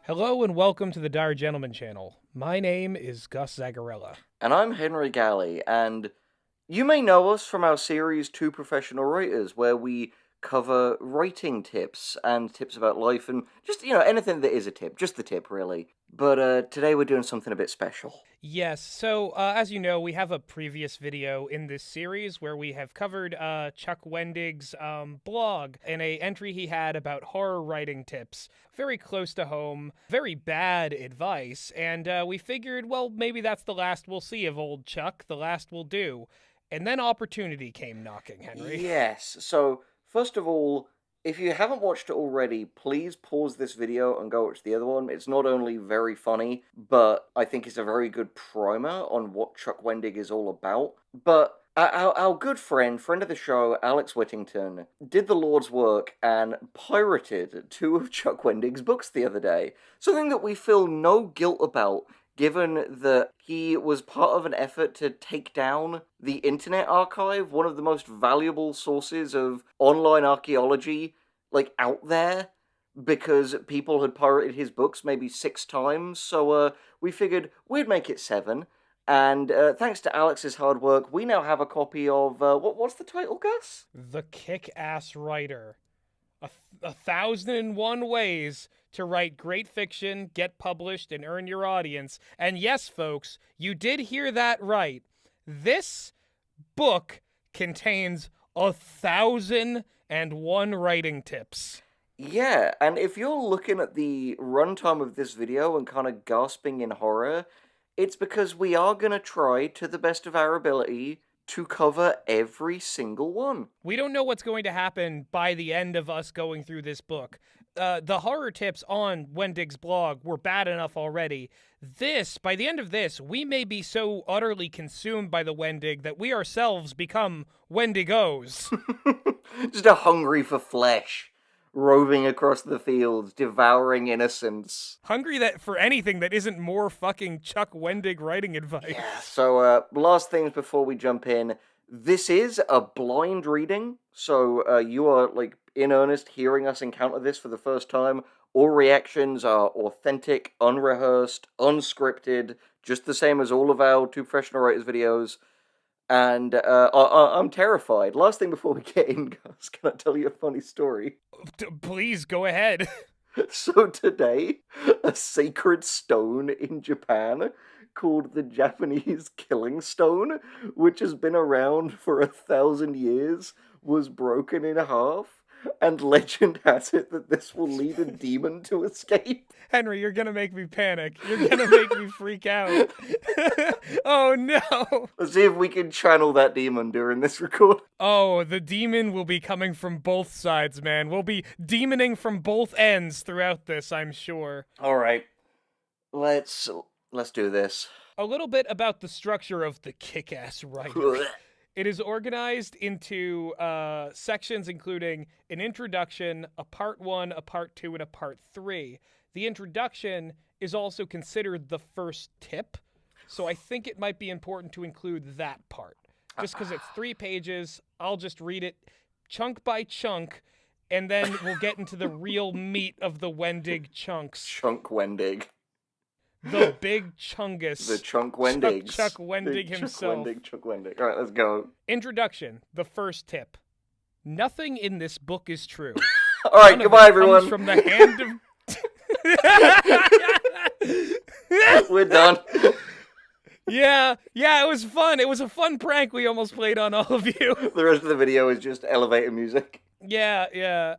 Hello and welcome to the Dire Gentleman channel. My name is Gus Zagarella. And I'm Henry Galley, and you may know us from our series Two Professional Writers, where we cover writing tips and tips about life and just, anything that is a tip, just the tip, really. But today we're doing something a bit special. Yes, so as you know, we have a previous video in this series where we have covered Chuck Wendig's blog and a entry he had about horror writing tips. Very close to home, very bad advice, and we figured, well, maybe that's the last we'll see of old Chuck, the last we'll do. And then opportunity came knocking, Henry. Yes, so first of all, if you haven't watched it already, please pause this video and go watch the other one. It's not only very funny, but I think it's a very good primer on what Chuck Wendig is all about. But our good friend of the show, Alex Whittington, did the Lord's work and pirated two of Chuck Wendig's books the other day. Something that we feel no guilt about, given that he was part of an effort to take down the Internet Archive, one of the most valuable sources of online archaeology, out there, because people had pirated his books maybe 6 times, so we figured we'd make it 7, and thanks to Alex's hard work, we now have a copy of, what's the title, Gus? The Kick-Ass Writer. A 1,001 ways to write great fiction, get published, and earn your audience. And yes, folks, you did hear that right. This book contains 1,001 writing tips. Yeah, and if you're looking at the runtime of this video and kind of gasping in horror, it's because we are going to try, to the best of our ability, to cover every single one. We don't know what's going to happen by the end of us going through this book. The horror tips on Wendig's blog were bad enough already. By the end of this, we may be so utterly consumed by the Wendig that we ourselves become Wendigos. Just a hungry for flesh, roving across the fields, devouring innocence. Hungry for anything that isn't more fucking Chuck Wendig writing advice. Yeah, so last things before we jump in. This is a blind reading, so you are, in earnest hearing us encounter this for the first time. All reactions are authentic, unrehearsed, unscripted, just the same as all of our Two Professional Writers videos. And I'm terrified. Last thing before we get in, guys, can I tell you a funny story? Please, go ahead. So today, a sacred stone in Japan called the Japanese Killing Stone, which has been around for 1,000 years, was broken in half. And legend has it that this will lead a demon to escape. Henry, you're gonna make me panic. You're gonna make me freak out. Oh no! Let's see if we can channel that demon during this record. Oh, the demon will be coming from both sides, man. We'll be demoning from both ends throughout this, I'm sure. Alright. Let's do this. A little bit about the structure of the Kick-Ass Writer. It is organized into sections including an introduction, a part 1, a part 2, and a part 3. The introduction is also considered the first tip, so I think it might be important to include that part. Just because it's 3 pages, I'll just read it chunk by chunk, and then we'll get into the real meat of the Wendig chunks. Chunk Wendig. The big chungus. The Chunk Wendigs. Chuck Wendig himself. Chuck Wendig. Alright, let's go. Introduction, the first tip. Nothing in this book is true. Alright, goodbye everyone. From the hand of... We're done. Yeah, it was fun. It was a fun prank we almost played on all of you. The rest of the video is just elevator music. Yeah.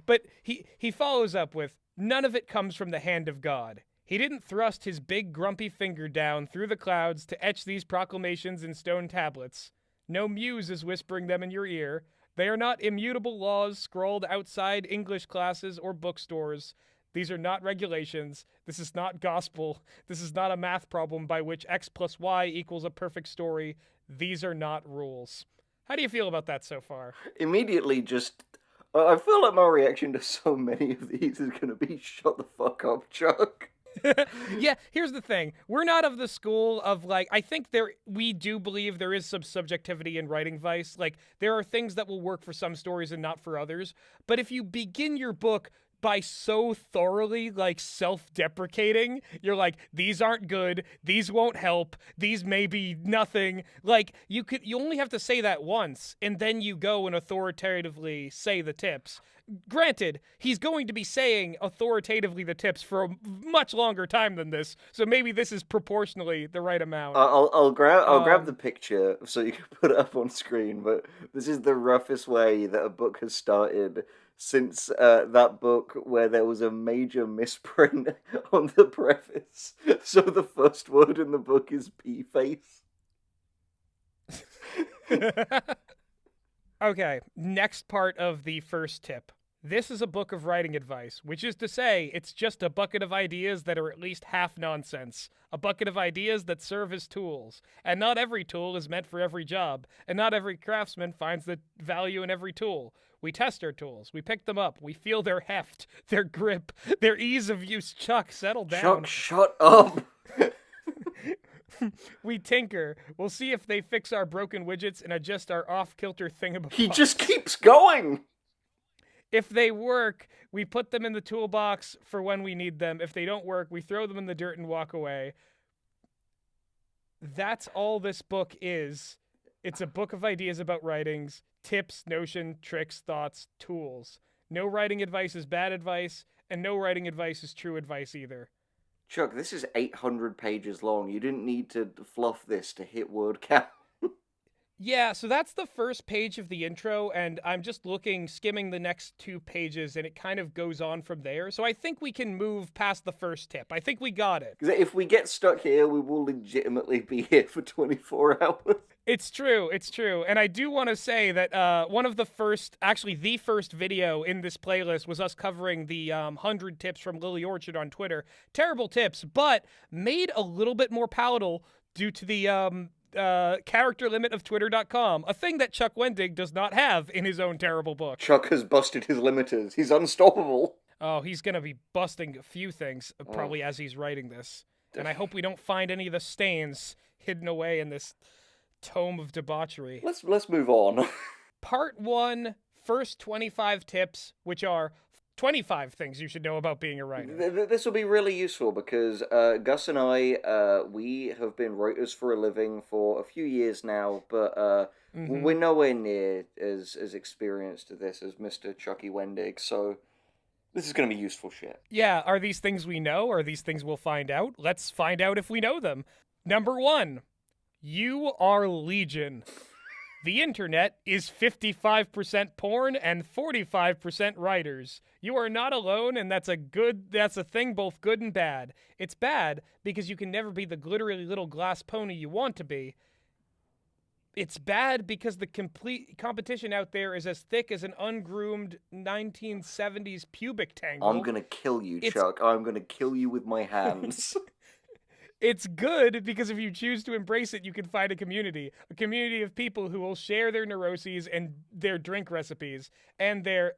But he follows up with, none of it comes from the hand of God. He didn't thrust his big grumpy finger down through the clouds to etch these proclamations in stone tablets. No muse is whispering them in your ear. They are not immutable laws scrawled outside English classes or bookstores. These are not regulations. This is not gospel. This is not a math problem by which X plus Y equals a perfect story. These are not rules. How do you feel about that so far? Immediately just... I feel like my reaction to so many of these is going to be, shut the fuck up, Chuck. Yeah, here's the thing. We're not of the school of, I think we do believe there is some subjectivity in writing vice. There are things that will work for some stories and not for others. But if you begin your book by so thoroughly, like, self-deprecating. You're like, these aren't good, these won't help, these may be nothing. Like, you only have to say that once, and then you go and authoritatively say the tips. Granted, he's going to be saying authoritatively the tips for a much longer time than this, so maybe this is proportionally the right amount. I'll grab the picture so you can put it up on screen. But this is the roughest way that a book has started since that book where there was a major misprint on the preface. So the first word in the book is pea face. Okay, next part of the first tip. This is a book of writing advice, which is to say, it's just a bucket of ideas that are at least half nonsense. A bucket of ideas that serve as tools. And not every tool is meant for every job, and not every craftsman finds the value in every tool. We test our tools, we pick them up, we feel their heft, their grip, their ease of use. Chuck, settle down. Chuck, shut up! We tinker. We'll see if they fix our broken widgets and adjust our off-kilter thingamabobs. He just keeps going! If they work, we put them in the toolbox for when we need them. If they don't work, we throw them in the dirt and walk away. That's all this book is. It's a book of ideas about writings, tips, notion, tricks, thoughts, tools. No writing advice is bad advice, and no writing advice is true advice either. Chuck, this is 800 pages long. You didn't need to fluff this to hit word count. Yeah, so that's the first page of the intro, and I'm just skimming the next 2 pages, and it kind of goes on from there. So I think we can move past the first tip. I think we got it. If we get stuck here, we will legitimately be here for 24 hours. It's true. And I do want to say that one of the first video in this playlist was us covering the 100 tips from Lily Orchard on Twitter. Terrible tips, but made a little bit more palatable due to the character limit of Twitter.com, a thing that Chuck Wendig does not have in his own terrible book. Chuck has busted his limiters. He's unstoppable. Oh, he's going to be busting a few things, probably as he's writing this. And I hope we don't find any of the stains hidden away in this tome of debauchery. Let's move on. Part 1, first 25 tips, which are 25 things you should know about being a writer. This will be really useful because Gus and I, we have been writers for a living for a few years now, but we're nowhere near as experienced at this as Mr. Chucky Wendig, so this is going to be useful shit. Yeah, are these things we know? Are these things we'll find out? Let's find out if we know them. Number 1, you are legion. The internet is 55% porn and 45% writers. You are not alone, and that's a thing both good and bad. It's bad because you can never be the glittery little glass pony you want to be. It's bad because the complete competition out there is as thick as an ungroomed 1970s pubic tangle. I'm gonna kill you, Chuck. I'm gonna kill you with my hands. It's good because if you choose to embrace it, you can find a community of people who will share their neuroses and their drink recipes and their,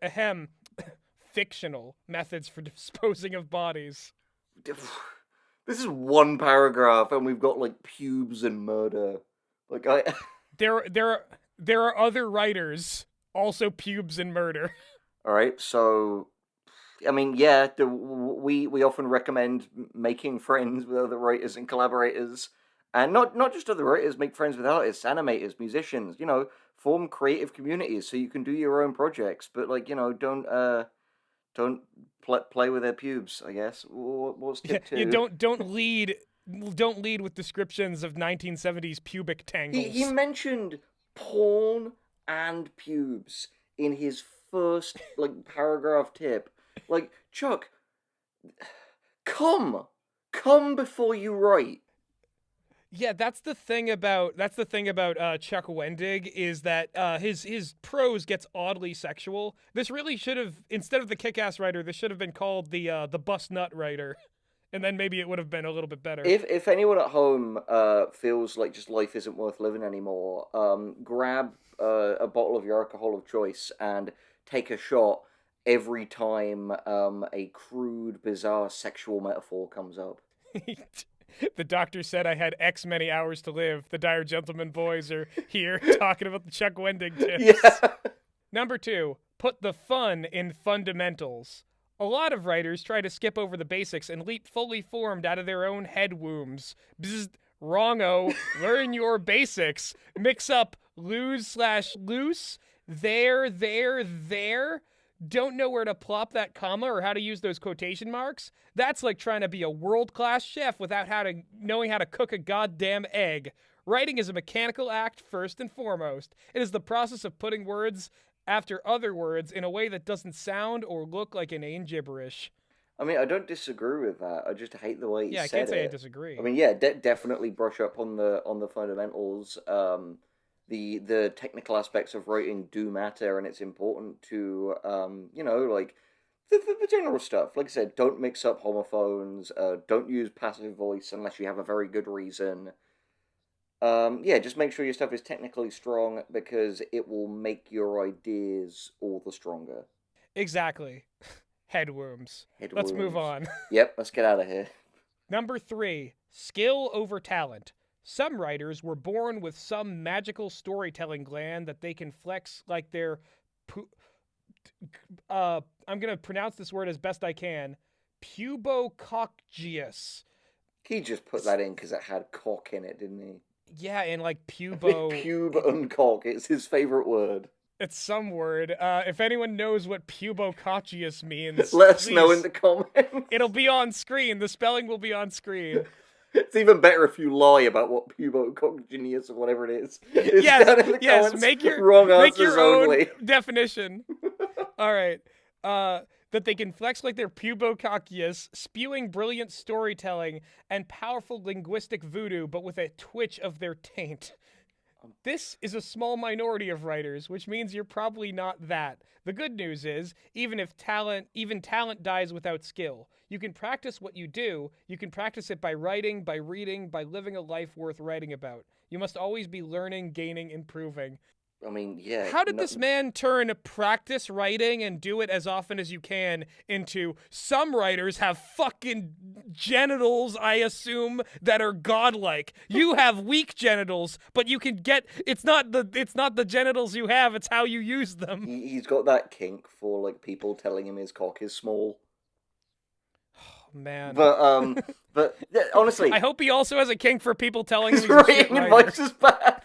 fictional methods for disposing of bodies. This is one paragraph and we've got, like, pubes and murder. Like, There are other writers, also pubes and murder. Alright, so I mean, yeah, we often recommend making friends with other writers and collaborators, and not just other writers. Make friends with artists, animators, musicians. You know, form creative communities so you can do your own projects. But like, you know, don't play with their pubes. I guess. What's tip 2? Yeah, don't lead with descriptions of 1970s pubic tangles. He mentioned porn and pubes in his first paragraph tip. Like, Chuck, come before you write. Yeah, that's the thing about Chuck Wendig is that his prose gets oddly sexual. This really should have, instead of the kick-ass writer, this should have been called the bust nut writer, and then maybe it would have been a little bit better. If anyone at home feels like just life isn't worth living anymore, grab a bottle of your alcohol of choice and take a shot every time a crude, bizarre sexual metaphor comes up. The doctor said I had X many hours to live. The Dire Gentleman boys are here talking about the Chuck Wendig tips. Yeah. Number 2, put the fun in fundamentals. A lot of writers try to skip over the basics and leap fully formed out of their own head wombs. Bzzz, wrongo. Learn your basics. Mix up lose/loose. There. Don't know where to plop that comma or how to use those quotation marks? That's like trying to be a world-class chef without knowing how to cook a goddamn egg. Writing is a mechanical act first and foremost. It is the process of putting words after other words in a way that doesn't sound or look like inane gibberish. I mean, I don't disagree with that. I just hate the way he said it. Yeah, I can't say I disagree. I mean, yeah, definitely brush up on the fundamentals. The technical aspects of writing do matter, and it's important to like the general stuff. Like I said, don't mix up homophones. Don't use passive voice unless you have a very good reason. Just make sure your stuff is technically strong because it will make your ideas all the stronger. Exactly. Headworms. Let's move on. Yep, let's get out of here. Number 3, skill over talent. Some writers were born with some magical storytelling gland that they can flex like their I'm going to pronounce this word as best I can. Pubococcyous. He just put that in because it had cock in it, didn't he? Yeah, and like pubo. Pube and cock. It's his favorite word. It's some word. If anyone knows what pubococcyous means, let us know in the comments. It'll be on screen. The spelling will be on screen. It's even better if you lie about what pubococcyous or whatever it is. Yes, make your own definition. All right. That they can flex like their pubococcyous, spewing brilliant storytelling and powerful linguistic voodoo, but with a twitch of their taint. This is a small minority of writers, which means you're probably not that. The good news is, even talent dies without skill. You can practice what you do. You can practice it by writing, by reading, by living a life worth writing about. You must always be learning, gaining, improving. I mean, yeah. How did this man turn practice writing and do it as often as you can into some writers have fucking genitals, I assume, that are godlike. You have weak genitals, but you can get it's not the genitals you have, it's how you use them. He's got that kink for like people telling him his cock is small. Oh, man. But yeah, honestly, I hope he also has a kink for people telling him his writing advice is bad.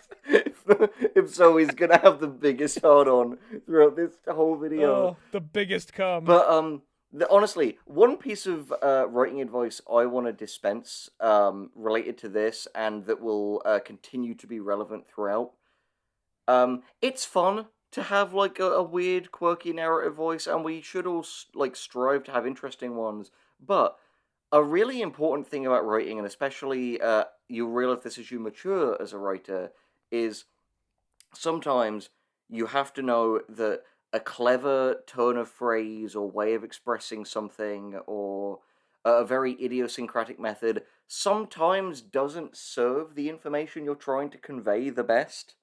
If so, he's gonna have the biggest hard on throughout this whole video. Oh, the biggest cum. But honestly, one piece of writing advice I want to dispense related to this, and that will continue to be relevant throughout. It's fun to have like a weird, quirky narrative voice, and we should all like strive to have interesting ones. But a really important thing about writing, and especially you'll realize this as you mature as a writer, is sometimes you have to know that a clever turn of phrase or way of expressing something or a very idiosyncratic method sometimes doesn't serve the information you're trying to convey the best.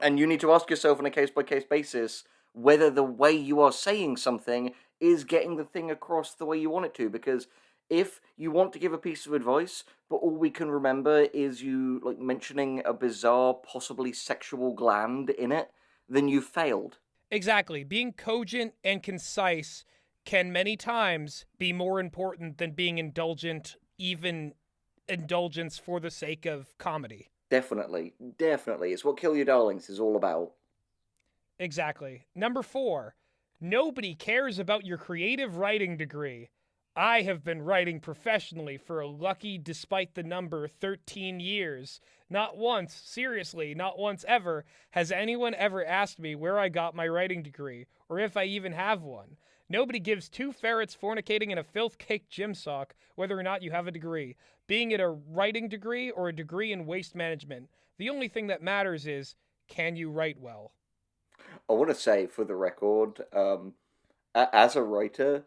And you need to ask yourself on a case-by-case basis whether the way you are saying something is getting the thing across the way you want it to, because if you want to give a piece of advice, but all we can remember is you like mentioning a bizarre, possibly sexual gland in it, then you failed. Exactly. Being cogent and concise can many times be more important than being indulgent, even indulgence for the sake of comedy. Definitely. It's what Kill Your Darlings is all about. Exactly. Number 4, nobody cares about your creative writing degree. I have been writing professionally for a lucky, despite the number, 13 years. Not once, seriously, not once ever, has anyone ever asked me where I got my writing degree, or if I even have one. Nobody gives 2 ferrets fornicating in a filth-caked gym sock whether or not you have a degree, being it a writing degree or a degree in waste management. The only thing that matters is, can you write well? I want to say, for the record, as a writer,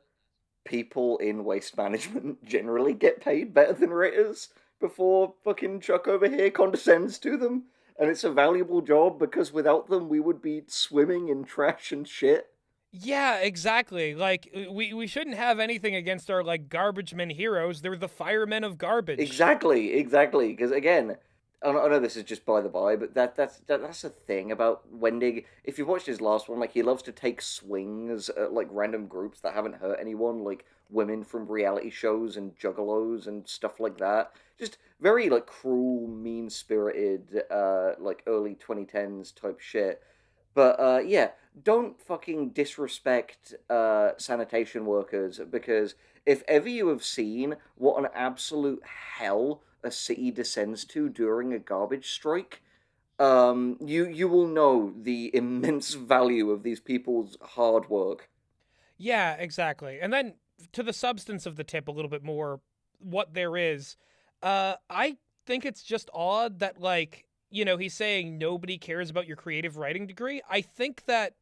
people in waste management generally get paid better than writers before fucking Chuck over here condescends to them. And it's a valuable job because without them, we would be swimming in trash and shit. Yeah, exactly. Like, we shouldn't have anything against our, like, garbage men heroes. They're the firemen of garbage. Exactly. Because, again, I know this is just by the by, but that's the thing about Wendig. If you've watched his last one, like he loves to take swings at like random groups that haven't hurt anyone, like women from reality shows and juggalos and stuff like that. Just very like cruel, mean spirited, like early 2010s type shit. But yeah, don't fucking disrespect sanitation workers because if ever you have seen what an absolute hell a city descends to during a garbage strike, you will know the immense value of these people's hard work. Yeah, exactly. And then to the substance of the tip a little bit more, what there is, I think it's just odd that like, he's saying nobody cares about your creative writing degree. I think that,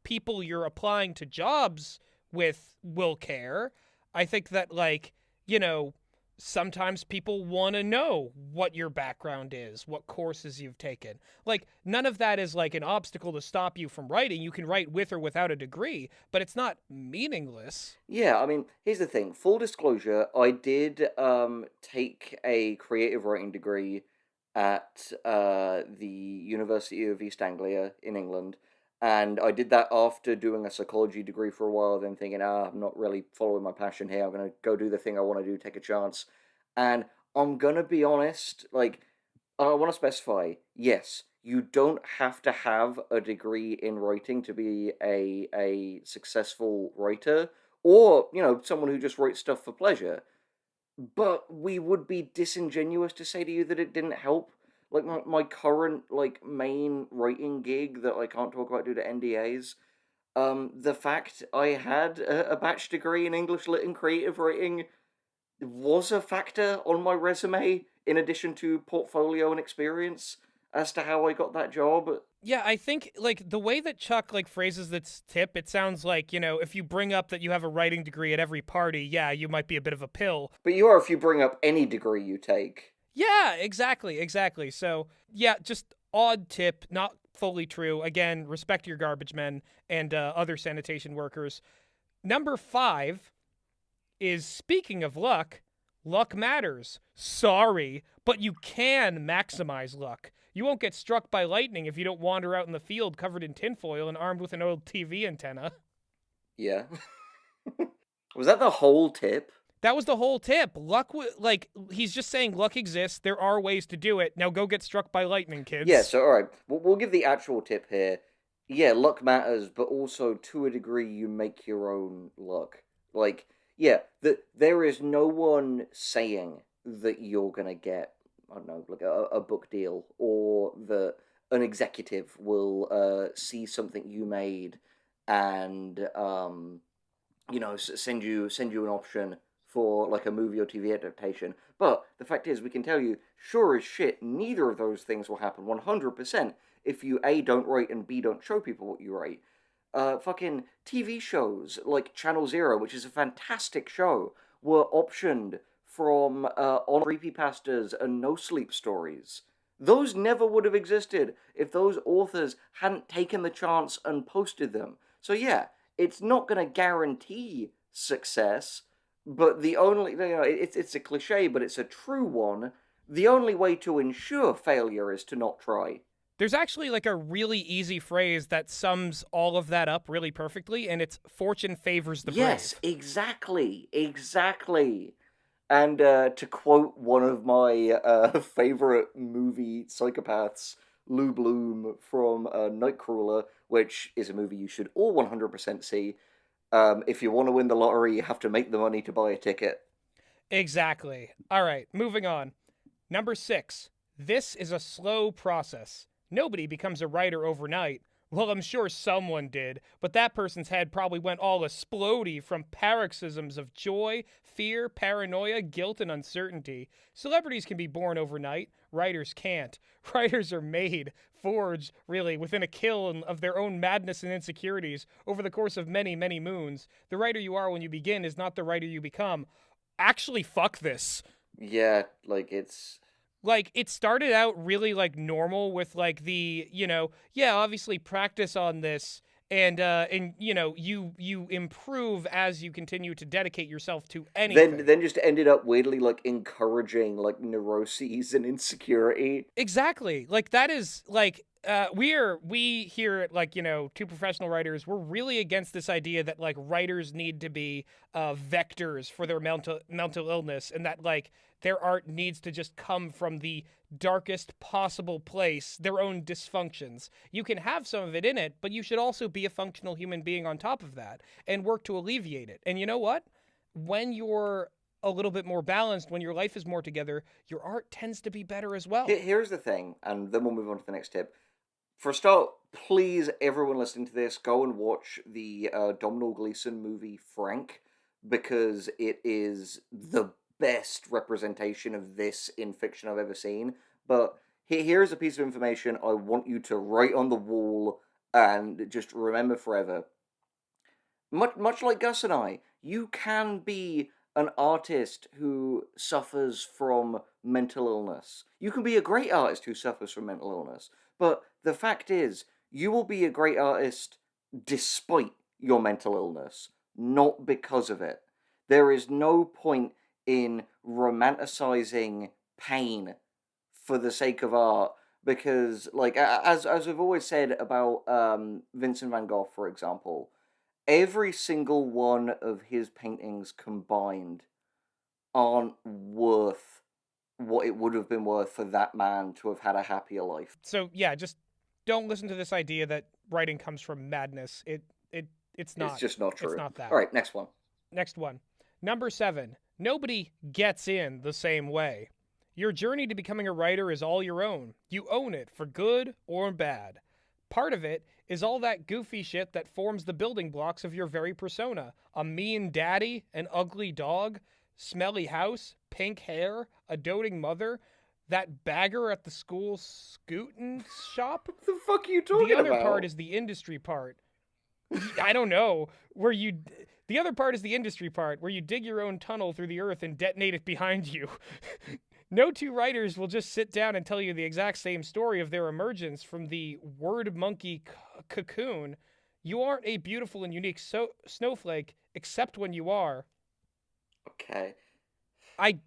people you're applying to jobs with will care. I think that like, you know, sometimes people want to know what your background is, what courses you've taken. Like, none of that is like an obstacle to stop you from writing. You can write with or without a degree, but it's not meaningless. Yeah, I mean, here's the thing. Full disclosure, I did take a creative writing degree at the University of East Anglia in England, and I did that after doing a psychology degree for a while, then thinking, I'm not really following my passion here. I'm gonna go do the thing I want to do, take a chance. And I'm gonna be honest, like I want to specify, yes, you don't have to have a degree in writing to be a successful writer or, someone who just writes stuff for pleasure. But we would be disingenuous to say to you that it didn't help. Like my current like main writing gig that I can't talk about due to NDAs. The fact I had a batch degree in English Lit and creative writing was a factor on my resume in addition to portfolio and experience as to how I got that job. Yeah, I think like the way that Chuck like phrases this tip, it sounds like, if you bring up that you have a writing degree at every party, yeah, you might be a bit of a pill. But you are if you bring up any degree you take. Yeah, exactly, exactly. So, yeah, just odd tip, not fully true. Again, respect your garbage men and other sanitation workers. Number 5 is speaking of luck, luck matters. Sorry, but you can maximize luck. You won't get struck by lightning if you don't wander out in the field covered in tinfoil and armed with an old TV antenna. Yeah. Was that the whole tip? That was the whole tip. Luck, like, he's just saying luck exists. There are ways to do it. Now go get struck by lightning, kids. Yeah, so alright, we'll give the actual tip here. Yeah, luck matters, but also to a degree you make your own luck. Like, yeah, there is no one saying that you're gonna get, I don't know, like a book deal, or that an executive will see something you made and send you an option for like a movie or TV adaptation. But the fact is, we can tell you, sure as shit, neither of those things will happen 100% if you A, don't write, and B, don't show people what you write. Fucking TV shows like Channel Zero, which is a fantastic show, were optioned from on creepypastas and no sleep stories. Those never would have existed if those authors hadn't taken the chance and posted them. So yeah, it's not going to guarantee success, but the only, it's a cliche, but it's a true one. The only way to ensure failure is to not try. There's actually like a really easy phrase that sums all of that up really perfectly, and it's fortune favors the brave. Yes, exactly, exactly. And to quote one of my favorite movie psychopaths, Lou Bloom from Nightcrawler, which is a movie you should all 100% see. If you want to win the lottery, you have to make the money to buy a ticket. Exactly. All right, moving on. Number 6. This is a slow process. Nobody becomes a writer overnight. Well, I'm sure someone did, but that person's head probably went all explodey from paroxysms of joy, fear, paranoia, guilt, and uncertainty. Celebrities can be born overnight. Writers can't. Writers are made, forged, really, within a kiln of their own madness and insecurities over the course of many, many moons. The writer you are when you begin is not the writer you become. Actually, fuck this. Yeah, like it's Like, it started out really like normal with like the, yeah, obviously practice on this and you know, you improve as you continue to dedicate yourself to anything. Then just ended up weirdly like encouraging like neuroses and insecurity. Exactly. Like that is like we here at, like, you know, Two Professional Writers, we're really against this idea that like writers need to be vectors for their mental illness, and that like their art needs to just come from the darkest possible place, their own dysfunctions. You can have some of it in it, but you should also be a functional human being on top of that and work to alleviate it. And you know what? When you're a little bit more balanced, when your life is more together, your art tends to be better as well. Here's the thing, and then we'll move on to the next tip. For a start, please, everyone listening to this, go and watch the Domhnall Gleeson movie Frank, because it is the best representation of this in fiction I've ever seen. But here's a piece of information I want you to write on the wall and just remember forever. Much like Gus and I, you can be an artist who suffers from mental illness. You can be a great artist who suffers from mental illness. But the fact is, you will be a great artist despite your mental illness, not because of it. There is no point in romanticizing pain for the sake of art, because, like, as we've always said about Vincent van Gogh, for example, every single one of his paintings combined aren't worth what it would have been worth for that man to have had a happier life. So yeah, just don't listen to this idea that writing comes from madness. It's not. It's just not true. It's not that. All right, next one. Next one. Number 7. Nobody gets in the same way. Your journey to becoming a writer is all your own. You own it for good or bad. Part of it is all that goofy shit that forms the building blocks of your very persona. A mean daddy, an ugly dog, smelly house, pink hair, a doting mother, that bagger at the school scootin' shop. What the fuck are you talking about? The other about? part is the industry part. I don't know. The other part is the industry part, where you dig your own tunnel through the earth and detonate it behind you. No two writers will just sit down and tell you the exact same story of their emergence from the word monkey cocoon. You aren't a beautiful and unique snowflake, except when you are. Okay. I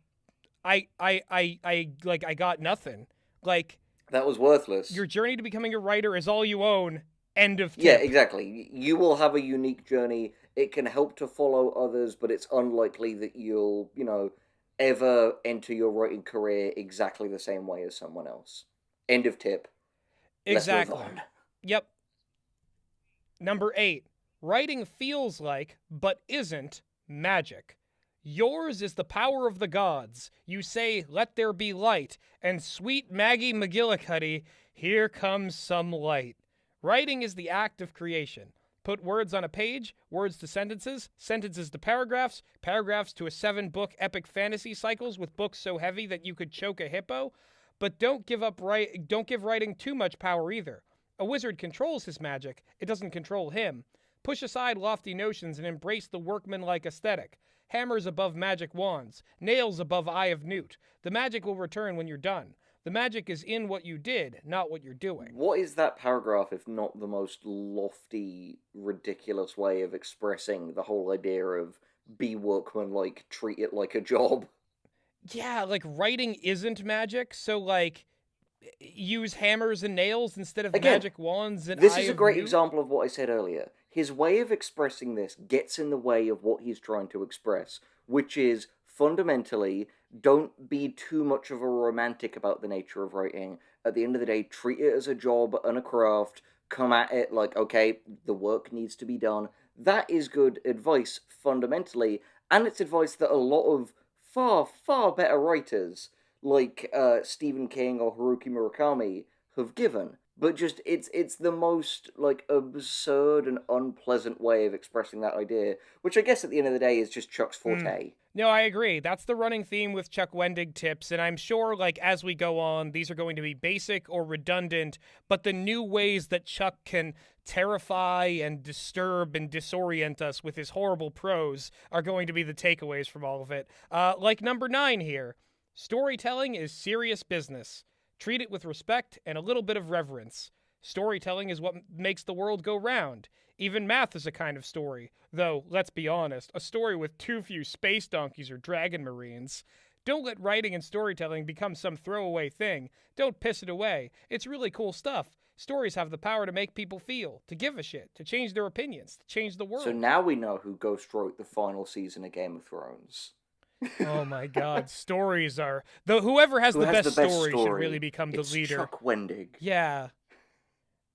got nothing. Like, that was worthless. Your journey to becoming a writer is all you own. End of tip. Yeah, exactly. You will have a unique journey. It can help to follow others, but it's unlikely that you'll, ever enter your writing career exactly the same way as someone else. End of tip. Exactly. Let's move on. Yep. Number 8. Writing feels like, but isn't, magic. Yours is the power of the gods. You say, let there be light, and sweet Maggie McGillicuddy, here comes some light. Writing is the act of creation. Put words on a page, words to sentences, sentences to paragraphs, paragraphs to a 7-book epic fantasy cycles with books so heavy that you could choke a hippo. But don't give writing too much power either. A wizard controls his magic, it doesn't control him. Push aside lofty notions and embrace the workmanlike aesthetic. Hammers above magic wands, nails above eye of newt. The magic will return when you're done. The magic is in what you did, not what you're doing. What is that paragraph if not the most lofty, ridiculous way of expressing the whole idea of be workmanlike, treat it like a job? Yeah, like, writing isn't magic, so, like, use hammers and nails instead of magic wands and this is a great example of what I said earlier. His way of expressing this gets in the way of what he's trying to express, which is, fundamentally, don't be too much of a romantic about the nature of writing. At the end of the day, treat it as a job and a craft. Come at it like, okay, the work needs to be done. That is good advice, fundamentally, and it's advice that a lot of far, far better writers, like Stephen King or Haruki Murakami, have given. But just, it's the most, like, absurd and unpleasant way of expressing that idea, which I guess at the end of the day is just Chuck's forte. No, I agree. That's the running theme with Chuck Wendig tips, and I'm sure, like, as we go on, these are going to be basic or redundant, but the new ways that Chuck can terrify and disturb and disorient us with his horrible prose are going to be the takeaways from all of it. Like number 9 here. Storytelling is serious business. Treat it with respect and a little bit of reverence. Storytelling is what makes the world go round. Even math is a kind of story. Though, let's be honest, a story with too few space donkeys or dragon marines. Don't let writing and storytelling become some throwaway thing. Don't piss it away. It's really cool stuff. Stories have the power to make people feel, to give a shit, to change their opinions, to change the world. So now we know who ghost wrote the final season of Game of Thrones. Oh my god, stories are... Whoever has the best story should really become the leader. Chuck Wendig. Yeah.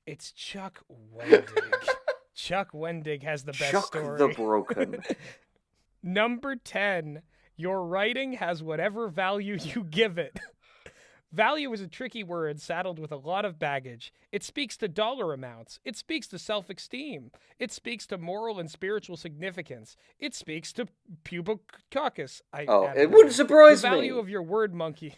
It's Chuck Wendig. Chuck Wendig has the best story. Chuck the Broken. Number 10. Your writing has whatever value you give it. Value is a tricky word saddled with a lot of baggage. It speaks to dollar amounts. It speaks to self-esteem. It speaks to moral and spiritual significance. It speaks to pubococcus. It wouldn't surprise me. The value me. of your word monkey.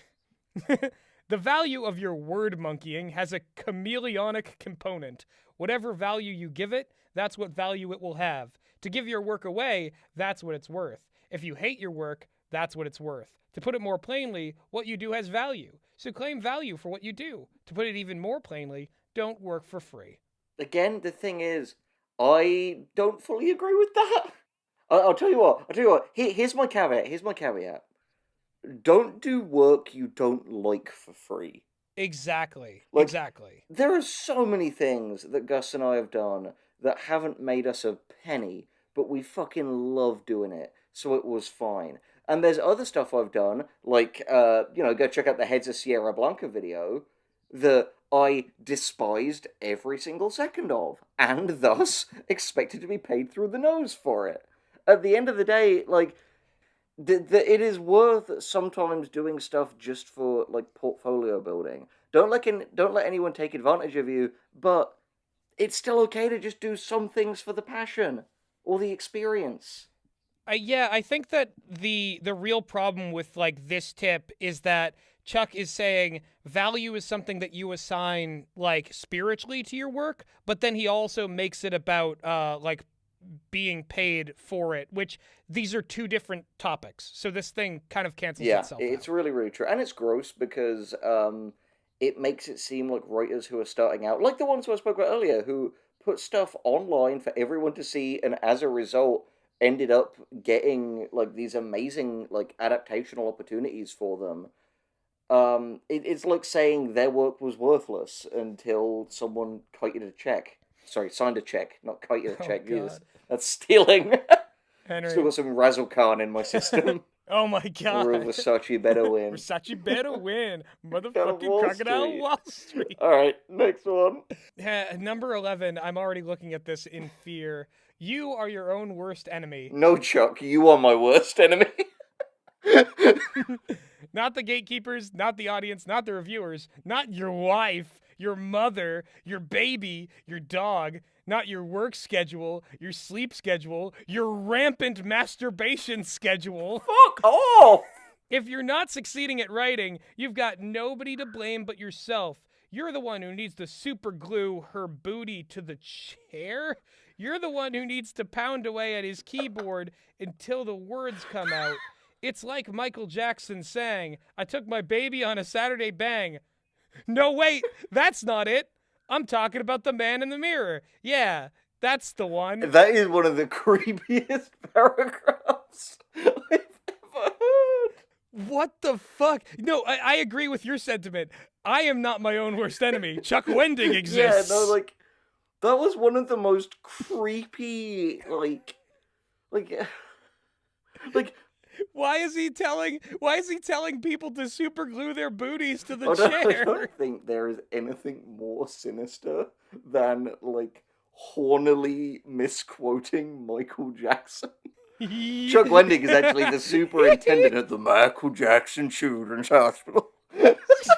The value of your word monkeying has a chameleonic component. Whatever value you give it, that's what value it will have. To give your work away, that's what it's worth. If you hate your work, that's what it's worth. To put it more plainly, what you do has value. So claim value for what you do. To put it even more plainly, don't work for free. Again, the thing is, I don't fully agree with that. I'll tell you what. Here's my caveat. Don't do work you don't like for free. Exactly. There are so many things that Gus and I have done that haven't made us a penny, but we fucking love doing it, so it was fine. And there's other stuff I've done, like, go check out the Heads of Sierra Blanca video, that I despised every single second of, and thus expected to be paid through the nose for it. At the end of the day, it is worth sometimes doing stuff just for, portfolio building. Don't let anyone take advantage of you, but it's still okay to just do some things for the passion or the experience. Yeah, I think that the real problem with, this tip is that Chuck is saying value is something that you assign, spiritually to your work, but then he also makes it about, being paid for it, which these are two different topics. So this thing kind of cancels itself out. Yeah, it's really, really true. And it's gross because it makes it seem like writers who are starting out, like the ones who I spoke about earlier, who put stuff online for everyone to see, and as a result ended up getting these amazing adaptational opportunities for them. It's like saying their work was worthless until someone signed a check, not kited a check. God. That's stealing. Henry. Still got some Razzle Khan in my system. Oh my god. Versace better win. Versace better win. Motherfucking Crocodile Wall Street. Alright, next one. Number 11, I'm already looking at this in fear. You are your own worst enemy. No, Chuck, you are my worst enemy. Not the gatekeepers, not the audience, not the reviewers, not your wife, your mother, your baby, your dog, not your work schedule, your sleep schedule, your rampant masturbation schedule. Fuck off! If you're not succeeding at writing, you've got nobody to blame but yourself. You're the one who needs to super glue her booty to the chair. You're the one who needs to pound away at his keyboard until the words come out. It's like Michael Jackson saying, "I took my baby on a Saturday bang." No, wait, that's not it. I'm talking about the man in the mirror. Yeah, that's the one. That is one of the creepiest paragraphs I've ever heard. What the fuck? No, I agree with your sentiment. I am not my own worst enemy. Chuck Wendig exists. Yeah, no, that was one of the most creepy, Why is he telling people to super glue their booties to the chair? I don't think there is anything more sinister than hornily misquoting Michael Jackson. Chuck Wendig is actually the superintendent at the Michael Jackson Children's Hospital. That's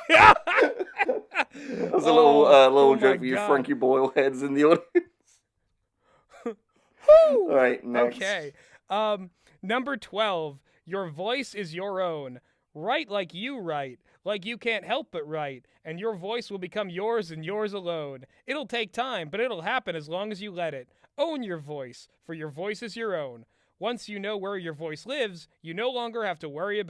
a little joke for you Frankie Boyle heads in the audience. All right, next. Okay. Number 12. Your voice is your own. Write like you write, like you can't help but write, and your voice will become yours and yours alone. It'll take time, but it'll happen as long as you let it. Own your voice, for your voice is your own. Once you know where your voice lives, you no longer have to worry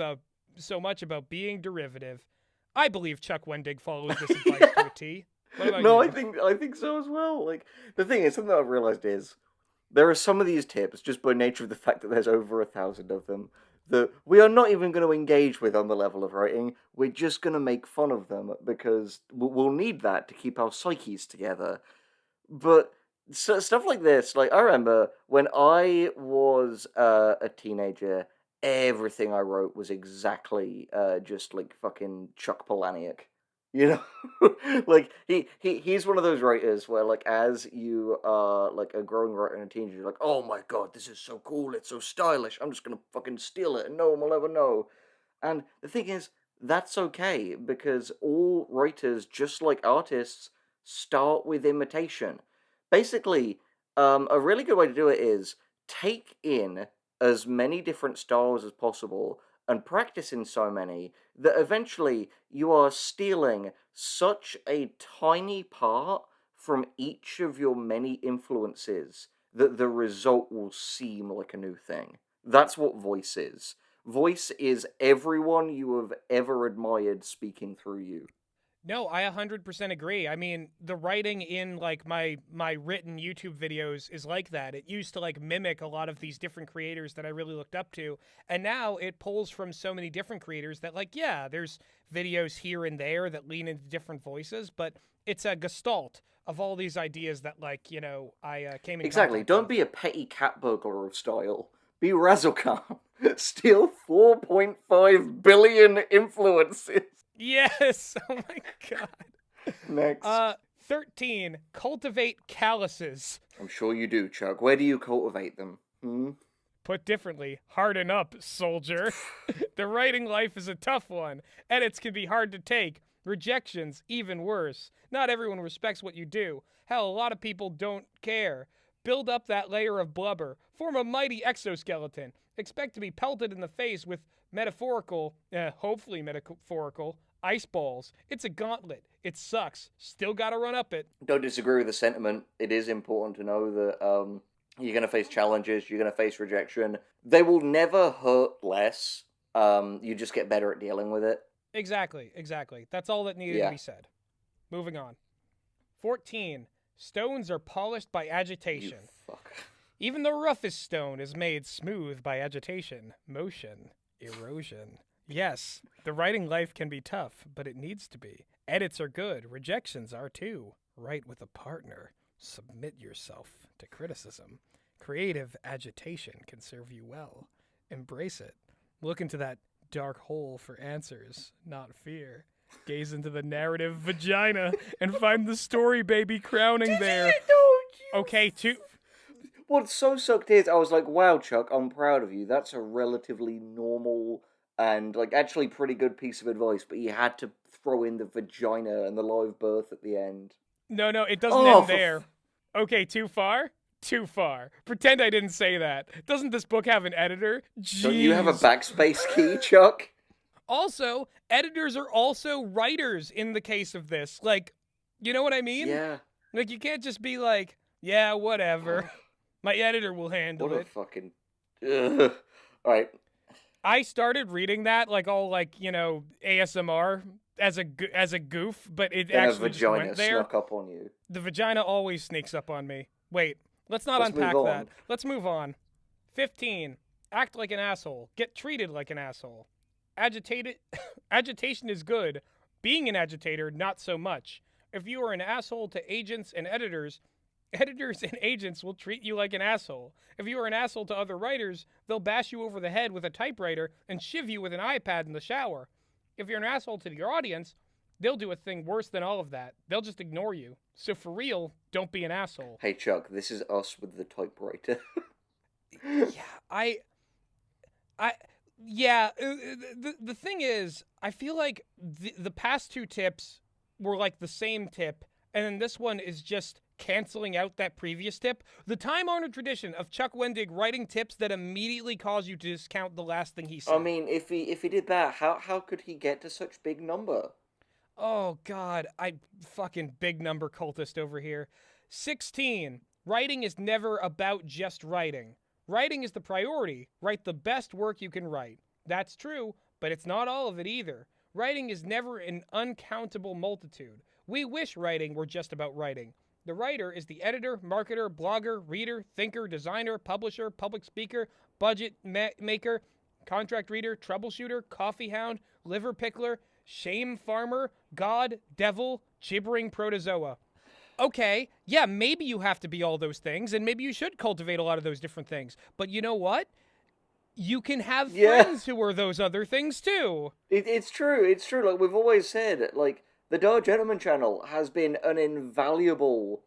so much about being derivative. I believe Chuck Wendig follows this advice to a T. What about No, you? I think so as well. Like the thing is, something that I've realized is there are some of these tips just by nature of the fact that there's over 1,000 of them that we are not even going to engage with on the level of writing. We're just going to make fun of them because we'll need that to keep our psyches together. But stuff like this, like I remember when I was a teenager, everything I wrote was exactly just like fucking Chuck Palahniuk. You know, like he's one of those writers where like as you are like a growing writer and a teenager, you're like, oh my god, this is so cool, it's so stylish. I'm just gonna fucking steal it, and no one will ever know. And the thing is, that's okay because all writers, just like artists, start with imitation. Basically, a really good way to do it is take in as many different styles as possible and practice in so many that eventually you are stealing such a tiny part from each of your many influences that the result will seem like a new thing. That's what voice is. Voice is everyone you have ever admired speaking through you. No, I 100% agree. I mean, the writing in like my written YouTube videos is like that. It used to like mimic a lot of these different creators that I really looked up to, and now it pulls from so many different creators that like yeah, there's videos here and there that lean into different voices, but it's a gestalt of all these ideas that like, I came in Exactly. contact Don't with. be a petty cat burglar of style. Be Razokhan. Steal 4.5 billion influences. Yes. Oh my god. Next. 13, cultivate calluses. I'm sure you do, Chuck. Where do you cultivate them? Hmm? Put differently, harden up, soldier. The writing life is a tough one. Edits can be hard to take. Rejections, even worse. Not everyone respects what you do. Hell, a lot of people don't care. Build up that layer of blubber. Form a mighty exoskeleton. Expect to be pelted in the face with hopefully metaphorical, ice balls. It's a gauntlet. It sucks. Still gotta run up it. Don't disagree with the sentiment. It is important to know that you're going to face challenges, you're going to face rejection. They will never hurt less. You just get better at dealing with it. Exactly. That's all that needed to Yeah. be said. Moving on. 14. Stones are polished by You agitation. fuck. Even the roughest stone is made smooth by agitation, motion, erosion. Yes, the writing life can be tough, but it needs to be. Edits are good, rejections are too. Write with a partner. Submit yourself to criticism. Creative agitation can serve you well. Embrace it. Look into that dark hole for answers, not fear. Gaze into the narrative vagina and find the story baby crowning there. Okay, two. What so sucked is I was like, wow, Chuck, I'm proud of you. That's a relatively normal and like actually pretty good piece of advice, but you had to throw in the vagina and the live birth at the end. No, it doesn't Oh, end there. Okay, too far? Too far. Pretend I didn't say that. Doesn't this book have an editor? Jeez. don't you have a backspace key, Chuck? Also, editors are also writers in the case of this. Like, you know what I mean? Yeah. Like, you can't just be like, yeah, whatever. My editor will handle What a it. fucking. Ugh. All right. I started reading that like all like ASMR as a goof, but it Then a actually just vagina went there. snuck up on you. The vagina always sneaks up on me. Wait, let's not Let's unpack move that. on. Let's move on. 15. Act like an asshole. Get treated like an asshole. Agitation is good. Being an agitator, not so much. If you are an asshole to agents and editors and agents will treat you like an asshole. If you are an asshole to other writers, they'll bash you over the head with a typewriter and shiv you with an iPad in the shower. If you're an asshole to your audience, they'll do a thing worse than all of that. They'll just ignore you. So for real, don't be an asshole. Hey, Chuck, this is us with the typewriter. The thing is, I feel like the past two tips were like the same tip, and then this one is just canceling out that previous tip. The time-honored tradition of Chuck Wendig writing tips that immediately cause you to discount the last thing he said. I mean, if he did that, how could he get to such big number? Oh, God. I fucking big number cultist over here. 16. Writing is never about just writing. Writing is the priority. Write the best work you can write. That's true, but it's not all of it either. Writing is never an uncountable multitude. We wish writing were just about writing. The writer is the editor, marketer, blogger, reader, thinker, designer, publisher, public speaker, budget maker, contract reader, troubleshooter, coffee hound, liver pickler, shame farmer, god, devil, gibbering protozoa. Okay, yeah, maybe you have to be all those things, and maybe you should cultivate a lot of those different things. But you know what? You can have friends who are those other things too. It's true. It's true. Like we've always said, like the Dark Gentleman channel has been an invaluable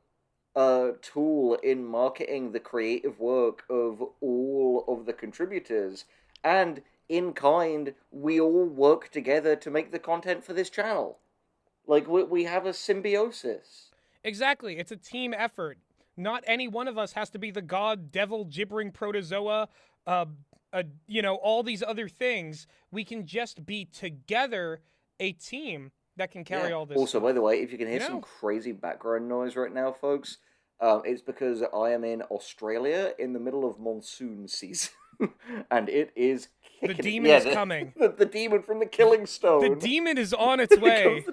tool in marketing the creative work of all of the contributors, and in kind, we all work together to make the content for this channel. Like we have a symbiosis. Exactly. It's a team effort. Not any one of us has to be the god, devil, gibbering protozoa, all these other things. We can just be together a team that can carry all this Also, stuff. by the way, if you can hear some crazy background noise right now, folks, it's because I am in Australia in the middle of monsoon season. And it is kicking. The demon is coming. The demon from the Killing Stone. The demon is on its way. Here comes the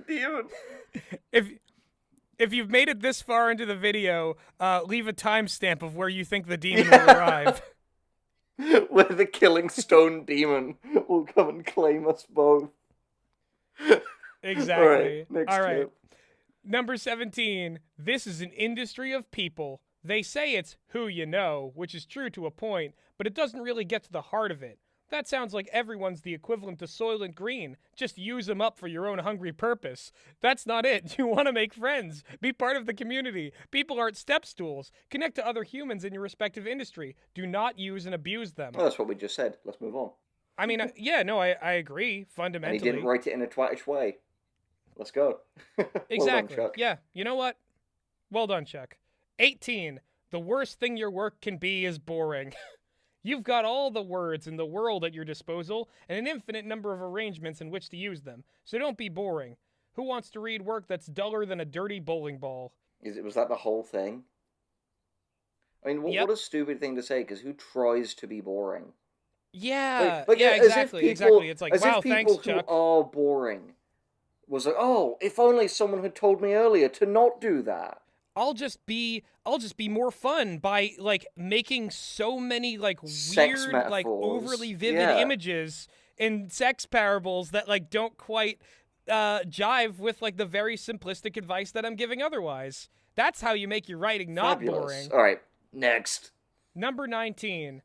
demon. If you've made it this far into the video, leave a timestamp of where you think the demon will arrive. Where the Killing Stone demon will come and claim us both. Exactly. All right. Number 17. This is an industry of people. They say it's who you know, which is true to a point, but it doesn't really get to the heart of it. That sounds like everyone's the equivalent to Soylent Green. Just use them up for your own hungry purpose. That's not it. You want to make friends. Be part of the community. People aren't step stools. Connect to other humans in your respective industry. Do not use and abuse them. Well, that's what we just said. Let's move on. I mean, I agree, fundamentally. And he didn't write it in a twatish way. Let's go. Exactly. Well done, Chuck. Yeah, you know what? Well done, Chuck. 18. The worst thing your work can be is boring. You've got all the words in the world at your disposal and an infinite number of arrangements in which to use them, so don't be boring. Who wants to read work that's duller than a dirty bowling ball? Was that the whole thing? I mean, what a stupid thing to say, because who tries to be boring? Yeah, exactly. It's like, wow, As thanks, if people Chuck. who are boring was like, oh, if only someone had told me earlier to not do that. I'll just be more fun by like making so many like Sex weird, metaphors. like overly vivid images and sex parables that like don't quite jive with like the very simplistic advice that I'm giving otherwise. That's how you make your writing not boring. All right, next. Number 19.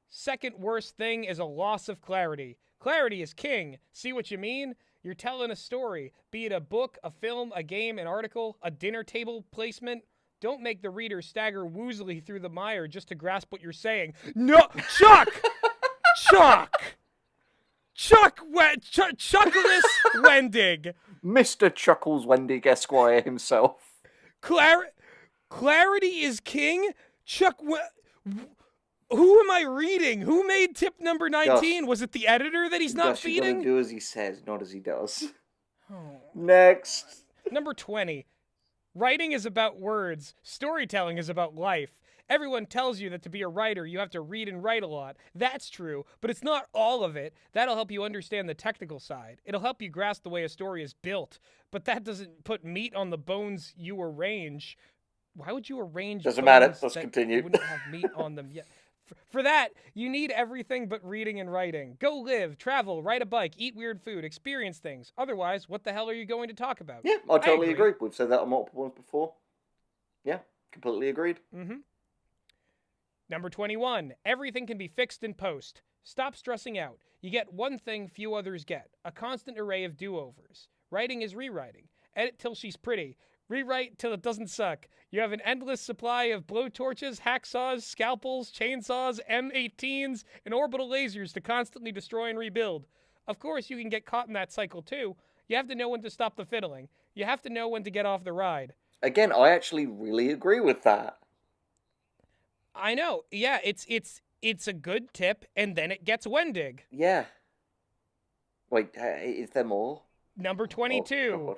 Second worst thing is a loss of clarity. Clarity is king. See what you mean? You're telling a story, be it a book, a film, a game, an article, a dinner table placement. Don't make the reader stagger woozily through the mire just to grasp what you're saying. No, Chuck! Chuckless Wendig. Mr. Chuckles Wendig Esquire himself. Clarity is king? Who am I reading? Who made tip number 19? Gus. Was it the editor that he's not feeding? You gotta do as he says, not as he does. Next. Number 20. Writing is about words. Storytelling is about life. Everyone tells you that to be a writer, you have to read and write a lot. That's true, but it's not all of it. That'll help you understand the technical side. It'll help you grasp the way a story is built, but that doesn't put meat on the bones you arrange. Why would you arrange Doesn't matter. Let's that continue. wouldn't have meat on them yet? For that, you need everything but reading and writing. Go live, travel, ride a bike, eat weird food, experience things. Otherwise, what the hell are you going to talk about? Yeah, I totally agree. We've said that on multiple ones before. Yeah, completely agreed. Mm-hmm. Number 21. Everything can be fixed in post. Stop stressing out. You get one thing few others get. A constant array of do-overs. Writing is rewriting. Edit till she's pretty. Rewrite till it doesn't suck. You have an endless supply of blowtorches, hacksaws, scalpels, chainsaws, M18s, and orbital lasers to constantly destroy and rebuild. Of course, you can get caught in that cycle too. You have to know when to stop the fiddling. You have to know when to get off the ride. Again, I actually really agree with that. I know. Yeah, it's a good tip, and then it gets Wendig. Yeah. Wait, is there more? Number 22. Oh, God.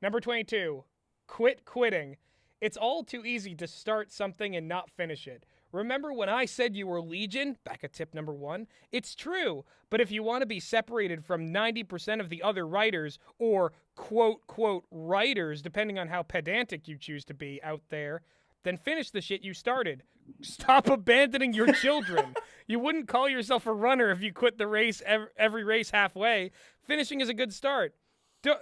Number 22. Quit quitting. It's all too easy to start something and not finish it. Remember when I said you were legion? Back at tip number 1. It's true, but if you want to be separated from 90% of the other writers, or quote writers, depending on how pedantic you choose to be out there, then finish the shit you started. Stop abandoning your children. You wouldn't call yourself a runner if you quit the race every race halfway. Finishing is a good start.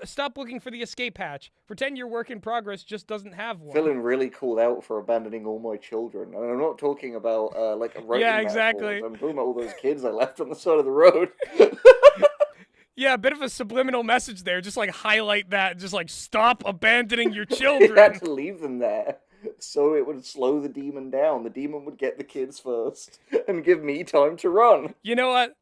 Stop looking for the escape hatch. Pretend your work in progress just doesn't have one. Feeling really called out for abandoning all my children. And I'm not talking about, like, writing Yeah, exactly. metaphors. I'm talking about all those kids I left on the side of the road. Yeah, a bit of a subliminal message there. Just, like, highlight that. Just, like, stop abandoning your children. You had to leave them there, so it would slow the demon down. The demon would get the kids first, and give me time to run. You know what?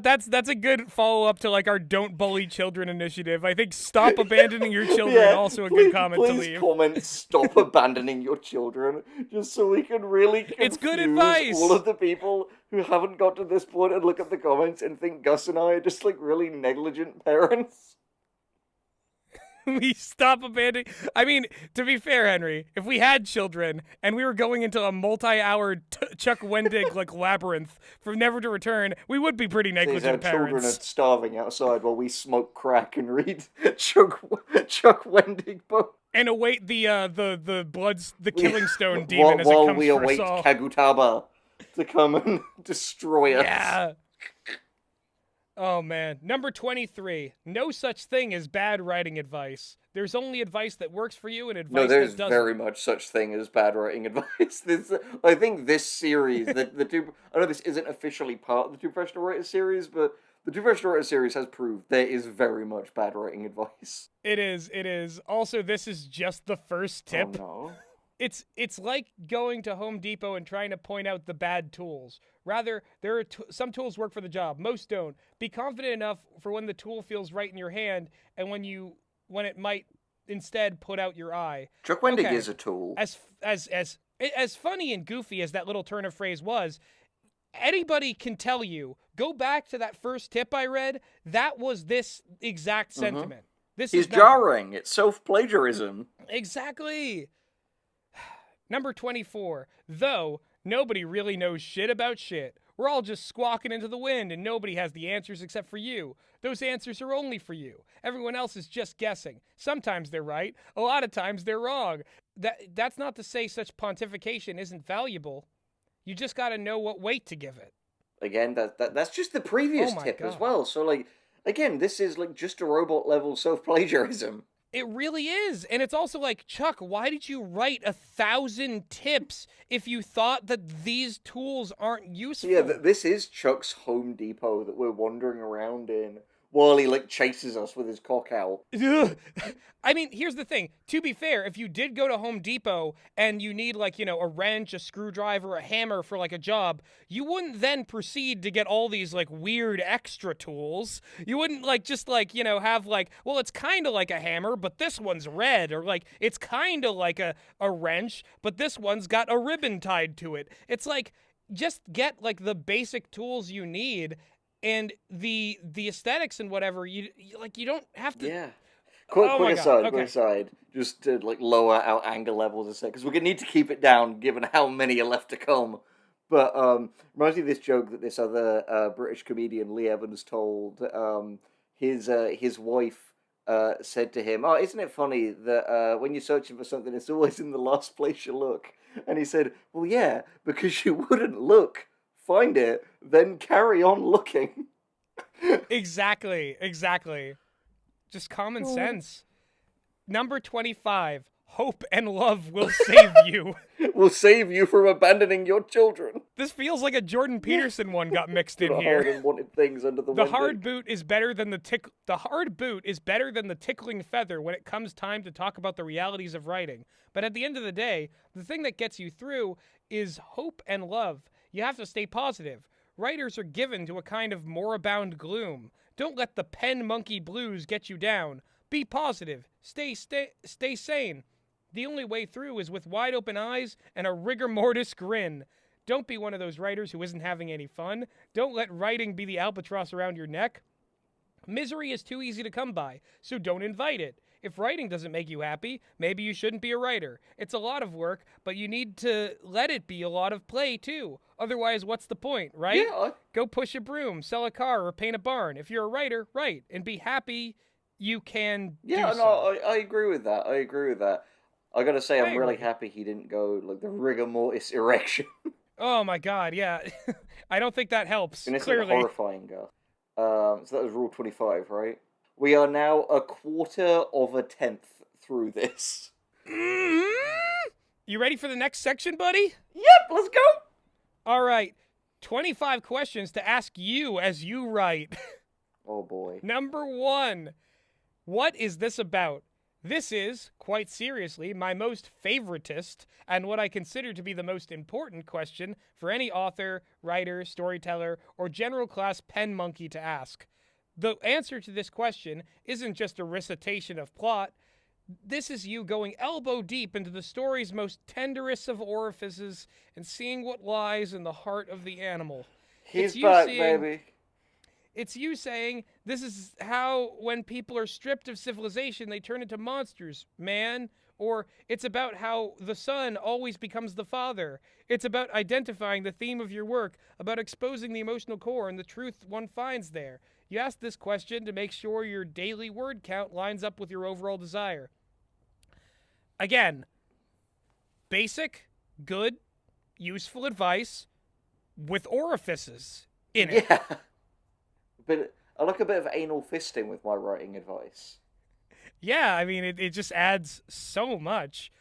That's a good follow-up to, like, our Don't Bully Children initiative. I think stop abandoning your children also a good comment to leave. Please comment, stop abandoning your children, just so we can really confuse It's good advice. all of the people who haven't got to this point and look at the comments and think Gus and I are just, like, really negligent parents. We stop abandoning. I mean, to be fair, Henry, if we had children and we were going into a multi-hour Chuck Wendig like labyrinth from never to return, we would be pretty negligent Our parents. children are starving outside while we smoke crack and read Chuck Wendig book. And await the killing stone demon as it while comes we for await us all. Kagutaba to come and destroy us. Yeah. Oh, man. Number 23. No such thing as bad writing advice. There's only advice that works for you and advice that doesn't. No, there's very much such thing as bad writing advice. I think this series, the two... I know this isn't officially part of the Two Professional Writers series, but the Two Professional Writers series has proved there is very much bad writing advice. It is. Also, this is just the first tip. Oh, no. It's like going to Home Depot and trying to point out the bad tools. Rather, there are some tools work for the job. Most don't. Be confident enough for when the tool feels right in your hand and when it might instead put out your eye. Chuck Wendig is a tool. As funny and goofy as that little turn of phrase was, anybody can tell you, go back to that first tip I read, that was this exact sentiment. This is jarring. It's self-plagiarism. Exactly. Number 24. Though nobody really knows shit about shit. We're all just squawking into the wind and nobody has the answers except for you. Those answers are only for you. Everyone else is just guessing. Sometimes they're right. A lot of times they're wrong. That's not to say such pontification isn't valuable. You just got to know what weight to give it. Again, that's just the previous tip as well. So, like, again, this is like just a robot level self-plagiarism. It really is. And it's also like, Chuck, why did you write 1,000 tips if you thought that these tools aren't useful? Yeah, this is Chuck's Home Depot that we're wandering around in while he, like, chases us with his cock out. I mean, here's the thing. To be fair, if you did go to Home Depot and you need, like, a wrench, a screwdriver, a hammer for, like, a job, you wouldn't then proceed to get all these, like, weird extra tools. You wouldn't, like, just, like, have, like, well, it's kind of like a hammer, but this one's red. Or, like, it's kind of like a wrench, but this one's got a ribbon tied to it. It's like, just get, like, the basic tools you need. And the aesthetics and whatever, you don't have to... Yeah. Quick aside, just to, like, lower our anger levels a sec, because we're going to need to keep it down, given how many are left to come. But, reminds me of this joke that this other British comedian, Lee Evans, told. His wife said to him, "Oh, isn't it funny that when you're searching for something, it's always in the last place you look?" And he said, "Well, yeah, because you wouldn't look, find it, then carry on looking." Exactly. Just common sense. Number 25. Hope and love will save you. Will save you from abandoning your children. This feels like a Jordan Peterson one got mixed in here. Hard and wanted things under the The hard boot is better than the hard boot is better than the tickling feather when it comes time to talk about the realities of writing. But at the end of the day, the thing that gets you through is hope and love. You have to stay positive. Writers are given to a kind of moribund gloom. Don't let the pen monkey blues get you down. Be positive. Stay sane. The only way through is with wide open eyes and a rigor mortis grin. Don't be one of those writers who isn't having any fun. Don't let writing be the albatross around your neck. Misery is too easy to come by, so don't invite it. If writing doesn't make you happy, maybe you shouldn't be a writer. It's a lot of work, but you need to let it be a lot of play, too. Otherwise, what's the point, right? Yeah, Go push a broom, sell a car, or paint a barn. If you're a writer, write, and be happy you can do so. I agree with that. I gotta say, I'm really agree. happy he didn't go, like, the rigor mortis erection. Oh my god, yeah. I don't think that helps, And it's clearly. horrifying, Gus. So that was rule 25, right? We are now a quarter of a tenth through this. You ready for the next section, buddy? Yep, let's go! All right. 25 questions to ask you as you write. Oh boy. Number 1. What is this about? This is, quite seriously, my most favoritist and what I consider to be the most important question for any author, writer, storyteller, or general class pen monkey to ask. The answer to this question isn't just a recitation of plot. This is you going elbow deep into the story's most tenderest of orifices and seeing what lies in the heart of the animal. He's back, baby. It's you saying, this is how, when people are stripped of civilization, they turn into monsters, man. Or it's about how the son always becomes the father. It's about identifying the theme of your work, about exposing the emotional core and the truth one finds there. You ask this question to make sure your daily word count lines up with your overall desire. Again, basic, good, useful advice with orifices in it. Yeah. But I like a bit of anal fisting with my writing advice. Yeah, I mean, it just adds so much.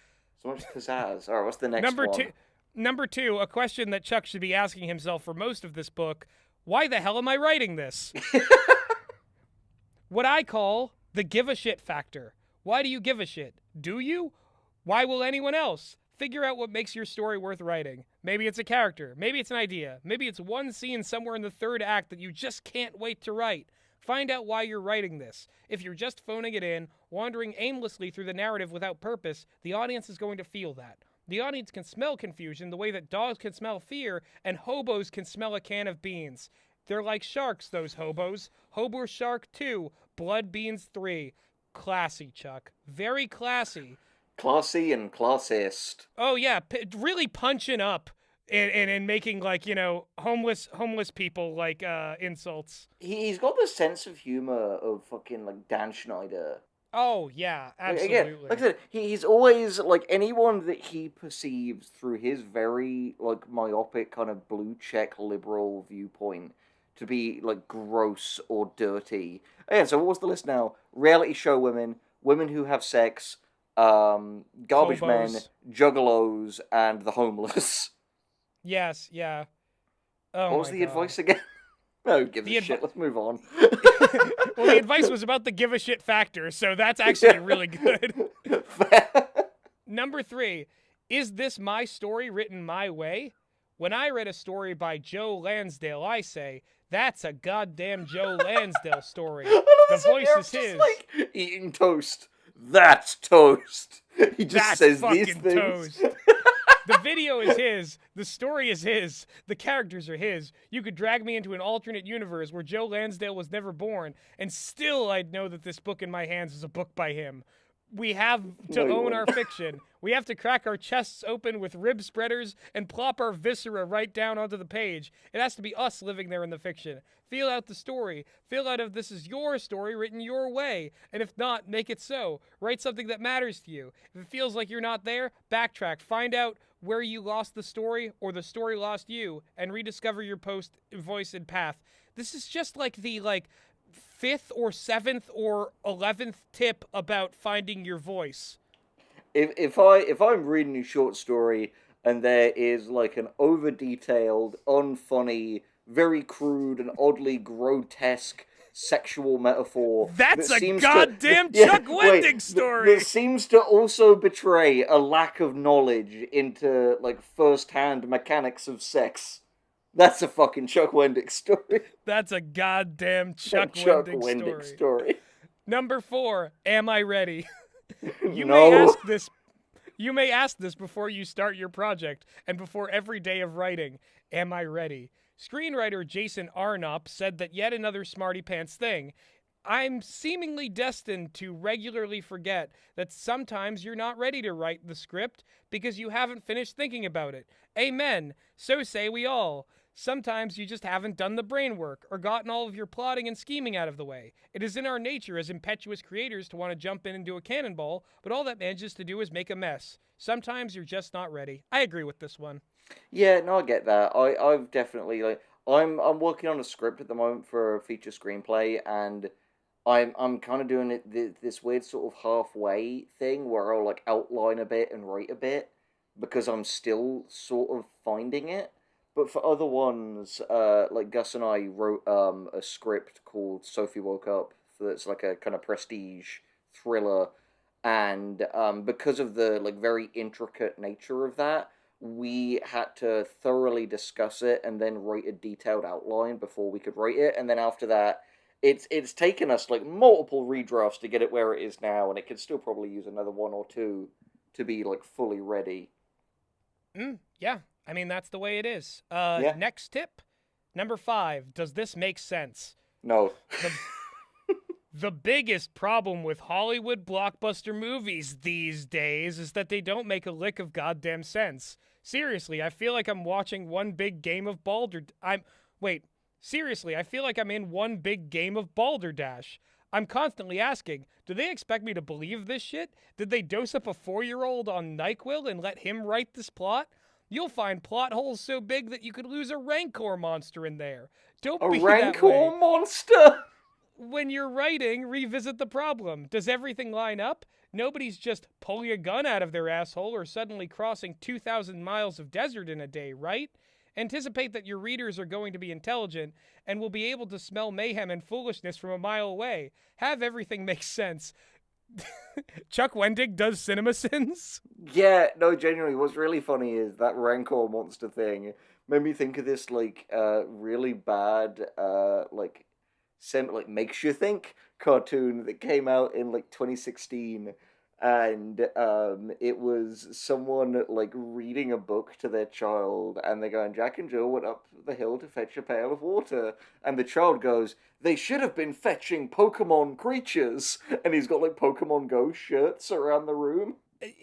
So much pizzazz. Alright, what's the next one? Number two, a question that Chuck should be asking himself for most of this book. Why the hell am I writing this? What I call the give a shit factor. Why do you give a shit? Do you? Why will anyone else? Figure out what makes your story worth writing. Maybe it's a character. Maybe it's an idea. Maybe it's one scene somewhere in the third act that you just can't wait to write. Find out why you're writing this. If you're just phoning it in, wandering aimlessly through the narrative without purpose, the audience is going to feel that. The audience can smell confusion the way that dogs can smell fear and hobos can smell a can of beans. They're like sharks, those hobos. Hobo Shark 2, Blood Beans 3. Classy, Chuck. Very classy. Classy and classist. Oh yeah, really punching up and making, like, you know, homeless people like insults. He's got the sense of humor of fucking, like, Dan Schneider. Oh yeah, absolutely. Again, like I said, he's always, like, anyone that he perceives through his very, like, myopic kind of blue check liberal viewpoint to be, like, gross or dirty. Again, so what's the list now? Reality show women, women who have sex, garbage men, Hobos. juggalos, and the homeless. Yes, yeah. Oh, What was the advice again? No, give a shit. Let's move on. Well, the advice was about the give a shit factor, so that's actually really good. Number 3, is this my story written my way? When I read a story by Joe Lansdale, I say, that's a goddamn Joe Lansdale story. The voice is his. Like, eating toast. That's toast. He just That's says fucking these things. toast. The video is his. The story is his. The characters are his. You could drag me into an alternate universe where Joe Lansdale was never born, and still I'd know that this book in my hands is a book by him. We have to own our fiction. We have to crack our chests open with rib spreaders and plop our viscera right down onto the page. It has to be us living there in the fiction. Feel out the story. Feel out if this is your story written your way. And if not, make it so. Write something that matters to you. If it feels like you're not there, backtrack. Find out where you lost the story or the story lost you and rediscover your voice and path. This is just like the, 5th or 7th or 11th tip about finding your voice. If I'm reading a short story and there is, like, an over detailed, unfunny, very crude and oddly grotesque sexual metaphor, that's that a seems goddamn to, Chuck Wendig story. That seems to also betray a lack of knowledge into, like, first-hand mechanics of sex. That's a fucking Chuck Wendig story. That's a goddamn Chuck Wendig story. Number 4, am I ready? You No. may ask this before you start your project and before every day of writing. Am I ready? Screenwriter Jason Arnop said that yet another smarty pants thing. I'm seemingly destined to regularly forget that sometimes you're not ready to write the script because you haven't finished thinking about it. Amen. So say we all. Sometimes you just haven't done the brain work or gotten all of your plotting and scheming out of the way. It is in our nature as impetuous creators to want to jump in and do a cannonball, but all that manages to do is make a mess. Sometimes you're just not ready. I agree with this one. Yeah, no, I get that. I've definitely like I'm working on a script at the moment for a feature screenplay, and I'm kind of doing this weird sort of halfway thing where I'll like outline a bit and write a bit because I'm still sort of finding it. But for other ones, like Gus and I wrote a script called Sophie Woke Up that's like a kind of prestige thriller, and because of the like very intricate nature of that, we had to thoroughly discuss it and then write a detailed outline before we could write it, and then after that it's taken us like multiple redrafts to get it where it is now, and it could still probably use another one or two to be like fully ready. Yeah, I mean, that's the way it is. Yeah. Next tip, number 5. Does this make sense? No. The, the biggest problem with Hollywood blockbuster movies these days is that they don't make a lick of goddamn sense. Seriously, I feel like I'm watching one big game of Seriously, I feel like I'm in one big game of Balderdash. I'm constantly asking, do they expect me to believe this shit? Did they dose up a 4-year-old on NyQuil and let him write this plot? You'll find plot holes so big that you could lose a Rancor monster in there. Don't A be that way. Rancor monster? When you're writing, revisit the problem. Does everything line up? Nobody's just pulling a gun out of their asshole or suddenly crossing 2,000 miles of desert in a day, right? Anticipate that your readers are going to be intelligent and will be able to smell mayhem and foolishness from a mile away. Have everything make sense. Chuck Wendig does CinemaSins? Yeah, no, genuinely, what's really funny is that Rancor monster thing made me think of this, like, really bad, makes you think cartoon that came out in, like, 2016, and, it was someone, like, reading a book to their child, and they're going, Jack and Jill went up the hill to fetch a pail of water, and the child goes, they should have been fetching Pokemon creatures, and he's got, like, Pokemon Go shirts around the room.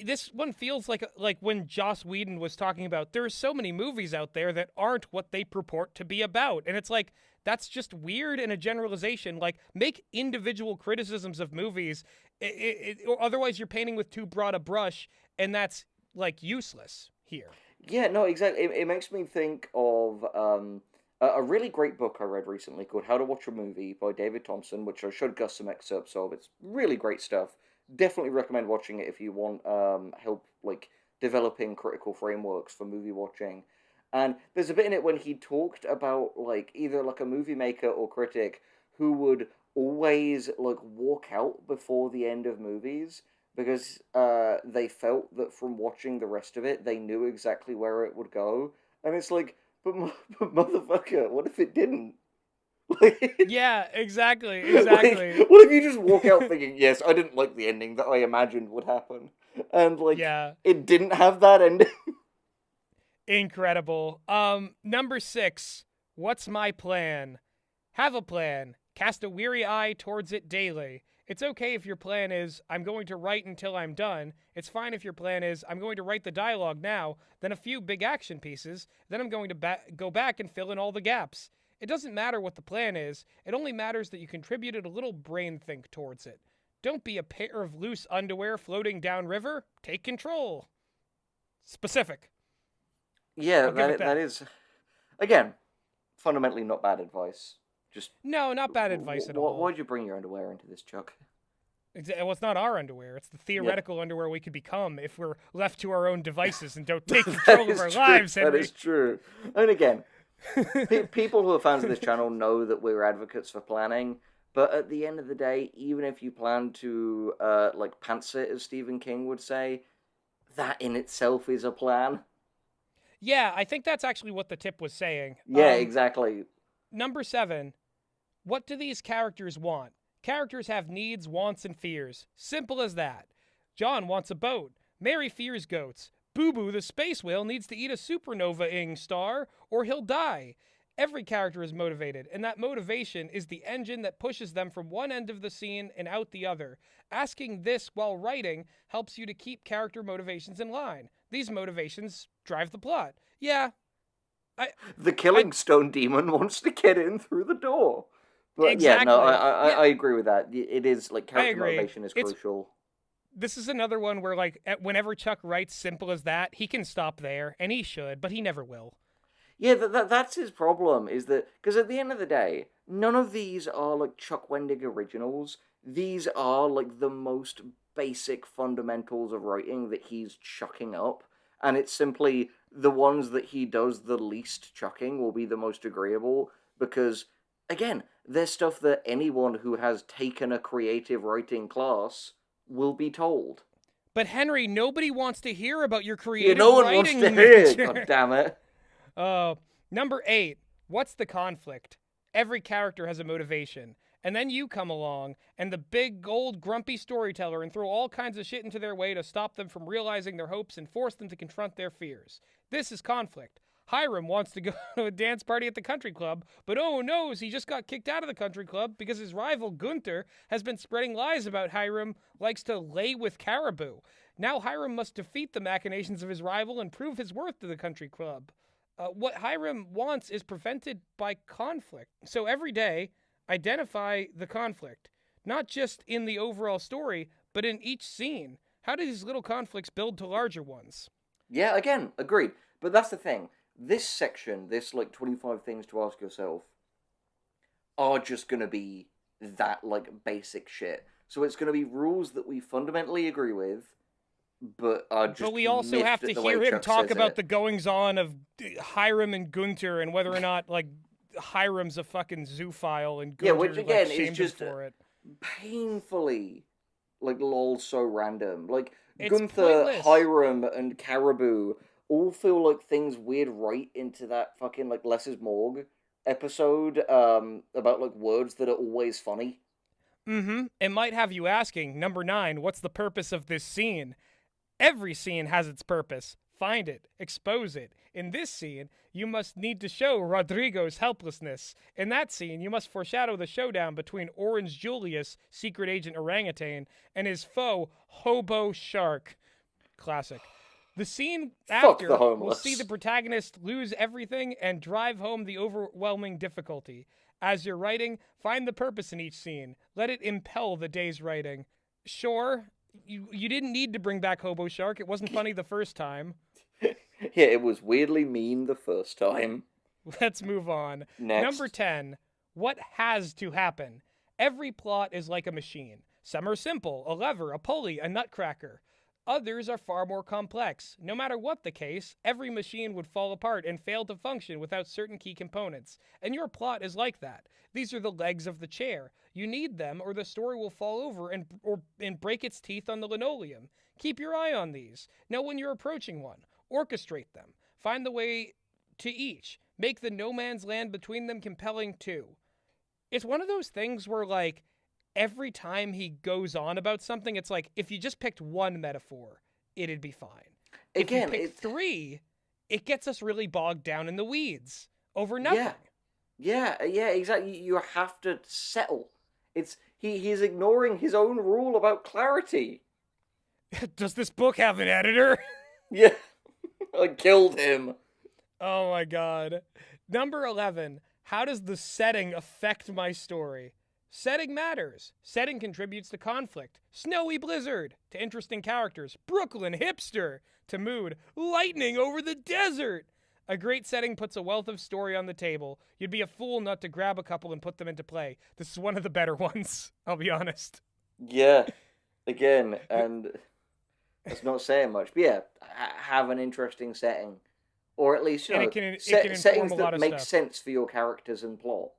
This one feels like when Joss Whedon was talking about there are so many movies out there that aren't what they purport to be about. And it's like, that's just weird and a generalization. Like, make individual criticisms of movies, or otherwise you're painting with too broad a brush, and that's, like, useless here. Yeah, no, exactly. It makes me think of a really great book I read recently called How to Watch a Movie by David Thompson, which I showed Gus some excerpts of. It's really great stuff. Definitely recommend watching it if you want help, like, developing critical frameworks for movie watching. And there's a bit in it when he talked about, like, either, like, a movie maker or critic who would always, like, walk out before the end of movies because they felt that from watching the rest of it, they knew exactly where it would go. And it's like, but motherfucker, what if it didn't? Yeah, exactly. Like, what if you just walk out thinking, yes, I didn't like the ending that I imagined would happen, and like, yeah, it didn't have that ending. Incredible. Number 6. What's my plan? Have a plan. Cast a weary eye towards it daily. It's okay if your plan is, I'm going to write until I'm done. It's fine if your plan is, I'm going to write the dialogue now, then a few big action pieces, then I'm going to go back and fill in all the gaps. It doesn't matter what the plan is, it only matters that you contributed a little brain think towards it. Don't be a pair of loose underwear floating downriver. Take control. Specific. Yeah, that is, again, fundamentally not bad advice. Just no, not bad advice at all. Why'd you bring your underwear into this, Chuck? Well, it's not our underwear. It's the theoretical underwear we could become if we're left to our own devices and don't take control of our lives, Henry. That is true. And again, people who are fans of this channel know that we're advocates for planning, but at the end of the day, even if you plan to, like, pants it, as Stephen King would say, that in itself is a plan. Yeah, I think that's actually what the tip was saying. Yeah, exactly. Number 7. What do these characters want? Characters have needs, wants, and fears. Simple as that. John wants a boat. Mary fears goats. Boo Boo, the space whale, needs to eat a supernova-ing star, or he'll die. Every character is motivated, and that motivation is the engine that pushes them from one end of the scene and out the other. Asking this while writing helps you to keep character motivations in line. These motivations drive the plot. Yeah, The Killing Stone Demon wants to get in through the door. But exactly. yeah, no, I agree with that. It is, like, character agree. motivation is crucial. This is another one where, like, whenever Chuck writes simple as that, he can stop there, and he should, but he never will. Yeah, that's his problem, is that, because at the end of the day, none of these are, like, Chuck Wendig originals. These are, like, the most basic fundamentals of writing that he's chucking up, and it's simply the ones that he does the least chucking will be the most agreeable, because, again, they're stuff that anyone who has taken a creative writing class will be told. But Henry, nobody wants to hear about your creative no one writing wants to hear, nature. God damn it. Number 8. What's the conflict? Every character has a motivation. And then you come along, and the big, old, grumpy storyteller and throw all kinds of shit into their way to stop them from realizing their hopes and force them to confront their fears. This is conflict. Hiram wants to go to a dance party at the country club, but oh no, he just got kicked out of the country club because his rival Gunter has been spreading lies about Hiram likes to lay with caribou. Now Hiram must defeat the machinations of his rival and prove his worth to the country club. What Hiram wants is prevented by conflict. So every day, identify the conflict, not just in the overall story, but in each scene. How do these little conflicts build to larger ones? Yeah, again, agreed. But that's the thing. This section, this, like, 25 things to ask yourself, are just going to be that, like, basic shit. So it's going to be rules that we fundamentally agree with, but are just But we also have to hear him talk about the goings-on of Hiram and Gunter and whether or not, like, Hiram's a fucking zoophile and Gunter, which, again, like, is just for it. painfully, like, lol, so random. Like, It's Gunther, pointless. Hiram, and Caribou all feel like things weird right into that fucking, like, Less is Morgue episode about, like, words that are always funny. It might have you asking, number 9, what's the purpose of this scene? Every scene has its purpose. Find it. Expose it. In this scene, you must need to show Rodrigo's helplessness. In that scene, you must foreshadow the showdown between Orange Julius, secret agent orangutan, and his foe, Hobo Shark. Classic. The scene after will see the protagonist lose everything and drive home the overwhelming difficulty. As you're writing, find the purpose in each scene. Let it impel the day's writing. Sure, you didn't need to bring back Hobo Shark. It wasn't funny the first time. Yeah, it was weirdly mean the first time. Let's move on. Next. Number 10. What has to happen? Every plot is like a machine. Some are simple, a lever, a pulley, a nutcracker. Others are far more complex. No matter what the case, every machine would fall apart and fail to function without certain key components. And your plot is like that. These are the legs of the chair. You need them or the story will fall over and break its teeth on the linoleum. Keep your eye on these. Know when you're approaching one. Orchestrate them. Find the way to each. Make the no man's land between them compelling too. It's one of those things where, like, every time he goes on about something, it's like, if you just picked one metaphor, it'd be fine. Again, if you pick 3, it gets us really bogged down in the weeds over nothing. Yeah, exactly. You have to settle. He's ignoring his own rule about clarity. Does this book have an editor? Yeah, I killed him. Oh my god. Number 11. How does the setting affect my story? Setting matters. Setting contributes to conflict. Snowy blizzard to interesting characters. Brooklyn hipster to mood. Lightning over the desert. A great setting puts a wealth of story on the table. You'd be a fool not to grab a couple and put them into play. This is one of the better ones, I'll be honest. Yeah, again, and that's not saying much, but yeah, have an interesting setting. Or at least, settings that make sense for your characters and plot.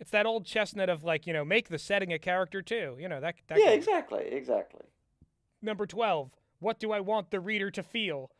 It's that old chestnut of, like, make the setting a character too. That yeah, exactly. Number 12. What do I want the reader to feel?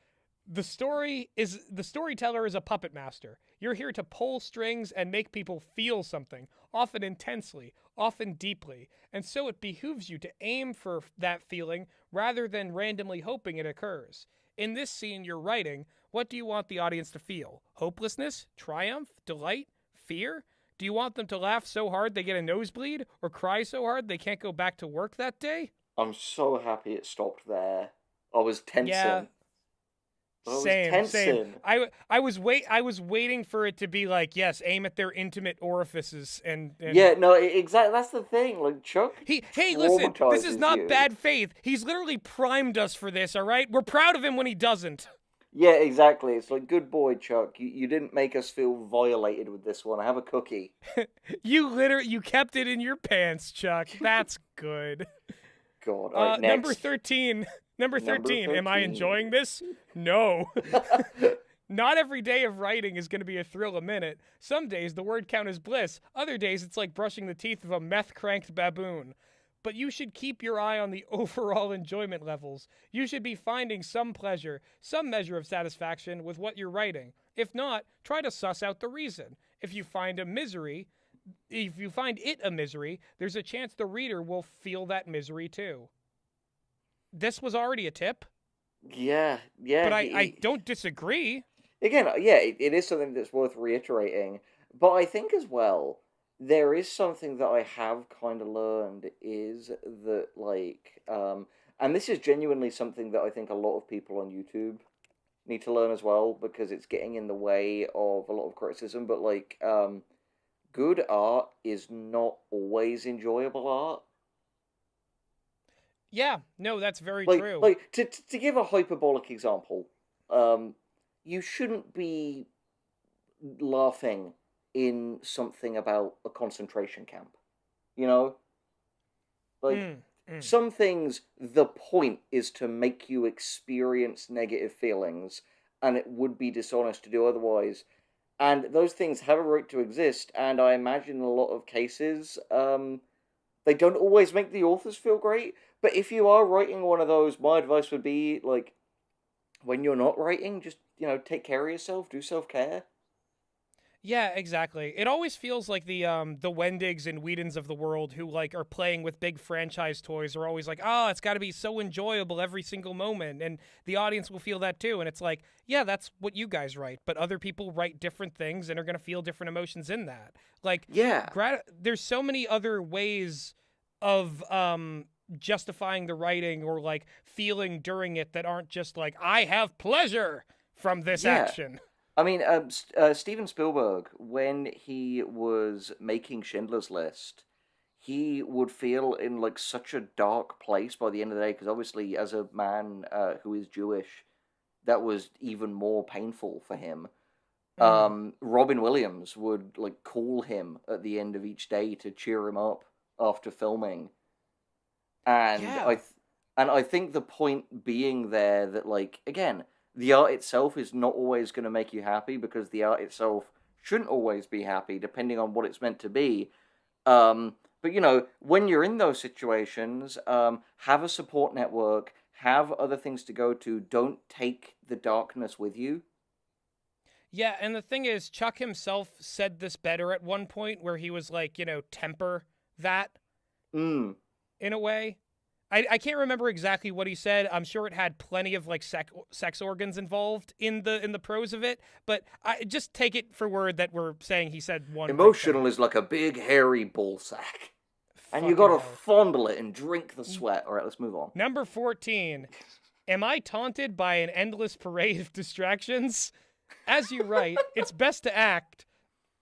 The storyteller is a puppet master. You're here to pull strings and make people feel something, often intensely, often deeply, and so it behooves you to aim for that feeling rather than randomly hoping it occurs. In this scene you're writing, what do you want the audience to feel? Hopelessness? Triumph? Delight? Fear? Do you want them to laugh so hard they get a nosebleed? Or cry so hard they can't go back to work that day? I'm so happy it stopped there. I was Yeah, tensing. I was same. tensing. I was waiting for it to be like, yes, aim at their intimate orifices and Yeah, no, exactly. That's the thing. Like, Chuck hey, listen, this is traumatizes not you. bad faith. He's literally primed us for this, all right? We're proud of him when he doesn't. Yeah, exactly. It's like, good boy, Chuck. You didn't make us feel violated with this one. Have a cookie. You kept it in your pants, Chuck. That's good. God. All right, Number next. 13. Number Number 13. Am I 13. enjoying this? No. Not every day of writing is going to be a thrill a minute. Some days the word count is bliss. Other days it's like brushing the teeth of a meth-cranked baboon. But you should keep your eye on the overall enjoyment levels. You should be finding some pleasure, some measure of satisfaction with what you're writing. If not, try to suss out the reason. If you find it a misery, there's a chance the reader will feel that misery too. This was already a tip, Yeah, yeah. but I don't disagree. Again, yeah, it is something that's worth reiterating. But I think as well, there is something that I have kind of learned is that, like, and this is genuinely something that I think a lot of people on YouTube need to learn as well, because it's getting in the way of a lot of criticism. But, like, good art is not always enjoyable art. Yeah, no, that's very Like, true. like to give a hyperbolic example, um, you shouldn't be laughing in something about a concentration camp. You know? Like, Mm, mm. some things, the point is to make you experience negative feelings, and it would be dishonest to do otherwise. And those things have a right to exist, and I imagine in a lot of cases, they don't always make the authors feel great. But if you are writing one of those, my advice would be, like, when you're not writing, just, take care of yourself, do self-care. Yeah, exactly. It always feels like the Wendigs and Whedons of the world who like are playing with big franchise toys are always like, "Oh, it's got to be so enjoyable every single moment." And the audience will feel that too. And it's like, "Yeah, that's what you guys write, but other people write different things and are going to feel different emotions in that." Like Yeah. there's so many other ways of justifying the writing or like feeling during it that aren't just like, "I have pleasure from this Yeah. action." I mean, Steven Spielberg, when he was making Schindler's List, he would feel in like such a dark place by the end of the day, because obviously, as a man who is Jewish, that was even more painful for him. Mm. Robin Williams would like call him at the end of each day to cheer him up after filming, and Yeah. I think the point being there that, like, again, the art itself is not always going to make you happy, because the art itself shouldn't always be happy depending on what it's meant to be. But when you're in those situations, have a support network, have other things to go to. Don't take the darkness with you. Yeah, and the thing is, Chuck himself said this better at one point where he was like, temper that Mm. in a way. I can't remember exactly what he said. I'm sure it had plenty of like sex organs involved in the prose of it, but I just take it for word that we're saying he said one great thing. Emotional is like a big hairy ball sack, and you Fucking gotta hell. fondle it and drink the sweat. All right, let's move on. Number 14. Am I taunted by an endless parade of distractions? As you write, it's best to act.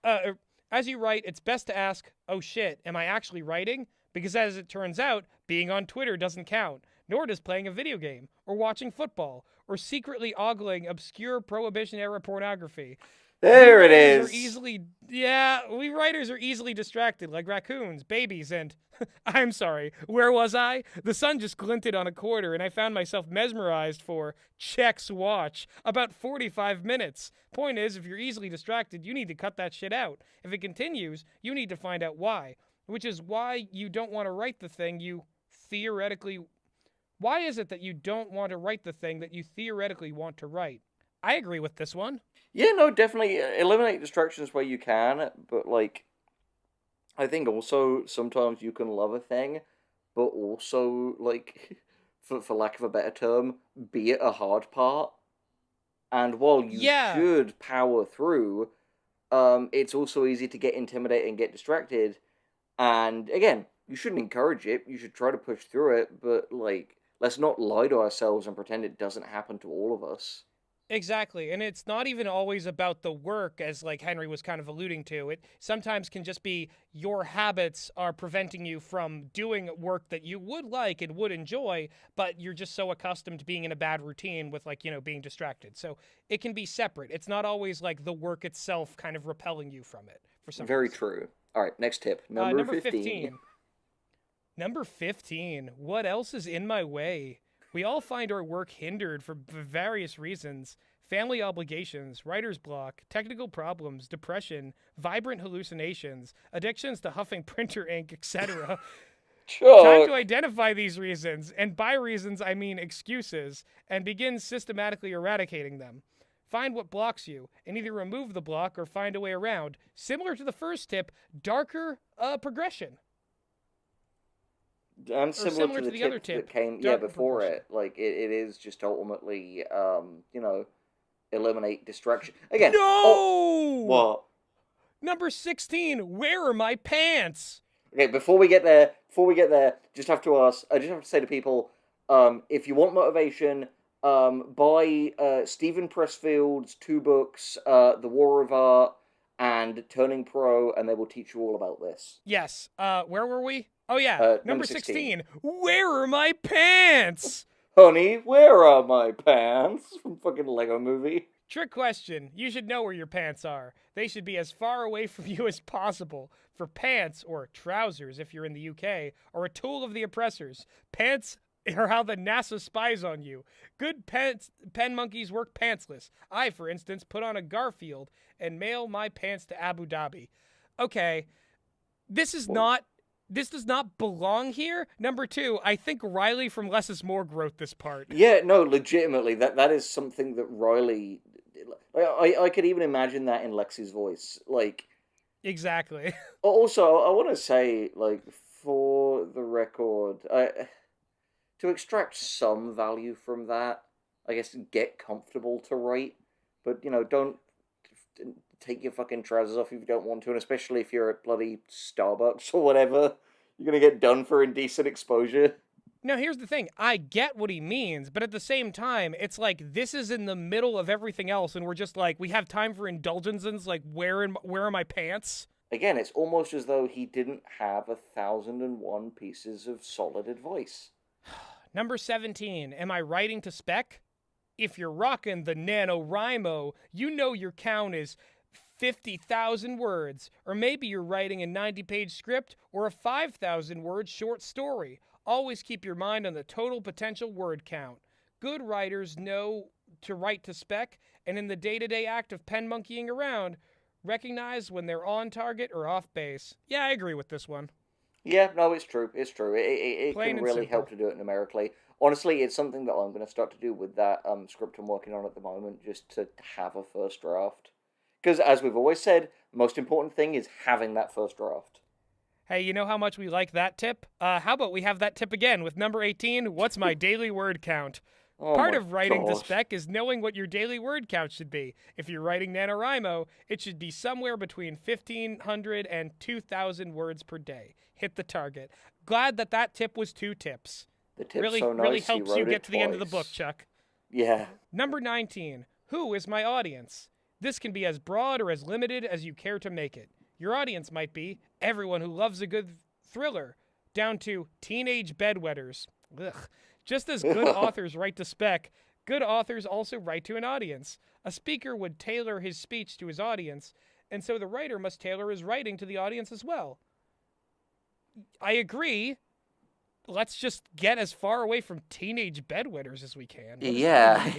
As you write, it's best to ask, "Oh shit, am I actually writing?" Because as it turns out, being on Twitter doesn't count, nor does playing a video game, or watching football, or secretly ogling obscure Prohibition era pornography. There it is. We writers are easily distracted, like raccoons, babies, and I'm sorry, where was I? The sun just glinted on a quarter, and I found myself mesmerized for Check's watch about 45 minutes. Point is, if you're easily distracted, you need to cut that shit out. If it continues, you need to find out why, which is why you don't want to write the thing you theoretically. Why is it that you don't want to write the thing that you theoretically want to write? I agree with this one. Yeah, no, definitely eliminate distractions where you can, but like, I think also sometimes you can love a thing, but also like for lack of a better term, be it a hard part. And while you Yeah. should power through, it's also easy to get intimidated and get distracted. And again, you shouldn't encourage it. You should try to push through it, but like, let's not lie to ourselves and pretend it doesn't happen to all of us. Exactly. And it's not even always about the work, as like Henry was kind of alluding to. It sometimes can just be your habits are preventing you from doing work that you would like and would enjoy, but you're just so accustomed to being in a bad routine with like, being distracted. So it can be separate. It's not always like the work itself kind of repelling you from it for some Very reason. true. All right, next tip. Number 15. Number 15. What else is in my way? We all find our work hindered for various reasons: family obligations, writer's block, technical problems, depression, vibrant hallucinations, addictions to huffing printer ink, etc. Time to identify these reasons, and by reasons I mean excuses, and begin systematically eradicating them. Find what blocks you, and either remove the block or find a way around. Similar to the first tip, darker progression. And similar to the other tip tip that came before it. Like it is just ultimately eliminate distraction. Again. No! What? Number 16, where are my pants? Okay, before we get there, I just have to say to people, if you want motivation, buy Stephen Pressfield's 2 books, The War of Art and Turning Pro, and they will teach you all about this. Yes. Where were we? Oh, yeah. Number 16. Where are my pants? Honey, where are my pants? From fucking Lego Movie. Trick question. You should know where your pants are. They should be as far away from you as possible. For pants, or trousers if you're in the UK, are a tool of the oppressors. Pants are how the NASA spies on you. Good pen monkeys work pantsless. I, for instance, put on a Garfield and mail my pants to Abu Dhabi. Okay, this does not belong here. Number 2, I think Riley from Less is More wrote this part. Yeah, no, legitimately, that is something that Riley... I could even imagine that in Lexi's voice. Like... Exactly. Also, I want to say, like, for the record, to extract some value from that, I guess get comfortable to write, but, don't take your fucking trousers off if you don't want to, and especially if you're at bloody Starbucks or whatever, you're gonna get done for indecent exposure. Now, here's the thing. I get what he means, but at the same time, it's like this is in the middle of everything else, and we're just like, we have time for indulgences, like, where are my pants? Again, it's almost as though he didn't have 1,001 pieces of solid advice. Number 17. Am I writing to spec? If you're rocking the NaNoWriMo, you know your count is 50,000 words, or maybe you're writing a 90-page script or a 5,000-word short story. Always keep your mind on the total potential word count. Good writers know to write to spec, and in the day-to-day act of pen monkeying around, recognize when they're on target or off base. Yeah, I agree with this one. Yeah, no, it's true. It's true. It can really help to do it numerically. Honestly, it's something that I'm going to start to do with that script I'm working on at the moment, just to have a first draft. Because, as we've always said, most important thing is having that first draft. Hey, you know how much we like that tip? How about we have that tip again with number 18, what's my daily word count? Part of writing to spec is knowing what your daily word count should be. If you're writing NaNoWriMo, it should be somewhere between 1,500 and 2,000 words per day. Hit the target. Glad that tip was 2 tips. The tip's really, so nice, really helps you get to the twice. end of the book, Chuck. Yeah. Number 19, who is my audience? This can be as broad or as limited as you care to make it. Your audience might be everyone who loves a good thriller, down to teenage bedwetters. Ugh. Just as good authors write to spec, good authors also write to an audience. A speaker would tailor his speech to his audience, and so the writer must tailor his writing to the audience as well. I agree. Let's just get as far away from teenage bedwetters as we can. Yeah.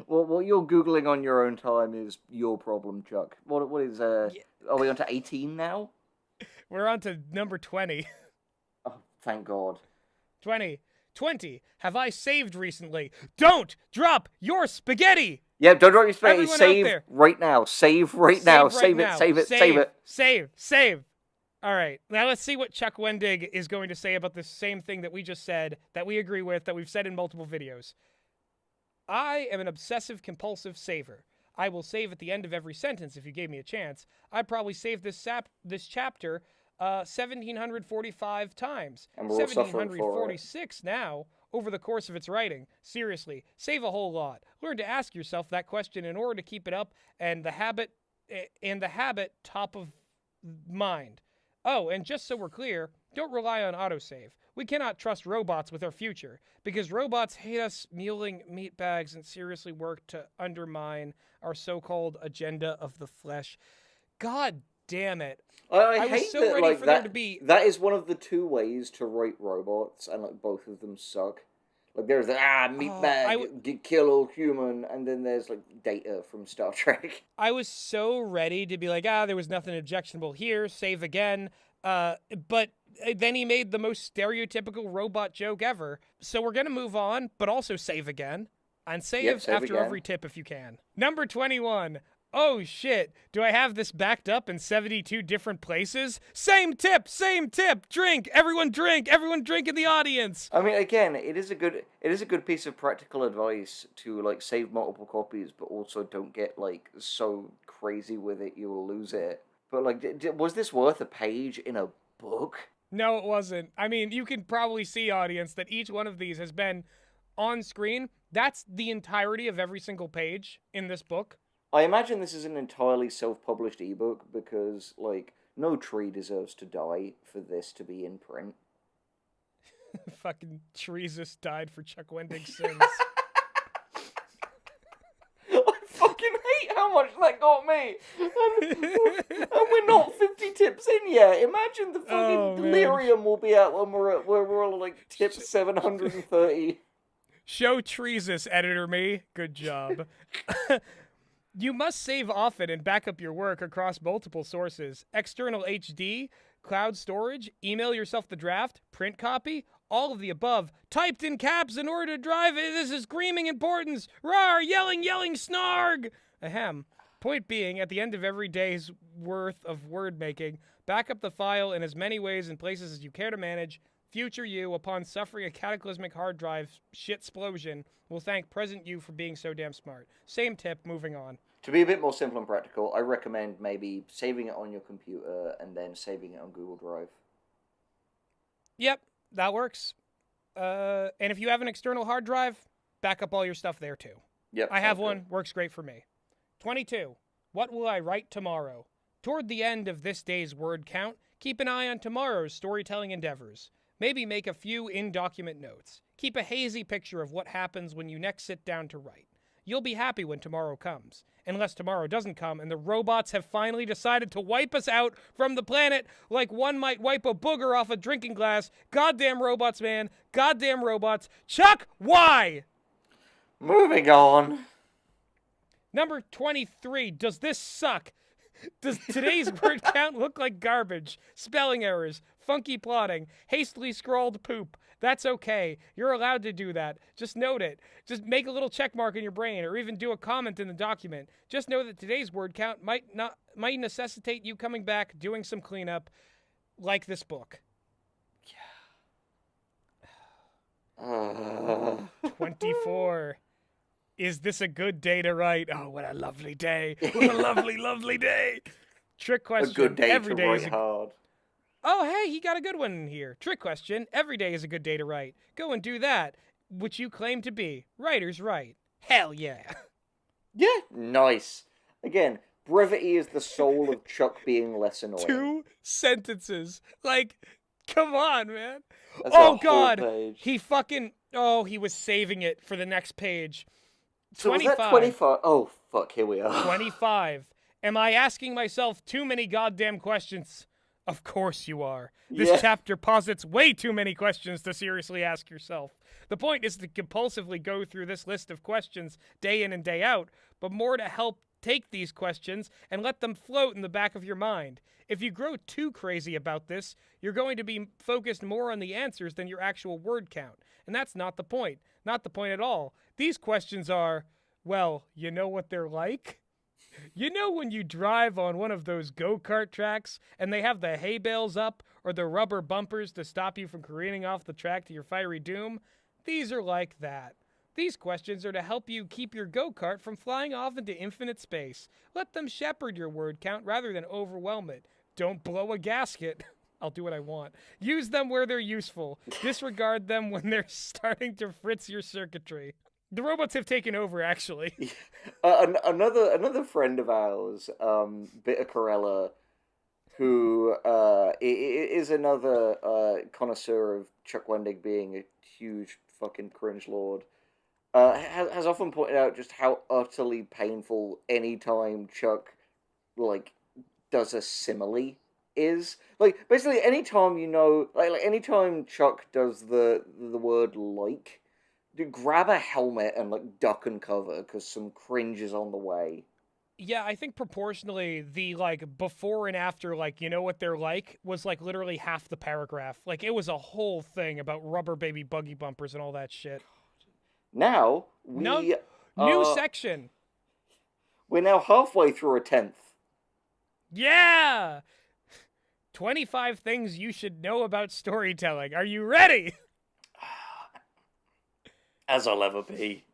Well, what you're Googling on your own time is your problem, Chuck. What is, Are we on to 18 now? We're on to number 20. Oh, thank God. 20. Have I saved recently? Don't drop your spaghetti! Yeah, don't drop your spaghetti. Everyone Save right now. Save right now. Save it. Save. All right, now let's see what Chuck Wendig is going to say about the same thing that we just said, that we agree with, that we've said in multiple videos. I am an obsessive compulsive saver. I will save at the end of every sentence if you gave me a chance. I'd probably save this chapter 1,745 times. And we're all suffering for it. 1,746 now over the course of its writing. Seriously, save a whole lot. Learn to ask yourself that question in order to keep it up and the habit top of mind. Oh, and just so we're clear, don't rely on autosave. We cannot trust robots with our future, because robots hate us mulling meat bags and seriously work to undermine our so-called agenda of the flesh. God damn it. I was hate so that, ready like, for there to be... That is one of the two ways to write robots, and like both of them suck. Like there's meatbag, kill all human, and then there's like Data from Star Trek. I was so ready to be like, there was nothing objectionable here, save again. But then he made the most stereotypical robot joke ever. So we're going to move on, but also save again. And save after every tip if you can. Number 21. Oh shit, do I have this backed up in 72 different places? Same tip, drink, everyone drink in the audience. I mean, again, it is a good piece of practical advice to like save multiple copies, but also don't get like so crazy with it you'll lose it. But like, was this worth a page in a book? No, it wasn't. I mean, you can probably see, audience, that each one of these has been on screen. That's the entirety of every single page in this book. I imagine this is an entirely self-published ebook because, like, no tree deserves to die for this to be in print. Fucking Jesus died for Chuck Wendig's sins. I fucking hate how much that got me. And we're not 50 tips in yet. Imagine the fucking delirium we'll be at when we're all like tip 730. Show Treesus, editor me. Good job. You must save often and back up your work across multiple sources. External HD, cloud storage, email yourself the draft, print copy, all of the above, typed in caps in order to drive it. This is screaming importance. Rawr, yelling, snarg. Ahem. Point being, at the end of every day's worth of word making, back up the file in as many ways and places as you care to manage. Future you, upon suffering a cataclysmic hard drive shit-splosion, will thank present you for being so damn smart. Same tip, moving on. To be a bit more simple and practical, I recommend maybe saving it on your computer and then saving it on Google Drive. Yep, that works. And if you have an external hard drive, back up all your stuff there too. Yep, I have one, works great for me. 22. What will I write tomorrow? Toward the end of this day's word count, keep an eye on tomorrow's storytelling endeavors. Maybe make a few in-document notes. Keep a hazy picture of what happens when you next sit down to write. You'll be happy when tomorrow comes. Unless tomorrow doesn't come and the robots have finally decided to wipe us out from the planet like one might wipe a booger off a drinking glass. Goddamn robots, man. Goddamn robots. Chuck, why? Moving on. Number 23. Does this suck? Does today's word count look like garbage? Spelling errors, funky plotting, hastily scrawled poop. That's okay. You're allowed to do that. Just note it. Just make a little check mark in your brain or even do a comment in the document. Just know that today's word count might necessitate you coming back, doing some cleanup, like this book. Yeah. 24. Is this a good day to write? Oh, what a lovely day. What a lovely, lovely day. Trick question. A good day Every to day write hard. Oh, hey, he got a good one in here. Trick question. Every day is a good day to write. Go and do that, which you claim to be. Writers write. Hell yeah. Yeah, nice. Again, brevity is the soul of Chuck being less annoying. 2 sentences. Like, come on, man. That's oh, a God. whole page. He was saving it for the next page. So 25. was that 25? Oh, fuck, here we are. 25. Am I asking myself too many goddamn questions? Of course you are. This chapter posits way too many questions to seriously ask yourself. The point is to compulsively go through this list of questions day in and day out, but more to help take these questions and let them float in the back of your mind. If you grow too crazy about this, you're going to be focused more on the answers than your actual word count. And that's not the point. Not the point at all. These questions are, well, you know what they're like? You know when you drive on one of those go-kart tracks and they have the hay bales up or the rubber bumpers to stop you from careening off the track to your fiery doom? These are like that. These questions are to help you keep your go-kart from flying off into infinite space. Let them shepherd your word count rather than overwhelm it. Don't blow a gasket. I'll do what I want. Use them where they're useful. Disregard them when they're starting to fritz your circuitry. The robots have taken over, actually. Another friend of ours, Bitter Corella, who is another connoisseur of Chuck Wendig being a huge fucking cringe lord, has often pointed out just how utterly painful any time Chuck like does a simile is. Like basically any time like any time Chuck does the word like. Dude, grab a helmet and like duck and cover because some cringe is on the way. Yeah, I think proportionally the like before and after, like, you know what they're like, was like literally half the paragraph. Like it was a whole thing about rubber baby buggy bumpers and all that shit. Now New section. we're now halfway through a 10th. Yeah. 25 things you should know about storytelling. Are you ready? As I'll ever be.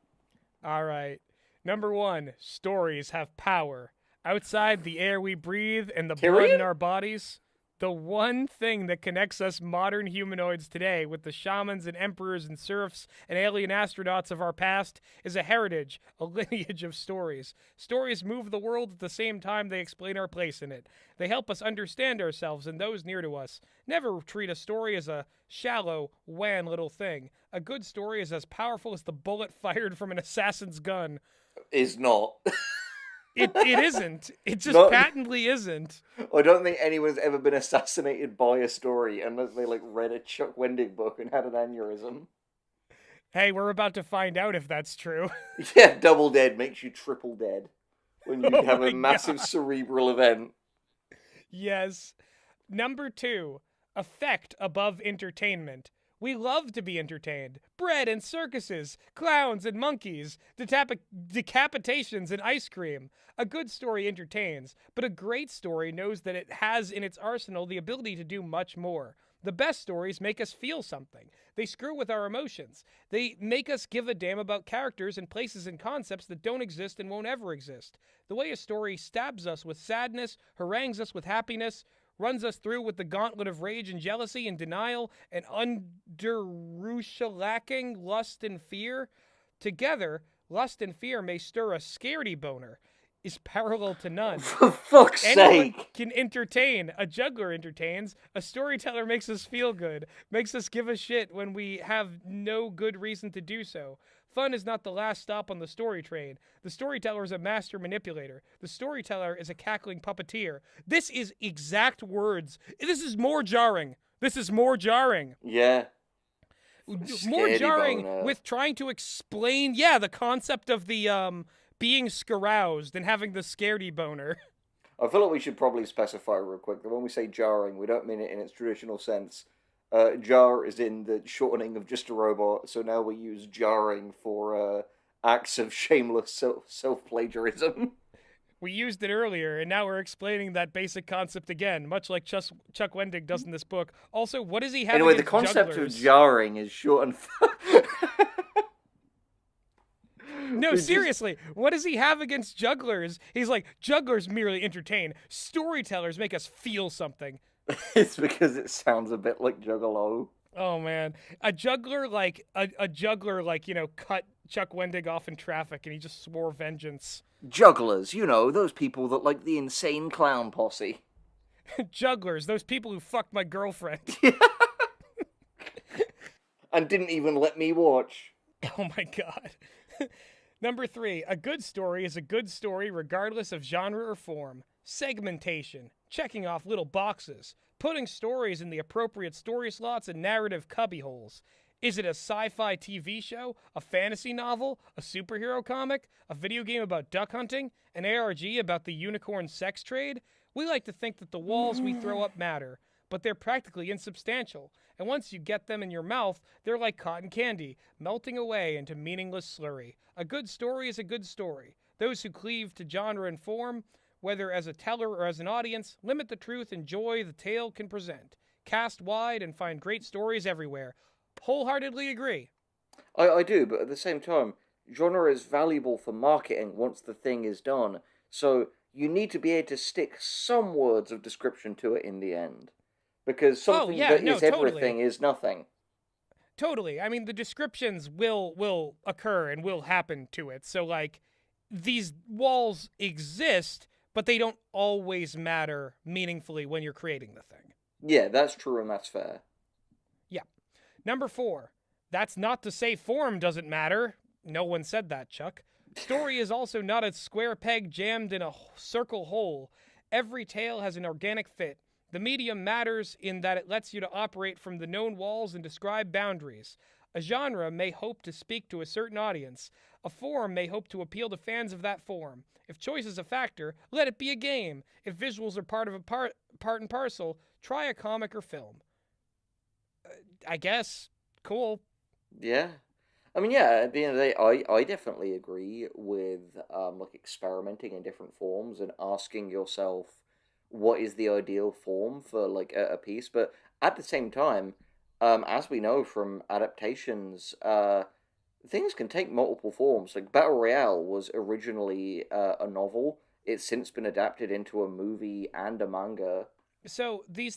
All right. Number 1, stories have power. Outside the air we breathe and the blood in our bodies, the one thing that connects us modern humanoids today with the shamans and emperors and serfs and alien astronauts of our past is a heritage, a lineage of stories. Stories move the world at the same time they explain our place in it. They help us understand ourselves and those near to us. Never treat a story as a shallow, wan little thing. A good story is as powerful as the bullet fired from an assassin's gun. Is not. It isn't. It just patently isn't. I don't think anyone's ever been assassinated by a story unless they like read a Chuck Wendig book and had an aneurysm. Hey, we're about to find out if that's true. Yeah, double dead makes you triple dead when you have a massive cerebral event. Yes. Number 2, effect above entertainment. We love to be entertained. Bread and circuses, clowns and monkeys, decapitations and ice cream. A good story entertains, but a great story knows that it has in its arsenal the ability to do much more. The best stories make us feel something. They screw with our emotions. They make us give a damn about characters and places and concepts that don't exist and won't ever exist. The way a story stabs us with sadness, harangues us with happiness, runs us through with the gauntlet of rage and jealousy and denial and under-shellacking lust and fear. Together, lust and fear may stir a scaredy boner, is parallel to none. For fuck's Anyone sake! can entertain. A juggler entertains. A storyteller makes us feel good, makes us give a shit when we have no good reason to do so. Fun is not the last stop on the story train. The storyteller is a master manipulator. The storyteller is a cackling puppeteer. This is exact words. This is more jarring. Yeah. More jarring with trying to explain, the concept of the being scaroused and having the scaredy boner. I feel like we should probably specify real quick that when we say jarring, we don't mean it in its traditional sense. Jar is in the shortening of just a robot, so now we use jarring for acts of shameless self-plagiarism. We used it earlier, and now we're explaining that basic concept again, much like Chuck Wendig does in this book. Also, what does he have anyway, against the concept jugglers? of jarring is short and... No, seriously, what does he have against jugglers? He's like, jugglers merely entertain. Storytellers make us feel something. It's because it sounds a bit like Juggalo. Oh, man. A juggler, cut Chuck Wendig off in traffic, and he just swore vengeance. Jugglers, those people that like the insane clown posse. Jugglers, those people who fucked my girlfriend. And didn't even let me watch. Oh, my God. Number 3, a good story is a good story regardless of genre or form. Segmentation, checking off little boxes, putting stories in the appropriate story slots and narrative cubbyholes. Is it a sci-fi TV show, a fantasy novel, a superhero comic, a video game about duck hunting, an ARG about the unicorn sex trade? We like to think that the walls we throw up matter, but they're practically insubstantial. And once you get them in your mouth, they're like cotton candy, melting away into meaningless slurry. A good story is a good story. Those who cleave to genre and form, whether as a teller or as an audience, limit the truth and joy the tale can present. Cast wide and find great stories everywhere. Wholeheartedly agree. I do, but at the same time, genre is valuable for marketing once the thing is done. So you need to be able to stick some words of description to it in the end. Because Oh, something yeah, that no, is everything totally. is nothing. Totally. I mean, the descriptions will occur and will happen to it. So like these walls exist, but they don't always matter meaningfully when you're creating the thing. Yeah, that's true and that's fair. Yeah. Number 4. That's not to say form doesn't matter. No one said that, Chuck. Story is also not a square peg jammed in a circle hole. Every tale has an organic fit. The medium matters in that it lets you to operate from the known walls and describe boundaries. A genre may hope to speak to a certain audience. A form may hope to appeal to fans of that form. If choice is a factor, let it be a game. If visuals are part of a part and parcel, try a comic or film. I guess. Cool. Yeah. I mean, yeah, at the end of the day, I definitely agree with like experimenting in different forms and asking yourself what is the ideal form for like a piece. But at the same time, as we know from adaptations, things can take multiple forms. Like Battle Royale was originally a novel. It's since been adapted into a movie and a manga. So these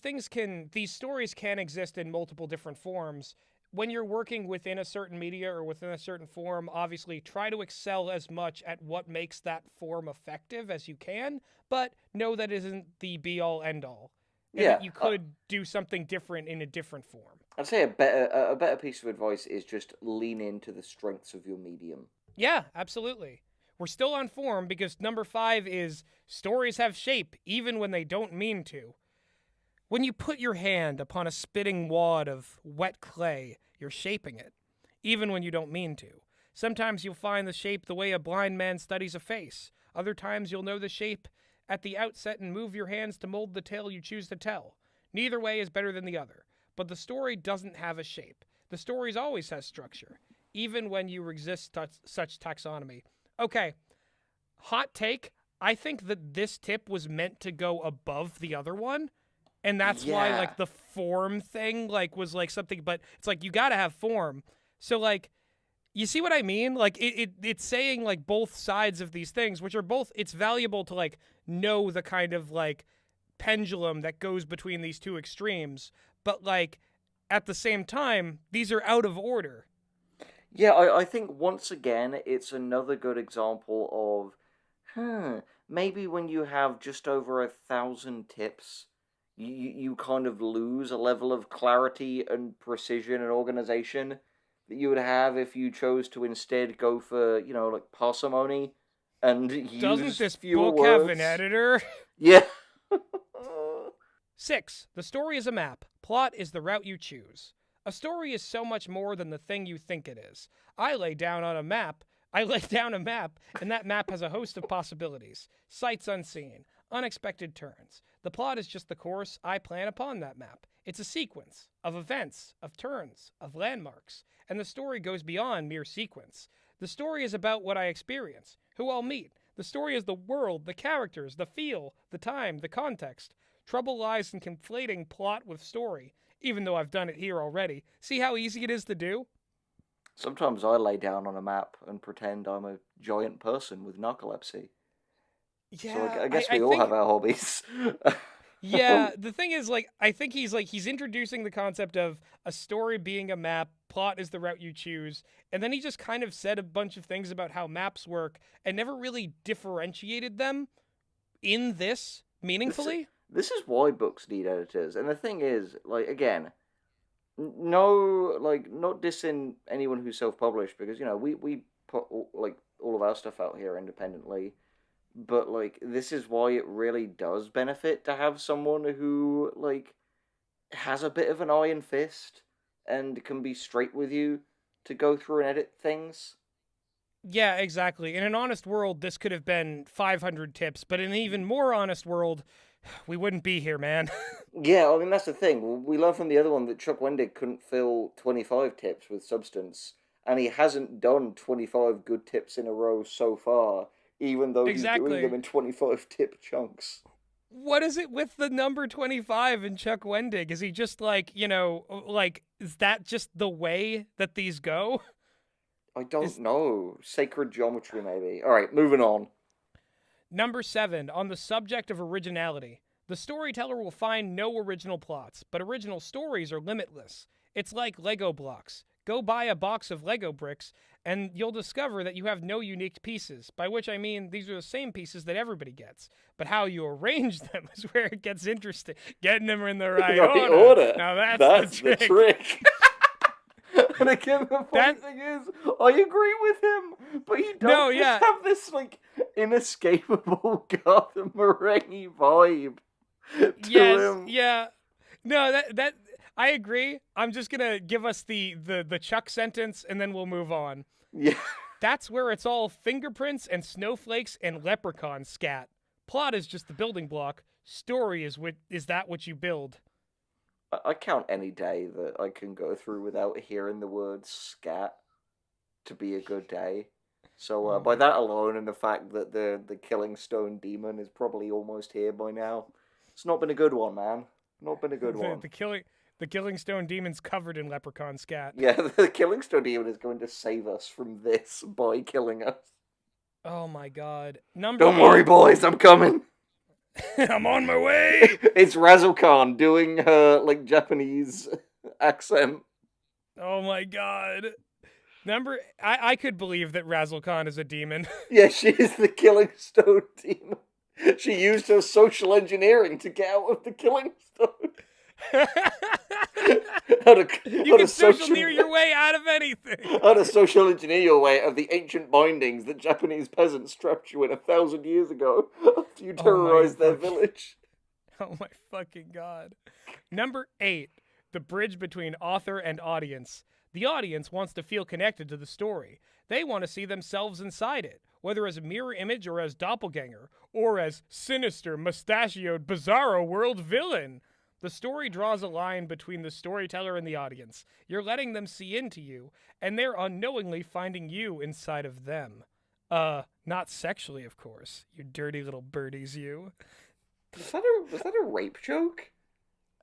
stories can exist in multiple different forms. When you're working within a certain media or within a certain form, obviously try to excel as much at what makes that form effective as you can, but know that isn't the be all end all, and that Yeah, you could do something different in a different form. I'd say a better piece of advice is just lean into the strengths of your medium. Yeah, absolutely. We're still on form because number 5 is stories have shape even when they don't mean to. When you put your hand upon a spitting wad of wet clay, you're shaping it, even when you don't mean to. Sometimes you'll find the shape the way a blind man studies a face. Other times you'll know the shape at the outset and move your hands to mold the tale you choose to tell. Neither way is better than the other, but the story doesn't have a shape. The story always has structure, even when you resist such taxonomy. Okay, hot take. I think that this tip was meant to go above the other one, and that's why Yeah. like the form thing like was like something, but it's like you gotta have form. So like you see what I mean? Like it's saying like both sides of these things, which are both, it's valuable to like know the kind of like pendulum that goes between these two extremes, but like at the same time these are out of order. Yeah, I think once again it's another good example of, maybe when you have just over 1,000 tips, you kind of lose a level of clarity and precision and organization that you would have if you chose to instead go for, like parsimony and Doesn't use this fewer book have an words. editor? Yeah. 6. The story is a map. Plot is the route you choose. A story is so much more than the thing you think it is. I lay down a map, and that map has a host of possibilities. Sights unseen, unexpected turns. The plot is just the course I plan upon that map. It's a sequence of events, of turns, of landmarks, and the story goes beyond mere sequence. The story is about what I experience, who I'll meet. The story is the world, the characters, the feel, the time, the context. Trouble lies in conflating plot with story, even though I've done it here already. See how easy it is to do? Sometimes I lay down on a map and pretend I'm a giant person with narcolepsy. So Yeah, I I, guess I we all think have our hobbies. yeah, the thing is like I think he's introducing the concept of a story being a map, plot is the route you choose, and then he just kind of said a bunch of things about how maps work and never really differentiated them in this this meaningfully. this is why books need editors. And the thing is, like again, no, like not dissing anyone who's self-published because we put like all of our stuff out here independently. But like this is why it really does benefit to have someone who like has a bit of an iron fist and can be straight with you to go through and edit things. Yeah, exactly. In an honest world, this could have been 500 tips, but in an even more honest world, we wouldn't be here, man. Yeah, I mean that's the thing. We learned from the other one that Chuck Wendig couldn't fill 25 tips with substance, and he hasn't done 25 good tips in a row so far, even though he's Exactly. doing them in 25 tip chunks. What is it with the number 25 and Chuck Wendig? Is he just like, is that just the way that these go? I don't know. Sacred geometry, maybe. All right, moving on. Number 7, on the subject of originality. The storyteller will find no original plots, but original stories are limitless. It's like Lego blocks. Go buy a box of Lego bricks, and you'll discover that you have no unique pieces, by which I mean these are the same pieces that everybody gets. But how you arrange them is where it gets interesting. Getting them in the right order. Now that's the trick. And again, the funny thing is, I agree with him, but you don't have this, like, inescapable Gotham Meringue vibe to him. Yeah. No, that I agree. I'm just gonna give us the Chuck sentence, and then we'll move on. Yeah. That's where it's all fingerprints and snowflakes and leprechaun scat. Plot is just the building block. Story is that what you build. I count any day that I can go through without hearing the word scat to be a good day. So by that alone, and the fact that the Killing Stone Demon is probably almost here by now, it's not been a good one, man. Not been a good one. The Killing Stone Demon's covered in leprechaun scat. Yeah, the Killing Stone Demon is going to save us from this by killing us. Oh my god. Don't worry, boys, I'm coming. I'm on my way. It's Razzle Khan doing her, like, Japanese accent. Oh my god. I could believe that Razzle Khan is a demon. Yeah, she is the Killing Stone Demon. She used her social engineering to get out of the Killing Stone. You can social engineer your way out of anything. How to social engineer your way out of the ancient bindings that Japanese peasants trapped you in 1,000 years ago after you terrorized their village. Oh my fucking god. Number 8, the bridge between author and audience. The audience wants to feel connected to the story. They want to see themselves inside it, whether as a mirror image or as doppelganger, or as sinister, mustachioed, bizarro world villain. The story draws a line between the storyteller and the audience. You're letting them see into you, and they're unknowingly finding you inside of them. Not sexually, of course. You dirty little birdies, you. Was that a rape joke?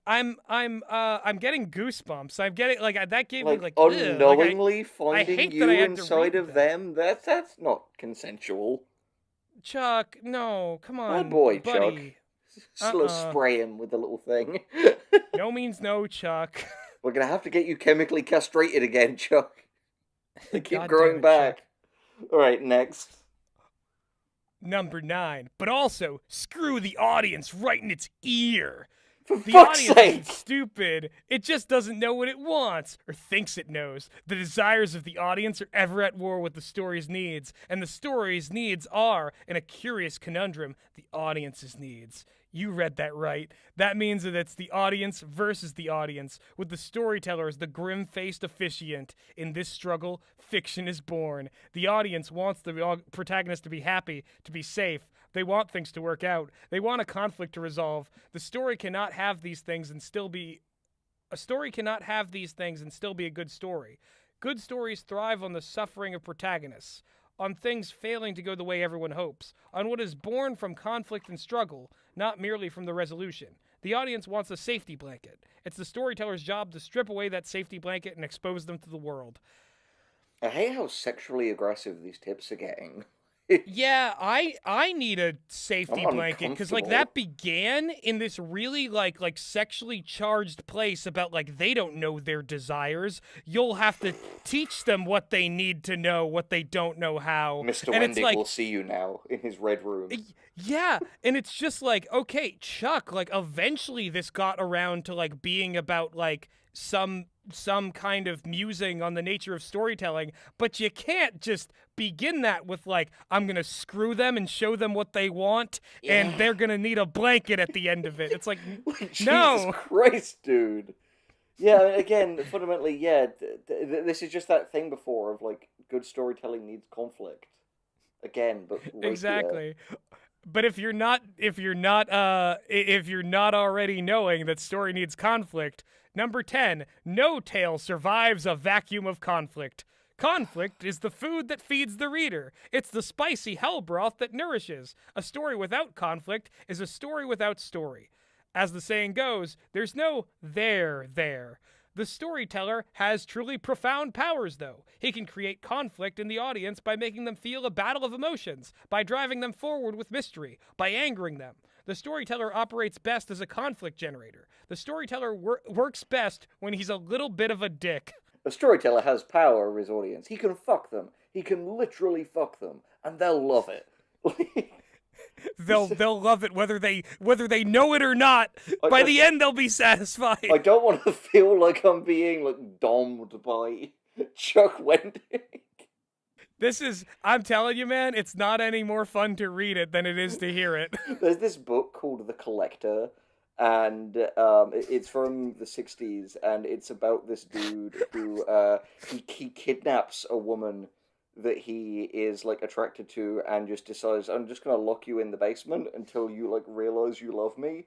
I'm getting goosebumps. I'm getting that gave me unknowingly finding you inside of them. That's not consensual. Chuck, no, come on, bad boy, buddy. Chuck. Spray him with the little thing. No means no, Chuck. We're gonna have to get you chemically castrated again, Chuck. They keep growing back. Chuck. All right, next. Number 9, but also screw the audience right in its ear. For fuck's sake! Is stupid. It just doesn't know what it wants, or thinks it knows. The desires of the audience are ever at war with the story's needs, and the story's needs are, in a curious conundrum, the audience's needs. You read that right. That means that it's the audience versus the audience, with the storyteller as the grim-faced officiant. In this struggle, fiction is born. The audience wants the protagonist to be happy, to be safe. They want things to work out. They want a conflict to resolve. The story cannot have these things and still be... A story cannot have these things and still be a good story. Good stories thrive on the suffering of protagonists, on things failing to go the way everyone hopes, on what is born from conflict and struggle, not merely from the resolution. The audience wants a safety blanket. It's the storyteller's job to strip away that safety blanket and expose them to the world. I hate how sexually aggressive these tips are getting. Yeah, I need a safety blanket because that began in this really like sexually charged place about they don't know their desires. You'll have to teach them what they need to know, what they don't know how. Mr. Wendig will see you now in his red room. Yeah, and it's just okay, Chuck, eventually this got around to being about some kind of musing on the nature of storytelling, but you can't just begin that with I'm gonna screw them and show them what they want, and they're gonna need a blanket at the end of it. It's no. Jesus Christ, dude. Yeah, again, fundamentally, this is just that thing before of good storytelling needs conflict. Again, but exactly. But if you're not already knowing that story needs conflict, number 10, no tale survives a vacuum of conflict. Conflict is the food that feeds the reader. It's the spicy hell broth that nourishes. A story without conflict is a story without story. As the saying goes, there's no there. The storyteller has truly profound powers, though. He can create conflict in the audience by making them feel a battle of emotions, by driving them forward with mystery, by angering them. The storyteller operates best as a conflict generator. The storyteller works best when he's a little bit of a dick. A storyteller has power over his audience. He can fuck them. He can literally fuck them, and they'll love it. They'll love it whether they know it or not. By the end, they'll be satisfied. I don't want to feel like I'm being like domed by Chuck Wendig. I'm telling you, man, it's not any more fun to read it than it is to hear it. There's this book called The Collector, and it's from the 60s, and it's about this dude who he kidnaps a woman that he is like attracted to, and just decides, I'm just gonna lock you in the basement until you like realize you love me,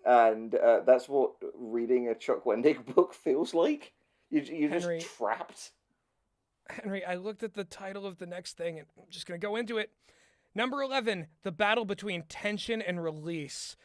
and that's what reading a Chuck Wendig book feels like. You're Henry, just trapped. Henry, I looked at the title of the next thing, and I'm just gonna go into it. Number 11, the battle between tension and release.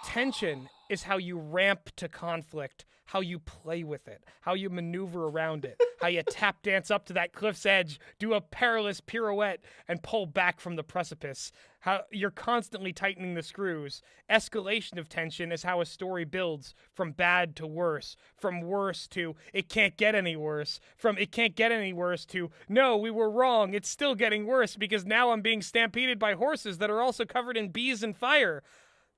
Tension is how you ramp to conflict, how you play with it, how you maneuver around it, how you tap dance up to that cliff's edge, do a perilous pirouette, and pull back from the precipice. How you're constantly tightening the screws. Escalation of tension is how a story builds from bad to worse, from worse to it can't get any worse, from it can't get any worse to no, we were wrong, it's still getting worse because now I'm being stampeded by horses that are also covered in bees and fire.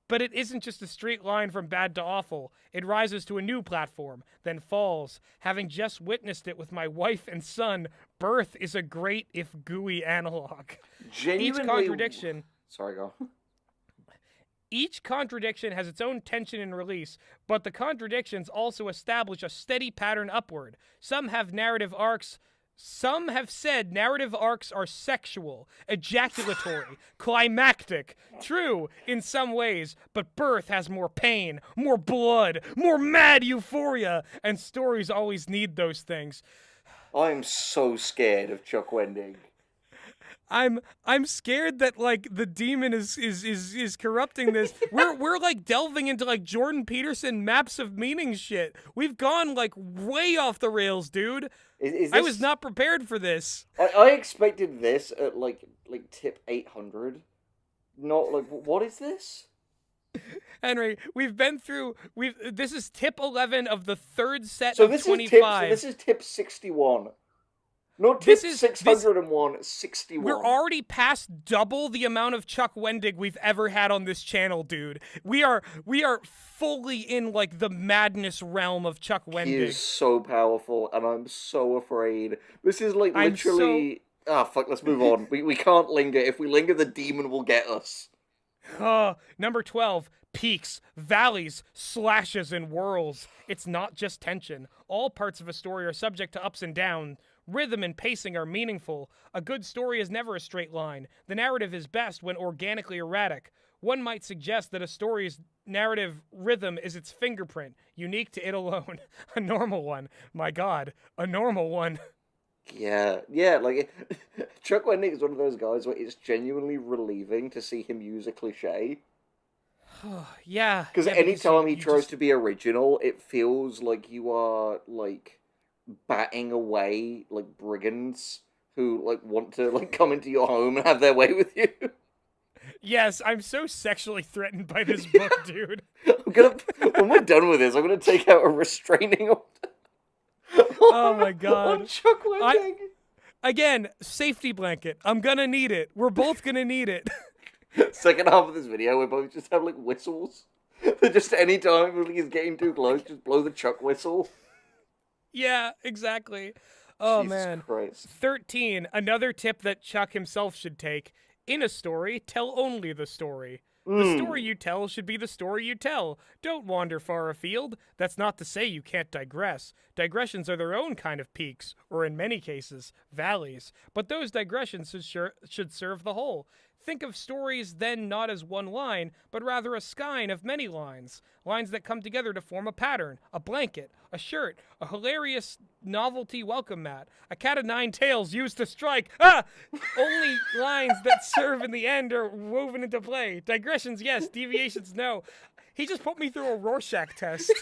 But it isn't just a straight line from bad to awful. It rises to a new platform, then falls. Having just witnessed it with my wife and son, birth is a great, if gooey, analog. Genuinely... Each contradiction... Sorry, go. Each contradiction has its own tension and release, but the contradictions also establish a steady pattern upward. Some have narrative arcs... Some have said narrative arcs are sexual, ejaculatory, climactic. True, in some ways, but birth has more pain, more blood, more mad euphoria, and stories always need those things. I'm so scared of Chuck Wendig. I'm scared that like the demon is corrupting this. We're like delving into like Jordan Peterson maps of meaning shit. We've gone like way off the rails, dude. Is this... I was not prepared for this. I expected this at like tip 800. Not like, what is this? Henry, we've been through. This is tip 11 of the third set so of this 25. This is tip 61. Not tip 601, 61. We're already past double the amount of Chuck Wendig we've ever had on this channel, dude. We are fully in like the madness realm of Chuck Wendig. He is so powerful, and I'm so afraid. This is like literally... fuck, let's move on. We can't linger. If we linger, the demon will get us. Number 12, peaks, valleys, slashes, and whirls. It's not just tension. All parts of a story are subject to ups and downs. Rhythm and pacing are meaningful. A good story is never a straight line. The narrative is best when organically erratic. One might suggest that a story's narrative rhythm is its fingerprint, unique to it alone. A normal one. My God, a normal one. Yeah, like, Chuck Wendig is one of those guys where it's genuinely relieving to see him use a cliche. Yeah. Because anytime he tries to be original, it feels like you are, like, batting away, like, brigands who, like, want to, like, come into your home and have their way with you. Yes, I'm so sexually threatened by this book, dude. When we're done with this, I'm gonna take out a restraining order. Oh my God. On Chuck Wendig. Again, safety blanket. I'm gonna need it. We're both gonna need it. Second half of this video, we both just have, like, whistles. That just anytime he's getting too close, just blow the Chuck whistle. Yeah, exactly. Oh, Jesus man. Christ. 13, another tip that Chuck himself should take. In a story, tell only the story. The story you tell should be the story you tell. Don't wander far afield. That's not to say you can't digress. Digressions are their own kind of peaks, or in many cases, valleys. But those digressions should serve the whole. Think of stories then not as one line, but rather a skein of many lines. Lines that come together to form a pattern, a blanket, a shirt, a hilarious novelty welcome mat, a cat of nine tails used to strike. Only lines that serve in the end are woven into play. Digressions, yes. Deviations, no. He just put me through a Rorschach test.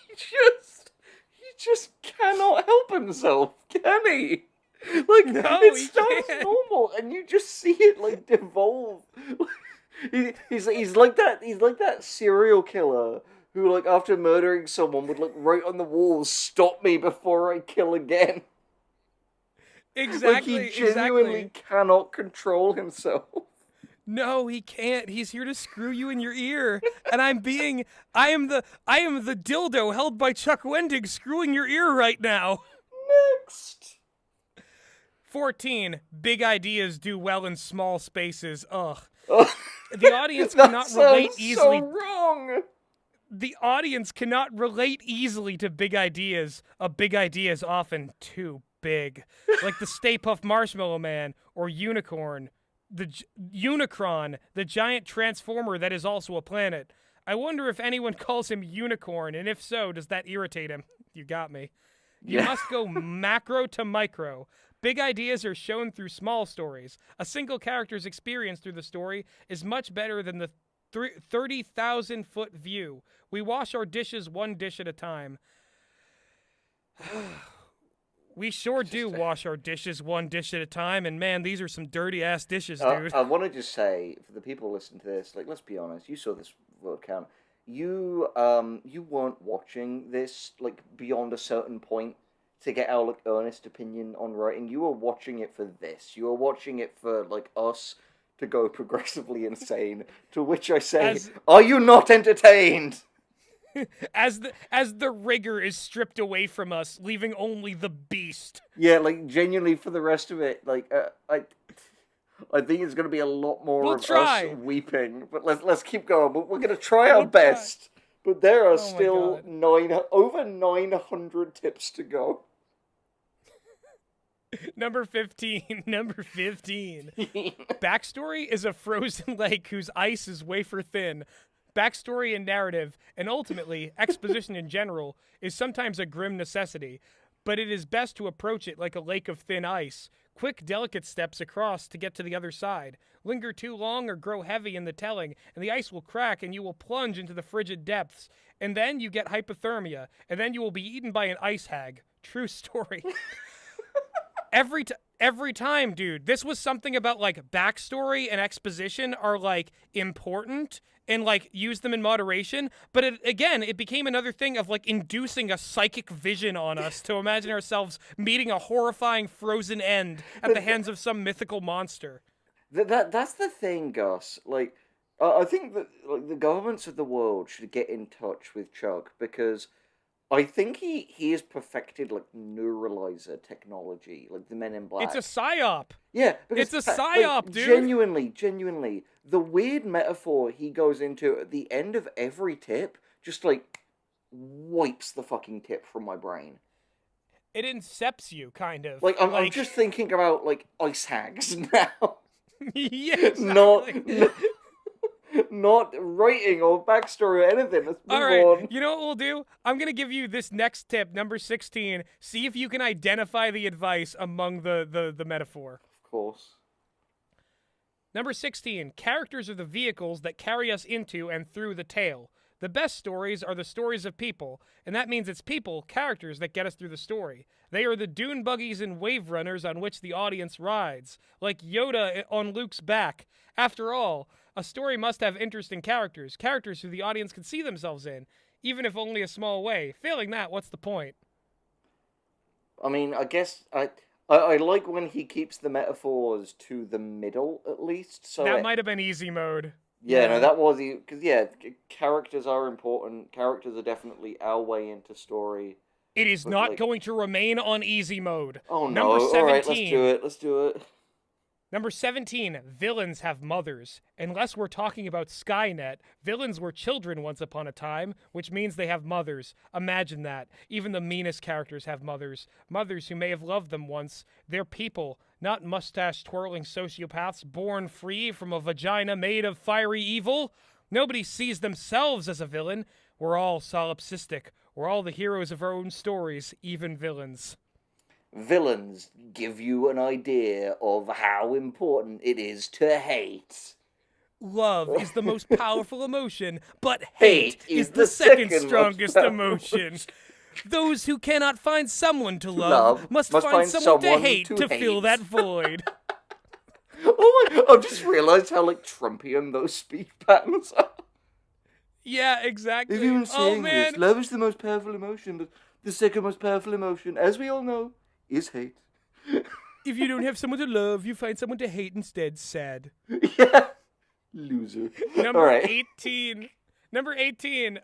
he just cannot help himself, can he? Like, No, it he starts can't. normal, and you just see it like devolve. He's like that serial killer who, like, after murdering someone would, like, write on the walls, "Stop me before I kill again." Exactly. Like, he genuinely cannot control himself. No, he can't. He's here to screw you in your ear. And I am the dildo held by Chuck Wendig screwing your ear right now. Next. 14. Big ideas do well in small spaces. Ugh. The audience cannot relate easily. So wrong. The audience cannot relate easily to big ideas. A big idea is often too big. Like the Stay Puft Marshmallow Man or Unicorn. The Unicron, the giant transformer that is also a planet. I wonder if anyone calls him Unicorn, and if so, does that irritate him? You got me. You must go macro to micro. Big ideas are shown through small stories. A single character's experience through the story is much better than the 30,000-foot view. We wash our dishes one dish at a time. We sure do wash our dishes one dish at a time, and man, these are some dirty-ass dishes, dude. I want to just say, for the people listening to this, like, let's be honest, you saw this word count. You weren't watching this, like, beyond a certain point to get our, like, earnest opinion on writing. You were watching it for this. You were watching it for, like, us to go progressively insane, to which I say, are you not entertained? As the rigor is stripped away from us, leaving only the beast. Yeah, like, genuinely for the rest of it, like, I think it's going to be a lot more of us weeping, but let's keep going. We're going to try our best, but there are still over 900 tips to go. Number 15. Backstory is a frozen lake whose ice is wafer thin. Backstory and narrative, and ultimately, exposition in general, is sometimes a grim necessity, but it is best to approach it like a lake of thin ice. Quick, delicate steps across to get to the other side. Linger too long or grow heavy in the telling, and the ice will crack and you will plunge into the frigid depths. And then you get hypothermia, and then you will be eaten by an ice hag. True story. Every time, dude. This was something about, like, backstory and exposition are, like, important and, like, use them in moderation. But it became another thing of, like, inducing a psychic vision on us to imagine ourselves meeting a horrifying frozen end at the hands of some mythical monster. That's the thing, Gus. Like, I think that, like, the governments of the world should get in touch with Chuck, because I think he has perfected, like, neuralizer technology, like the Men in Black. It's a psyop. Yeah, because it's a psyop, like, dude. Genuinely, the weird metaphor he goes into at the end of every tip just, like, wipes the fucking tip from my brain. It incepts you, kind of. Like, I'm just thinking about, like, ice hags now. Yeah, exactly. Not writing or backstory or anything. Let's move on. You know what we'll do? I'm going to give you this next tip, number 16. See if you can identify the advice among the metaphor. Of course. Number 16. Characters are the vehicles that carry us into and through the tale. The best stories are the stories of people, and that means it's people, characters, that get us through the story. They are the dune buggies and wave runners on which the audience rides, like Yoda on Luke's back. After all, a story must have interesting characters who the audience can see themselves in, even if only a small way. Failing that, what's the point? I mean, I guess I like when he keeps the metaphors to the middle, at least. So that might have been easy mode. Yeah, no, that was... Because, yeah, characters are important. Characters are definitely our way into story. It is not going to remain on easy mode. Oh, no. Number 17. All right, let's do it. Number 17, villains have mothers. Unless we're talking about Skynet, villains were children once upon a time, which means they have mothers. Imagine that. Even the meanest characters have mothers. Mothers who may have loved them once. They're people, not mustache-twirling sociopaths born free from a vagina made of fiery evil. Nobody sees themselves as a villain. We're all solipsistic. We're all the heroes of our own stories, even villains. Villains give you an idea of how important it is to hate. Love is the most powerful emotion, but hate is the second strongest emotion. Those who cannot find someone to love must find someone to hate to fill that void. Oh my, I've just realised how, like, Trumpian those speech patterns are. Yeah, exactly. Everyone's saying this. Love is the most powerful emotion, but the second most powerful emotion, as we all know, is hate. If you don't have someone to love, you find someone to hate instead. Sad. Yeah. Loser. Number 18. Number 18.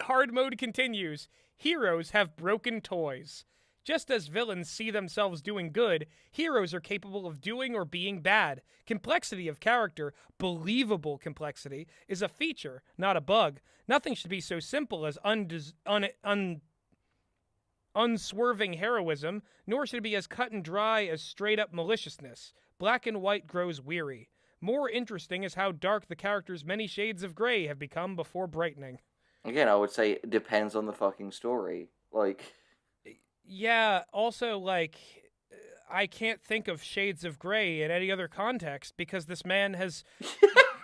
Hard mode continues. Heroes have broken toys. Just as villains see themselves doing good, heroes are capable of doing or being bad. Complexity of character, believable complexity, is a feature, not a bug. Nothing should be so simple as unswerving heroism, nor should it be as cut and dry as straight-up maliciousness. Black and white grows weary. More interesting is how dark the character's many shades of gray have become before brightening. Again, I would say it depends on the fucking story. Like... Yeah, also, like, I can't think of shades of gray in any other context because this man has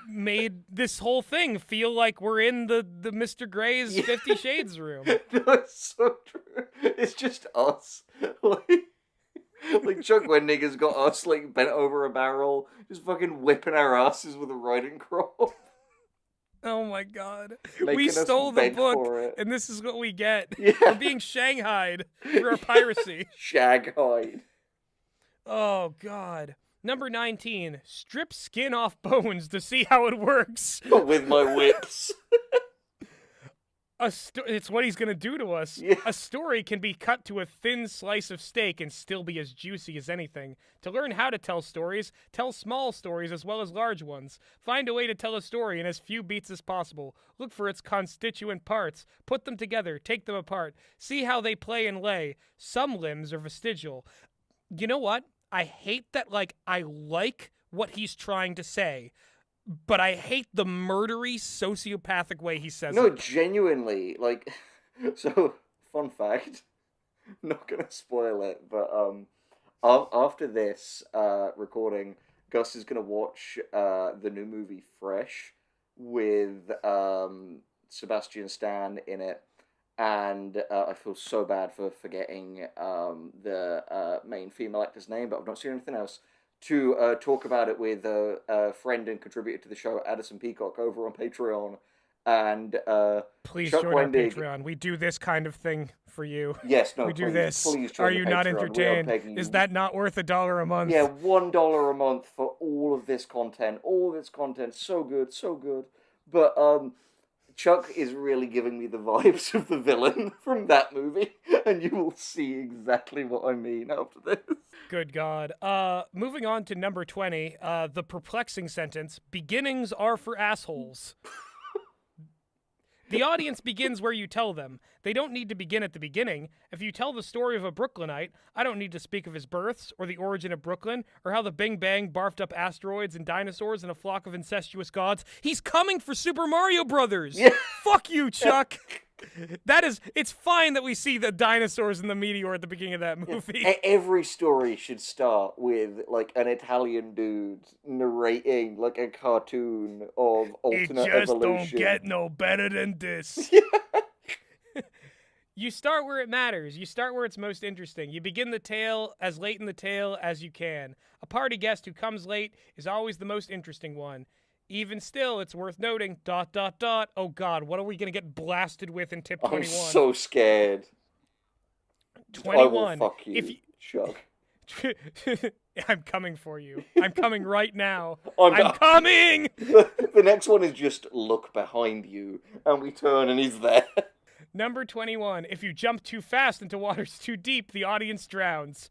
made this whole thing feel like we're in the Mr. Gray's 50 Shades room. No, it's so true. It's just us. Like Chuck Wendig has got us, like, bent over a barrel, just fucking whipping our asses with a riding crop. Oh my god. Making We us stole the beg book, for it. and this is what we get. Yeah. We're being shanghaied for our piracy. Shaghide. Oh god. Number 19, strip skin off bones to see how it works. With my whips. It's what he's going to do to us. Yeah. A story can be cut to a thin slice of steak and still be as juicy as anything. To learn how to tell stories, tell small stories as well as large ones. Find a way to tell a story in as few beats as possible. Look for its constituent parts. Put them together. Take them apart. See how they play and lay. Some limbs are vestigial. You know what? I hate that, I like what he's trying to say, but I hate the murdery, sociopathic way he says it. No, genuinely, so, fun fact, not gonna spoil it, but, after this, recording, Gus is gonna watch, the new movie Fresh, with, Sebastian Stan in it, and, I feel so bad for forgetting, the, main female actor's name, but I've not seen anything else. To talk about it with a friend and contributor to the show, Addison Peacock, over on Patreon. And please Chuck join Wendig, our Patreon. We do this kind of thing for you. Yes, no, we please, do this. Please join Are the you Patreon. not entertained? Is that not worth $1 a month? Yeah, $1 a month for all of this content. All of this content, so good, so good. But Chuck is really giving me the vibes of the villain from that movie, and you will see exactly what I mean after this. Good God. Moving on to number 20, the perplexing sentence, beginnings are for assholes. The audience begins where you tell them. They don't need to begin at the beginning. If you tell the story of a Brooklynite, I don't need to speak of his births, or the origin of Brooklyn, or how the Bing Bang barfed up asteroids and dinosaurs and a flock of incestuous gods. He's coming for Super Mario Brothers! Yeah. Fuck you, Chuck! It's fine that we see the dinosaurs and the meteor at the beginning of that movie. Yeah. Every story should start with, an Italian dude narrating, a cartoon of alternate evolution. It just don't get no better than this. You start where it matters. You start where it's most interesting. You begin the tale as late in the tale as you can. A party guest who comes late is always the most interesting one. Even still, it's worth noting, ... Oh God, what are we going to get blasted with in tip 21? I'm so scared. 21. I will fuck you, Chuck. I'm coming for you. I'm coming right now. I'm coming! The next one is just look behind you, and we turn and he's there. Number 21. If you jump too fast into waters too deep, the audience drowns.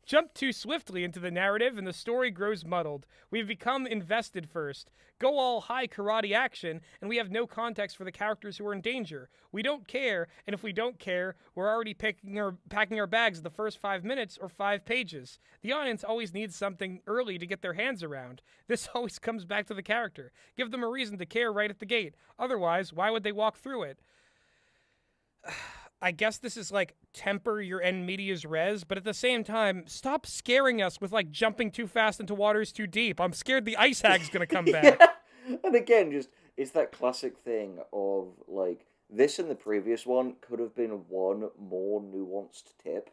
jump too swiftly into the narrative and the story grows muddled. We've become invested first. Go all high karate action, and we have no context for the characters who are in danger. We don't care, and if we don't care, we're already packing our bags the first 5 minutes or 5 pages. The audience always needs something early to get their hands around. This always comes back to the character. Give them a reason to care right at the gate. Otherwise, why would they walk through it? I guess this is like temper your en medias res, but at the same time, stop scaring us with like jumping too fast into waters too deep. I'm scared the ice hag's gonna come back. Yeah. And again, just it's that classic thing of like this and the previous one could have been one more nuanced tip.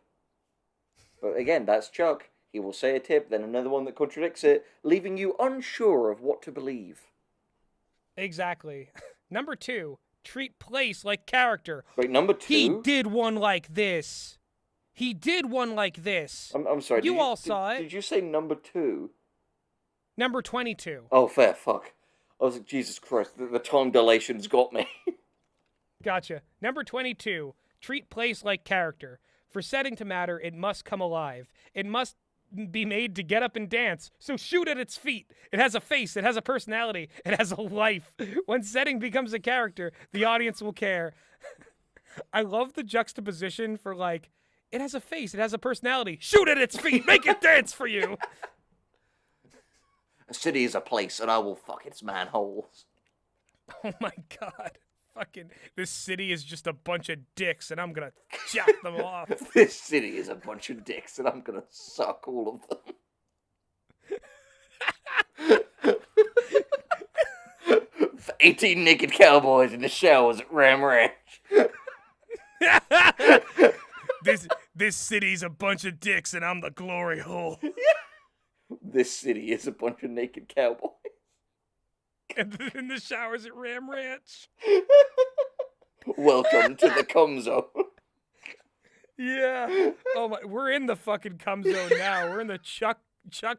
But again, that's Chuck. He will say a tip, then another one that contradicts it, leaving you unsure of what to believe. Exactly. Number 2. Treat place like character. Wait, number 2? He did one like this. He did one like this. I'm sorry. You all saw it. Did you say number 2? Number 22. Oh, fair. Fuck. I was like, Jesus Christ, the time dilation's got me. Gotcha. Number 22. Treat place like character. For setting to matter, it must come alive. It must be made to get up and dance, so shoot at its feet. It has a face, it has a personality, it has a life. When setting becomes a character, the audience will care. I love the juxtaposition for like, it has a face, it has a personality, shoot at its feet, make it dance for you. A city is a place, and I will fuck its manholes. Oh my god. Fucking, this city is just a bunch of dicks, and I'm gonna jack them off. This city is a bunch of dicks, and I'm gonna suck all of them. 18 naked cowboys in the showers at Ram Ranch. This city's a bunch of dicks, and I'm the glory hole. This city is a bunch of naked cowboys. And in the showers at Ram Ranch. Welcome to the cum zone. Yeah. Oh my, we're in the fucking cum zone now. We're in the Chuck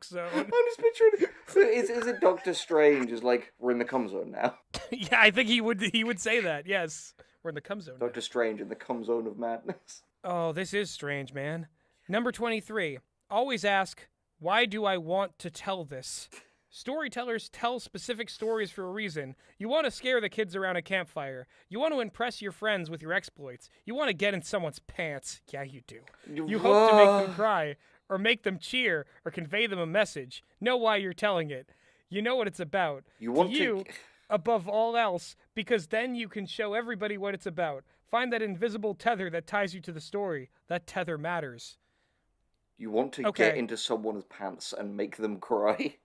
zone. I'm just picturing. So is it Doctor Strange? Is like we're in the cum zone now? Yeah, I think he would say that. Yes, we're in the cum zone. Doctor Strange in the cum zone of madness. Oh, this is strange, man. Number 23. Always ask, why do I want to tell this? Storytellers tell specific stories for a reason. You want to scare the kids around a campfire. You want to impress your friends with your exploits. You want to get in someone's pants. Yeah, you do. You hope to make them cry, or make them cheer, or convey them a message. Know why you're telling it. You know what it's about. You want to above all else, because then you can show everybody what it's about. Find that invisible tether that ties you to the story. That tether matters. You want to get into someone's pants and make them cry.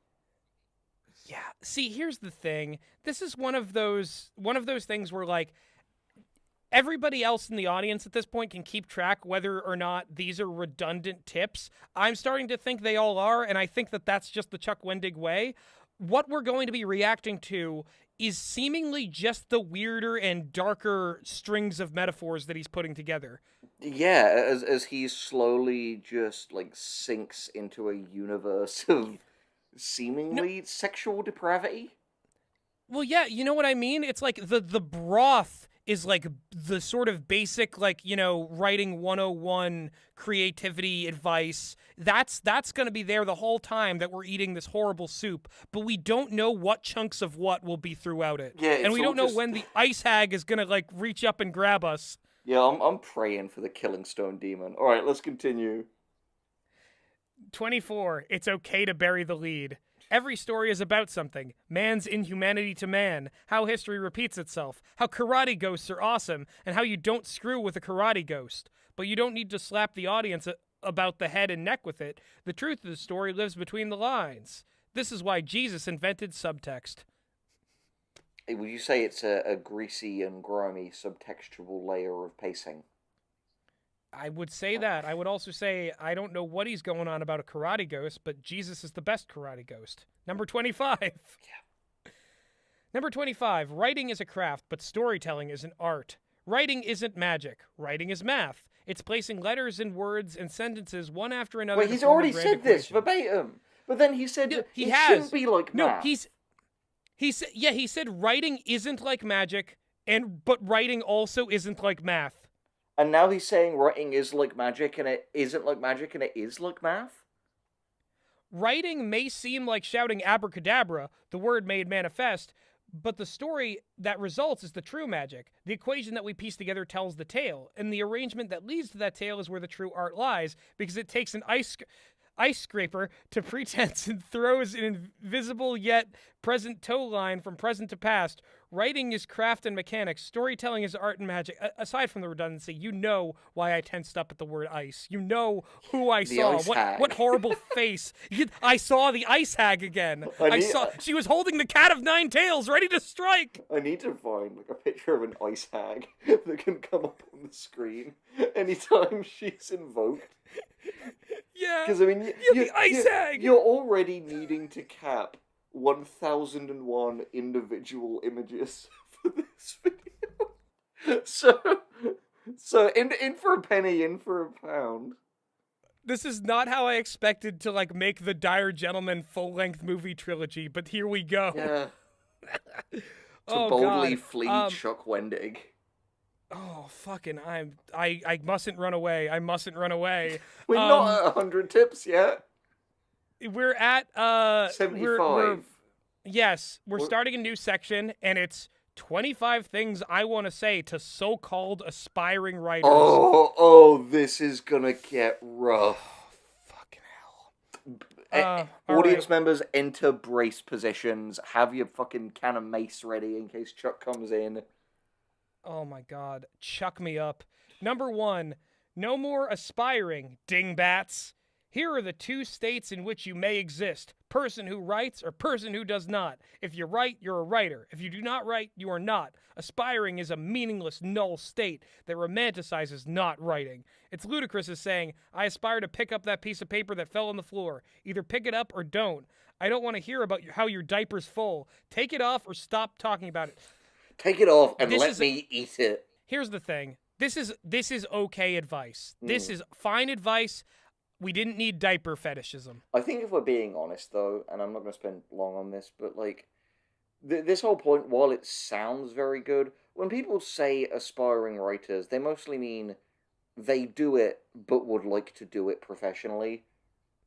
Yeah. See, here's the thing. This is one of those things where like everybody else in the audience at this point can keep track whether or not these are redundant tips. I'm starting to think they all are, and I think that that's just the Chuck Wendig way. What we're going to be reacting to is seemingly just the weirder and darker strings of metaphors that he's putting together. Yeah, as he slowly just like sinks into a universe of seemingly sexual depravity. Well, yeah, you know what I mean? It's like the broth is like the sort of basic, like, you know, writing 101 creativity advice. That's going to be there the whole time that we're eating this horrible soup, but we don't know what chunks of what will be throughout it. Yeah, and we don't know when the ice hag is going to like reach up and grab us. Yeah, I'm praying for the Killing Stone Demon. All right, let's continue. 24. It's okay to bury the lead. Every story is about something. Man's inhumanity to man, how history repeats itself, how karate ghosts are awesome, and how you don't screw with a karate ghost. But you don't need to slap the audience about the head and neck with it. The truth of the story lives between the lines. This is why Jesus invented subtext. Would you say it's a greasy and grimy subtextual layer of pacing? I would say that. I would also say, I don't know what he's going on about a karate ghost, but Jesus is the best karate ghost. Number 25. Yeah. Number 25. Writing is a craft, but storytelling is an art. Writing isn't magic. Writing is math. It's placing letters and words and sentences one after another. Wait, he's already said this verbatim. But then he said it shouldn't be like math. He said writing isn't like magic, but writing also isn't like math. And now he's saying writing is like magic, and it isn't like magic, and it is like math? Writing may seem like shouting abracadabra, the word made manifest, but the story that results is the true magic. The equation that we piece together tells the tale, and the arrangement that leads to that tale is where the true art lies, because it takes an ice scraper to pretense and throws an invisible yet present tow line from present to past. Writing is craft and mechanics. Storytelling is art and magic. Aside from the redundancy, you know why I tensed up at the word ice. You know who I The saw. ice What hag. what horrible face. I saw the ice hag again. I saw she was holding the cat of nine tails, ready to strike. I need to find like a picture of an ice hag that can come up on the screen anytime she's invoked. Yeah. Because I mean, the ice hag. You're already needing to cap 1001 individual images for this video. So in for a penny, in for a pound. This is not how I expected to like make the Dire Gentleman full-length movie trilogy, but here we go. Yeah. To Oh, boldly God. flee Chuck Wendig. Oh, fucking, I mustn't run away. I mustn't run away. We're not at 100 tips yet. We're at 75. We're starting a new section, and it's 25 things I want to say to so-called aspiring writers. Oh, this is gonna get rough. Fucking hell. Audience members, enter brace positions. Have your fucking can of mace ready in case Chuck comes in. Oh my God. Chuck me up. Number 1, no more aspiring, dingbats. Here are the 2 states in which you may exist. Person who writes or person who does not. If you write, you're a writer. If you do not write, you are not. Aspiring is a meaningless, null state that romanticizes not writing. It's ludicrous as saying, I aspire to pick up that piece of paper that fell on the floor. Either pick it up or don't. I don't want to hear about how your diaper's full. Take it off or stop talking about it. Take it off and let me eat it. Here's the thing. This is okay advice. This is fine advice. We didn't need diaper fetishism. I think if we're being honest, though, and I'm not going to spend long on this, but, like, this whole point, while it sounds very good, when people say aspiring writers, they mostly mean they do it, but would like to do it professionally.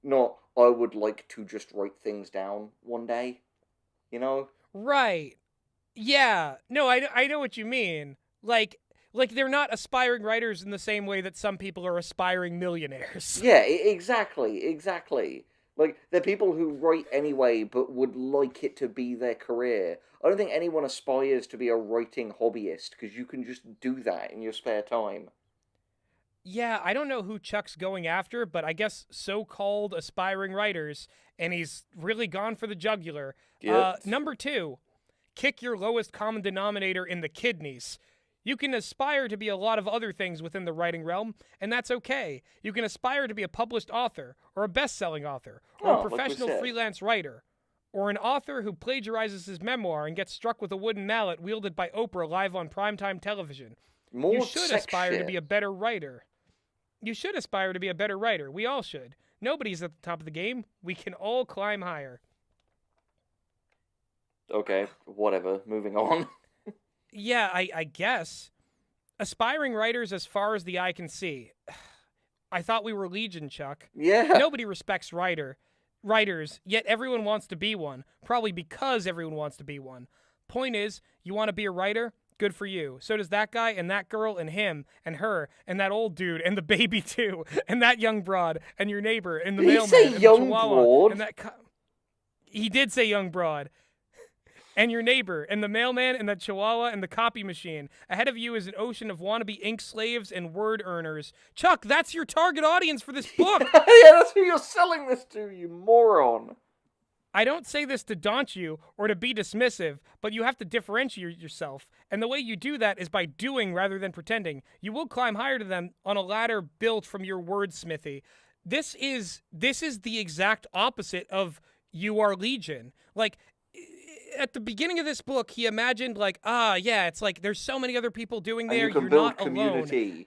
Not, I would like to just write things down one day. You know? Right. Yeah. No, I know what you mean. Like they're not aspiring writers in the same way that some people are aspiring millionaires. Yeah, exactly. Like, they're people who write anyway, but would like it to be their career. I don't think anyone aspires to be a writing hobbyist, because you can just do that in your spare time. Yeah, I don't know who Chuck's going after, but I guess so-called aspiring writers, and he's really gone for the jugular. Yep. Number 2, kick your lowest common denominator in the kidneys. You can aspire to be a lot of other things within the writing realm, and that's okay. You can aspire to be a published author, or a best-selling author, or a professional freelance writer, or an author who plagiarizes his memoir and gets struck with a wooden mallet wielded by Oprah live on primetime television. You should aspire to be a better writer. You should aspire to be a better writer. We all should. Nobody's at the top of the game. We can all climb higher. Okay, whatever. Moving on. Yeah, I guess. Aspiring writers as far as the eye can see. I thought we were legion, Chuck. Yeah. Nobody respects writers, yet everyone wants to be one. Probably because everyone wants to be one. Point is, you want to be a writer? Good for you. So does that guy and that girl and him and her and that old dude and the baby too and that young broad and your neighbor and the mailman and the chihuahua and that he did say young broad. And your neighbor, and the mailman, and the chihuahua, and the copy machine. Ahead of you is an ocean of wannabe ink slaves and word earners. Chuck, that's your target audience for this book! Yeah, that's who you're selling this to, you moron! I don't say this to daunt you, or to be dismissive, but you have to differentiate yourself. And the way you do that is by doing rather than pretending. You will climb higher to them on a ladder built from your wordsmithy. This is the exact opposite of You Are Legion. Like, at the beginning of this book, he imagined it's like there's so many other people doing there. And you can You're build not community. Alone.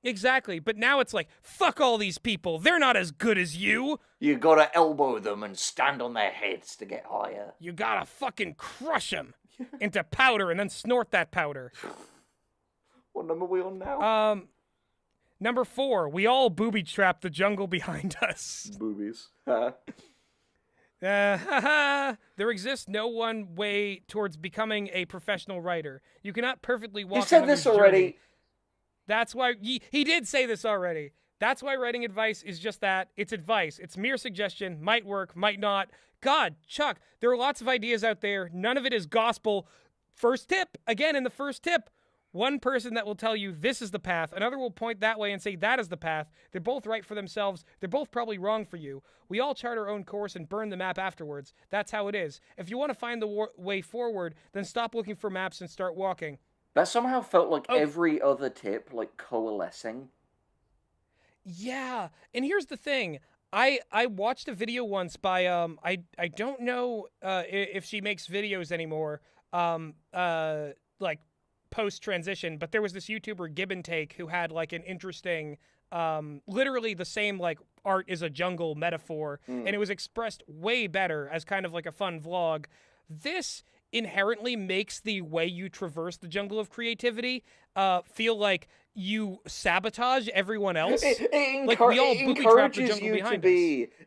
Exactly, but now it's like, fuck all these people. They're not as good as you. You gotta elbow them and stand on their heads to get higher. You gotta fucking crush them into powder and then snort that powder. What number are we on now? Number 4, we all booby-trapped the jungle behind us. Boobies. There exists no one way towards becoming a professional writer. You cannot perfectly walk. You said this already. Journey. That's why he did say this already. That's why writing advice is just that. It's advice. It's mere suggestion. Might work, might not. God, Chuck, there are lots of ideas out there. None of it is gospel. First tip, again in the first tip, one person that will tell you this is the path, another will point that way and say that is the path. They're both right for themselves. They're both probably wrong for you. We all chart our own course and burn the map afterwards. That's how it is. If you want to find the way forward, then stop looking for maps and start walking. That somehow felt like every other tip, like coalescing. Yeah, and here's the thing. I watched a video once by I don't know if she makes videos anymore like post transition, but there was this YouTuber Give and Take who had like an interesting literally the same like art is a jungle metaphor, and it was expressed way better as kind of like a fun vlog. This inherently makes the way you traverse the jungle of creativity feel like you sabotage everyone else. It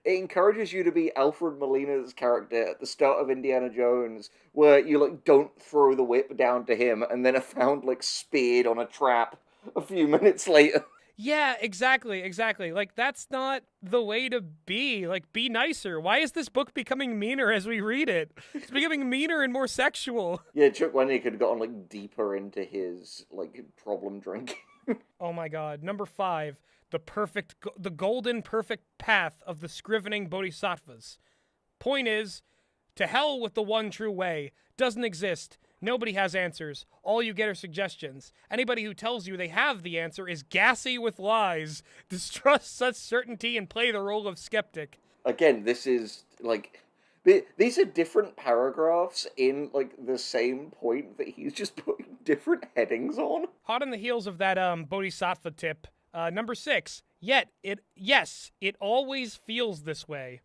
encourages you to be Alfred Molina's character at the start of Indiana Jones, where you like don't throw the whip down to him and then are found like speared on a trap a few minutes later. Yeah, exactly. Like, that's not the way to be. Like, be nicer. Why is this book becoming meaner as we read it? It's becoming meaner and more sexual. Yeah, Chuck Wendig could have gotten like deeper into his like problem drinking. Oh my God. Number 5, the golden perfect path of the scrivening bodhisattvas. Point is, to hell with the one true way. Doesn't exist. Nobody has answers. All you get are suggestions. Anybody who tells you they have the answer is gassy with lies. Distrust such certainty and play the role of skeptic. Again, this is like these are different paragraphs in like the same point that he's just putting different headings on. Hot on the heels of that bodhisattva tip, number 6. It always feels this way.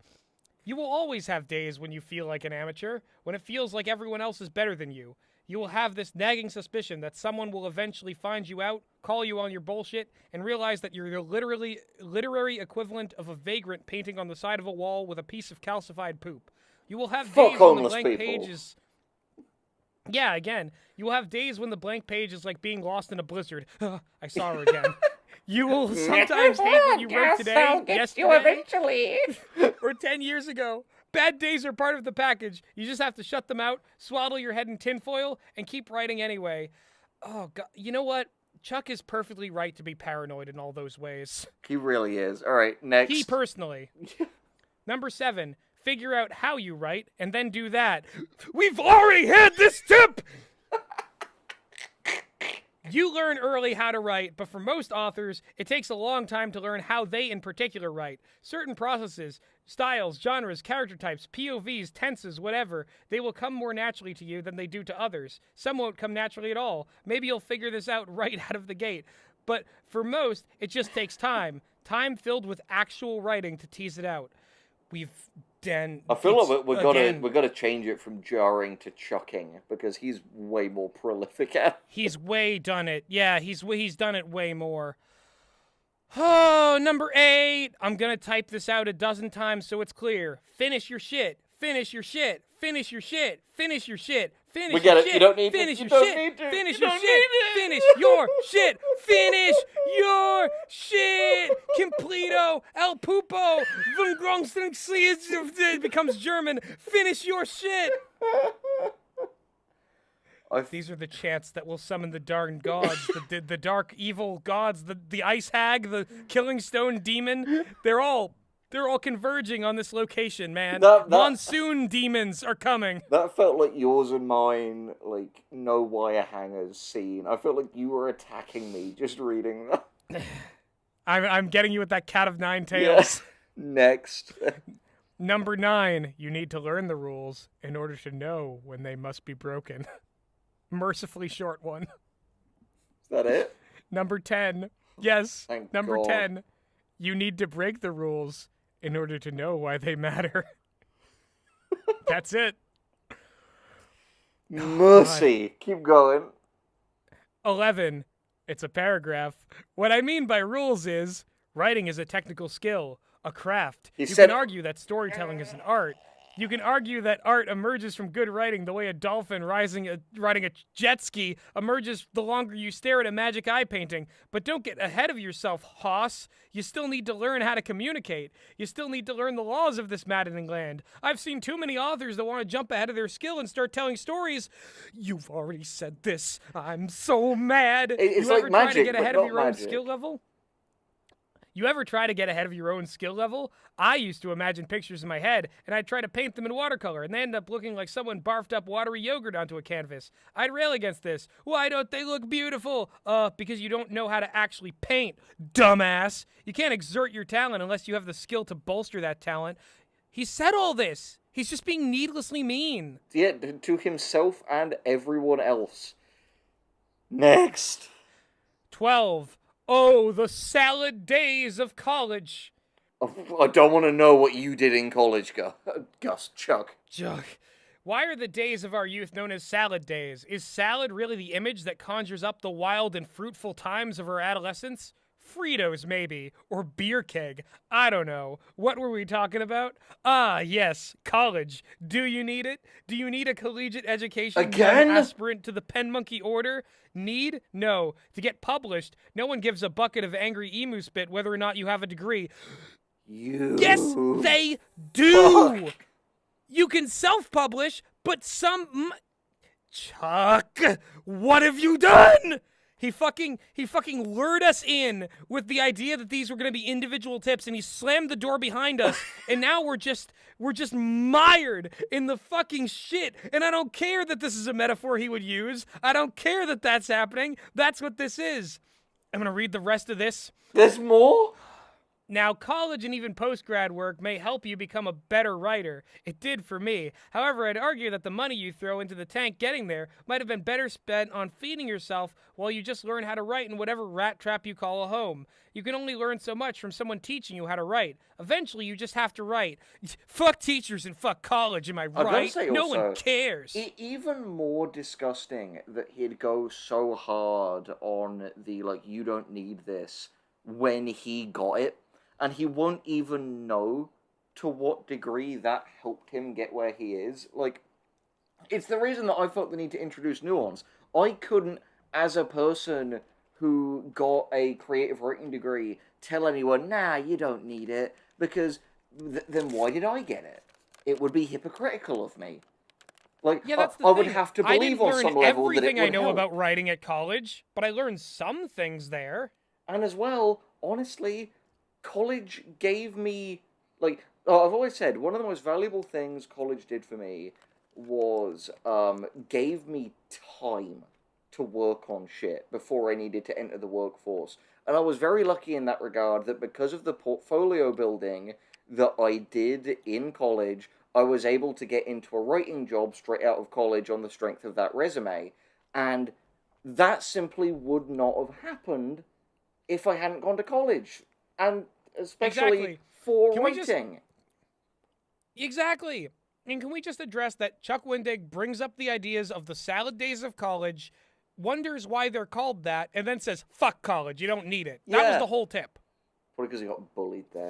You will always have days when you feel like an amateur, when it feels like everyone else is better than you. You will have this nagging suspicion that someone will eventually find you out, call you on your bullshit, and realize that you're the literary equivalent of a vagrant painting on the side of a wall with a piece of calcified poop. You will have days when the blank page is... Yeah, again, you will have days when the blank page is like being lost in a blizzard. I saw her again. You will sometimes hate what you wrote today, yesterday, or 10 years ago. Bad days are part of the package. You just have to shut them out, swaddle your head in tinfoil, and keep writing anyway. Oh, God. You know what? Chuck is perfectly right to be paranoid in all those ways. He really is. All right, next. He personally. Number 7, figure out how you write, and then do that. We've already had this tip! You learn early how to write, but for most authors, it takes a long time to learn how they in particular write. Certain processes, styles, genres, character types, POVs, tenses, whatever, they will come more naturally to you than they do to others. Some won't come naturally at all. Maybe you'll figure this out right out of the gate. But for most, it just takes time. Time filled with actual writing to tease it out. I feel like we've got to change it from jarring to chucking because he's way more prolific at it. He's way done it. Yeah, he's done it way more. Oh, number 8. I'm gonna type this out a dozen times so it's clear. Finish your shit. Finish your shit. Finish your shit. Finish your shit. Finish we get your it. shit. You don't need finish to. your You shit. don't need to. Finish You your don't shit. need it. Finish your shit. Finish your shit. Completo. El Pupo. It becomes German. Finish your shit. These are the chants that will summon the darn gods, the dark evil gods, the ice hag, the killing stone demon. They're all converging on this location, man. Monsoon demons are coming. That felt like yours and mine, like, no wire hangers scene. I felt like you were attacking me just reading that. I'm getting you with that cat of nine tails. Yeah. Next. Number 9, you need to learn the rules in order to know when they must be broken. Mercifully short one. Is that it? Number 10. Yes. Thank Number God. 10. You need to break the rules in order to know why they matter. That's it. Mercy. Keep going. 11. It's a paragraph. What I mean by rules is, writing is a technical skill, a craft. You can argue that storytelling is an art. You can argue that art emerges from good writing the way a dolphin riding a jet ski emerges the longer you stare at a magic eye painting. But don't get ahead of yourself, hoss. You still need to learn how to communicate. You still need to learn the laws of this maddening land. I've seen too many authors that want to jump ahead of their skill and start telling stories. You've already said this. I'm so mad. It's you like ever magic, try to get ahead but of your not own magic. skill level? You ever try to get ahead of your own skill level? I used to imagine pictures in my head, and I'd try to paint them in watercolor, and they end up looking like someone barfed up watery yogurt onto a canvas. I'd rail against this. Why don't they look beautiful? Because you don't know how to actually paint, dumbass. You can't exert your talent unless you have the skill to bolster that talent. He said all this. He's just being needlessly mean. Yeah, to himself and everyone else. Next. 12. Oh, the salad days of college. I don't want to know what you did in college, Gus. Chuck. Why are the days of our youth known as salad days? Is salad really the image that conjures up the wild and fruitful times of our adolescence? Fritos, maybe. Or beer keg. I don't know. What were we talking about? Ah, yes, college. Do you need it? Do you need a collegiate education? Again? Young aspirant to the Pen Monkey Order? Need? No. To get published, no one gives a bucket of angry emu spit whether or not you have a degree. Yes, they do! Fuck. You can self-publish, but Chuck, what have you done? He fucking lured us in with the idea that these were going to be individual tips, and he slammed the door behind us, and now we're just mired in the fucking shit. And I don't care that this is a metaphor he would use. I don't care that that's happening. That's what this is. I'm going to read the rest of this. There's more? Now, college and even post-grad work may help you become a better writer. It did for me. However, I'd argue that the money you throw into the tank getting there might have been better spent on feeding yourself while you just learn how to write in whatever rat trap you call a home. You can only learn so much from someone teaching you how to write. Eventually, you just have to write. Fuck teachers and fuck college, am I right? No one cares. Even more disgusting that he'd go so hard on the, you don't need this when he got it. And he won't even know to what degree that helped him get where he is. It's the reason that I felt the need to introduce nuance. I couldn't, as a person who got a creative writing degree, tell anyone, nah, you don't need it, because then why did I get it? It would be hypocritical of me. That's the I thing. would have to believe on some level that it would help. I didn't learn everything I know about writing at college, but I learned some things there. And as well, honestly, college gave me, I've always said, one of the most valuable things college did for me was, gave me time to work on shit before I needed to enter the workforce. And I was very lucky in that regard that because of the portfolio building that I did in college, I was able to get into a writing job straight out of college on the strength of that resume. And that simply would not have happened if I hadn't gone to college. And especially for writing. Exactly. And can we just address that Chuck Wendig brings up the ideas of the salad days of college, wonders why they're called that, and then says, fuck college, you don't need it. That was the whole tip. Probably because he got bullied there.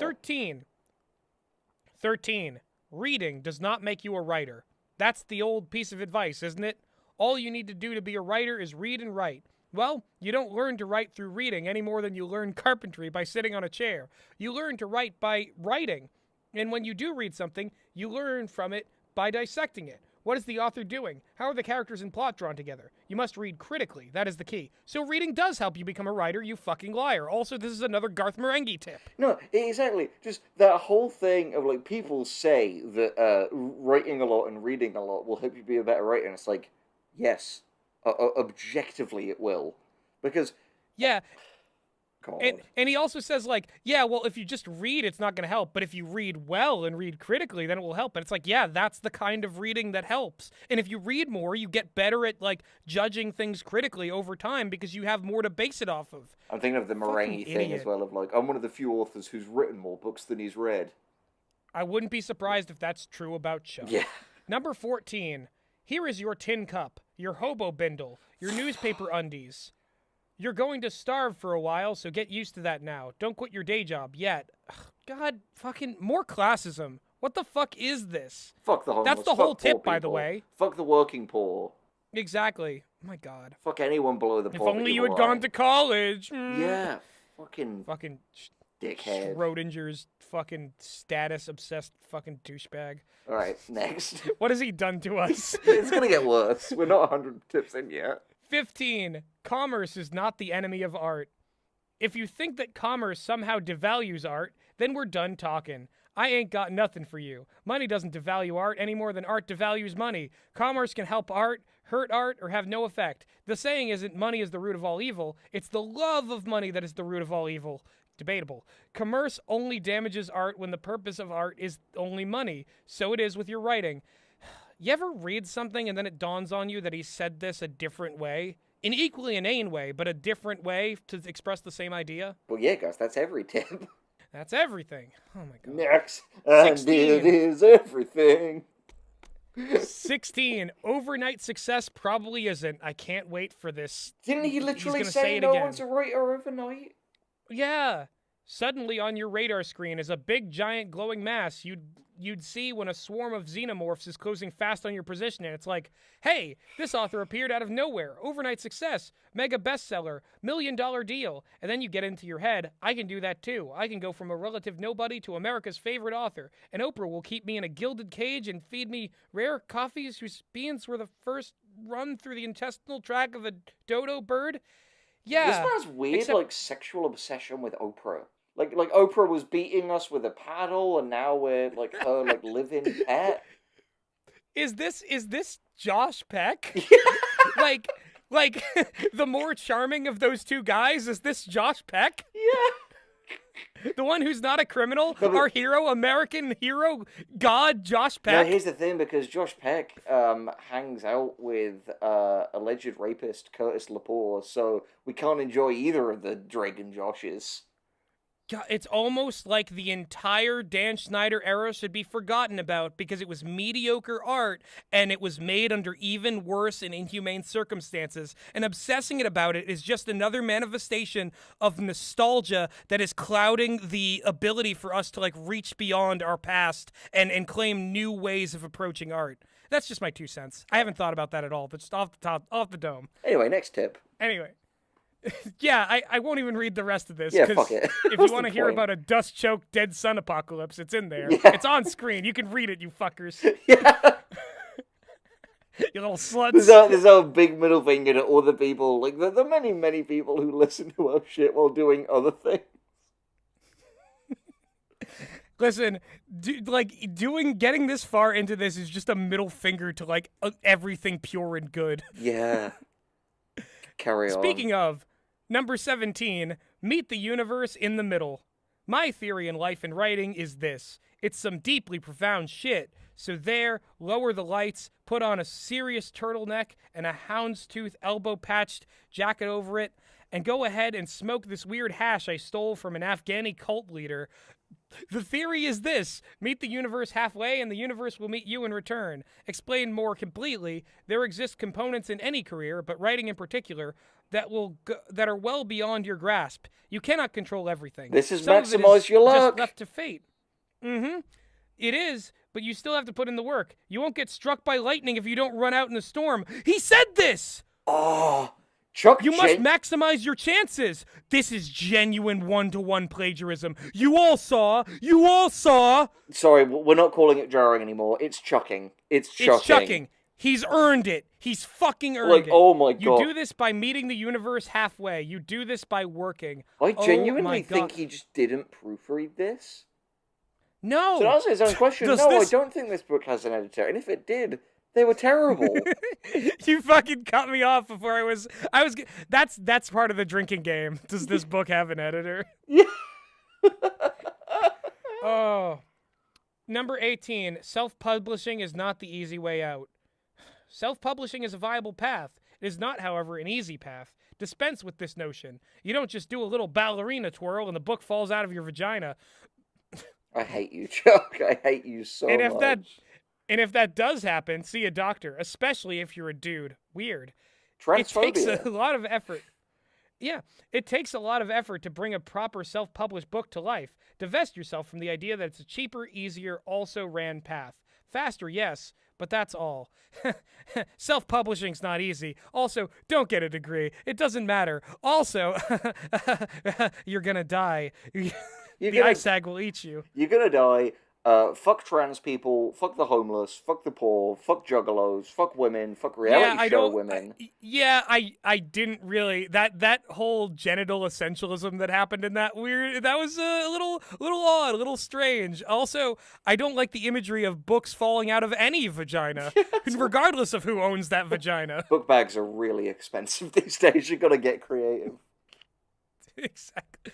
13. Reading does not make you a writer. That's the old piece of advice, isn't it? All you need to do to be a writer is read and write. Well, you don't learn to write through reading any more than you learn carpentry by sitting on a chair. You learn to write by writing. And when you do read something, you learn from it by dissecting it. What is the author doing? How are the characters and plot drawn together? You must read critically. That is the key. So reading does help you become a writer, you fucking liar. Also, this is another Garth Marenghi tip. No, exactly. Just that whole thing of, people say that writing a lot and reading a lot will help you be a better writer. And it's yes. Objectively, it will. Because... Yeah. God. And he also says, if you just read, it's not going to help. But if you read well and read critically, then it will help. And it's that's the kind of reading that helps. And if you read more, you get better at, judging things critically over time because you have more to base it off of. I'm thinking of the Marenghi thing as well, of, I'm one of the few authors who's written more books than he's read. I wouldn't be surprised if that's true about Chuck. Yeah. Number 14. Here is your tin cup, your hobo bindle, your newspaper undies, You're going to starve for a while, so get used to that now. Don't quit your day job yet. Ugh, God, fucking more classism. What the fuck is this? Fuck the homeless. That's the Fuck whole poor tip, by the people. way. Fuck the working poor. Exactly. Oh my God. Fuck anyone below the If poverty only you had line. gone to college. Yeah, fucking dickhead. Schrodinger's fucking status-obsessed fucking douchebag. All right, next. What has he done to us? It's gonna get worse. We're not 100 tips in yet. 15. Commerce is not the enemy of art. If you think that commerce somehow devalues art, then we're done talking. I ain't got nothing for you. Money doesn't devalue art any more than art devalues money. Commerce can help art, hurt art, or have no effect. The saying isn't money is the root of all evil. It's the love of money that is the root of all evil. Debatable. Commerce only damages art when the purpose of art is only money. So it is with your writing. You ever read something and then it dawns on you that he said this a different way? An equally inane way, but a different way to express the same idea? Well, yeah, Gus, that's every tip. That's everything. Oh my God. Next. And 16. it is everything. 16. Overnight success probably isn't. I can't wait for this. Didn't he He's literally gonna say it no again. one's a writer overnight? Yeah. Suddenly on your radar screen is a big, giant, glowing mass you'd see when a swarm of xenomorphs is closing fast on your position, and it's like, hey, this author appeared out of nowhere. Overnight success. Mega bestseller. $1 million deal. And then you get into your head, I can do that too. I can go from a relative nobody to America's favorite author. And Oprah will keep me in a gilded cage and feed me rare coffees whose beans were the first run through the intestinal tract of a dodo bird. Yeah. This man's weird, like, sexual obsession with Oprah. Like Oprah was beating us with a paddle, and now we're, like, her, like, living pet. Is this Josh Peck? like, the more charming of those two guys, is this Josh Peck? Yeah. The one who's not a criminal? No, but... Our hero, American hero, God, Josh Peck? No, here's the thing, because Josh Peck hangs out with alleged rapist Curtis Lepore, so we can't enjoy either of the Dragon Joshes. God, it's almost like the entire Dan Schneider era should be forgotten about because it was mediocre art and it was made under even worse and inhumane circumstances. And obsessing about it is just another manifestation of nostalgia that is clouding the ability for us to, like, reach beyond our past and claim new ways of approaching art. That's just my 2 cents. I haven't thought about that at all. That's just off the dome. Anyway, next tip. Anyway. Yeah, I won't even read the rest of this. Yeah, fuck it. If you want to hear about a dust-choked dead sun apocalypse, it's in there. Yeah. It's on screen. You can read it, you fuckers. Yeah. You little sluts. There's our big middle finger to all the people, like the many, many people who listen to our shit while doing other things. Listen, getting this far into this is just a middle finger to, like, everything pure and good. Yeah. Carry on. Speaking of, number 17, meet the universe in the middle. My theory in life and writing is this. It's some deeply profound shit. So there, lower the lights, put on a serious turtleneck and a houndstooth elbow-patched jacket over it, and go ahead and smoke this weird hash I stole from an Afghani cult leader. The theory is this. Meet the universe halfway and the universe will meet you in return. Explained more completely, there exist components in any career, but writing in particular, that are well beyond your grasp. You cannot control everything. This is Some of it maximize your luck. Just left to fate. Mm-hmm. It is, but you still have to put in the work. You won't get struck by lightning if you don't run out in the storm. He said this! Oh, Chuck. You must maximize your chances. This is genuine one-to-one plagiarism. You all saw. Sorry, we're not calling it jarring anymore. It's chucking. It's chucking. He's earned it. He's fucking earned it. Oh my God. You do this by meeting the universe halfway. You do this by working. I genuinely think he just didn't proofread this. No. To answer his own question, I don't think this book has an editor. And if it did, they were terrible. You fucking cut me off before I was. That's part of the drinking game. Does this book have an editor? Yeah. Oh. Number 18. Self-publishing is not the easy way out. Self-publishing is a viable path. It is not, however, an easy path. Dispense with this notion. You don't just do a little ballerina twirl and the book falls out of your vagina. I hate you, Chuck. I hate you so much. And if that does happen, see a doctor, especially if you're a dude. Weird. Transphobia. It takes a lot of effort. Yeah, it takes a lot of effort to bring a proper self-published book to life. Divest yourself from the idea that it's a cheaper, easier, also ran path. Faster, yes, but that's all. Self-publishing's not easy. Also, don't get a degree. It doesn't matter. Also, you're gonna die. You're The gonna ISAG will eat you. you're gonna die. Fuck trans people, fuck the homeless, fuck the poor, fuck juggalos, fuck women, fuck reality show women. I didn't really that whole genital essentialism that happened in that was a little odd, a little strange. Also, I don't like the imagery of books falling out of any vagina, regardless of who owns that vagina. Book bags are really expensive these days. You gotta get creative. Exactly.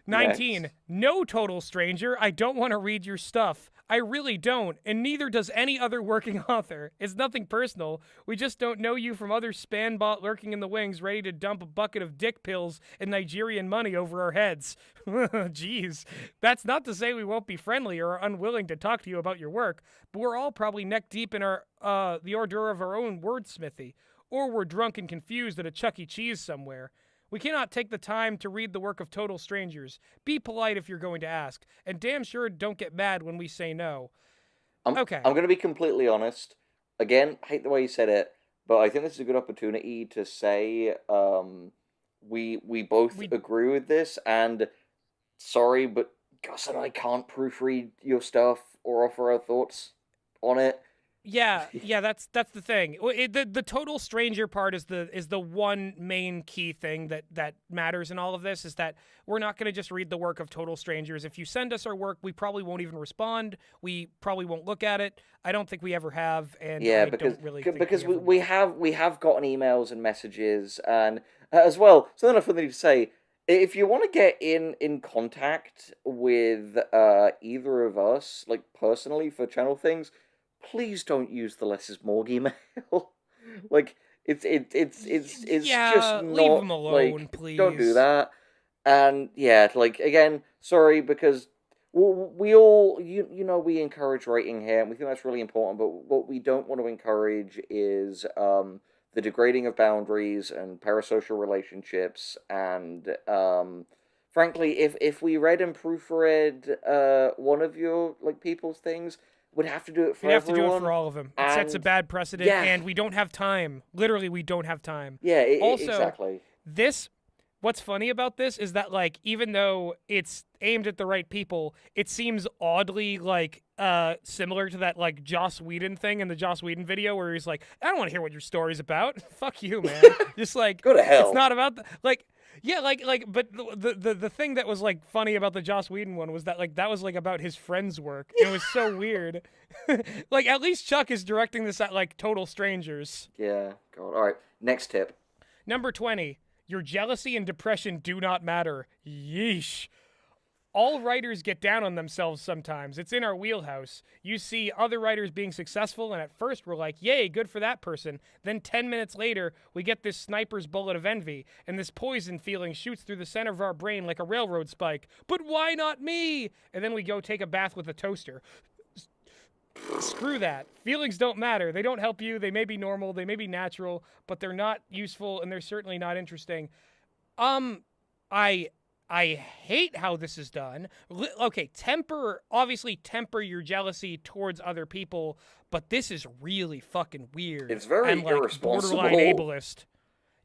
19. Next. No, total stranger, I don't want to read your stuff. I really don't, and neither does any other working author. It's nothing personal. We just don't know you from other spanbot lurking in the wings, ready to dump a bucket of dick pills and Nigerian money over our heads. Jeez. That's not to say we won't be friendly or are unwilling to talk to you about your work, but we're all probably neck deep in the hors d'oeuvre of our own wordsmithy. Or we're drunk and confused at a Chuck E. Cheese somewhere. We cannot take the time to read the work of total strangers. Be polite if you're going to ask, and damn sure don't get mad when we say no. Okay. I'm going to be completely honest. Again, hate the way you said it, but I think this is a good opportunity to say we both agree with this, and sorry, but Gus and I can't proofread your stuff or offer our thoughts on it. Yeah, that's the thing. The total stranger part is the one main key thing that matters in all of this, is that we're not going to just read the work of total strangers. If you send us our work, we probably won't even respond. We probably won't look at it. I don't think we ever have, and yeah, I don't really think we have gotten emails and messages, and as well, something I've to say. If you want to get in contact with either of us, like personally for channel things, please don't use the less is more email. Like it's just not, leave them alone, like, please. Don't do that. And yeah, like again, sorry, because we all we encourage writing here, and we think that's really important. But what we don't want to encourage is the degrading of boundaries and parasocial relationships. And frankly, if we read and proofread one of your people's things, would have to do it for everyone. We'd have to do it for all of them. It sets a bad precedent, and we don't have time. Literally, we don't have time. Yeah, exactly. What's funny about this is that, even though it's aimed at the right people, it seems oddly, similar to that, Joss Whedon thing in the Joss Whedon video where he's like, I don't want to hear what your story's about. Fuck you, man. Just, go to hell. It's not about, yeah, but the thing that was funny about the Joss Whedon one was that that was about his friend's work. It was so weird. At least Chuck is directing this at total strangers. Yeah, God. All right, next tip. Number 20. Your jealousy and depression do not matter. Yeesh. All writers get down on themselves sometimes. It's in our wheelhouse. You see other writers being successful, and at first we're like, yay, good for that person. Then 10 minutes later, we get this sniper's bullet of envy, and this poison feeling shoots through the center of our brain like a railroad spike. But why not me? And then we go take a bath with a toaster. Screw that. Feelings don't matter. They don't help you. They may be normal. They may be natural, but they're not useful, and they're certainly not interesting. I hate how this is done. Okay, temper your jealousy towards other people, but this is really fucking weird. It's very irresponsible. Borderline ableist.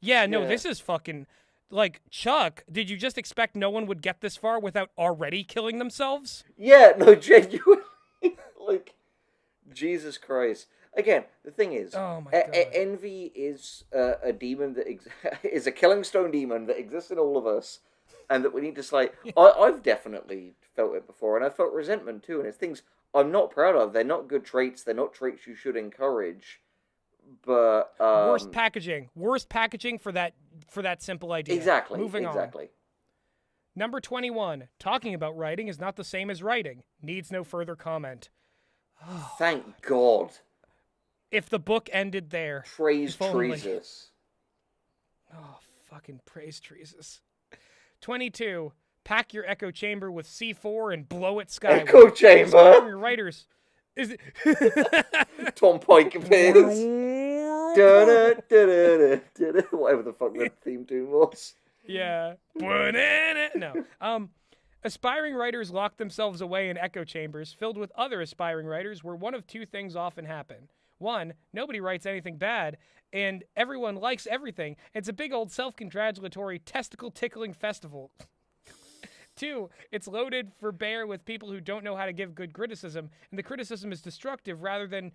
Yeah, no, this is fucking... Chuck, did you just expect no one would get this far without already killing themselves? Yeah, no, genuinely. Jesus Christ. Again, the thing is, oh my God. Envy is a demon that is a killing stone demon that exists in all of us, and that we need to I've definitely felt it before, and I've felt resentment too, and it's things I'm not proud of. They're not good traits. They're not traits you should encourage. But worst packaging for that simple idea. Exactly. Moving on. Number 21. Talking about writing is not the same as writing. Needs no further comment. Thank God. If the book ended there. Praise Jesus. Oh, fucking praise Jesus. 22. Pack your echo chamber with C4 and blow it skyward. Echo chamber? Your writers. Is it... Tom Pike appears. Whatever the fuck that theme tune was. Yeah. No. Aspiring writers lock themselves away in echo chambers filled with other aspiring writers where one of two things often happen. One, nobody writes anything bad, and everyone likes everything. It's a big old self-congratulatory testicle-tickling festival. Two, it's loaded for bear with people who don't know how to give good criticism, and the criticism is destructive rather than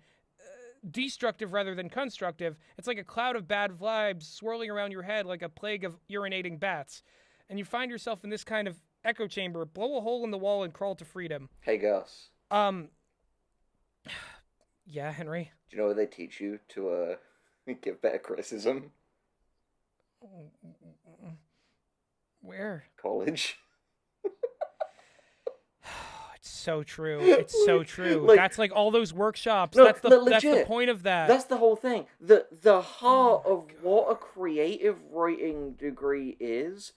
constructive. It's like a cloud of bad vibes swirling around your head like a plague of urinating bats. And you find yourself in this kind of echo chamber, blow a hole in the wall and crawl to freedom. Hey, Gus. Yeah, Henry? Do you know where they teach you to give better criticism? Where? College. It's so true. It's so true. Like, that's like all those workshops. No, that's the point of that. That's the whole thing. The heart of what a creative writing degree is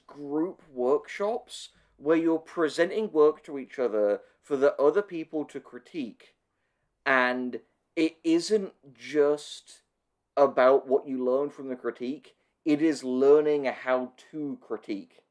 group workshops where you're presenting work to each other for the other people to critique. And it isn't just about what you learn from the critique. It is learning how to critique.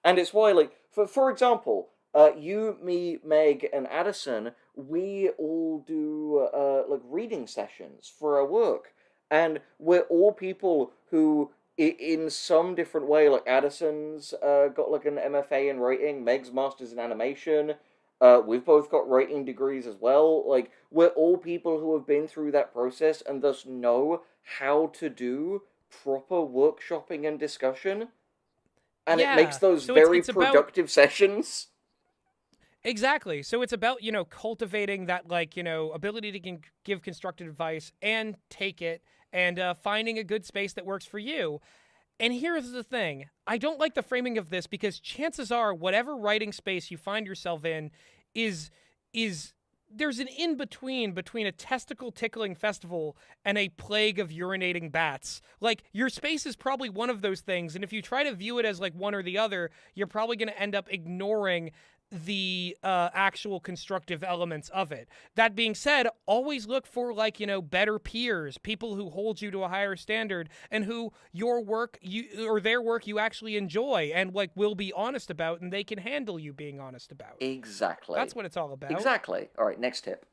And it's why, like, for example, you, me, Meg, and Addison, we all do, like, reading sessions for our work. And we're all people who, in some different way, like, Addison's got, like, an MFA in writing, Meg's master's in animation, we've both got writing degrees as well. Like, we're all people who have been through that process and thus know how to do proper workshopping and discussion. And it makes those very productive sessions. Exactly. So it's about, cultivating that, like, ability to give constructive advice and take it and finding a good space that works for you. And here's the thing. I don't like the framing of this because chances are whatever writing space you find yourself in is there's an in-between a testicle-tickling festival and a plague of urinating bats. Like, your space is probably one of those things, and if you try to view it as, like, one or the other, you're probably going to end up ignoring the actual constructive elements of it. That being said, always look for, like, better peers, people who hold you to a higher standard and who your work or their work you actually enjoy and, like, will be honest about and they can handle you being honest about. Exactly. That's what it's all about. Exactly. All right, next tip.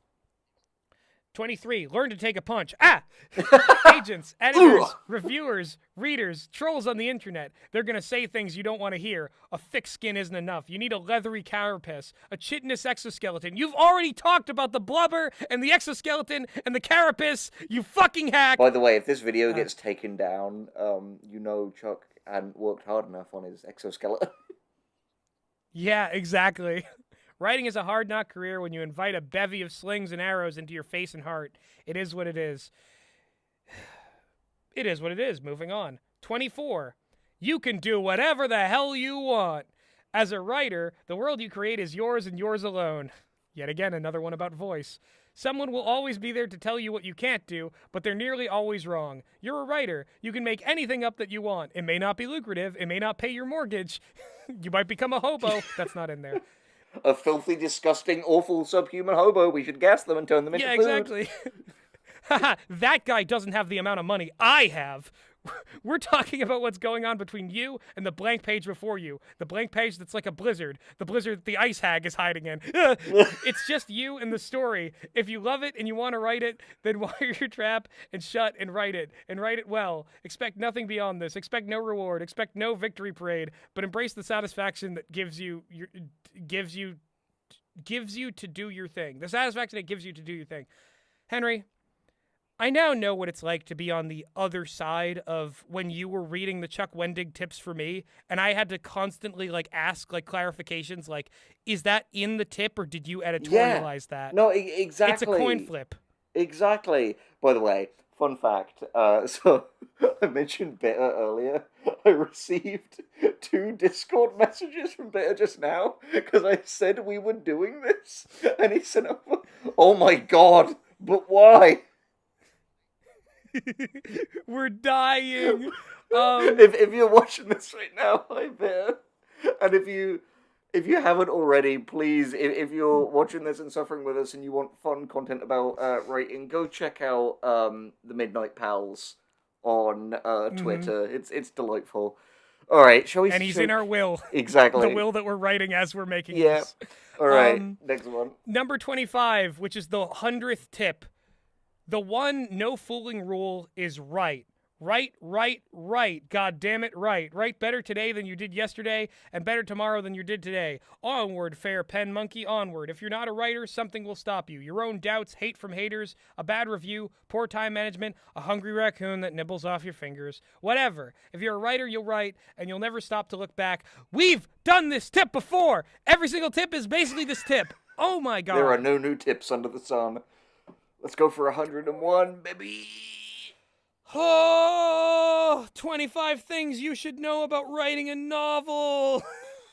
23. Learn to take a punch. Agents, editors, reviewers, readers, trolls on the internet. They're going to say things you don't want to hear. A thick skin isn't enough. You need a leathery carapace. A chitinous exoskeleton. You've already talked about the blubber and the exoskeleton and the carapace. You fucking hack. By the way, if this video gets taken down, Chuck hadn't worked hard enough on his exoskeleton. Yeah, exactly. Writing is a hard-knock career when you invite a bevy of slings and arrows into your face and heart. It is what it is. It is what it is. Moving on. 24. You can do whatever the hell you want. As a writer, the world you create is yours and yours alone. Yet again, another one about voice. Someone will always be there to tell you what you can't do, but they're nearly always wrong. You're a writer. You can make anything up that you want. It may not be lucrative. It may not pay your mortgage. You might become a hobo. That's not in there. A filthy, disgusting, awful subhuman hobo. We should gas them and turn them into food. Yeah, exactly. That guy doesn't have the amount of money I have. We're talking about what's going on between you and the blank page before you. The blank page that's like a blizzard. The blizzard the ice hag is hiding in. It's just you and the story. If you love it and you want to write it, then wire your trap and shut and write it well. Expect nothing beyond this. Expect no reward. Expect no victory parade. But embrace the satisfaction that gives you to do your thing. The satisfaction it gives you to do your thing. Henry, I now know what it's like to be on the other side of when you were reading the Chuck Wendig tips for me, and I had to constantly, like, ask, like, clarifications, like, is that in the tip, or did you editorialize that? No, exactly. It's a coin flip. Exactly. By the way, fun fact, so I mentioned Bitter earlier. I received 2 Discord messages from Bitter just now, because I said we were doing this, and he said, oh my god, but why? We're dying. If you're watching this right now, hi Bear. And if you haven't already, please, if you're watching this and suffering with us and you want fun content about writing, go check out the Midnight Pals on Twitter. It's delightful. All right, shall we? And he's in our will. Exactly. The will that we're writing as we're making Yeah. this. All right, next one. Number 25, which is the 100th tip. The one no fooling rule is right. Right, right, right. God damn it, right. Write better today than you did yesterday, and better tomorrow than you did today. Onward, fair pen monkey, onward. If you're not a writer, something will stop you. Your own doubts, hate from haters, a bad review, poor time management, a hungry raccoon that nibbles off your fingers. Whatever. If you're a writer, you'll write, and you'll never stop to look back. We've done this tip before! Every single tip is basically this tip. Oh my god. There are no new tips under the sun. Let's go for 101, baby! Oh, 25 things you should know about writing a novel.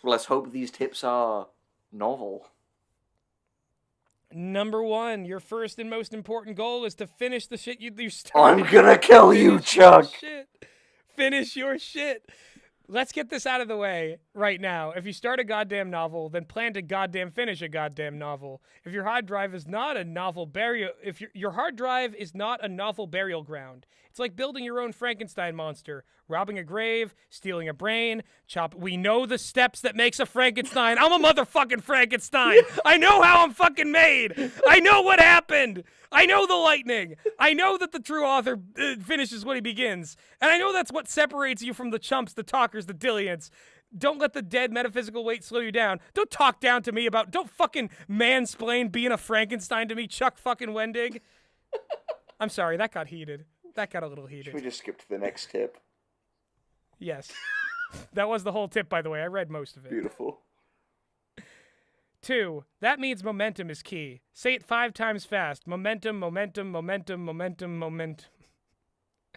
Let's hope these tips are novel. Number 1, your first and most important goal is to finish the shit you started. I'm gonna kill you, Chuck! Finish your shit. Let's get this out of the way right now. If you start a goddamn novel, then plan to goddamn finish a goddamn novel. If your hard drive is not a novel burial, if your hard drive is not a novel burial ground, it's like building your own Frankenstein monster, robbing a grave, stealing a brain, We know the steps that makes a Frankenstein. I'm a motherfucking Frankenstein. I know how I'm fucking made. I know what happened. I know the lightning. I know that the true author finishes what he begins. And I know that's what separates you from the chumps, the talkers, the dilliants. Don't let the dead metaphysical weight slow you down. Don't talk down to me about, don't fucking mansplain being a Frankenstein to me, Chuck fucking Wendig. I'm sorry, that got heated. That got a little heated. Should we just skip to the next tip? Yes. That was the whole tip, by the way. I read most of it. Beautiful. 2, that means momentum is key. Say it 5 times fast. Momentum, momentum, momentum, momentum, momentum.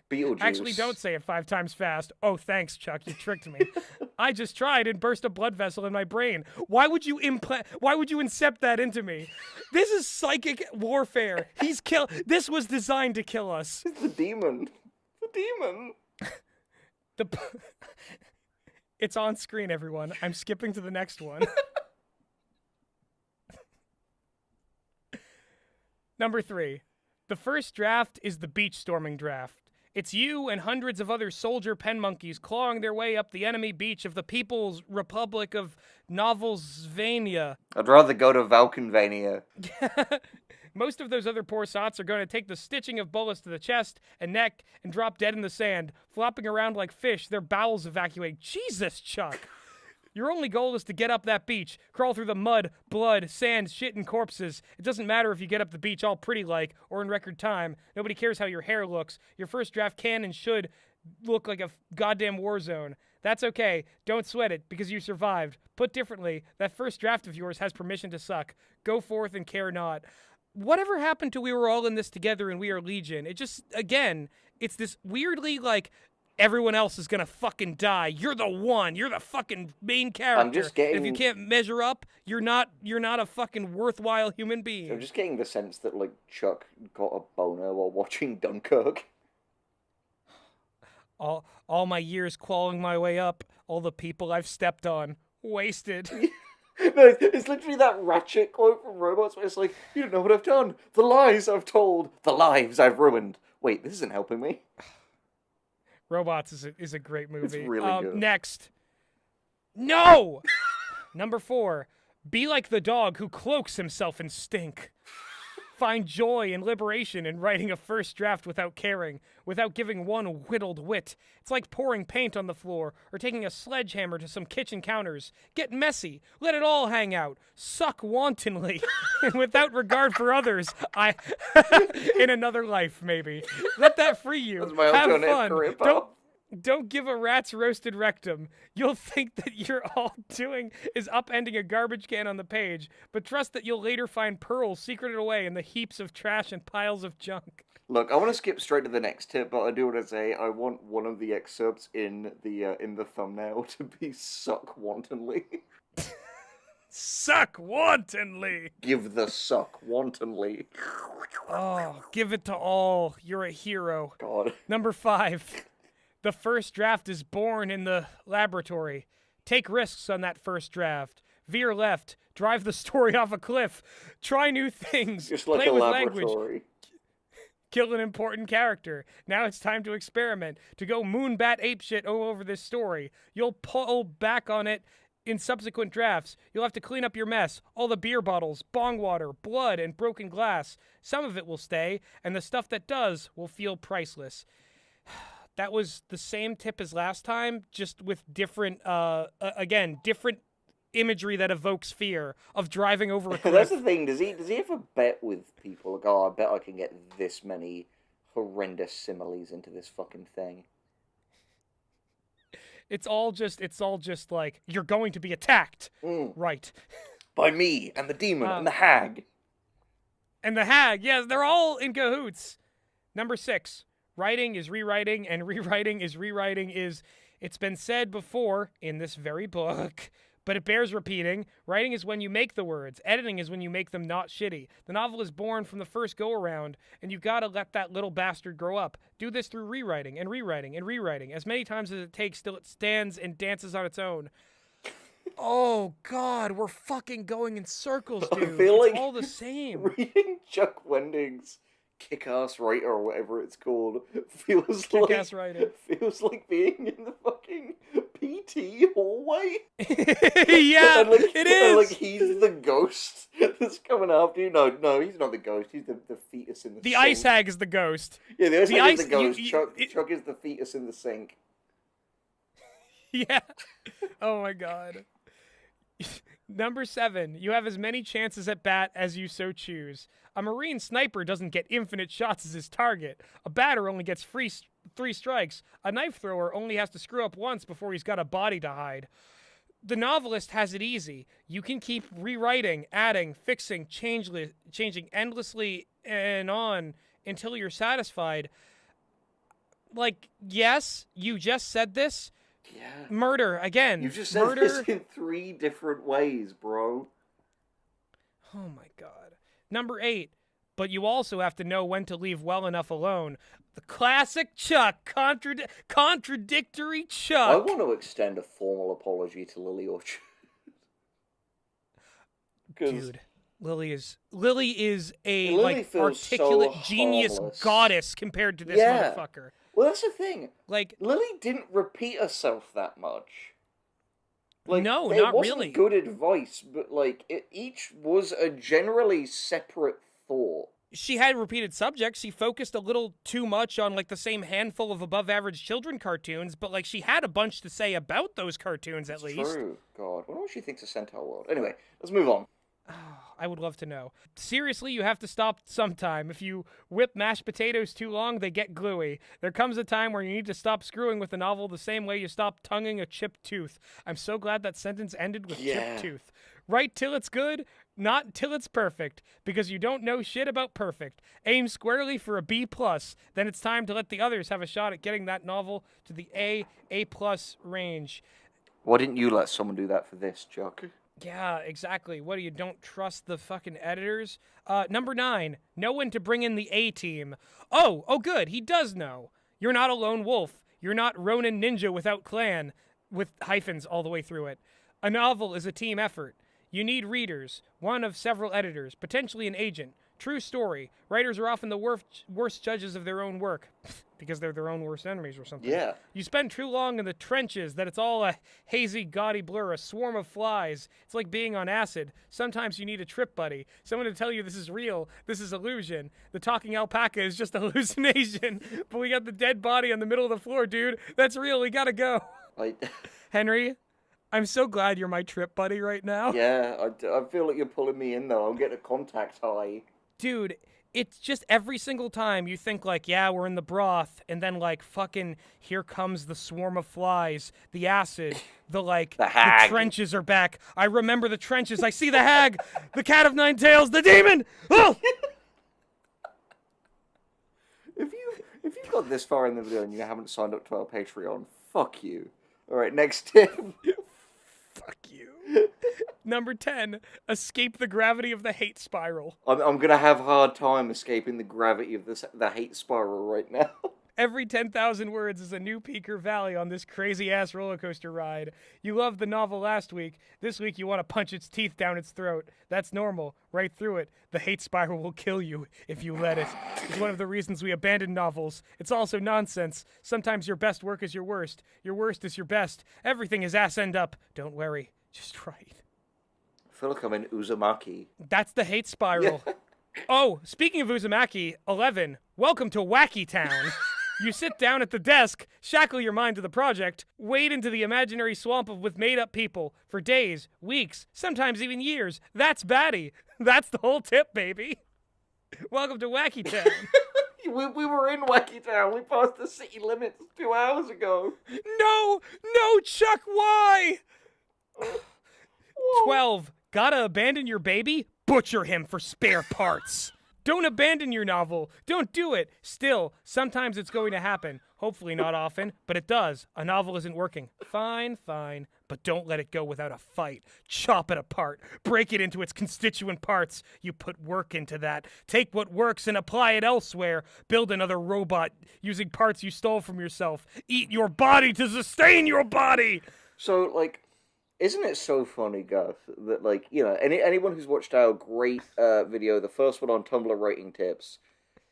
Beetlejuice. Actually, don't say it 5 times fast. Oh, thanks, Chuck. You tricked me. I just tried and burst a blood vessel in my brain. Why would you incept that into me? This is psychic warfare. This was designed to kill us. It's the demon. The demon. It's on screen, everyone. I'm skipping to the next one. Number 3, the first draft is the beach storming draft. It's you and hundreds of other soldier pen monkeys clawing their way up the enemy beach of the People's Republic of Novelsvania. I'd rather go to Valkenvania. Most of those other poor sots are going to take the stitching of bullets to the chest and neck and drop dead in the sand, flopping around like fish, their bowels evacuate. Jesus, Chuck! Your only goal is to get up that beach, crawl through the mud, blood, sand, shit, and corpses. It doesn't matter if you get up the beach all pretty-like or in record time. Nobody cares how your hair looks. Your first draft can and should look like a goddamn war zone. That's okay. Don't sweat it, because you survived. Put differently, that first draft of yours has permission to suck. Go forth and care not. Whatever happened to we were all in this together and we are Legion? It just, again, it's this weirdly, like, everyone else is gonna fucking die. You're the one. You're the fucking main character. I'm just getting... If you can't measure up, you're not a fucking worthwhile human being. I'm just getting the sense that, like, Chuck got a boner while watching Dunkirk. All my years clawing my way up, all the people I've stepped on, wasted. No, it's literally that Ratchet quote from Robots where it's like, you don't know what I've done. The lies I've told. The lives I've ruined. Wait, this isn't helping me. Robots is a great movie. It's really good. Next. No! Number 4. Be like the dog who cloaks himself in stink. Find joy and liberation in writing a first draft without caring, without giving one whittled wit. It's like pouring paint on the floor or taking a sledgehammer to some kitchen counters. Get messy. Let it all hang out. Suck wantonly. And without regard for others, in another life, maybe. Let that free you. That's my Have alternate fun. career path. Don't give a rat's roasted rectum. You'll think that you're all doing is upending a garbage can on the page, but trust that you'll later find pearls secreted away in the heaps of trash and piles of junk. Look, I want to skip straight to the next tip, but I do want to say I want one of the excerpts in the thumbnail to be "suck wantonly." Suck wantonly. Give the suck wantonly. Oh, give it to all. You're a hero. God. Number 5. The first draft is born in the laboratory. Take risks on that first draft. Veer left. Drive the story off a cliff. Try new things. Just like Play a with laboratory. language. Kill an important character. Now it's time to experiment, to go moonbat apeshit all over this story. You'll pull back on it in subsequent drafts. You'll have to clean up your mess. All the beer bottles, bong water, blood, and broken glass. Some of it will stay, and the stuff that does will feel priceless. That was the same tip as last time, just with different, different imagery that evokes fear of driving over a cliff. That's the thing. Does he ever bet with people? Like, oh, I bet I can get this many horrendous similes into this fucking thing. It's all just like, you're going to be attacked. Right. By me, and the demon, and the hag. And the hag, yes, they're all in cahoots. Number 6, writing is rewriting, and rewriting is rewriting is, it's been said before in this very book, but it bears repeating. Writing is when you make the words. Editing is when you make them not shitty. The novel is born from the first go-around, and you gotta let that little bastard grow up. Do this through rewriting and rewriting and rewriting, as many times as it takes till it stands and dances on its own. Oh, God, we're fucking going in circles, dude. I feel it's like all the same. Reading Chuck Wendig's Kick-Ass Writer, or whatever it's called, feels Kick-Ass Writer. Feels like being in the fucking PT hallway. Yeah, it is. Like he's the ghost that's coming after you. No, he's not the ghost. He's the fetus in the sink. The ice hag is the ghost. Yeah, the ice hag is the ghost. Chuck is the fetus in the sink. Yeah. Oh my God. Number 7, you have as many chances at bat as you so choose. A Marine sniper doesn't get infinite shots as his target. A batter only gets 3 strikes. A knife thrower only has to screw up once before he's got a body to hide. The novelist has it easy. You can keep rewriting, adding, fixing, changing endlessly and on until you're satisfied. Like, yes, you just said this. Yeah. Murder, again. You just said this in 3 different ways, bro. Oh my God. Number 8, but you also have to know when to leave well enough alone. The classic Chuck, contradictory Chuck. I want to extend a formal apology to Lily Orchard. Dude, Lily is a Lily articulate so genius harmless. Goddess compared to this motherfucker. Well, that's the thing. Like, Lily didn't repeat herself that much. Like, no, it not wasn't really. Good advice, but like each was a generally separate thought. She had repeated subjects. She focused a little too much on like the same handful of above-average children cartoons, but like she had a bunch to say about those cartoons at least. True. God, what does she think of Centaur World? Anyway, let's move on. I would love to know. Seriously, you have to stop sometime. If you whip mashed potatoes too long, they get gluey. There comes a time where you need to stop screwing with the novel the same way you stop tonguing a chipped tooth. I'm so glad that sentence ended with chipped tooth. Write till it's good, not till it's perfect, because you don't know shit about perfect. Aim squarely for a B+, then it's time to let the others have a shot at getting that novel to the A+ range. Why didn't you let someone do that for this, Chuck? Yeah, exactly. What, you don't trust the fucking editors? Number 9, know when to bring in the A-team. Oh, good, he does know. You're not a lone wolf. You're not Ronin Ninja without clan, with hyphens all the way through it. A novel is a team effort. You need readers, one of several editors, potentially an agent. True story. Writers are often the worst judges of their own work, because they're their own worst enemies or something. Yeah. You spend too long in the trenches that it's all a hazy, gaudy blur, a swarm of flies. It's like being on acid. Sometimes you need a trip buddy, someone to tell you this is real, this is illusion. The talking alpaca is just a hallucination, but we got the dead body on the middle of the floor, dude. That's real, we gotta go. Henry, I'm so glad you're my trip buddy right now. Yeah, I feel like you're pulling me in, though. I'm getting a contact high. Dude, it's just every single time you think like, yeah, we're in the broth, and then like fucking here comes the swarm of flies, the acid, the hag. The trenches are back. I remember the trenches. I see the hag, the cat of 9 tails, the demon. Oh! If you've got this far in the video and you haven't signed up to our Patreon, fuck you. All right, next tip. Fuck you. Number 10, escape the gravity of the hate spiral. I'm gonna have a hard time escaping the gravity of the hate spiral right now. Every 10,000 words is a new peak or valley on this crazy-ass roller coaster ride. You loved the novel last week. This week you want to punch its teeth down its throat. That's normal. Right through it. The hate spiral will kill you if you let it. It's one of the reasons we abandon novels. It's also nonsense. Sometimes your best work is your worst. Your worst is your best. Everything is ass end up. Don't worry. Just write. I feel like I'm in Uzumaki. That's the hate spiral. Yeah. Oh, speaking of Uzumaki, 11, welcome to Wacky Town. You sit down at the desk, shackle your mind to the project, wade into the imaginary swamp with made-up people for days, weeks, sometimes even years. That's batty. That's the whole tip, baby. Welcome to Wacky Town. we were in Wacky Town. We passed the city limits 2 hours ago. No, Chuck, why? 12, gotta abandon your baby? Butcher him for spare parts. Don't abandon your novel. Don't do it. Still, sometimes it's going to happen. Hopefully not often, but it does. A novel isn't working. Fine. But don't let it go without a fight. Chop it apart. Break it into its constituent parts. You put work into that. Take what works and apply it elsewhere. Build another robot using parts you stole from yourself. Eat your body to sustain your body. So, like, isn't it so funny, Gus, that, like, you know, anyone who's watched our great video, the first one on Tumblr rating tips,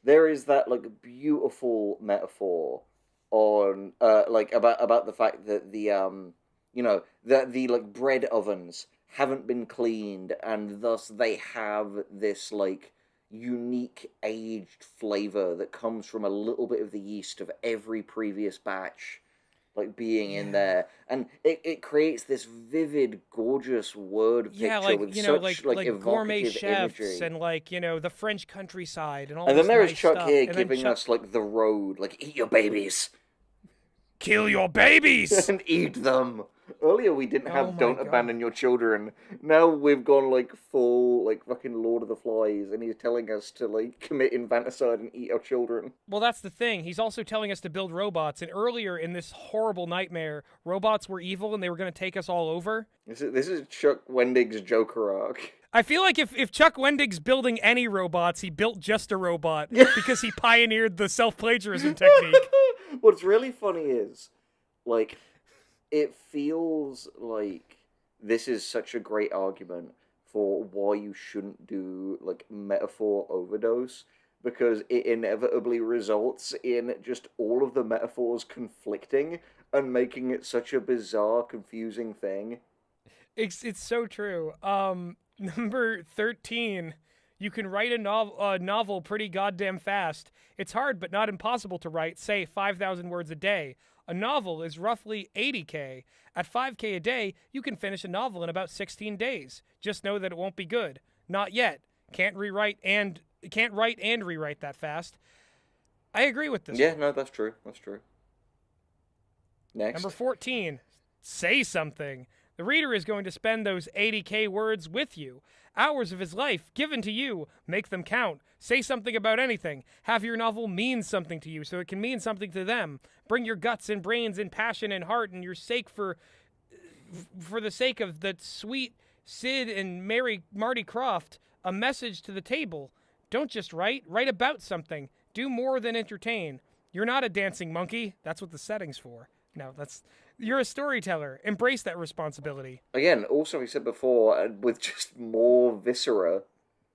there is that, like, beautiful metaphor on, like, about the fact that the, you know, the like, bread ovens haven't been cleaned, and thus they have this, like, unique aged flavor that comes from a little bit of the yeast of every previous batch, like, being in there, and it creates this vivid, gorgeous word picture like, with you know, such like gourmet evocative chefs imagery. And, like, you know, the French countryside and all And this then there is nice Chuck stuff. here And then giving us, like, the road, like, eat your babies. Kill your babies! And eat them. Earlier we didn't have Oh my don't God. abandon your children. Now we've gone, like, full, like, fucking Lord of the Flies, and he's telling us to, like, commit infanticide and eat our children. Well, that's the thing. He's also telling us to build robots. And earlier in this horrible nightmare, robots were evil and they were going to take us all over. This is Chuck Wendig's Joker arc. I feel like if Chuck Wendig's building any robots, he built just a robot because he pioneered the self-plagiarism technique. What's really funny is, like, it feels like this is such a great argument for why you shouldn't do, like, metaphor overdose, because it inevitably results in just all of the metaphors conflicting and making it such a bizarre, confusing thing. It's so true. Number 13. You can write a novel pretty goddamn fast. It's hard but not impossible to write, say, 5,000 words a day. A novel is roughly 80K. At 5K a day, you can finish a novel in about 16 days. Just know that it won't be good. Not yet. Can't write and rewrite that fast. I agree with this. Yeah, no, that's true. That's true. Next. Number 14. Say something. The reader is going to spend those 80K words with you. Hours of his life given to you. Make them count. Say something about anything. Have your novel mean something to you so it can mean something to them. Bring your guts and brains and passion and heart and your sake for the sake of the sweet Sid and Marty Croft, a message to the table. Don't just write about something. Do more than entertain. You're not a dancing monkey. That's what the setting's for. No, you're a storyteller. Embrace that responsibility. Again, also we said before, with just more viscera.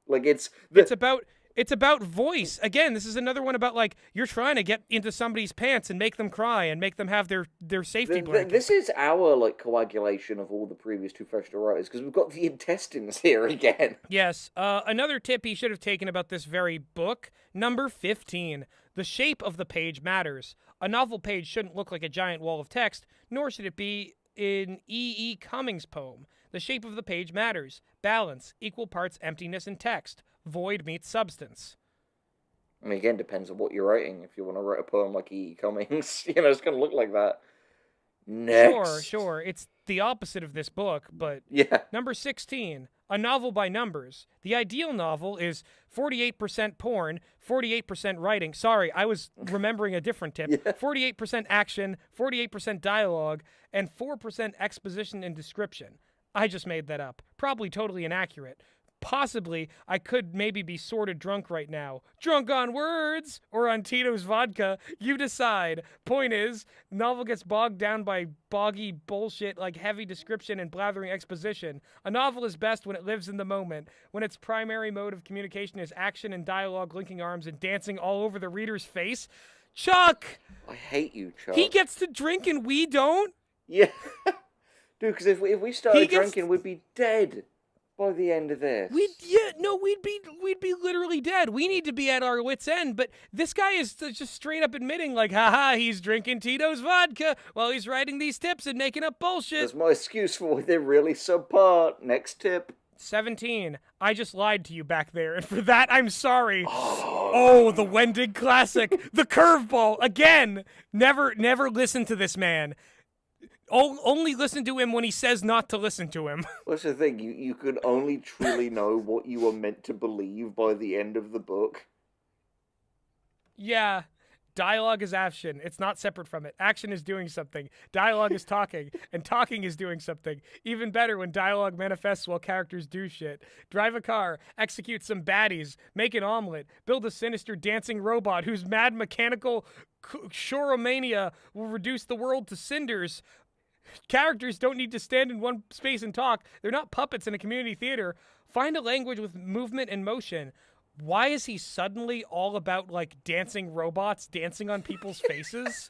Like, it's about voice. Again, this is another one about, like, you're trying to get into somebody's pants and make them cry and make them have their safety blanket. This is our, like, coagulation of all the previous two professional writers, because we've got the intestines here again. Yes. Another tip he should have taken about this very book, number 15. The shape of the page matters. A novel page shouldn't look like a giant wall of text, nor should it be in E. Cummings' poem. The shape of the page matters. Balance, equal parts emptiness and text. Void meets substance. I mean, again, depends on what you're writing. If you want to write a poem like E. Cummings, you know, it's going to look like that. Next. Sure. It's the opposite of this book, but... Yeah. Number 16. A novel by numbers. The ideal novel is 48% porn, 48% writing. Sorry, I was remembering a different tip. Yeah. 48% action, 48% dialogue, and 4% exposition and description. I just made that up. Probably totally inaccurate. Possibly, I could maybe be sort of drunk right now. Drunk on words or on Tito's vodka. You decide. Point is, the novel gets bogged down by boggy bullshit like heavy description and blathering exposition. A novel is best when it lives in the moment, when its primary mode of communication is action and dialogue linking arms and dancing all over the reader's face. Chuck! I hate you, Chuck. He gets to drink and we don't? Yeah. Dude, because if we started drinking, we'd be dead by the end of this. We'd be literally dead. We need to be at our wits' end, but this guy is just straight up admitting, like, haha, he's drinking Tito's vodka while he's writing these tips and making up bullshit. That's my excuse for why they're really subpar. Next tip. 17. I just lied to you back there, and for that, I'm sorry. Oh, the Wendig classic. The curveball. Again. Never listen to this man. Only listen to him when he says not to listen to him. What's the thing? You could only truly know what you were meant to believe by the end of the book. Yeah. Dialogue is action. It's not separate from it. Action is doing something. Dialogue is talking. And talking is doing something. Even better when dialogue manifests while characters do shit. Drive a car. Execute some baddies. Make an omelet. Build a sinister dancing robot whose mad mechanical choromania will reduce the world to cinders. Characters don't need to stand in one space and talk. They're not puppets in a community theater. Find a language with movement and motion. Why is he suddenly all about, like, dancing robots dancing on people's faces?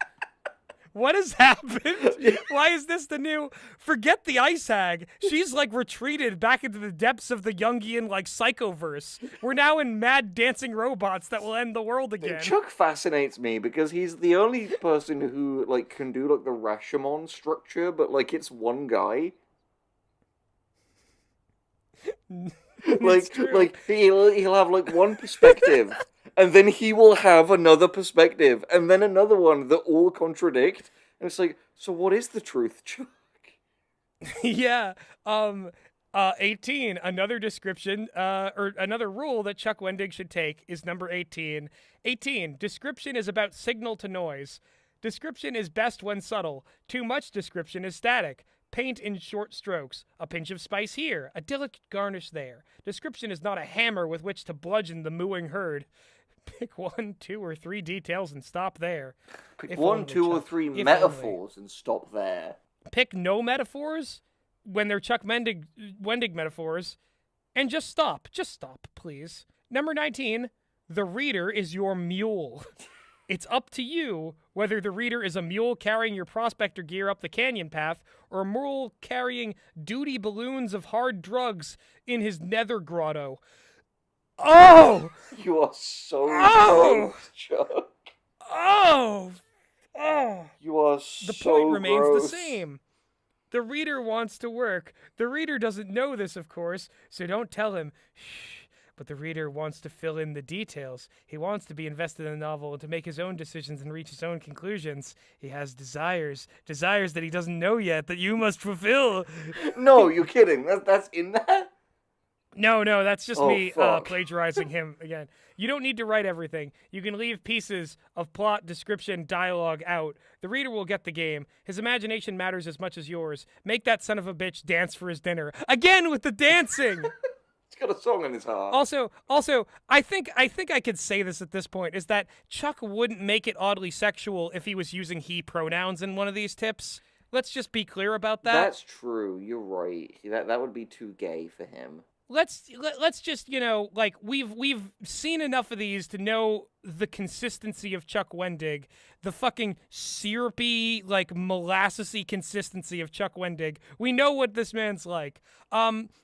What has happened? Why is this the new... Forget the Ice Hag. She's, like, retreated back into the depths of the Jungian, like, psychoverse. We're now in mad dancing robots that will end the world again. Chuck fascinates me because he's the only person who, like, can do, like, the Rashomon structure, but, like, it's one guy. Like he'll have, like, one perspective, and then he will have another perspective, and then another one that all contradict. And it's like, so what is the truth, Chuck? Yeah. 18. Another description, or another rule that Chuck Wendig should take is number 18. 18. Description is about signal to noise. Description is best when subtle. Too much description is static. Paint in short strokes. A pinch of spice here. A delicate garnish there. Description is not a hammer with which to bludgeon the mooing herd. Pick 1, 2, or 3 details and stop there. Pick 1, 2, or 3 metaphors and stop there. Pick no metaphors when they're Chuck Wendig metaphors, and just stop. Just stop, please. Number 19. The reader is your mule. It's up to you whether the reader is a mule carrying your prospector gear up the canyon path or a mule carrying duty balloons of hard drugs in his nether grotto. Oh! You are so gross, Chuck. Oh! You are so The point remains gross. the same. The reader wants to work. The reader doesn't know this, of course, so don't tell him. Shh. But the reader wants to fill in the details. He wants to be invested in the novel and to make his own decisions and reach his own conclusions. He has desires that he doesn't know yet, that you must fulfill. No, you're kidding. That's in that? No, that's just me fuck. plagiarizing him again. You don't need to write everything. You can leave pieces of plot, description, dialogue out. The reader will get the game. His imagination matters as much as yours. Make that son of a bitch dance for his dinner. Again with the dancing! He's got a song in his heart. Also, I think I could say this at this point, is that Chuck wouldn't make it oddly sexual if he was using he pronouns in one of these tips. Let's just be clear about that. That's true. You're right. That would be too gay for him. Let's just, like, we've seen enough of these to know the consistency of Chuck Wendig, the fucking syrupy, like, molassesy consistency of Chuck Wendig. We know what this man's like.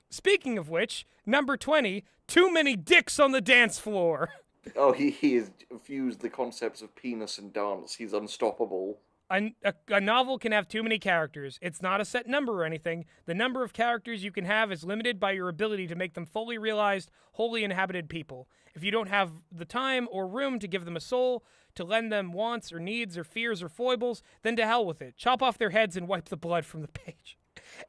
Speaking of which, number 20, too many dicks on the dance floor. Oh, he has fused the concepts of penis and dance. He's unstoppable. A novel can have too many characters. It's not a set number or anything. The number of characters you can have is limited by your ability to make them fully realized, wholly inhabited people. If you don't have the time or room to give them a soul, to lend them wants or needs or fears or foibles, then to hell with it. Chop off their heads and wipe the blood from the page.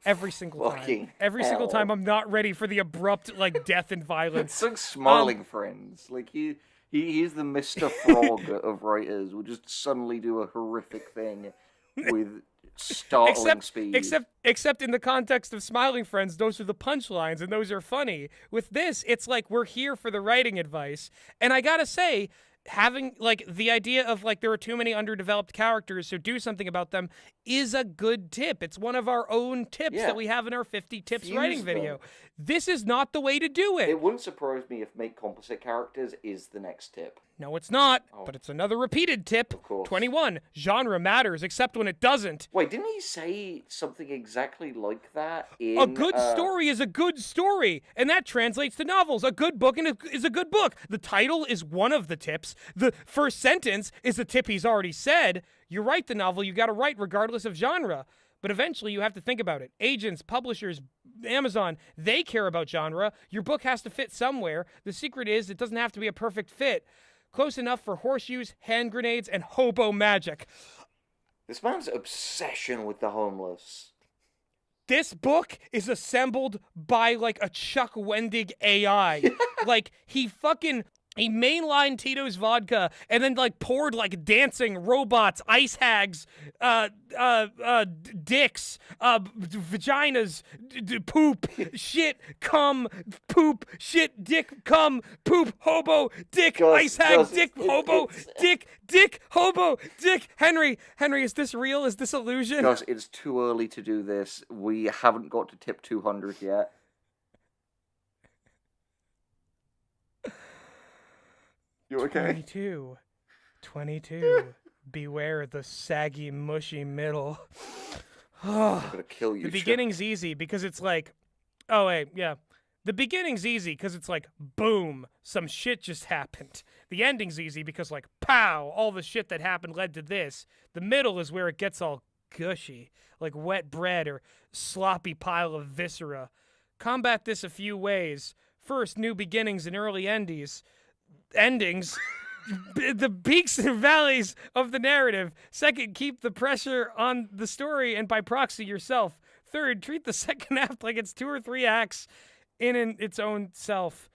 Every single time. Every single time I'm not ready for the abrupt, like, death and violence. It's like Smiling Friends. Like, he's the Mr. Frog of writers. Will just suddenly do a horrific thing with startling speed. Except in the context of Smiling Friends, those are the punchlines and those are funny. With this, it's like we're here for the writing advice. And I gotta say, having like the idea of like there are too many underdeveloped characters, so do something about them is a good tip. It's one of our own tips that we have in our 50 tips Fuse writing them. video. This is not the way to do it. It wouldn't surprise me if make composite characters is the next tip. No, it's not, but it's another repeated tip. Of course. 21. Genre matters, except when it doesn't. Wait, didn't he say something exactly like that in... A good story is a good story, and that translates to novels. A good book is a good book. The title is one of the tips. The first sentence is the tip he's already said. You write the novel, you gotta write regardless of genre. But eventually you have to think about it. Agents, publishers, Amazon, they care about genre. Your book has to fit somewhere. The secret is it doesn't have to be a perfect fit. Close enough for horseshoes, hand grenades, and hobo magic. This man's obsession with the homeless. This book is assembled by, like, a Chuck Wendig AI. Like, he mainlined Tito's vodka and then, like, poured, like, dancing robots, ice hags, dicks, vaginas, poop, shit, cum, poop, shit, dick, cum, poop, hobo, dick, ice hag, dick, hobo, dick, hobo, dick. Henry, is this real? Is this illusion? Gus, it's too early to do this. We haven't got to tip 200 yet. You okay? 22. Beware the saggy, mushy middle. I'm gonna kill you. The beginning's easy because it's like, oh wait, yeah. The beginning's easy because it's like, boom, some shit just happened. The ending's easy because like, pow, all the shit that happened led to this. The middle is where it gets all gushy, like wet bread or sloppy pile of viscera. Combat this a few ways. First, new beginnings and early endings, the peaks and valleys of the narrative. Second, keep the pressure on the story and by proxy yourself. Third, treat the second act like it's 2 or 3 acts in its own self.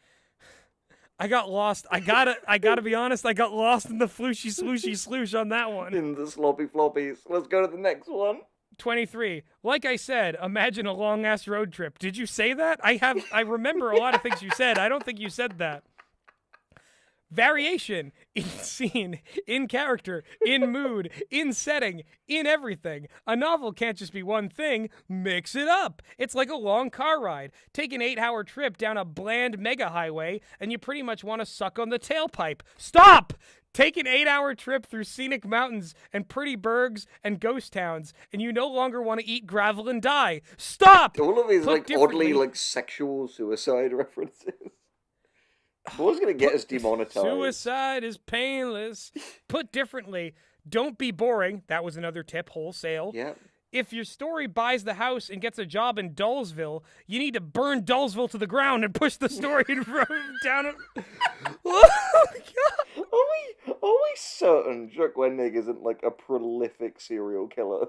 I got lost. I gotta be honest, I got lost in the flooshy slooshy sloosh on that one. In the sloppy floppies. Let's go to the next one. 23. Like I said, imagine a long-ass road trip. Did you say that? I remember a lot of things you said. I don't think you said that. Variation in scene, in character, in mood, in setting, in everything. A novel can't just be one thing. Mix it up. It's like a long car ride. Take an 8-hour trip down a bland mega highway, and you pretty much want to suck on the tailpipe. Stop! Take an 8-hour trip through scenic mountains and pretty burgs and ghost towns, and you no longer want to eat gravel and die. Stop! All of these like oddly like sexual suicide references. What's gonna get us demonetized? Suicide is painless. Put differently, don't be boring. That was another tip, wholesale. Yeah. If your story buys the house and gets a job in Dullsville, you need to burn Dullsville to the ground and push the story down. Oh my God. Are we certain Chuck Wendig isn't like a prolific serial killer?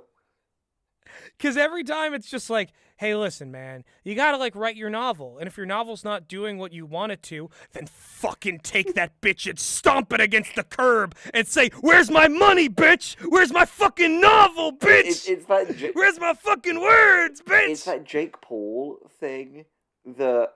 Because every time it's just like, hey, listen, man, you gotta like write your novel. And if your novel's not doing what you want it to, then fucking take that bitch and stomp it against the curb and say, where's my money, bitch? Where's my fucking novel, bitch? It's that where's my fucking words, bitch? It's that Jake Paul thing that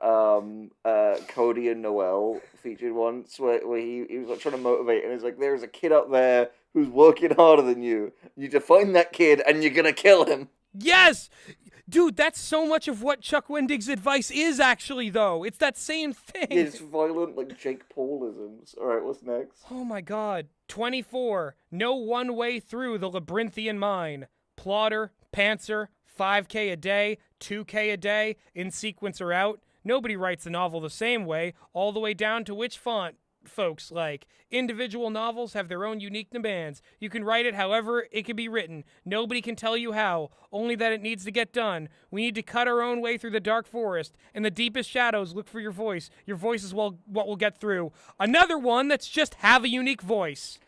Cody and Noel featured once, where he was like trying to motivate, and he's like, there's a kid up there who's working harder than you. You need to find that kid, and you're gonna kill him. Yes! Dude, that's so much of what Chuck Wendig's advice is, actually, though. It's that same thing. It's violent, like Jake Paulisms. Alright, what's next? Oh my God. 24. No one way through the labyrinthian mine. Plotter, pantser, 5K a day, 2K a day, in sequence or out. Nobody writes a novel the same way, all the way down to which font folks like. Individual novels have their own unique demands. You can write it however it can be written. Nobody can tell you how, only that it needs to get done. We need to cut our own way through the dark forest. In the deepest shadows, look for your voice. Your voice is what will get through. Another one that's just have a unique voice.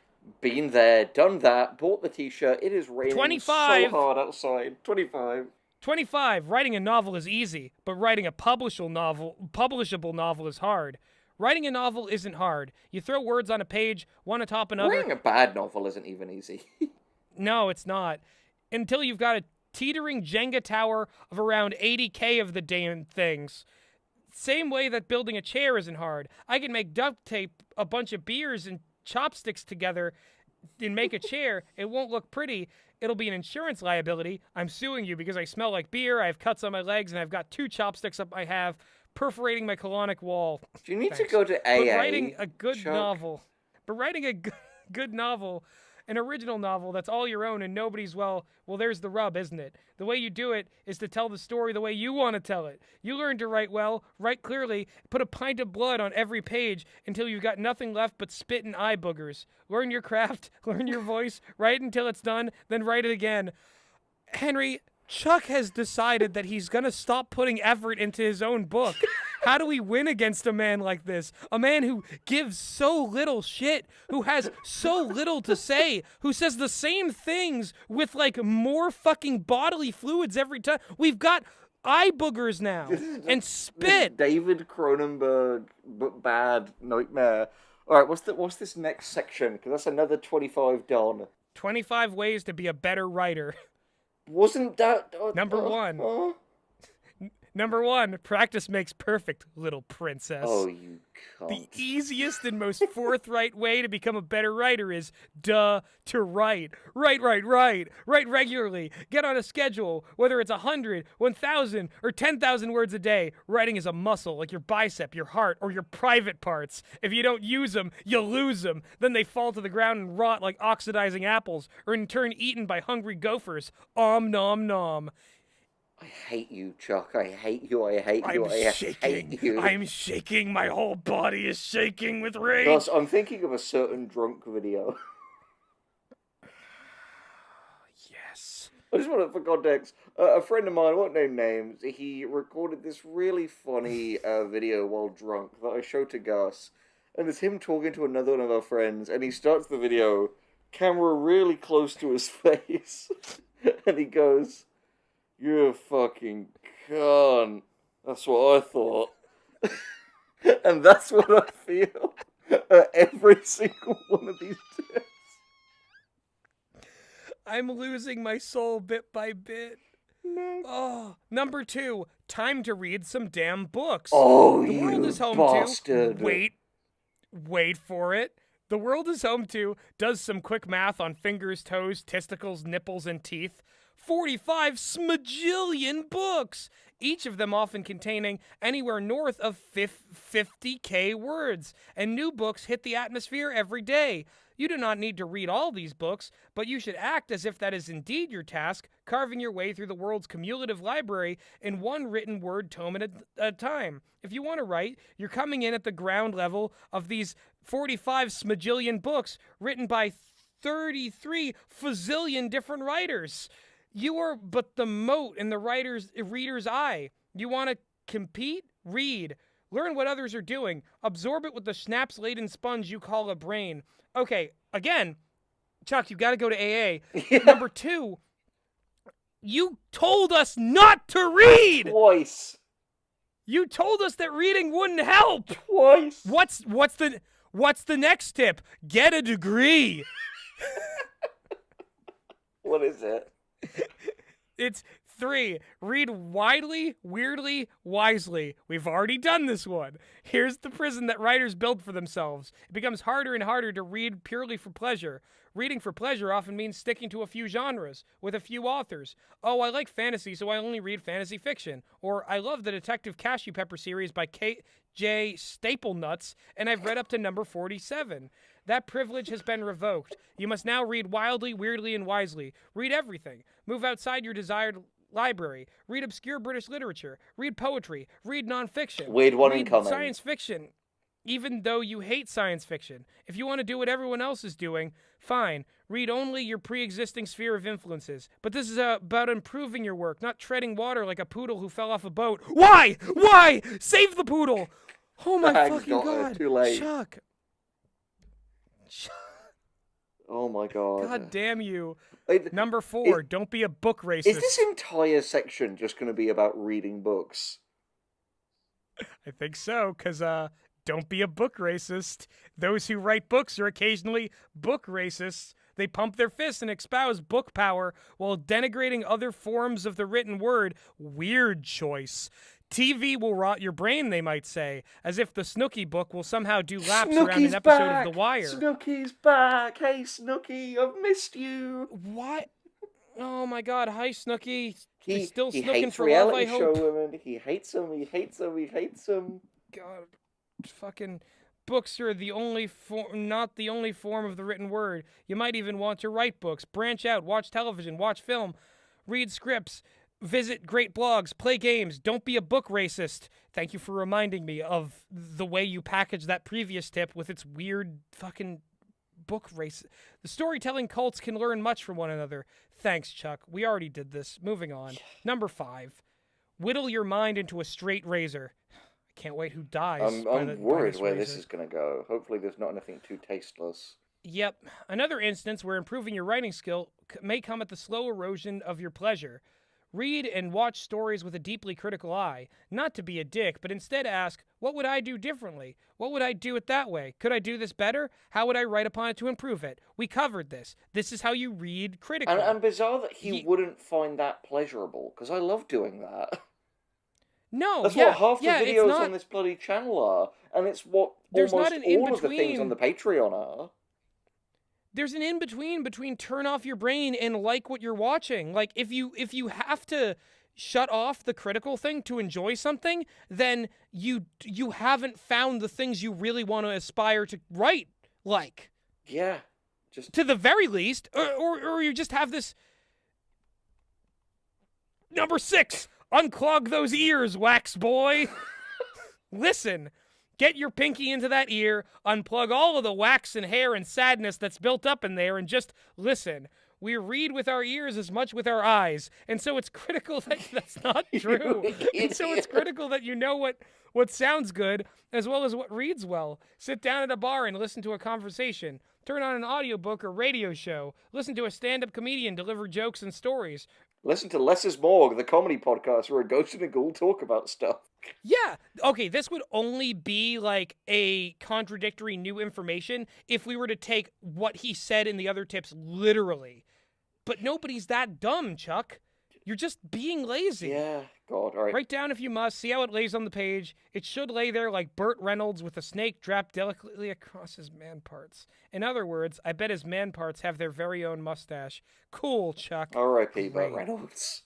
Been there, done that, bought the t-shirt. It is raining 25. so hard outside. 25. 25. Writing a novel is easy, but writing a publishable novel is hard. Writing a novel isn't hard. You throw words on a page, one atop another. Writing a bad novel isn't even easy. No, it's not. until you've got a teetering Jenga tower of around 80K of the damn things. Same way that building a chair isn't hard. I can make duct tape a bunch of beers and chopsticks together and make a chair. It won't look pretty. It'll be an insurance liability. I'm suing you because I smell like beer, I have cuts on my legs, and I've got 2 chopsticks up I have perforating my colonic wall. Do you need Thanks. to go to AA? But writing a good Chuck? novel. But writing a good novel, an original novel that's all your own and nobody's, well, there's the rub, isn't it? The way you do it is to tell the story the way you want to tell it. You learn to write well, write clearly, put a pint of blood on every page until you've got nothing left but spit and eye boogers. Learn your craft, learn your voice, write until it's done, then write it again. Henry, Chuck has decided that he's going to stop putting effort into his own book. How do we win against a man like this? A man who gives so little shit, who has so little to say, who says the same things with, like, more fucking bodily fluids every time. We've got eye boogers now and spit. David Cronenberg, but bad nightmare. All right, what's this next section? Because that's another 25 done. 25 ways to be a better writer. Wasn't that... Number 1. Number 1, practice makes perfect, little princess. Oh, you cunt. The easiest and most forthright way to become a better writer is, to write. Write regularly. Get on a schedule, whether it's 100, 1,000, or 10,000 words a day. Writing is a muscle, like your bicep, your heart, or your private parts. If you don't use them, you lose them. Then they fall to the ground and rot like oxidizing apples, or in turn eaten by hungry gophers. Om nom nom. I hate you, Chuck. I hate you. I hate you. I hate you. I'm shaking. My whole body is shaking with rage. Gus, I'm thinking of a certain drunk video. Yes. I just want it for context. A friend of mine, I won't name names, he recorded this really funny video while drunk that I showed to Gus. And it's him talking to another one of our friends, and he starts the video, camera really close to his face, and he goes... You're a fucking cunt. That's what I thought. And that's what I feel at every single one of these tips. I'm losing my soul bit by bit. Next. Oh, number 2, time to read some damn books. Oh, the world is home bastard. to... Wait for it. The world is home to does some quick math on fingers, toes, testicles, nipples, and teeth. 45 smajillion books, each of them often containing anywhere north of 50K words, and new books hit the atmosphere every day. You do not need to read all these books, but you should act as if that is indeed your task, carving your way through the world's cumulative library in one written word tome at a time. If you want to write, you're coming in at the ground level of these 45 smajillion books written by 33 fazillion different writers. You are but the mote in the reader's eye. You want to compete? Read. Learn what others are doing. Absorb it with the schnapps-laden sponge you call a brain. Okay, again, Chuck, you got to go to AA. Yeah. Number 2, you told us not to read! Twice. You told us that reading wouldn't help! Twice. What's the next tip? Get a degree! What is it? It's 3, read widely, weirdly, wisely. We've already done this one. Here's the prison that writers build for themselves. It becomes harder and harder to read purely for pleasure. Reading for pleasure often means sticking to a few genres, with a few authors. Oh, I like fantasy, so I only read fantasy fiction. Or, I love the Detective Cashew Pepper series by J. Staplenuts, and I've read up to number 47. That privilege has been revoked. You must now read wildly, weirdly, and wisely. Read everything. Move outside your desired library. Read obscure British literature. Read poetry. Read nonfiction. Weird one read incoming. Science fiction, even though you hate science fiction. If you want to do what everyone else is doing, fine. Read only your pre-existing sphere of influences. But this is about improving your work, not treading water like a poodle who fell off a boat. Why? Why? Save the poodle! Oh my fucking God. Too late. Chuck. Oh my God. God damn you. Wait, Number 4, don't be a book racist. Is this entire section just going to be about reading books? I think so, because, don't be a book racist. Those who write books are occasionally book racists. They pump their fists and espouse book power while denigrating other forms of the written word. Weird choice. TV will rot your brain, they might say, as if the Snooki book will somehow do laps around an episode of The Wire. Snooki's back! Hey, Snooki, I've missed you! What? Oh my god, hi Snooki. He still snooking hates for love, I reality hope. show women. He hates them, he hates them, he hates them. God, fucking books are the only not the only form of the written word. You might even want to write books, branch out, watch television, watch film, read scripts, visit great blogs, play games. Don't be a book racist. Thank you for reminding me of the way you packaged that previous tip with its weird fucking book race. The storytelling cults can learn much from one another. Thanks, Chuck. We already did this. Moving on. Number 5. Whittle your mind into a straight razor. I can't wait who dies. I'm worried where this is going to go. Hopefully there's not anything too tasteless. Yep. Another instance where improving your writing skill may come at the slow erosion of your pleasure. Read and watch stories with a deeply critical eye, not to be a dick, but instead ask, what would I do differently? What would I do it that way? Could I do this better? How would I write upon it to improve it? We covered this. This is how you read critically. And bizarre that he wouldn't find that pleasurable, because I love doing that. No, That's what half the videos on this bloody channel are, and it's what almost all of the things on the Patreon are. There's an in-between turn off your brain and like what you're watching. Like, if you have to shut off the critical thing to enjoy something, then you haven't found the things you really want to aspire to write like. Yeah. Just to the very least, or you just have this. Number 6, unclog those ears, wax boy. Listen. Get your pinky into that ear, unplug all of the wax and hair and sadness that's built up in there, and just listen. We read with our ears as much with our eyes, and so it's critical that that's not true. And so it's critical that you know what sounds good as well as what reads well. Sit down at a bar and listen to a conversation. Turn on an audiobook or radio show. Listen to a stand-up comedian deliver jokes and stories. Listen to Less is More, the comedy podcast where a ghost and a ghoul talk about stuff. Yeah. Okay, this would only be like a contradictory new information if we were to take what he said in the other tips literally. But nobody's that dumb, Chuck. You're just being lazy. Yeah, God, all right. Write down if you must. See how it lays on the page. It should lay there like Burt Reynolds with a snake draped delicately across his man parts. In other words, I bet his man parts have their very own mustache. Cool, Chuck. R.I.P. Burt Reynolds.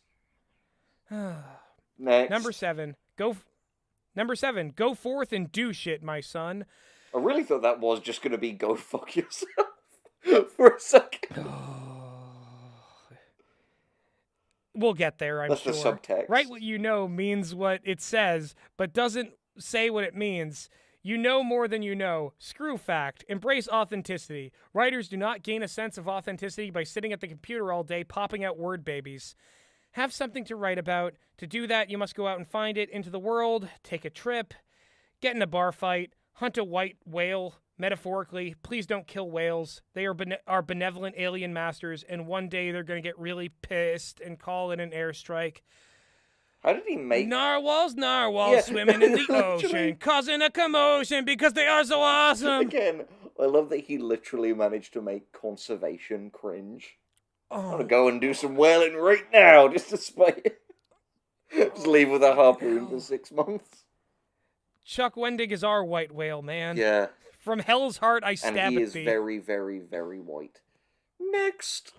Next. Number 7. Go forth and do shit, my son. I really thought that was just going to be go fuck yourself for a second. We'll get there, I'm sure. That's the subtext. Write what you know means what it says, but doesn't say what it means. You know more than you know. Screw fact. Embrace authenticity. Writers do not gain a sense of authenticity by sitting at the computer all day popping out word babies. Have something to write about. To do that, you must go out and find it into the world, take a trip, get in a bar fight, hunt a white whale, metaphorically. Please don't kill whales. They are benevolent alien masters, and one day they're going to get really pissed and call in an airstrike. How did he make... Narwhals swimming in the ocean, causing a commotion because they are so awesome. Again, I love that he literally managed to make conservation cringe. I'm gonna go and do some whaling right now, just to spite it. Just leave with a harpoon for 6 months. Chuck Wendig is our white whale, man. Yeah. From hell's heart, I stab at thee. And he is very, very, very white. Next.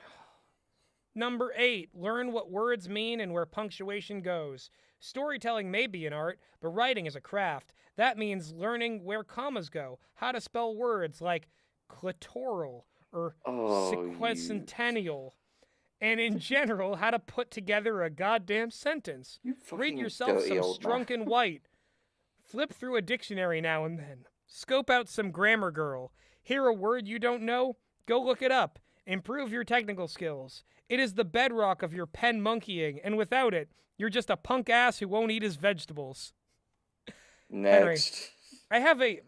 Number 8. Learn what words mean and where punctuation goes. Storytelling may be an art, but writing is a craft. That means learning where commas go, how to spell words like clitoral or sequencentennial, and in general, how to put together a goddamn sentence. Read yourself some Strunk and White. Flip through a dictionary now and then. Scope out some grammar girl. Hear a word you don't know? Go look it up. Improve your technical skills. It is the bedrock of your pen monkeying, and without it, you're just a punk ass who won't eat his vegetables. Next. Henry,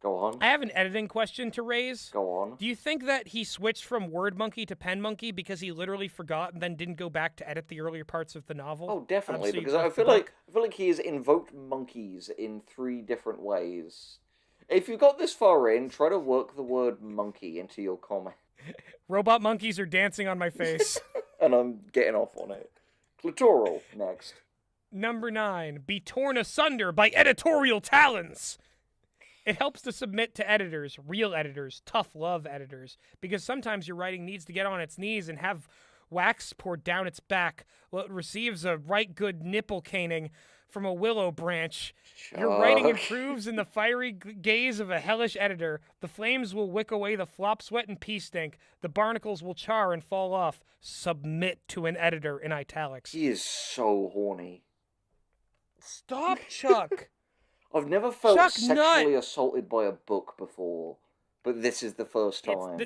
Go on. I have an editing question to raise. Go on. Do you think that he switched from Word Monkey to Pen Monkey because he literally forgot and then didn't go back to edit the earlier parts of the novel? Oh, definitely, because I feel like he has invoked monkeys in 3 different ways. If you got this far in, try to work the word monkey into your comment. Robot monkeys are dancing on my face. And I'm getting off on it. Clitoral, next. Number 9, be torn asunder by editorial talons. It helps to submit to editors, real editors, tough love editors, because sometimes your writing needs to get on its knees and have wax poured down its back while it receives a right good nipple caning from a willow branch. Your writing improves in the fiery gaze of a hellish editor. The flames will wick away the flop sweat and pee stink. The barnacles will char and fall off. Submit to an editor in italics. He is so horny. Stop, Chuck. I've never felt Chuck sexually assaulted by a book before, but this is the first time.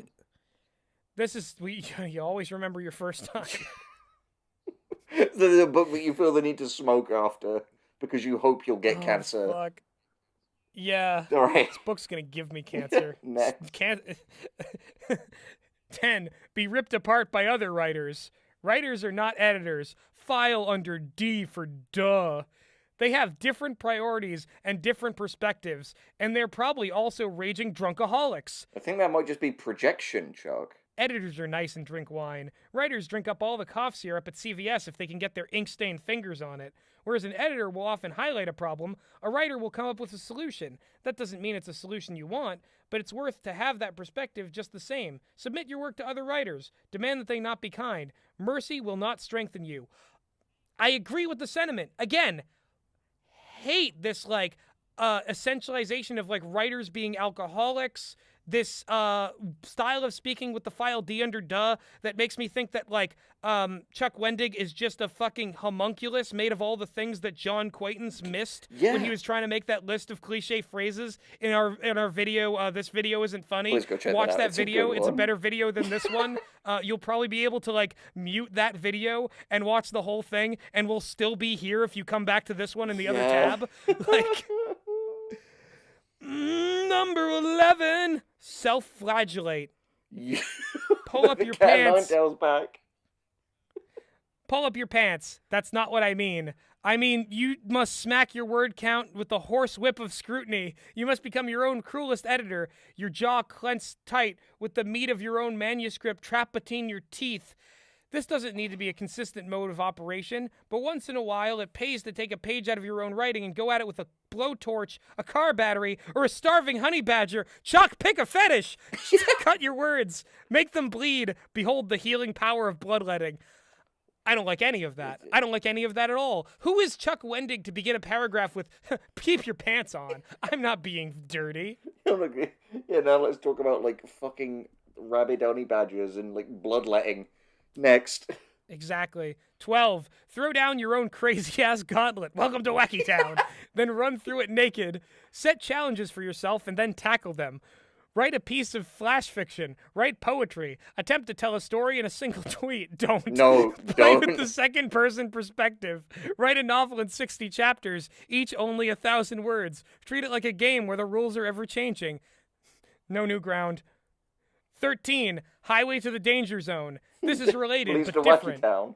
You always remember your first time. The book that you feel the need to smoke after because you hope you'll get cancer. Fuck. Yeah. All right. This book's gonna give me cancer. Next. 10. Be ripped apart by other writers. Writers are not editors. File under D for duh. They have different priorities and different perspectives, and they're probably also raging drunkaholics. I think that might just be projection, Chuck. Editors are nice and drink wine. Writers drink up all the cough syrup at CVS if they can get their ink-stained fingers on it. Whereas an editor will often highlight a problem, a writer will come up with a solution. That doesn't mean it's a solution you want, but it's worth to have that perspective just the same. Submit your work to other writers. Demand that they not be kind. Mercy will not strengthen you. I agree with the sentiment. Again, hate this essentialization of writers being alcoholics, this style of speaking with the file D under duh that makes me think that Chuck Wendig is just a fucking homunculus made of all the things that John Quaintance missed when he was trying to make that list of cliche phrases in our video. This video isn't funny. Please go check Watch that video. It's a one. better video than this one. You'll probably be able to mute that video and watch the whole thing, and we'll still be here if you come back to this one in the other tab. Number 11, self-flagellate. Pull up your pants. Back. Pull up your pants. That's not what I mean. I mean, you must smack your word count with the horse whip of scrutiny. You must become your own cruelest editor, your jaw clenched tight with the meat of your own manuscript trapped between your teeth. This doesn't need to be a consistent mode of operation, but once in a while it pays to take a page out of your own writing and go at it with a blowtorch, a car battery, or a starving honey badger. Chuck, pick a fetish! Cut your words. Make them bleed. Behold the healing power of bloodletting. I don't like any of that. I don't like any of that at all. Who is Chuck Wendig to begin a paragraph with, keep your pants on? I'm not being dirty. Yeah, now let's talk about, fucking rabid honey badgers and, bloodletting. Next. Exactly. 12. Throw down your own crazy-ass gauntlet. Welcome to Wacky Town. Then run through it naked. Set challenges for yourself and then tackle them. Write a piece of flash fiction. Write poetry. Attempt to tell a story in a single tweet. Don't. No, Play don't. with the second-person perspective. Write a novel in 60 chapters, each only 1,000 words. Treat it like a game where the rules are ever-changing. No new ground. 13. Highway to the Danger Zone. This is related, but different. Town.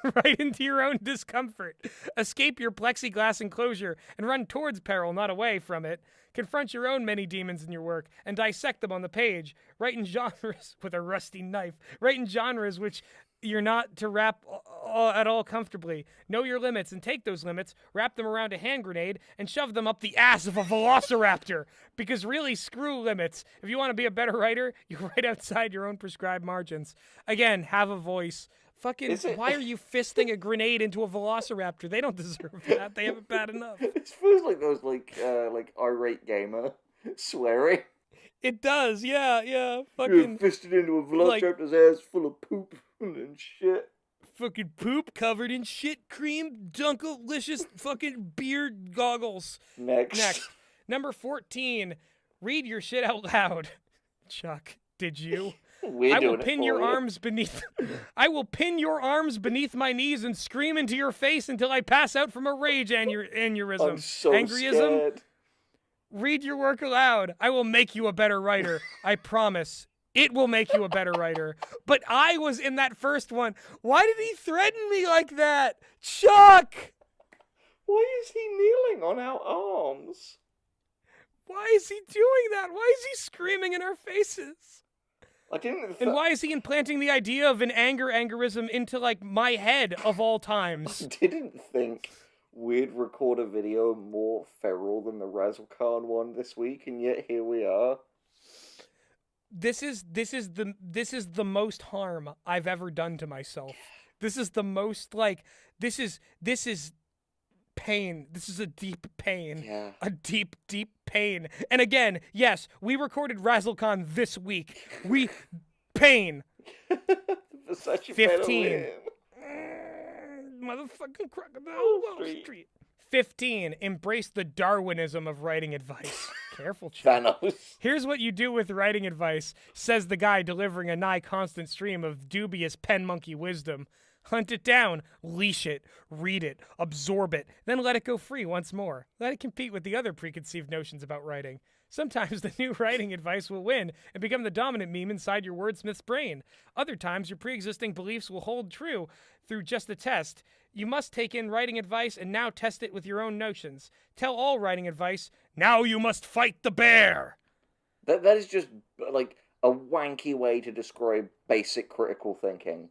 Right into your own discomfort. Escape your plexiglass enclosure and run towards peril, not away from it. Confront your own many demons in your work and dissect them on the page. Write in genres with a rusty knife. Write in genres which you're not to wrap at all comfortably. Know your limits and take those limits, wrap them around a hand grenade, and shove them up the ass of a velociraptor. Because really, screw limits. If you want to be a better writer, you write outside your own prescribed margins. Again, have a voice. Fucking, why are you fisting a grenade into a velociraptor? They don't deserve that. They have it bad enough. It feels like those, irate gamer swearing. It does, yeah. Fucking fisted into a velociraptor's ass full of poop and shit. Fucking poop covered in shit cream, dunkalicious fucking beard goggles. Next. Number 14. Read your shit out loud. Chuck, did you? I will pin your arms beneath my knees and scream into your face until I pass out from a rage aneurysm. I'm so Angryism? scared. Read your work aloud. I will make you a better writer. I promise. It will make you a better writer. But I was in that first one. Why did he threaten me like that? Chuck! Why is he kneeling on our arms? Why is he doing that? Why is he screaming in our faces? I didn't. And why is he implanting the idea of an aneurysm into, like, my head of all times? I didn't think we'd record a video more feral than the Razzlecon one this week, and yet here we are. This is the most harm I've ever done to myself. This is the most, like, this is pain. This is a deep pain. Yeah. A deep, deep pain. And again, yes, we recorded Razzlecon this week. Pain. Versace 15. Motherfucking Crocodile Wall Street. 15. Embrace the Darwinism of writing advice. Careful, Chuck. Thanos. Here's what you do with writing advice, says the guy delivering a nigh constant stream of dubious pen monkey wisdom. Hunt it down, leash it, read it, absorb it, then let it go free once more. Let it compete with the other preconceived notions about writing. Sometimes the new writing advice will win and become the dominant meme inside your wordsmith's brain. Other times your pre-existing beliefs will hold true through just a test. You must take in writing advice and now test it with your own notions. Tell all writing advice, now you must fight the bear. That is just, like, a wanky way to describe basic critical thinking.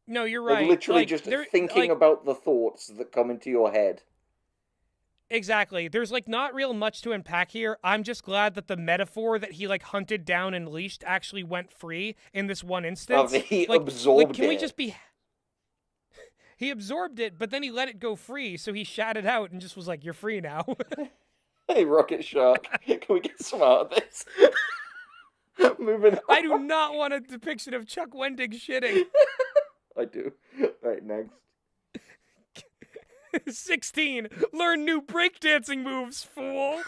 No, you're right. Like, literally like, just thinking about the thoughts that come into your head. Exactly. There's, like, not real much to unpack here. I'm just glad that the metaphor that he, like, hunted down and leashed actually went free in this one instance. He like, absorbed can it. we just be... He absorbed it, but then he let it go free, so he shat it out and just was like, you're free now. Hey, Rocket Shark, can we get some out of this? Moving on. I do not want a depiction of Chuck Wendig shitting. I do. Right, next. 16. Learn new breakdancing moves, fool.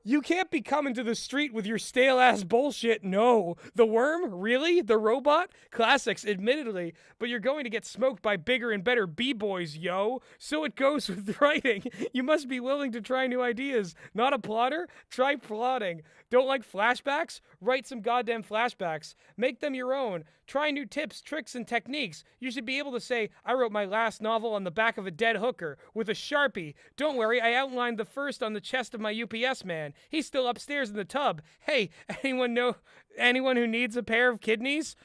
You can't be coming to the street with your stale-ass bullshit, no. The worm? Really? The robot? Classics, admittedly, but you're going to get smoked by bigger and better b-boys, yo. So it goes with writing. You must be willing to try new ideas. Not a plotter? Try plotting. Don't like flashbacks? Write some goddamn flashbacks. Make them your own. Try new tips, tricks, and techniques. You should be able to say, I wrote my last novel on the back of a dead hooker with a Sharpie. Don't worry, I outlined the first on the chest of my UPS man. He's still upstairs in the tub. Hey, anyone who needs a pair of kidneys?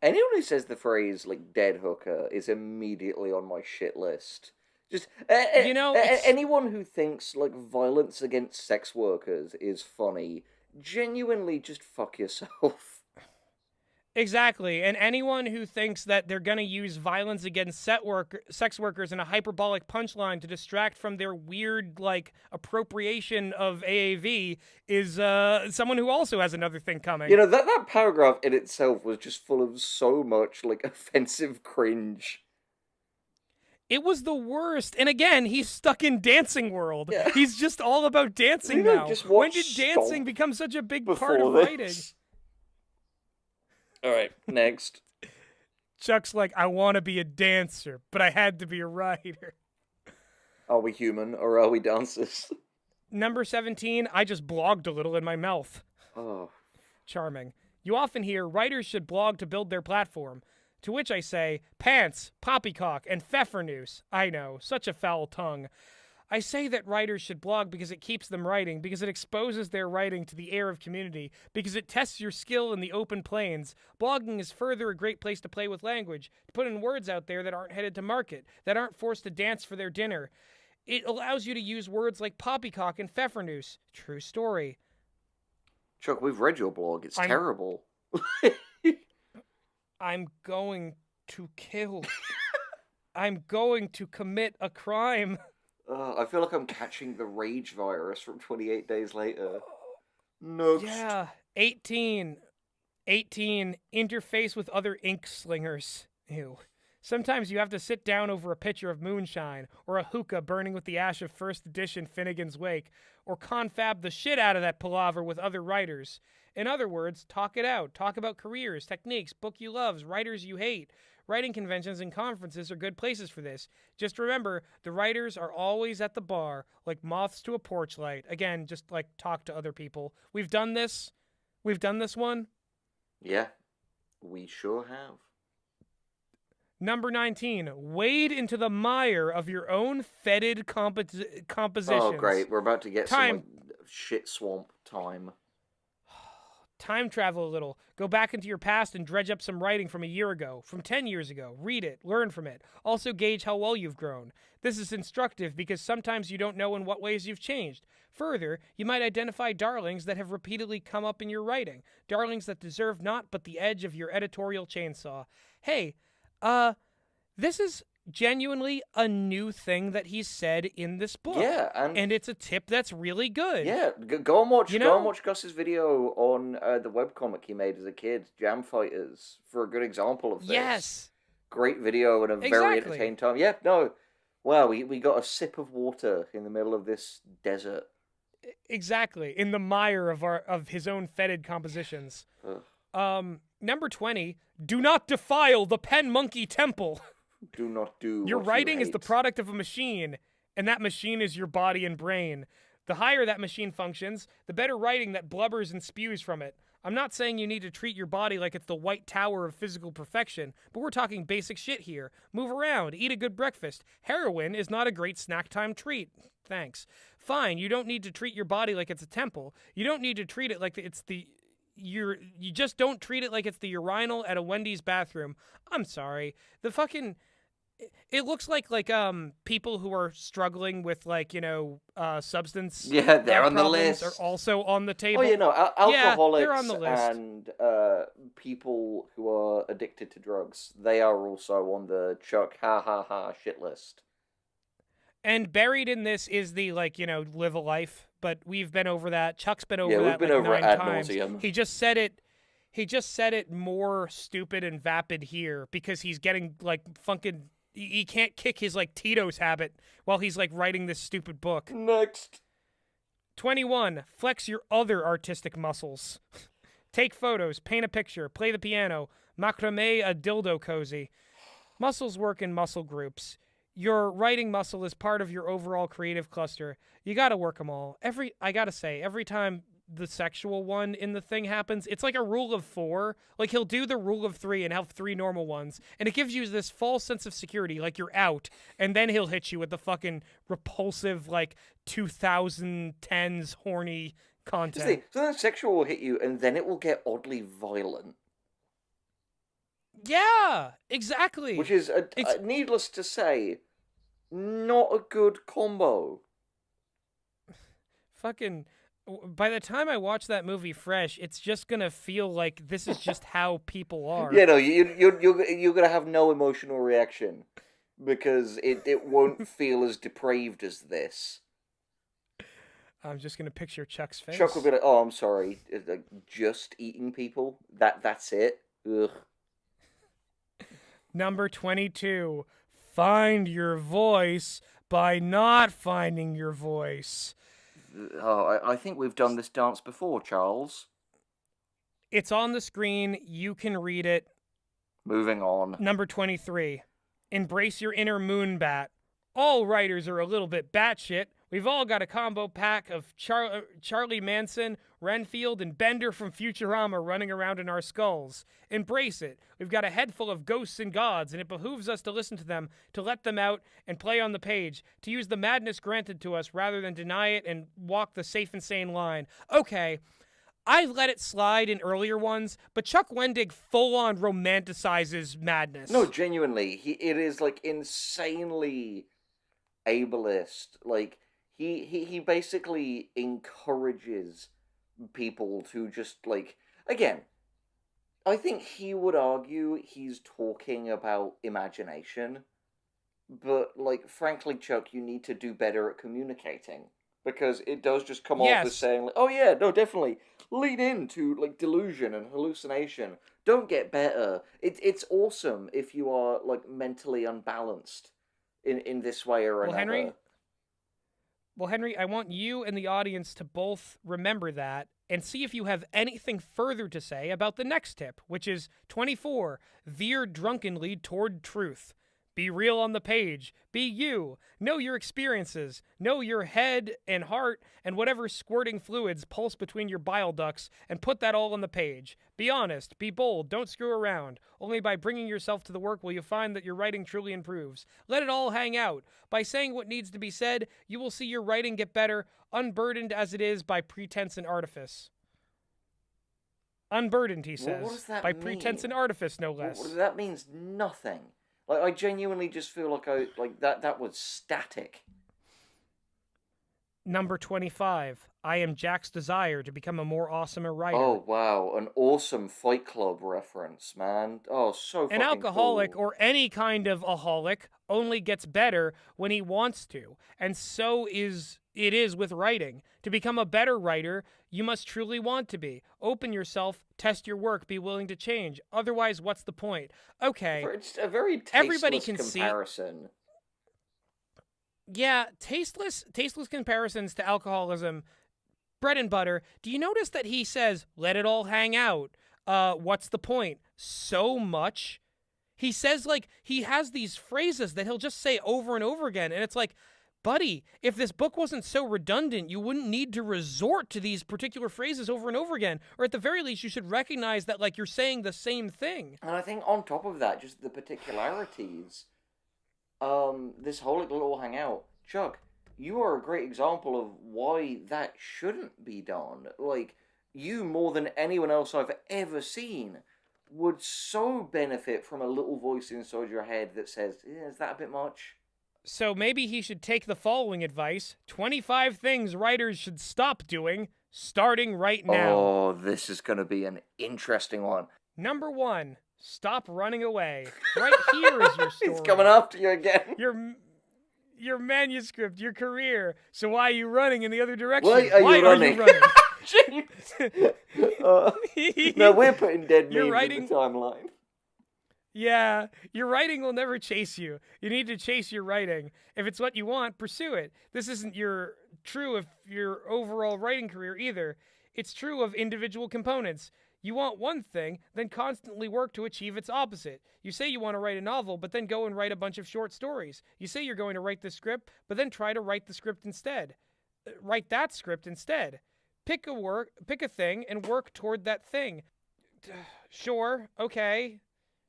Anyone who says the phrase, like, dead hooker is immediately on my shit list. Just, anyone who thinks, like, violence against sex workers is funny, genuinely just fuck yourself. Exactly, and anyone who thinks that they're going to use violence against sex workers in a hyperbolic punchline to distract from their weird, like, appropriation of AAV is someone who also has another thing coming. You know, that paragraph in itself was just full of so much, like, offensive cringe. It was the worst. And again, he's stuck in dancing world. Yeah. He's just all about dancing now. When did dancing Stomp become such a big before part of this? writing? All right, next. Chuck's like, I want to be a dancer, but I had to be a writer. Are we human or are we dancers? Number 17, I just blogged a little in my mouth. Oh. Charming. You often hear writers should blog to build their platform. To which I say, pants, poppycock, and pfeffernuss. I know, such a foul tongue. I say that writers should blog because it keeps them writing, because it exposes their writing to the air of community, because it tests your skill in the open plains. Blogging is further a great place to play with language, to put in words out there that aren't headed to market, that aren't forced to dance for their dinner. It allows you to use words like poppycock and pfeffernuss. True story. Chuck, we've read your blog. It's terrible. I'm going to kill. I'm going to commit a crime. I feel like I'm catching the rage virus from 28 Days Later. No. Yeah. 18. Interface with other ink slingers. Ew. Sometimes you have to sit down over a pitcher of moonshine, or a hookah burning with the ash of first edition Finnegan's Wake, or confab the shit out of that palaver with other writers. In other words, talk it out. Talk about careers, techniques, book you love, writers you hate. Writing conventions and conferences are good places for this. Just remember, the writers are always at the bar, like moths to a porch light. Again, just, like, talk to other people. We've done this. We've done this one. Yeah, we sure have. Number 19, wade into the mire of your own fetid compositions. Oh, great. We're about to get some, like, shit swamp time. Time travel a little. Go back into your past and dredge up some writing from a year ago, from 10 years ago. Read it, learn from it. Also gauge how well you've grown. This is instructive because sometimes you don't know in what ways you've changed. Further, you might identify darlings that have repeatedly come up in your writing. Darlings that deserve naught but the edge of your editorial chainsaw. Hey, this is genuinely a new thing that he said in this book. Yeah, and it's a tip that's really good. Yeah, go and watch You know? go and watch Gus's video on the webcomic he made as a kid, Jam Fighters, for a good example of this. Yes. Great video and a very entertaining time. Yeah, no. Wow, we got a sip of water in the middle of this desert. Exactly. In the mire of his own fetid compositions. Number 20, do not defile the pen monkey temple. Do not do Your what writing you is the hate. product of a machine, and that machine is your body and brain. The higher that machine functions, the better writing that blubbers and spews from it. I'm not saying you need to treat your body like it's the white tower of physical perfection, but we're talking basic shit here. Move around, eat a good breakfast. Heroin is not a great snack time treat. Thanks. Fine, you don't need to treat your body like it's a temple. You don't need to treat it like it's the... You just don't treat it like it's the urinal at a Wendy's bathroom. I'm sorry. The fucking... It looks like people who are struggling with substance Yeah, they're on the problems list. are also on the table. Oh, you know, alcoholics they're on the list. and people who are addicted to drugs, they are also on the Chuck shit list. And buried in this is the live a life, but we've been over that. Chuck's been over Yeah, that we've been over 9 it ad times. nauseum. He just said it more stupid and vapid here because he's getting fucking. He can't kick his Tito's habit while he's writing this stupid book. Next. 21. Flex your other artistic muscles. Take photos, paint a picture, play the piano, macrame a dildo cozy. Muscles work in muscle groups. Your writing muscle is part of your overall creative cluster. You gotta work them all. I gotta say, every time the sexual one in the thing happens, it's like a rule of 4. He'll do the rule of 3 and have 3 normal ones, and it gives you this false sense of security, you're out, and then he'll hit you with the fucking repulsive 2010s horny content. So then sexual will hit you, and then it will get oddly violent. Yeah, exactly. Which is, needless to say, not a good combo. Fucking... By the time I watch that movie fresh, it's just gonna feel like this is just how people are. Yeah, no, you're gonna have no emotional reaction because it won't feel as depraved as this. I'm just gonna picture Chuck's face. Chuck will be like, "Oh, I'm sorry, just eating people. That's it." Ugh. Number 22. Find your voice by not finding your voice. Oh, I think we've done this dance before, Charles. It's on the screen. You can read it. Moving on. Number 23. Embrace your inner moonbat. All writers are a little bit batshit. We've all got a combo pack of Charlie Manson, Renfield, and Bender from Futurama running around in our skulls. Embrace it. We've got a head full of ghosts and gods, and it behooves us to listen to them, to let them out and play on the page, to use the madness granted to us rather than deny it and walk the safe and sane line. Okay, I let it slide in earlier ones, but Chuck Wendig full-on romanticizes madness. No, genuinely, it is insanely ableist. He basically encourages people to just again, I think he would argue he's talking about imagination, but frankly, Chuck, you need to do better at communicating, because it does just come off as saying oh yeah, no, definitely lean into delusion and hallucination. Don't get better. It's awesome if you are mentally unbalanced in this way or another. Well, Henry, I want you and the audience to both remember that and see if you have anything further to say about the next tip, which is 24. Veer drunkenly toward truth. Be real on the page. Be you. Know your experiences. Know your head and heart and whatever squirting fluids pulse between your bile ducts, and put that all on the page. Be honest. Be bold. Don't screw around. Only by bringing yourself to the work will you find that your writing truly improves. Let it all hang out. By saying what needs to be said, you will see your writing get better, unburdened as it is by pretense and artifice. Unburdened, he What says, does that by mean? pretense and artifice, no less. That means nothing. Like, I genuinely just feel like that was static. Number 25. I am Jack's desire to become a more awesomer writer. Oh, wow. An awesome Fight Club reference, man. Oh, so fucking An alcoholic cool. or any kind of aholic only gets better when he wants to. And so it is with writing. To become a better writer, you must truly want to be. Open yourself, test your work, be willing to change. Otherwise, what's the point? Okay. It's a very Everybody tasteless can comparison. Yeah, tasteless comparisons to alcoholism, bread and butter. Do you notice that he says, let it all hang out? What's the point? So much. He says, like, he has these phrases that he'll just say over and over again. And it's like, buddy, if this book wasn't so redundant, you wouldn't need to resort to these particular phrases over and over again. Or at the very least, you should recognize that, like, you're saying the same thing. And I think on top of that, just the particularities. This whole little hangout, Chuck, you are a great example of why that shouldn't be done. Like, you more than anyone else I've ever seen would so benefit from a little voice inside your head that says, is that a bit much? So maybe he should take the following advice: 25 things writers should stop doing, starting right now. Oh, this is going to be an interesting one. Number 1. Stop running away. Right here is your story. He's coming after you again. Your manuscript, your career. So why are you running in the other direction? Why are you running? No, we're putting dead memes in the timeline. Yeah, your writing will never chase you. You need to chase your writing. If it's what you want, pursue it. This isn't true of your overall writing career either. It's true of individual components. You want one thing, then constantly work to achieve its opposite. You say you want to write a novel, but then go and write a bunch of short stories. You say you're going to write the script, but then try to write the script instead. Write that script instead. Pick a thing, and work toward that thing. Sure, okay.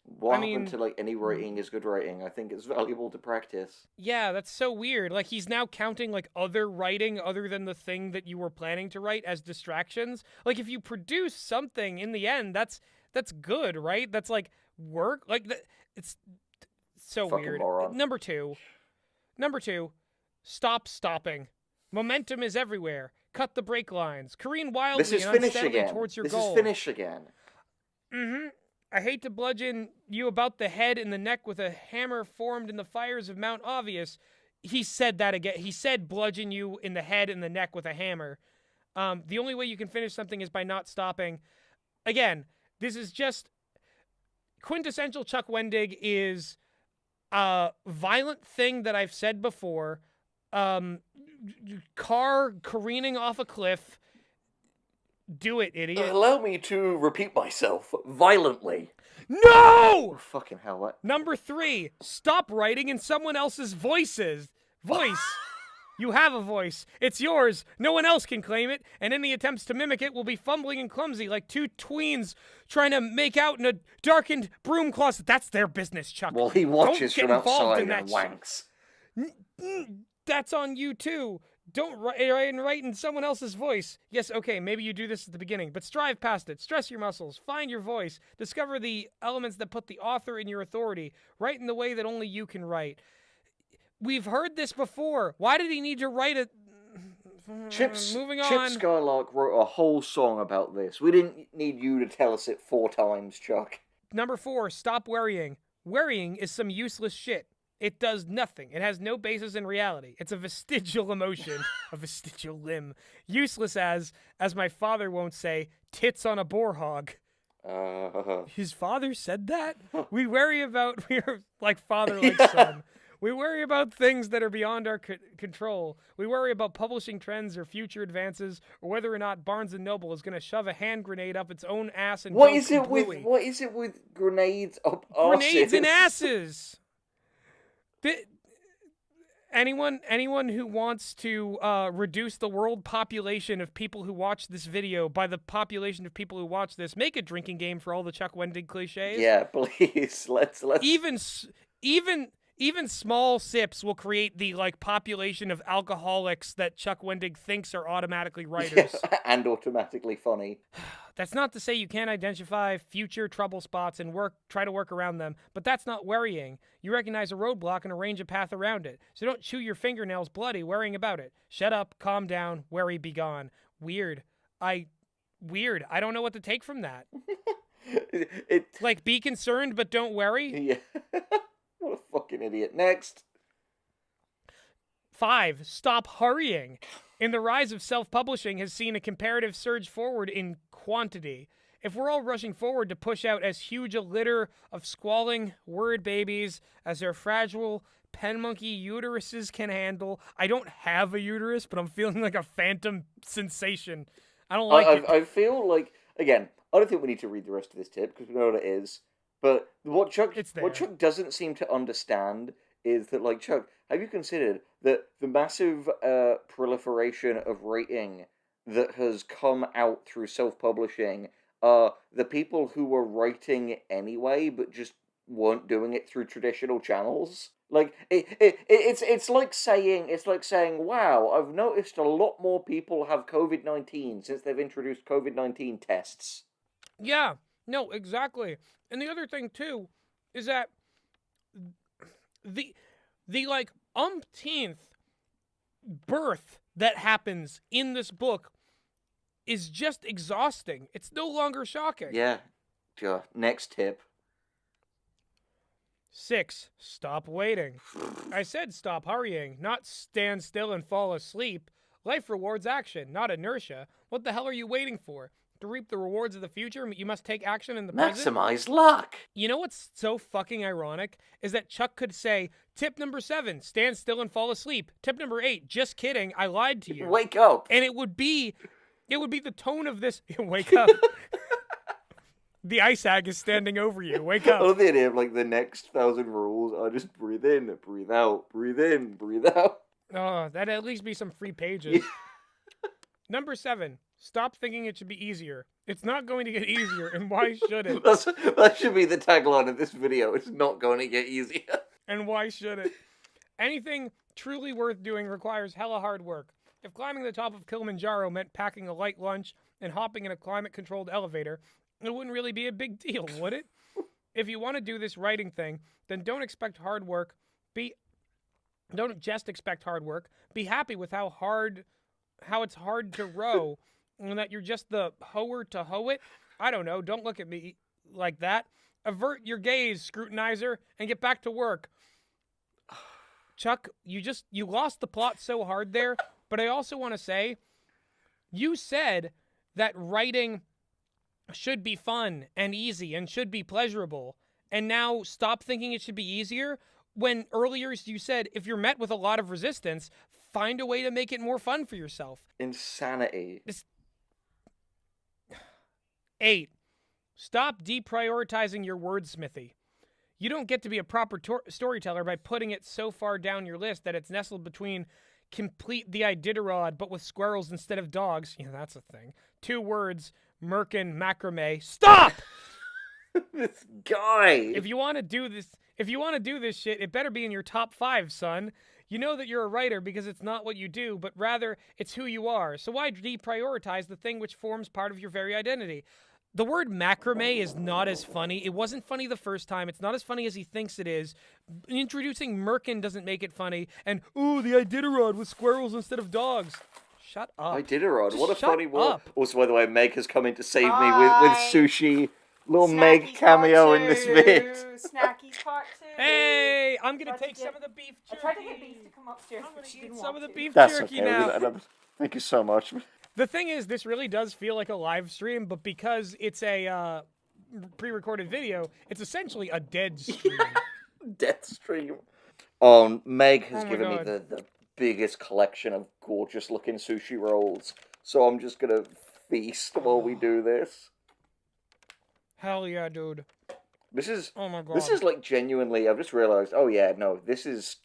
What happened to, like, any writing is good writing? I think it's valuable to practice. Yeah, that's so weird. Like, he's now counting, like, other writing other than the thing that you were planning to write as distractions. Like, if you produce something in the end, that's good, right? That's, like, work. Like, it's so Fucking weird. moron. Number two, stop stopping. Momentum is everywhere. Cut the brake lines. Careen wildly This is and finish unsteadily again. towards your This goal. is finish again. Mm-hmm. I hate to bludgeon you about the head and the neck with a hammer formed in the fires of Mount Obvious. He said that again. He said bludgeon you in the head and the neck with a hammer. The only way you can finish something is by not stopping. Again, this is just quintessential Chuck Wendig is a violent thing that I've said before. Car careening off a cliff. Do it, idiot. Allow me to repeat myself violently. No! Oh, fucking hell, what? Number 3, stop writing in someone else's voice. You have a voice. It's yours. No one else can claim it, and any attempts to mimic it will be fumbling and clumsy like two tweens trying to make out in a darkened broom closet. That's their business, Chuck. Well, he watches from outside in and wanks. That's on you, too. Don't write in someone else's voice. Yes, okay, maybe you do this at the beginning, but strive past it. Stress your muscles. Find your voice. Discover the elements that put the author in your authority. Write in the way that only you can write. We've heard this before. Why did he need to write it? Moving on. Chip Skylark wrote a whole song about this. We didn't need you to tell us it 4 times, Chuck. Number 4, stop worrying. Worrying is some useless shit. It does nothing. It has no basis in reality. It's a vestigial emotion, a vestigial limb. Useless as my father won't say, tits on a boar hog. His father said that? We are like father, like son. We worry about things that are beyond our control. We worry about publishing trends or future advances, or whether or not Barnes & Noble is going to shove a hand grenade up its own ass and what is it with grenades up asses? Grenades and asses! Anyone who wants to reduce the world population of people who watch this video by the population of people who watch this, make a drinking game for all the Chuck Wendig cliches. Yeah, please. Let's. even small sips will create the like population of alcoholics that Chuck Wendig thinks are automatically writers. And automatically funny. That's not to say you can't identify future trouble spots and try to work around them, but that's not worrying. You recognize a roadblock and arrange a path around it. So don't chew your fingernails bloody worrying about it. Shut up, calm down, worry, be gone. Weird. I don't know what to take from that. Like, be concerned, but don't worry? Yeah. What a fucking idiot. Next. 5. Stop hurrying. In the rise of self-publishing has seen a comparative surge forward in quantity. If we're all rushing forward to push out as huge a litter of squalling word babies as their fragile pen monkey uteruses can handle, I don't have a uterus, but I'm feeling like a phantom sensation. I don't like it. I feel like, again, I don't think we need to read the rest of this tip because we know what it is. But what Chuck doesn't seem to understand is that, like, Chuck, have you considered that the massive proliferation of writing that has come out through self-publishing are the people who were writing anyway, but just weren't doing it through traditional channels? Like, it's like saying, wow, I've noticed a lot more people have COVID-19 since they've introduced COVID-19 tests. Yeah, no, exactly. And the other thing, too, is that the like umpteenth birth that happens in this book is just exhausting. It's no longer shocking. Yeah. Next tip. 6. Stop waiting. I said stop hurrying, not stand still and fall asleep. Life rewards action, not inertia. What the hell are you waiting for? To reap the rewards of the future, you must take action in the present? Maximize luck! You know what's so fucking ironic? Is that Chuck could say, tip number 7, stand still and fall asleep. Tip number 8, just kidding, I lied to you. Wake up! And it would be the tone of this, wake up. The ice hag is standing over you, wake up. I love the idea of, like, the next 1,000 rules are just breathe in, breathe out, breathe in, breathe out. Oh, that'd at least be some free pages. Number 7, stop thinking it should be easier. It's not going to get easier, and why should it? That should be the tagline of this video. It's not going to get easier. And why should it? Anything truly worth doing requires hella hard work. If climbing the top of Kilimanjaro meant packing a light lunch and hopping in a climate-controlled elevator, it wouldn't really be a big deal, would it? If you want to do this writing thing, then don't expect hard work. Don't just expect hard work. Be happy with how it's hard to row, and that you're just the hoer to hoe it. I don't know. Don't look at me like that. Avert your gaze, scrutinizer, and get back to work. Chuck, you lost the plot so hard there, but I also want to say, you said that writing should be fun and easy and should be pleasurable, and now stop thinking it should be easier, when earlier you said if you're met with a lot of resistance, find a way to make it more fun for yourself. Insanity. 8. Stop deprioritizing your wordsmithy. You don't get to be a proper storyteller by putting it so far down your list that it's nestled between complete the Iditarod but with squirrels instead of dogs. Yeah, that's a thing. 2 words, merkin, macrame. Stop! This guy. If you want to do this shit, it better be in your top 5, son. You know that you're a writer because it's not what you do, but rather it's who you are. So why deprioritize the thing which forms part of your very identity? The word macrame is not as funny. It wasn't funny the first time. It's not as funny as he thinks it is. Introducing merkin doesn't make it funny. And, ooh, the Iditarod with squirrels instead of dogs. Shut up. Iditarod, what a shut funny word. up. Also, by the way, Meg has come in to save me with sushi. Little Meg cameo in this vid. Snacky's part 2. Hey, I'm going to take some of the beef jerky. I tried to get Beef to come upstairs, I'm but going she to eat didn't some want of the to. beef That's jerky okay. now. Thank you so much. The thing is, this really does feel like a live stream, but because it's a pre-recorded video, it's essentially a dead stream. Death stream. Meg has given me the biggest collection of gorgeous-looking sushi rolls, so I'm just going to feast while we do this. Hell yeah, dude. This is, oh my God. This is like genuinely, I've just realized, oh yeah, no, this is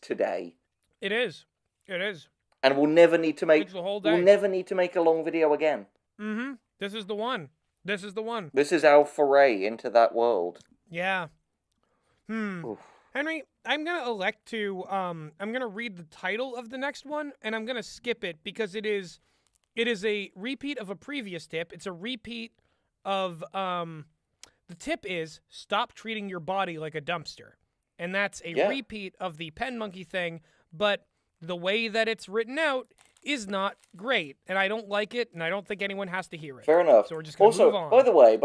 today. It is. It is. And we'll never need to make, it's the whole day. we'll never need to make a long video again. Mm-hmm. This is the one. This is the one. This is our foray into that world. Yeah. Oof. Henry, I'm gonna elect to I'm gonna read the title of the next one, and I'm gonna skip it because it is a repeat of a previous tip. It's a repeat of the tip is stop treating your body like a dumpster. And that's a repeat of the pen monkey thing, but the way that it's written out is not great, and I don't like it, and I don't think anyone has to hear it. Fair enough. So we're just gonna move on. By the way,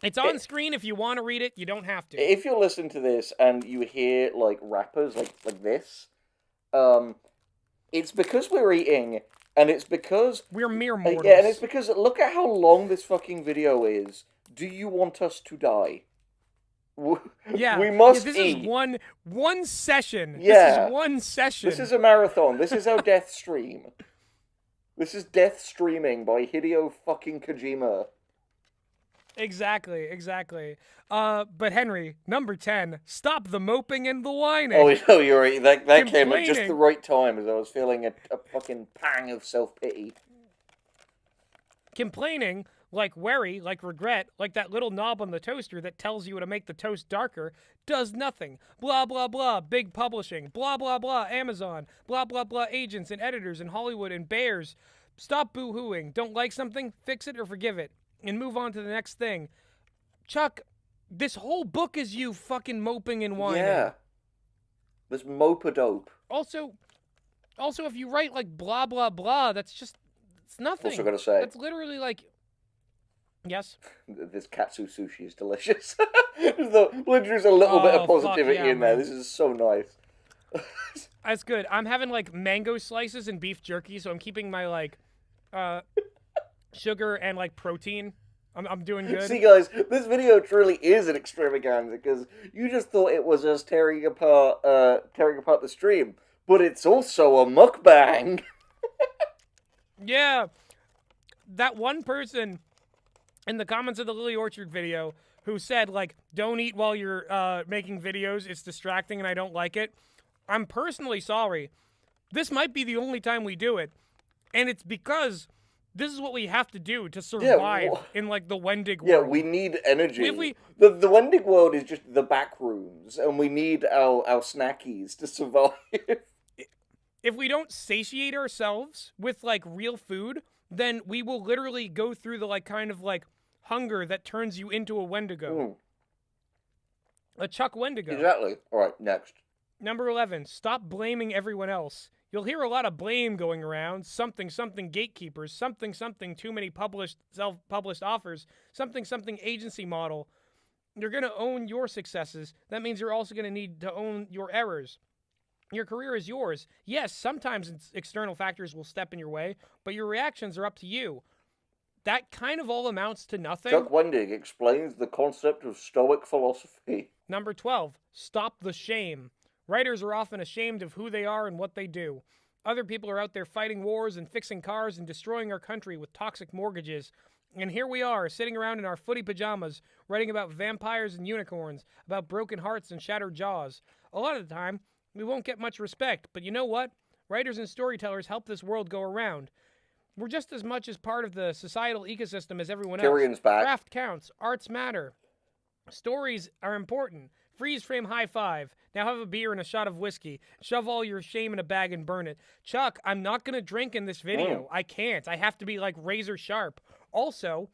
it's on screen if you want to read it. You don't have to. If you're listening to this and you hear like rappers like this, it's because we're eating, and it's because we're mere mortals. Yeah, and it's because look at how long this fucking video is. Do you want us to die? Yeah, we must this eat. Is one session. Yeah. This is one session. This is a marathon. This is our death stream. This is death streaming by Hideo fucking Kojima. Exactly. But Henry, number 10, stop the moping and the whining. Oh, no, you're right. That came at just the right time as I was feeling a fucking pang of self-pity. Complaining, like worry, like regret, like that little knob on the toaster that tells you to make the toast darker, does nothing. Blah, blah, blah, big publishing. Blah, blah, blah, Amazon. Blah, blah, blah, agents and editors in Hollywood and bears. Stop boo-hooing. Don't like something? Fix it or forgive it. And move on to the next thing. Chuck, this whole book is you fucking moping and whining. Yeah. This mope-a-dope. Also, if you write like blah, blah, blah, that's just, it's nothing. Also gotta say. That's literally like, yes? This katsu sushi is delicious. There's a little bit of positivity in there. Man. This is so nice. That's good. I'm having like mango slices and beef jerky, so I'm keeping my like sugar and like protein. I'm doing good. See, guys, this video truly is an extravaganza because you just thought it was us tearing apart the stream, but it's also a mukbang. Yeah, that one person in the comments of the Lily Orchard video who said like, "Don't eat while you're making videos. It's distracting and I don't like it." I'm personally sorry. This might be the only time we do it, and it's because this is what we have to do to survive in like the Wendig world. Yeah, we need energy. The Wendig world is just the back rooms, and we need our snackies to survive. If we don't satiate ourselves with like real food, then we will literally go through the like kind of like hunger that turns you into a Wendigo. A Chuck Wendigo. Exactly. All right, next. Number 11, stop blaming everyone else. You'll hear a lot of blame going around. Something gatekeepers. Something too many self-published offers. Something agency model. You're going to own your successes. That means you're also going to need to own your errors. Your career is yours. Yes, sometimes external factors will step in your way, but your reactions are up to you. That kind of all amounts to nothing. Chuck Wendig explains the concept of Stoic philosophy. Number 12, stop the shame. Writers are often ashamed of who they are and what they do. Other people are out there fighting wars and fixing cars and destroying our country with toxic mortgages. And here we are, sitting around in our footy pajamas, writing about vampires and unicorns, about broken hearts and shattered jaws. A lot of the time, we won't get much respect, but you know what? Writers and storytellers help this world go around. We're just as much as part of the societal ecosystem as everyone else. Tyrion's back. Craft counts. Arts matter. Stories are important. Freeze frame high five. Now have a beer and a shot of whiskey. Shove all your shame in a bag and burn it. Chuck, I'm not going to drink in this video. I can't. I have to be like razor sharp. Also,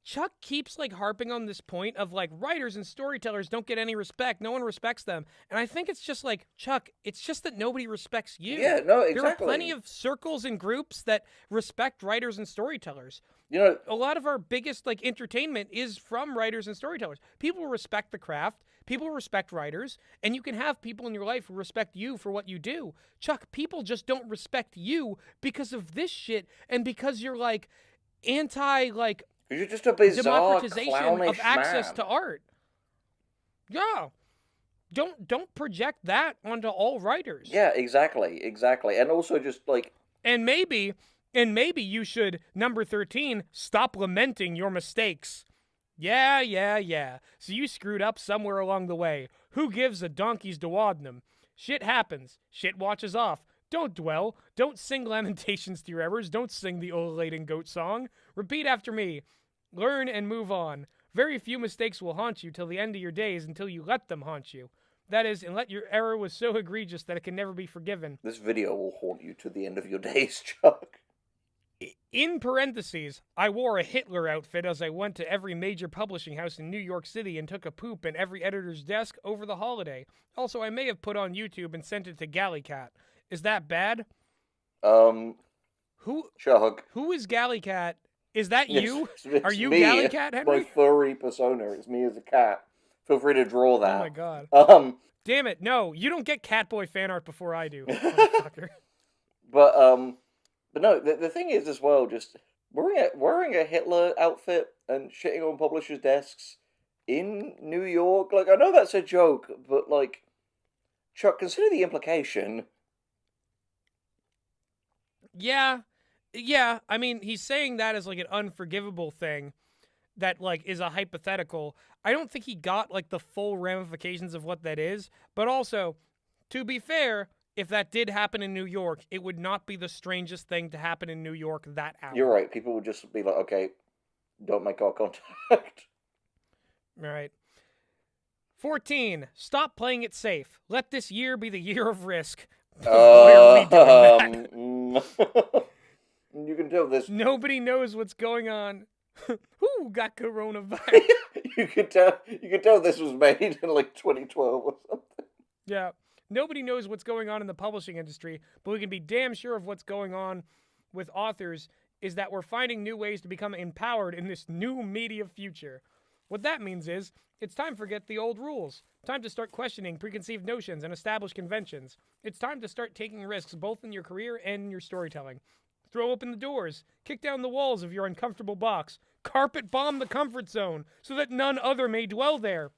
Chuck keeps like harping on this point of like writers and storytellers don't get any respect. No one respects them. And I think it's just like, Chuck, it's just that nobody respects you. Yeah, no, exactly. There are plenty of circles and groups that respect writers and storytellers. You know, a lot of our biggest like entertainment is from writers and storytellers. People respect the craft. People respect writers, and you can have people in your life who respect you for what you do. Chuck, people just don't respect you because of this shit and because you're like anti like you're just a bizarre, democratization of access man. to art. Yeah. Don't project that onto all writers. Yeah, exactly. And also just like And maybe you should, number 13, stop lamenting your mistakes. Yeah. So you screwed up somewhere along the way. Who gives a donkey's duodenum? Shit happens. Shit watches off. Don't dwell. Don't sing lamentations to your errors. Don't sing the ululating goat song. Repeat after me. Learn and move on. Very few mistakes will haunt you till the end of your days until you let them haunt you. That is, and let your error was so egregious that it can never be forgiven. This video will haunt you to the end of your days, Chuck. In parentheses, I wore a Hitler outfit as I went to every major publishing house in New York City and took a poop in every editor's desk over the holiday. Also, I may have put on YouTube and sent it to Gallycat. Is that bad? Chuck. Who is Gallycat? Is that you? It's Are you me, Gallycat, Henry? my furry persona. It's me as a cat. Feel free to draw that. Oh my god. Damn it, no, you don't get Catboy fan art before I do, motherfucker. But no, the thing is as well, just wearing a Hitler outfit and shitting on publishers' desks in New York. Like, I know that's a joke, but like, Chuck, consider the implication. Yeah, I mean, he's saying that as like an unforgivable thing that like is a hypothetical. I don't think he got like the full ramifications of what that is, but also, to be fair, if that did happen in New York, it would not be the strangest thing to happen in New York that hour. You're right. People would just be like, okay, don't make eye contact. All right. 14. Stop playing it safe. Let this year be the year of risk. Boy, are we doing that. You can tell this. Nobody knows what's going on. Who got coronavirus? You can tell this was made in like 2012 or something. Yeah. Nobody knows what's going on in the publishing industry, but we can be damn sure of what's going on with authors is that we're finding new ways to become empowered in this new media future. What that means is, it's time to forget the old rules. Time to start questioning preconceived notions and established conventions. It's time to start taking risks both in your career and in your storytelling. Throw open the doors. Kick down the walls of your uncomfortable box. Carpet bomb the comfort zone so that none other may dwell there.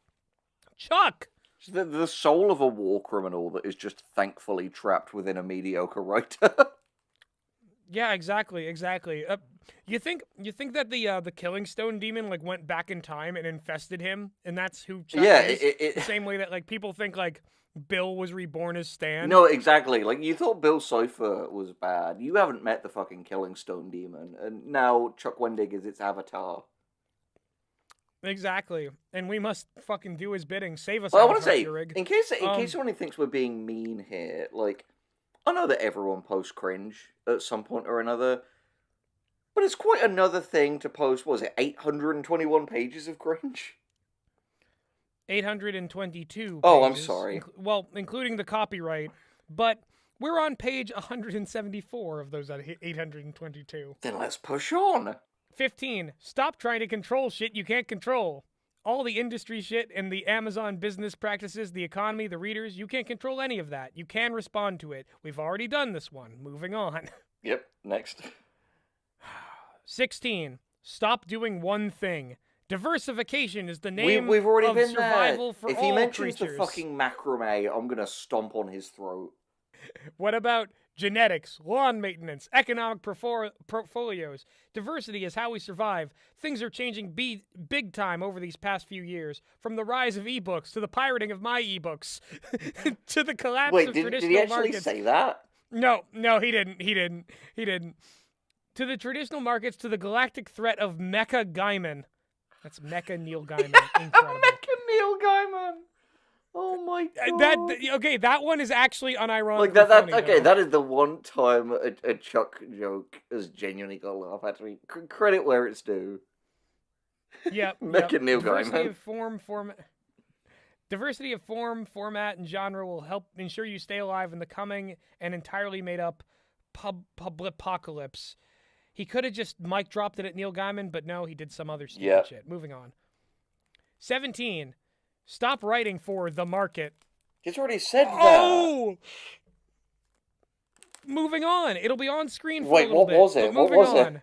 Chuck! The soul of a war criminal that is just thankfully trapped within a mediocre writer. Yeah, exactly. You think that the Killing Stone demon like went back in time and infested him, and that's who Chuck is? The same way that like people think like Bill was reborn as Stan. No, exactly. Like, you thought Bill Cipher was bad. You haven't met the fucking Killing Stone demon, and now Chuck Wendig is its avatar. Exactly, and we must fucking do his bidding. Save us. Well, I want to say, Keurig. in case anyone thinks we're being mean here, like, I know that everyone posts cringe at some point or another, but it's quite another thing to post, what was it, 821 pages of cringe? 822 Oh, I'm pages, sorry. Including the copyright, but we're on page 174 of those 822. Then let's push on. 15. Stop trying to control shit you can't control. All the industry shit and the Amazon business practices, the economy, the readers, you can't control any of that. You can respond to it. We've already done this one. Moving on. Yep, next. 16. Stop doing one thing. Diversification is the name We've already of been survival there. for If all he mentions creatures. the fucking macrame, I'm gonna stomp on his throat. What about genetics, lawn maintenance, economic portfolios? Diversity is how we survive. Things are changing big time over these past few years. From the rise of ebooks to the pirating of my ebooks to the collapse of traditional markets. Did he actually say that? No, he didn't. To the traditional markets, to the galactic threat of Mecha Gaiman. That's Mecha Neil Gaiman. Incredible. Mecha Neil Gaiman. Oh my god. That one is actually unironically like funny, okay, though. that is the one time a Chuck joke has genuinely got a laugh at me. Credit where it's due. Yep. Mecha Neil Diversity Gaiman. Diversity of form, format, and genre will help ensure you stay alive in the coming and entirely made up publipocalypse. He could have just mic dropped it at Neil Gaiman, but no, he did some other stupid shit. Moving on. 17. Stop writing for the market. He's already said that. Oh! Moving on. It'll be on screen for a little bit. What was it? Moving on.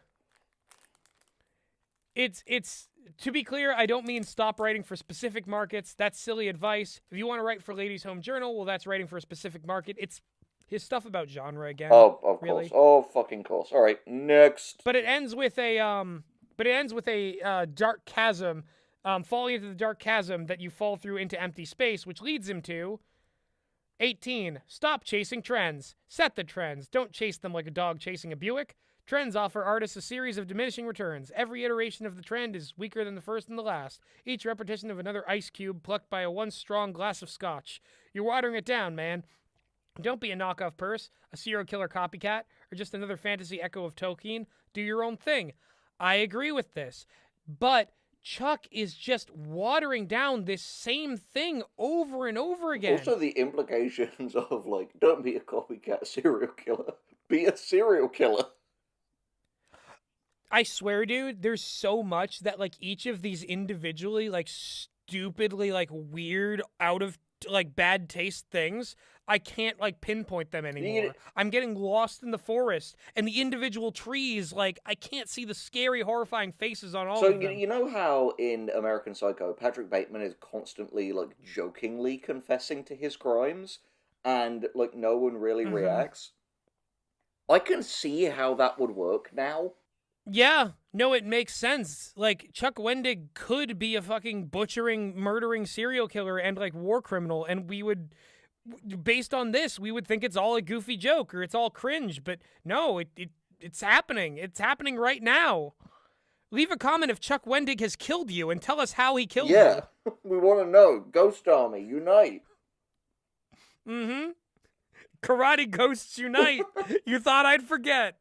It's to be clear, I don't mean stop writing for specific markets. That's silly advice. If you want to write for Ladies' Home Journal, well, that's writing for a specific market. It's his stuff about genre again. Oh, of really. course. Oh, fucking course. All right, next. But it ends with a dark chasm, falling into the dark chasm that you fall through into empty space, which leads him to 18. Stop chasing trends. Set the trends. Don't chase them like a dog chasing a Buick. Trends offer artists a series of diminishing returns. Every iteration of the trend is weaker than the first and the last. Each repetition of another ice cube plucked by a once strong glass of scotch. You're watering it down, man. Don't be a knockoff purse, a serial killer copycat, or just another fantasy echo of Tolkien. Do your own thing. I agree with this. But Chuck is just watering down this same thing over and over again. Also, the implications of, like, don't be a copycat serial killer. Be a serial killer. I swear, dude, there's so much that, like, each of these individually, like, stupidly, like, weird, out of, like, bad taste things, I can't, like, pinpoint them anymore. I'm getting lost in the forest, and the individual trees, like, I can't see the scary, horrifying faces on all of them. So, you know how in American Psycho, Patrick Bateman is constantly, like, jokingly confessing to his crimes, and, like, no one really reacts? I can see how that would work now. Yeah, no, it makes sense. Like, Chuck Wendig could be a fucking butchering, murdering serial killer and, like, war criminal, and we would, based on this, we would think it's all a goofy joke or it's all cringe, but no, it's happening. It's happening right now. Leave a comment if Chuck Wendig has killed you and tell us how he killed you. Yeah, we want to know. Ghost Army, unite. Karate ghosts unite. You thought I'd forget.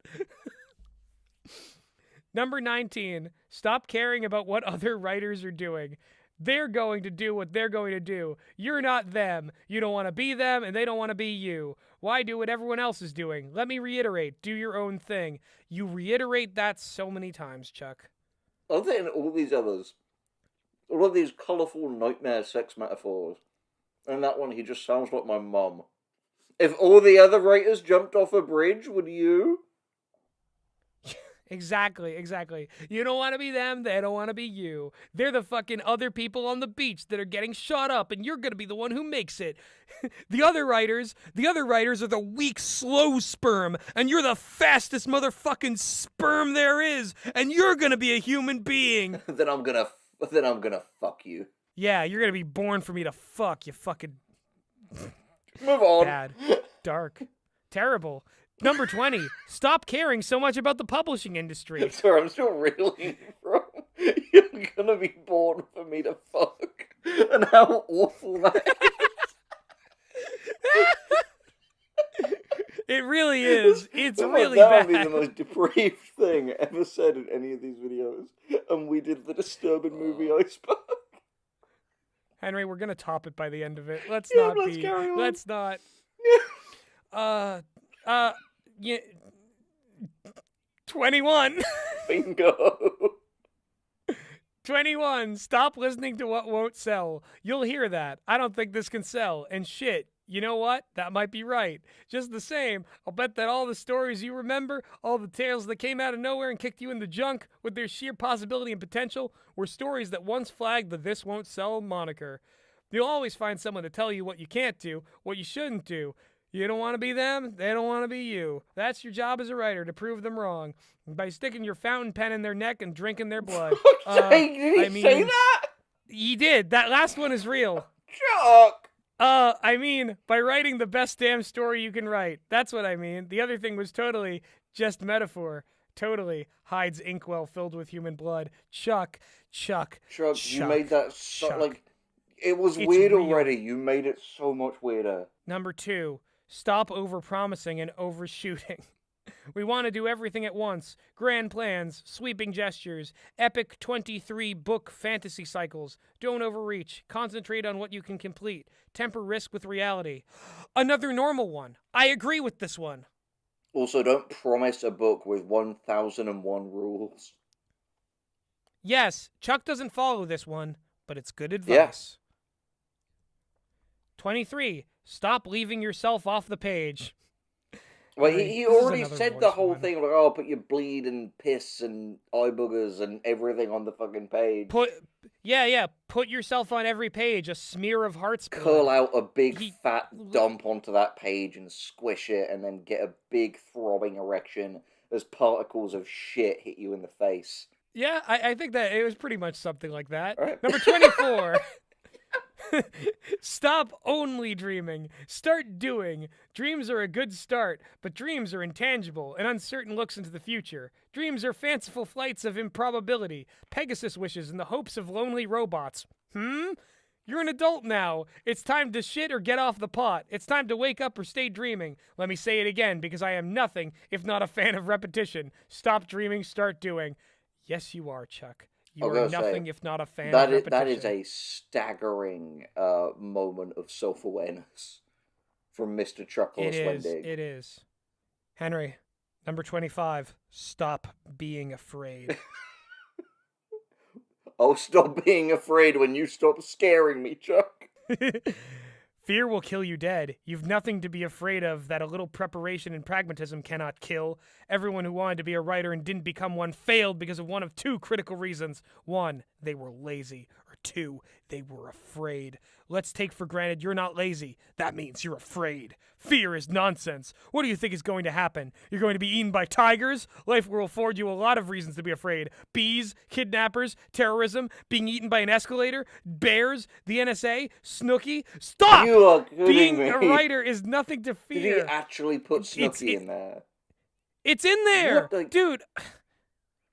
Number 19, stop caring about what other writers are doing. They're going to do what they're going to do. You're not them. You don't want to be them, and they don't want to be you. Why do what everyone else is doing? Let me reiterate, do your own thing. You reiterate that so many times, Chuck. I'm thinking all these others. All of these colourful nightmare sex metaphors. And that one, he just sounds like my mum. If all the other writers jumped off a bridge, would you? Exactly. You don't want to be them, they don't want to be you. They're the fucking other people on the beach that are getting shot up, and you're going to be the one who makes it. The other writers are the weak, slow sperm, and you're the fastest motherfucking sperm there is, and you're going to be a human being. Then I'm gonna fuck you. Yeah, you're going to be born for me to fuck, you fucking... Move on. Bad. Dark. Terrible. Number 20, stop caring so much about the publishing industry. Sorry, I'm still reeling from you're gonna be born for me to fuck. And how awful that is. It really is. It's really that bad. That would be the most depraved thing ever said in any of these videos. And we did the disturbing movie Iceberg. Henry, we're gonna top it by the end of it. Let's carry on. Let's not. Yeah. 21. Bingo. 21. Stop listening to what won't sell. You'll hear that. I don't think this can sell. And shit, you know what? That might be right. Just the same, I'll bet that all the stories you remember, all the tales that came out of nowhere and kicked you in the junk with their sheer possibility and potential, were stories that once flagged the "this won't sell" moniker. You'll always find someone to tell you what you can't do, what you shouldn't do. You don't want to be them, they don't want to be you. That's your job as a writer, to prove them wrong. By sticking your fountain pen in their neck and drinking their blood. Did he say that? He did. That last one is real. Chuck! By writing the best damn story you can write. That's what I mean. The other thing was totally just metaphor. Totally hides inkwell filled with human blood. Chuck. You made that so, Chuck. like, it was It's weird real. already. You made it so much weirder. Number 2, stop overpromising and overshooting. We want to do everything at once. Grand plans, sweeping gestures, epic 23-book fantasy cycles. Don't overreach. Concentrate on what you can complete. Temper risk with reality. Another normal one. I agree with this one. Also, don't promise a book with 1001 rules. Yes, Chuck doesn't follow this one, but it's good advice. 23. Stop leaving yourself off the page. Well, Right, he this is already another said voice the whole one. thing, like, oh, put your bleed and piss and eye boogers and everything on the fucking page. Put yourself on every page, a smear of heart's blood. Curl out a big He- fat dump onto that page and squish it and then get a big throbbing erection as particles of shit hit you in the face. Yeah, I think that it was pretty much something like that. All right. Number 24. Stop only dreaming. Start doing. Dreams are a good start, but dreams are intangible and uncertain looks into the future. Dreams are fanciful flights of improbability, Pegasus wishes and the hopes of lonely robots. You're an adult now. It's time to shit or get off the pot. It's time to wake up or stay dreaming. Let me say it again, because I am nothing if not a fan of repetition. Stop dreaming, start doing. Yes, you are, Chuck. You are nothing if not a fan of repetition. That is a staggering moment of self-awareness from Mr. Chuckles Wendig. It is. Henry, number 25. Stop being afraid. I'll stop being afraid when you stop scaring me, Chuck. Fear will kill you dead. You've nothing to be afraid of that a little preparation and pragmatism cannot kill. Everyone who wanted to be a writer and didn't become one failed because of one of two critical reasons. One, they were lazy. Or two, they were afraid. Let's take for granted you're not lazy. That means you're afraid. Fear is nonsense. What do you think is going to happen? You're going to be eaten by tigers? Life will afford you a lot of reasons to be afraid. Bees, kidnappers, terrorism, being eaten by an escalator, bears, the NSA, Snooki. Stop! You are kidding Being me. a writer is nothing to fear. Did he actually put Snooki in there? It's in there! Dude...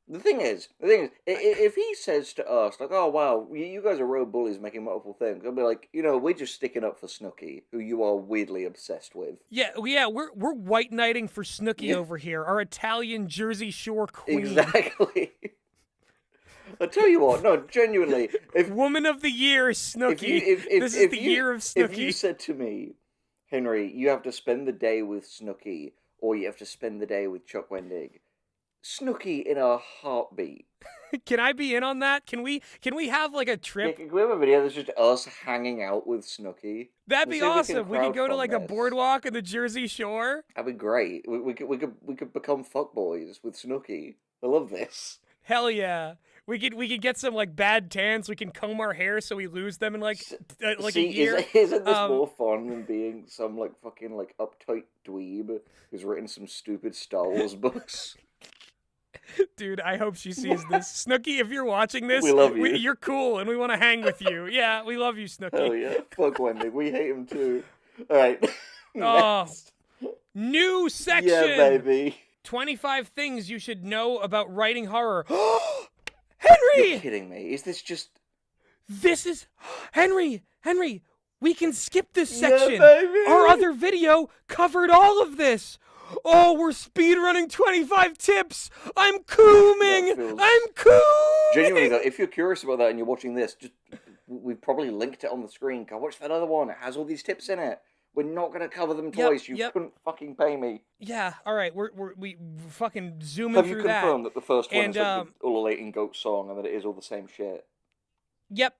The thing is, if he says to us, like, oh, wow, you guys are road bullies making multiple things, I'll be like, we're just sticking up for Snooki, who you are weirdly obsessed with. Yeah, we're white knighting for Snooki over here, our Italian Jersey Shore queen. Exactly. I tell you what, no, genuinely. Woman of the Year, Snooki. This is the year of Snooki. If you said to me, Henry, you have to spend the day with Snooki, or you have to spend the day with Chuck Wendig, Snooki in a heartbeat. Can I be in on that? Can we have like a trip? Can we have a video that's just us hanging out with Snooki? That'd be awesome. We could go to like a boardwalk in the Jersey Shore. That'd be great. We could become fuckboys with Snooki. I love this. Hell yeah. We could get some like bad tans. We can comb our hair so we lose them in like a year. Isn't this more fun than being some like fucking like uptight dweeb who's written some stupid Star Wars books? Dude, I hope she sees this. Snooki, if you're watching this, we love you. You're cool, and we want to hang with you. Yeah, we love you, Snooki. Hell yeah. Fuck Wendig. We hate him too. All right. Oh, new section. Yeah, baby. 25 things you should know about writing horror. Henry! You're kidding me. Is this just... This is... Henry! We can skip this section. Yeah, baby. Our other video covered all of this. Oh, we're speedrunning 25 tips. I'm cooming. Genuinely, though, if you're curious about that and you're watching this, we've probably linked it on the screen. Go watch that other one. It has all these tips in it. We're not going to cover them twice. You couldn't fucking pay me. Yeah, all right. We fucking zooming through that. Have you confirmed that the first one is like the ululating goat song and that it is all the same shit? Yep,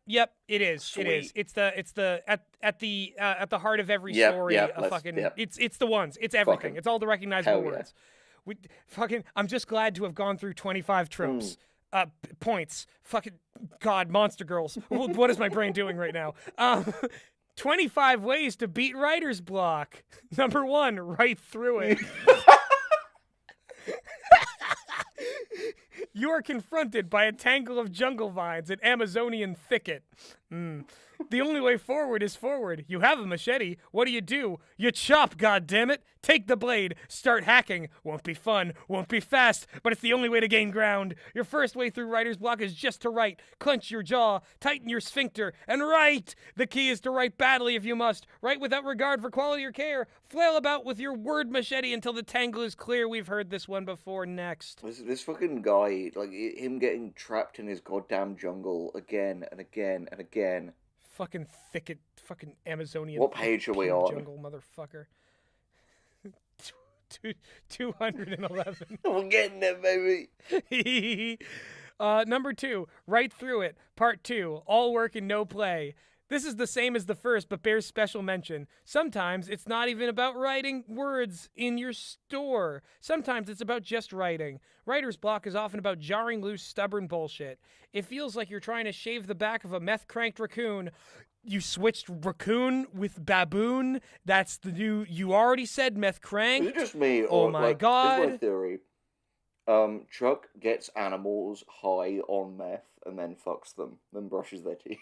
it is. Sweet. It is. It's the at the heart of every story. It's the ones. It's everything. It's all the recognizable words. I'm just glad to have gone through 25 tropes. Points. Fucking God, Monster Girls. What is my brain doing right now? 25 ways to beat writer's block. Number 1, write through it. You are confronted by a tangle of jungle vines and Amazonian thicket. The only way forward is forward. You have a machete. What do? You chop, goddammit. Take the blade. Start hacking. Won't be fun. Won't be fast. But it's the only way to gain ground. Your first way through writer's block is just to write. Clench your jaw. Tighten your sphincter. And write. The key is to write badly if you must. Write without regard for quality or care. Flail about with your word machete until the tangle is clear. We've heard this one before. Next. This fucking guy, like him getting trapped in his goddamn jungle again and again and again. Fucking thicket, fucking Amazonian. What page are we on? Jungle, motherfucker. 211. We're getting there, baby. Number 2, write through it. Part 2, all work and no play. This is the same as the first, but bears special mention. Sometimes it's not even about writing words in your store. Sometimes it's about just writing. Writer's block is often about jarring loose, stubborn bullshit. It feels like you're trying to shave the back of a meth-cranked raccoon. You switched raccoon with baboon. That's the new... You already said meth-cranked. Is it just me? Oh my God. Here's my theory. Chuck gets animals high on meth and then fucks them, then brushes their teeth.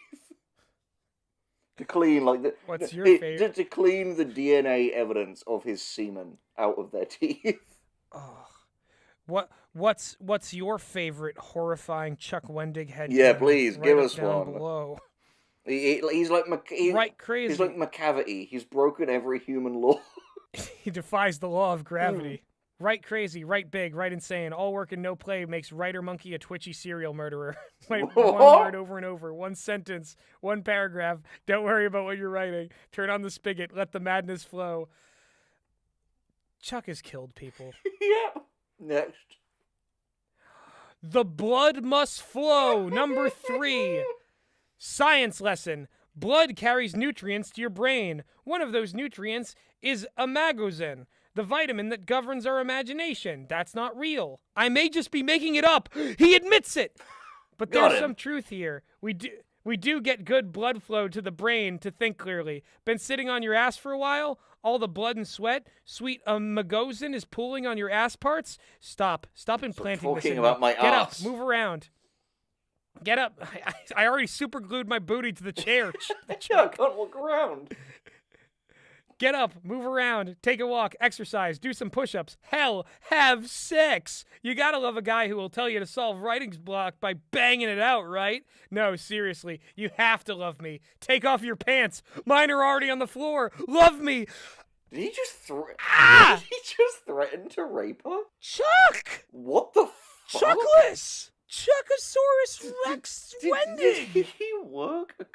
To clean, like, What's your favorite? to clean the DNA evidence of his semen out of their teeth. Oh. What's your favorite horrifying Chuck Wendig headcanon? Yeah, please, Write give it us down one. below. He's like Right crazy. He's like McCavity. He's broken every human law. He defies the law of gravity. Right crazy, right big, right insane. All work and no play makes Writer Monkey a twitchy serial murderer. Write one word over and over, one sentence, one paragraph. Don't worry about what you're writing. Turn on the spigot. Let the madness flow. Chuck has killed people. Yeah. Next. The blood must flow. Number 3. Science lesson. Blood carries nutrients to your brain. One of those nutrients is imagosin, the vitamin that governs our imagination. That's not real. I may just be making it up. He admits it. But there's some truth here. We do get good blood flow to the brain to think clearly. Been sitting on your ass for a while? All the blood and sweat, sweet imagosin is pooling on your ass parts? Stop implanting this in me. About my Get ass. up, move around. Get up. I already super glued my booty to the chair. Yeah, I can't walk around. Get up, move around, take a walk, exercise, do some push-ups. Hell, have sex. You gotta love a guy who will tell you to solve writing block by banging it out, right? No, seriously, you have to love me. Take off your pants. Mine are already on the floor. Love me. Did he just Ah! Did he just threaten to rape her? Chuck! What the fuck? Chuckless! Chuckosaurus Rex Did Wendig! he work a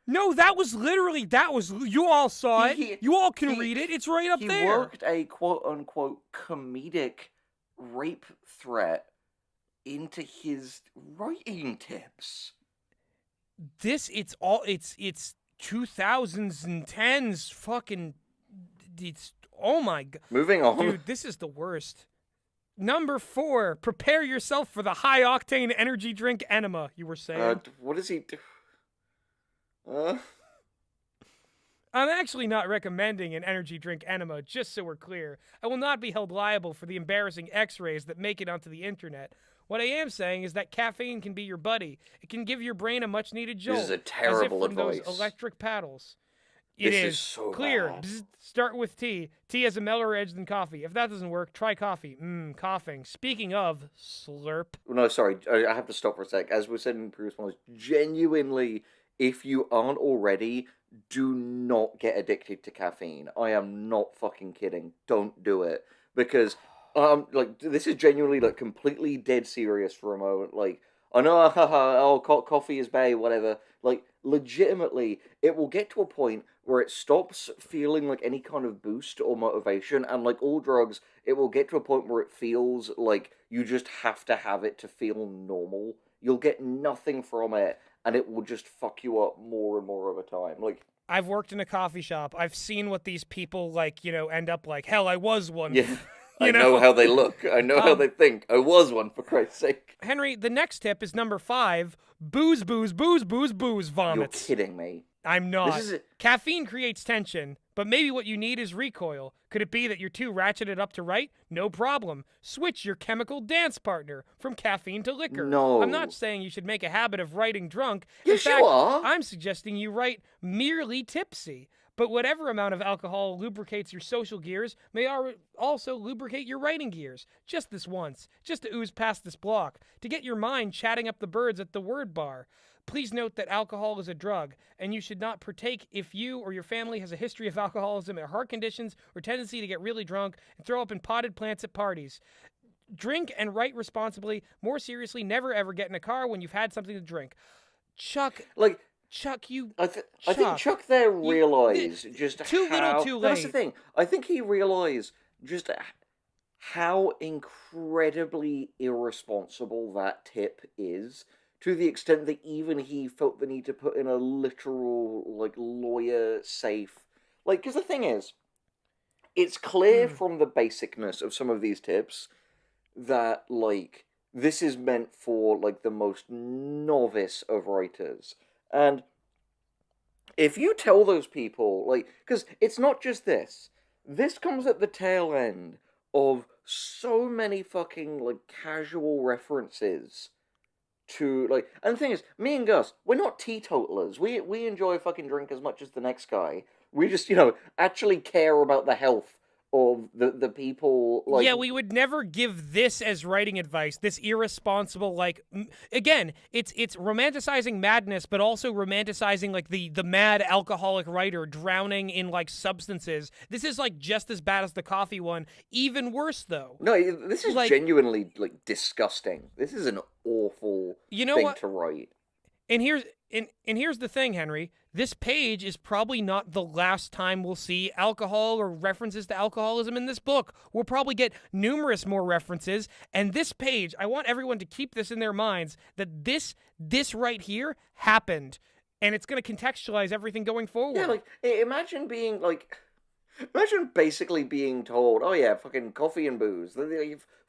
No, that was you all saw it. You all can read it. It's right up there. He worked a quote-unquote comedic rape threat into his writing tips. It's 2000s and 10s fucking, it's, oh my god. Moving on. Dude, this is the worst. Number 4, prepare yourself for the high-octane energy drink enema, you were saying. What does he do? I'm actually not recommending an energy drink enema, just so we're clear. I will not be held liable for the embarrassing x-rays that make it onto the internet. What I am saying is that caffeine can be your buddy. It can give your brain a much-needed jolt. This is a terrible as if from advice. Those electric paddles. This is so clear. bad. Bzz, start with tea. Tea has a mellower edge than coffee. If that doesn't work, try coffee. Coughing. Speaking of, slurp. No, sorry. I have to stop for a sec. As we said in previous ones, genuinely, if you aren't already, do not get addicted to caffeine. I am not fucking kidding. Don't do it. Because, this is genuinely, completely dead serious for a moment. I know, coffee is bae, whatever. Legitimately, it will get to a point where it stops feeling like any kind of boost or motivation, and like all drugs, it will get to a point where it feels like you just have to have it to feel normal. You'll get nothing from it, and it will just fuck you up more and more over time. I've worked in a coffee shop. I've seen what these people, end up like. Hell, I was one. Yeah. I know how they look. I know how they think. I was one, for Christ's sake. Henry, the next tip is number 5. Booze, booze, booze, booze, booze, vomits. You're kidding me. I'm not. Caffeine creates tension, but maybe what you need is recoil. Could it be that you're too ratcheted up to write? No problem. Switch your chemical dance partner from caffeine to liquor. No. I'm not saying you should make a habit of writing drunk. Yes, In fact, you are. I'm suggesting you write merely tipsy. But whatever amount of alcohol lubricates your social gears may also lubricate your writing gears. Just this once. Just to ooze past this block. To get your mind chatting up the birds at the word bar. Please note that alcohol is a drug, and you should not partake if you or your family has a history of alcoholism or heart conditions or tendency to get really drunk and throw up in potted plants at parties. Drink and write responsibly. More seriously, never ever get in a car when you've had something to drink. Chuck, you... I think Chuck there realised just too how... little, too late. That's the thing. I think he realised just how incredibly irresponsible that tip is, to the extent that even he felt the need to put in a literal, lawyer-safe... because the thing is, it's clear from the basicness of some of these tips that, this is meant for, the most novice of writers. And if you tell those people, because it's not just this. This comes at the tail end of so many fucking, casual references to like. And the thing is, me and Gus, we're not teetotalers. We enjoy a fucking drink as much as the next guy. We just actually care about the health of the people. Like, yeah, we would never give this as writing advice. This irresponsible, like, again, it's romanticizing madness, but also romanticizing like the mad alcoholic writer drowning in like substances. This is like just as bad as the coffee one, even worse though. No, this is like, genuinely like disgusting. This is an awful thing to write. And here's the thing, Henry. This page is probably not the last time we'll see alcohol or references to alcoholism in this book. We'll probably get numerous more references. And this page, I want everyone to keep this in their minds, that this right here happened. And it's going to contextualize everything going forward. Yeah, like, imagine basically being told, oh yeah, fucking coffee and booze.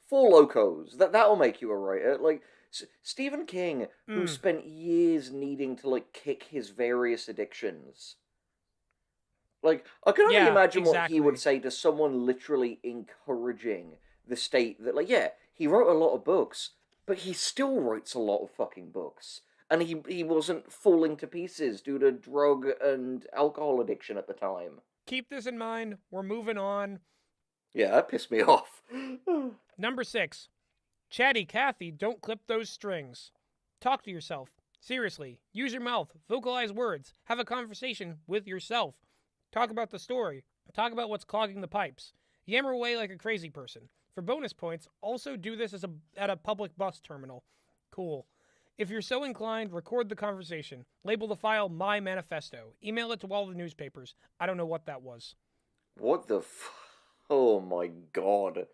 Four locos. That'll make you a writer. Like, Stephen King, who spent years needing to, like, kick his various addictions. Like, I can only imagine what he would say to someone literally encouraging the state that, like, yeah, he wrote a lot of books, but he still writes a lot of fucking books. And he wasn't falling to pieces due to drug and alcohol addiction at the time. Keep this in mind. We're moving on. Yeah, that pissed me off. Number 6. Chatty Cathy, don't clip those strings. Talk to yourself. Seriously. Use your mouth. Vocalize words. Have a conversation with yourself. Talk about the story. Talk about what's clogging the pipes. Yammer away like a crazy person. For bonus points, also do this at a public bus terminal. Cool. If you're so inclined, record the conversation. Label the file My Manifesto. Email it to all the newspapers. I don't know what that was. What the Oh my god.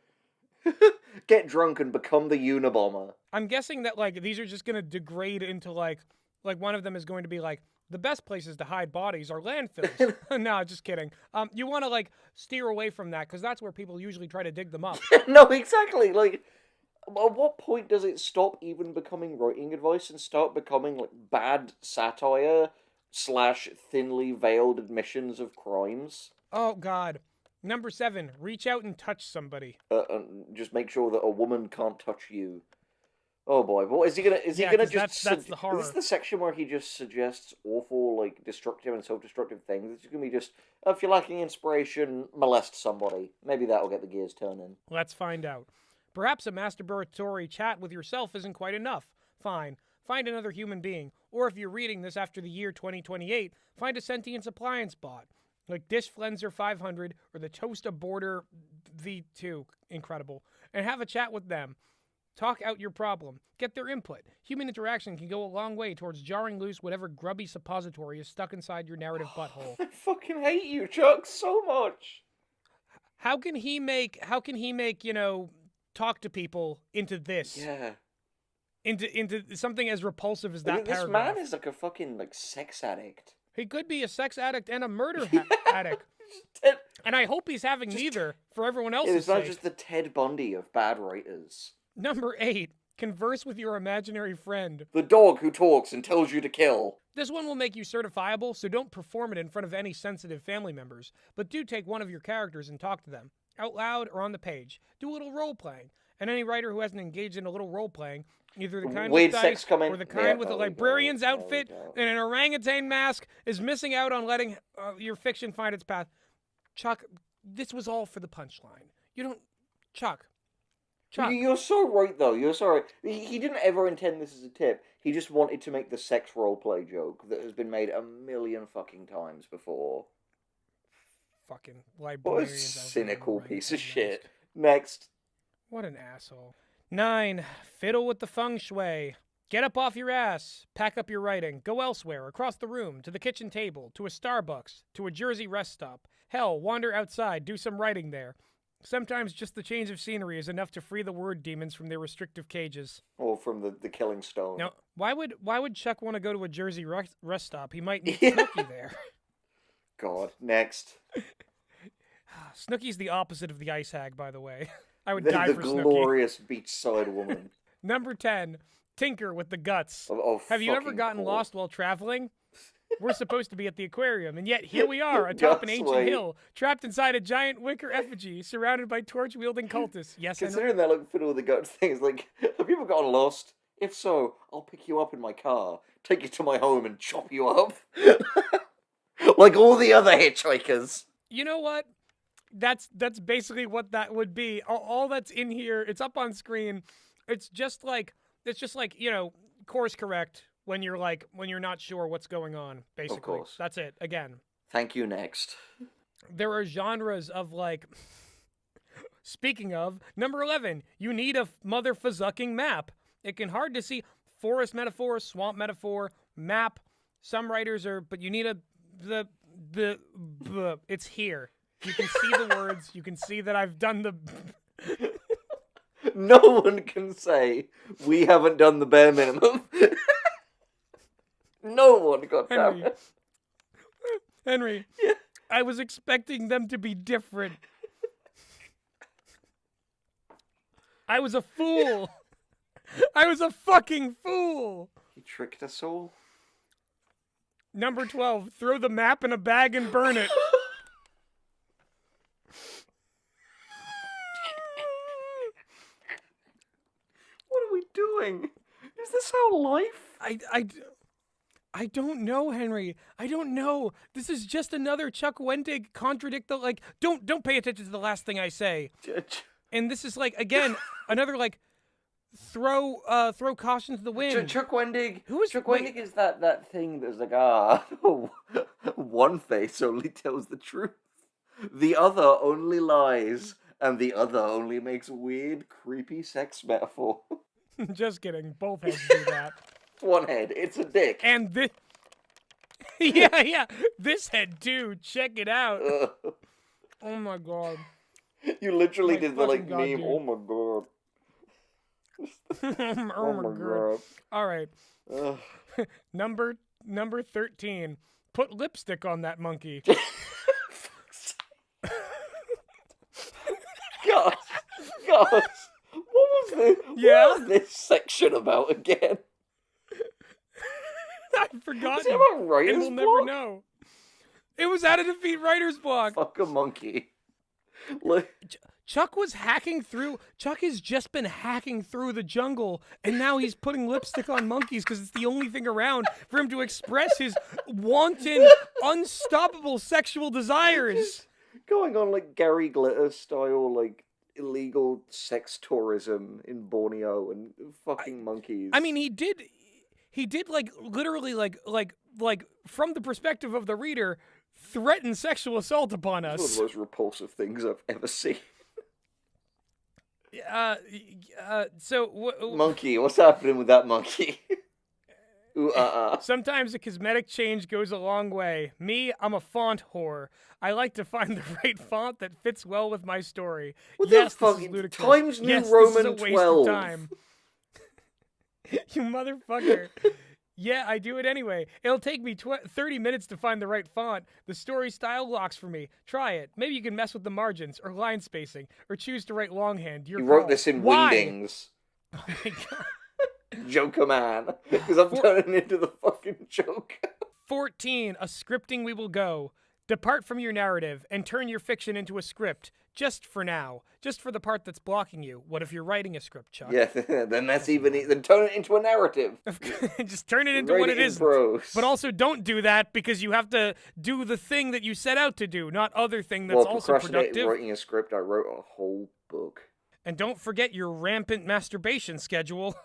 Get drunk and become the Unabomber. I'm guessing that, like, these are just going to degrade into, like one of them is going to be, like, the best places to hide bodies are landfills. No, just kidding. You want to, like, steer away from that, because that's where people usually try to dig them up. No, exactly. Like, at what point does it stop even becoming writing advice and start becoming, like, bad satire / thinly veiled admissions of crimes? Oh, God. Number 7, reach out and touch somebody. And just make sure that a woman can't touch you. Oh boy, what is he gonna? Is he gonna just? That's the horror. Is this the section where he just suggests awful, like, destructive and self-destructive things? It's gonna be just, if you're lacking inspiration, molest somebody. Maybe that'll get the gears turning. Let's find out. Perhaps a masturbatory chat with yourself isn't quite enough. Fine. Find another human being. Or if you're reading this after the year 2028, find a sentient appliance bot. Like Dish Flenser 500 or the Toaster Border V2. Incredible. And have a chat with them. Talk out your problem. Get their input. Human interaction can go a long way towards jarring loose whatever grubby suppository is stuck inside your narrative butthole. I fucking hate you, Chuck, so much. How can he make, talk to people into this? Yeah. Into something as repulsive as that paragraph. This man is like a fucking, like, sex addict. He could be a sex addict and a murder addict. And I hope he's having neither for everyone else's sake. It's not just the Ted Bundy of bad writers. Number 8, converse with your imaginary friend. The dog who talks and tells you to kill. This one will make you certifiable, so don't perform it in front of any sensitive family members. But do take one of your characters and talk to them, out loud or on the page. Do a little role-playing. And any writer who hasn't engaged in a little role-playing, either the kind with dice or the kind with a librarian's outfit and an orangutan mask, is missing out on letting your fiction find its path. Chuck, this was all for the punchline. You don't... Chuck. You're so right, though. You're so right. He didn't ever intend this as a tip. He just wanted to make the sex roleplay joke that has been made a million fucking times before. Fucking librarians. What a cynical piece of shit. Next. What an asshole. 9, fiddle with the feng shui. Get up off your ass. Pack up your writing. Go elsewhere, across the room, to the kitchen table, to a Starbucks, to a Jersey rest stop. Hell, wander outside, do some writing there. Sometimes just the change of scenery is enough to free the word demons from their restrictive cages. Or from the killing stone. Now, why would Chuck want to go to a Jersey rest stop? He might meet Snooky there. God, next. Snooky's the opposite of the ice hag, by the way. I would die for Snooky. The glorious beachside woman. Number 10, tinker with the guts. Have you ever gotten lost while traveling? We're supposed to be at the aquarium, and yet here we are, atop an ancient hill, trapped inside a giant wicker effigy, surrounded by torch-wielding cultists. Yes, considering that, like, fiddle with the guts thing, is like, have you ever gotten lost? If so, I'll pick you up in my car, take you to my home, and chop you up. Like all the other hitchhikers. You know what? That's basically what that would be. All that's in here, it's up on screen. It's just like course correct when you're not sure what's going on, basically. Of course. That's it. Again. Thank you, next. There are genres of speaking of, number 11, you need a mother-fuzzucking map. It can hard to see forest metaphor, swamp metaphor, map. Some writers are, but you need it's here. You can see the words. You can see that I've done the... No one can say we haven't done the bare minimum. No one, goddammit. Henry, Yeah. I was expecting them to be different. I was a fool. I was a fucking fool. He tricked us all. Number 12, throw the map in a bag and burn it. What are we doing? Is this our life? I don't know, Henry. I don't know. This is just another Chuck Wendig contradict the don't pay attention to the last thing I say. And this is again another throw caution to the wind. Chuck Wendig. Who is Chuck wait, Wendig? Is that thing that's one face only tells the truth, the other only lies, and the other only makes weird, creepy sex metaphor. Just kidding. Both heads do that. It's one head. It's a dick. And this, yeah, this head too. Check it out. Oh my god. You literally My did the fucking god, meme. dude. Oh my god. Oh my god. All right. Ugh. Number 13. Put lipstick on that monkey. Gosh. What was this section about again? I've forgotten. Is it about writer's And we'll never block? know. It was How to Defeat Writer's Block. Fuck a monkey. Like, Chuck was hacking through. Chuck has just been hacking through the jungle, and now he's putting lipstick on monkeys because it's the only thing around for him to express his wanton, unstoppable sexual desires. going on Gary Glitter style, illegal sex tourism in Borneo and fucking monkeys. I mean, he did literally from the perspective of the reader, threaten sexual assault upon it's one of us. the most repulsive things I've ever seen. Monkey, what's happening with that monkey? Ooh, Sometimes a cosmetic change goes a long way. Me, I'm a font whore. I like to find the right font that fits well with my story. What yes, the fuck? this is ludicrous. Times New yes, Roman this is a waste 12. of time. You motherfucker. Yeah, I do it anyway. It'll take me 30 minutes to find the right font. The story style locks for me. Try it. Maybe you can mess with the margins or line spacing or choose to write longhand. You wrote this in Why? Wingdings. Oh my god. Joker man. Because I'm turning into the fucking Joker. 14. A scripting we will go. Depart from your narrative and turn your fiction into a script. Just for now. Just for the part that's blocking you. What if you're writing a script, Chuck? Yeah, then that's even... Then turn it into a narrative. Just turn it into Write what it it in is. prose. But also don't do that because you have to do the thing that you set out to do, not other thing that's also procrastinating productive. writing a script, I wrote a whole book. And don't forget your rampant masturbation schedule.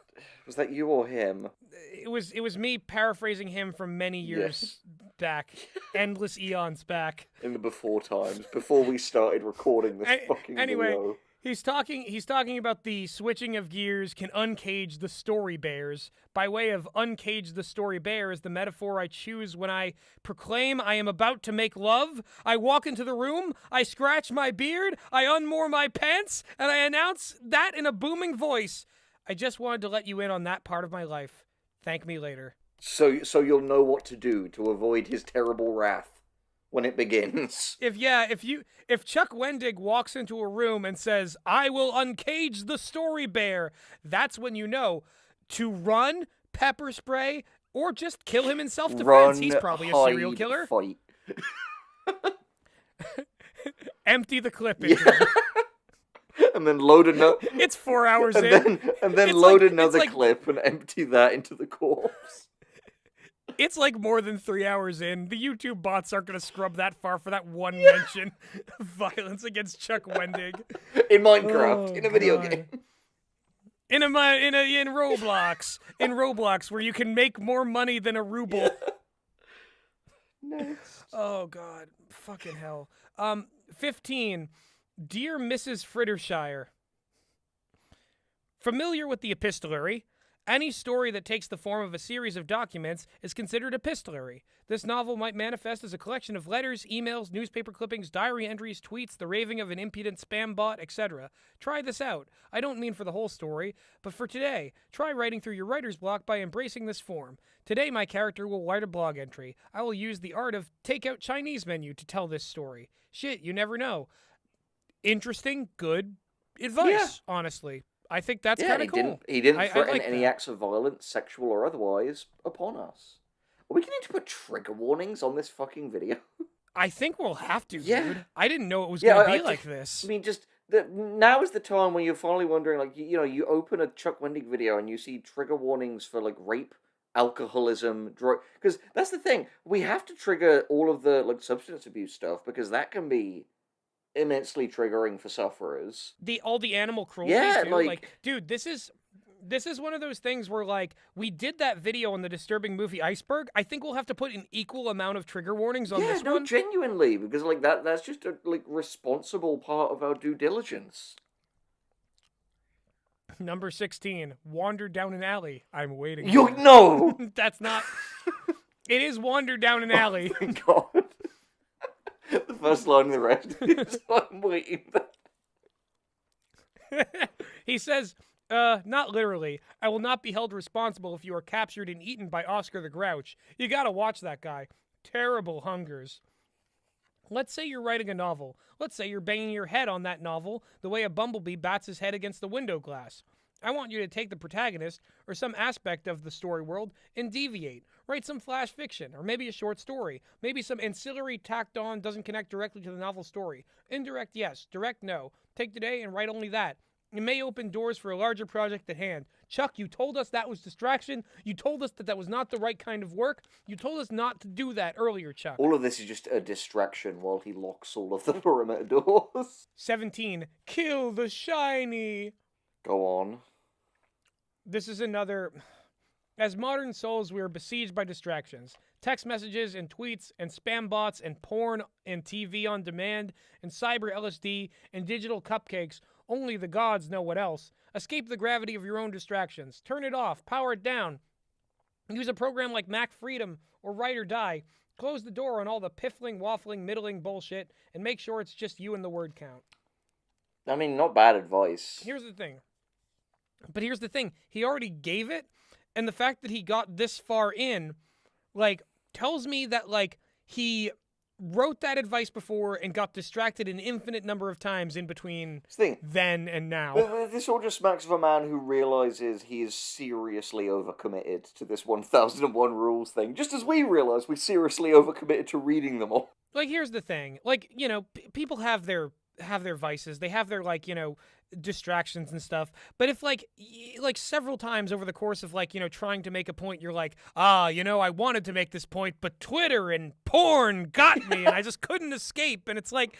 Was that you or him? It was me paraphrasing him from many years back. Endless eons back. In the before times, before we started recording this fucking video. He's talking about the switching of gears can uncage the story bears. By way of uncage the story bear is the metaphor I choose when I proclaim I am about to make love. I walk into the room, I scratch my beard, I unmoor my pants, and I announce that in a booming voice. I just wanted to let you in on that part of my life. Thank me later. So you'll know what to do to avoid his terrible wrath when it begins. If Chuck Wendig walks into a room and says, "I will uncage the story bear," that's when you know to run, pepper spray, or just kill him in self-defense. Run, He's probably a hide, serial killer. Fight. Empty the clip into him. and then load another. It's 4 hours and in. then It's load like- another it's like- clip and empty that into the corpse. It's like more than 3 hours in. The YouTube bots aren't going to scrub that far for that one mention of violence against Chuck Wendig. In Minecraft, Oh, in a video God. game. In Roblox. In Roblox, where you can make more money than a ruble. Next. Oh, God. Fucking hell. 15. Dear Mrs. Frittershire. Familiar with the epistolary? Any story that takes the form of a series of documents is considered epistolary. This novel might manifest as a collection of letters, emails, newspaper clippings, diary entries, tweets, the raving of an impudent spam bot, etc. Try this out. I don't mean for the whole story, but for today. Try writing through your writer's block by embracing this form. Today, my character will write a blog entry. I will use the art of take-out Chinese menu to tell this story. Shit, you never know. Interesting, good advice, honestly. I think that's kind of cool. He didn't I threaten like any that. acts of violence, sexual or otherwise, upon us. Are we going to put trigger warnings on this fucking video? I think we'll have to, Yeah. dude. I didn't know it was Yeah, going to I- be like this. I mean, just now is the time when you're finally wondering, like, you open a Chuck Wendig video and you see trigger warnings for like rape, alcoholism, drug. Because that's the thing, we have to trigger all of the like substance abuse stuff because that can be immensely triggering for sufferers. All the animal cruelty Yeah, too. like- Dude, this is one of those things where like we did that video on the disturbing movie Iceberg. I think we'll have to put an equal amount of trigger warnings on Yeah, this no, one. genuinely, because like that's just a like responsible part of our due diligence. Number 16, wander down an alley. I'm waiting. You for it. no. That's not. It is wander down an alley. Thank God. The first line of the rest is I'm waiting. He says, not literally. I will not be held responsible if you are captured and eaten by Oscar the Grouch. You gotta watch that guy. Terrible hungers. Let's say you're writing a novel. Let's say you're banging your head on that novel the way a bumblebee bats his head against the window glass. I want you to take the protagonist or some aspect of the story world and deviate. Write some flash fiction, or maybe a short story. Maybe some ancillary tacked on doesn't connect directly to the novel story. Indirect, yes. Direct, no. Take today and write only that. It may open doors for a larger project at hand. Chuck, you told us that was distraction. You told us that that was not the right kind of work. You told us not to do that earlier, Chuck. All of this is just a distraction while he locks all of the perimeter doors. 17. Kill the shiny. Go on. This is another. As modern souls, we are besieged by distractions. Text messages and tweets and spam bots and porn and TV on demand and cyber LSD and digital cupcakes. Only the gods know what else. Escape the gravity of your own distractions. Turn it off. Power it down. Use a program like Mac Freedom or Write or Die. Close the door on all the piffling, waffling, middling bullshit and make sure it's just you and the word count. I mean, not bad advice. Here's the thing. He already gave it, and the fact that he got this far in, like, tells me that, like, he wrote that advice before and got distracted an infinite number of times in between then and now. This all just smacks of a man who realizes he is seriously overcommitted to this 1001 rules thing, just as we realize we seriously overcommitted to reading them all. Like, here's the thing. Like, you know, people have their vices. They have their, like, you know, distractions and stuff. But if, like several times over the course of, like, you know, trying to make a point, you're like, you know, I wanted to make this point, but Twitter and porn got me, and I just couldn't escape. And it's like,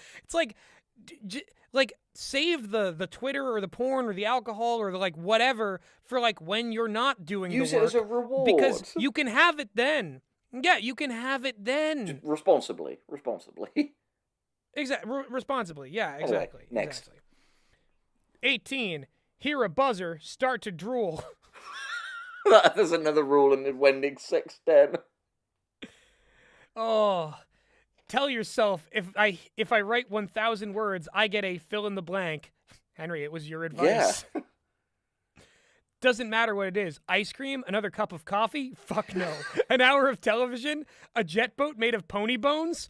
save the Twitter or the porn or the alcohol or the, like, whatever for, like, when you're not doing Use the work. it as a reward. Because you can have it then. Yeah, you can have it then. Responsibly. Responsibly. Yeah, exactly. Okay, next. Exactly. 18. Hear a buzzer, start to drool. There's another rule in the Wendig 610. Oh. Tell yourself, if I write 1,000 words, I get a fill in the blank. Henry, it was your advice. Yeah. Doesn't matter what it is. Ice cream? Another cup of coffee? Fuck no. An hour of television? A jet boat made of pony bones?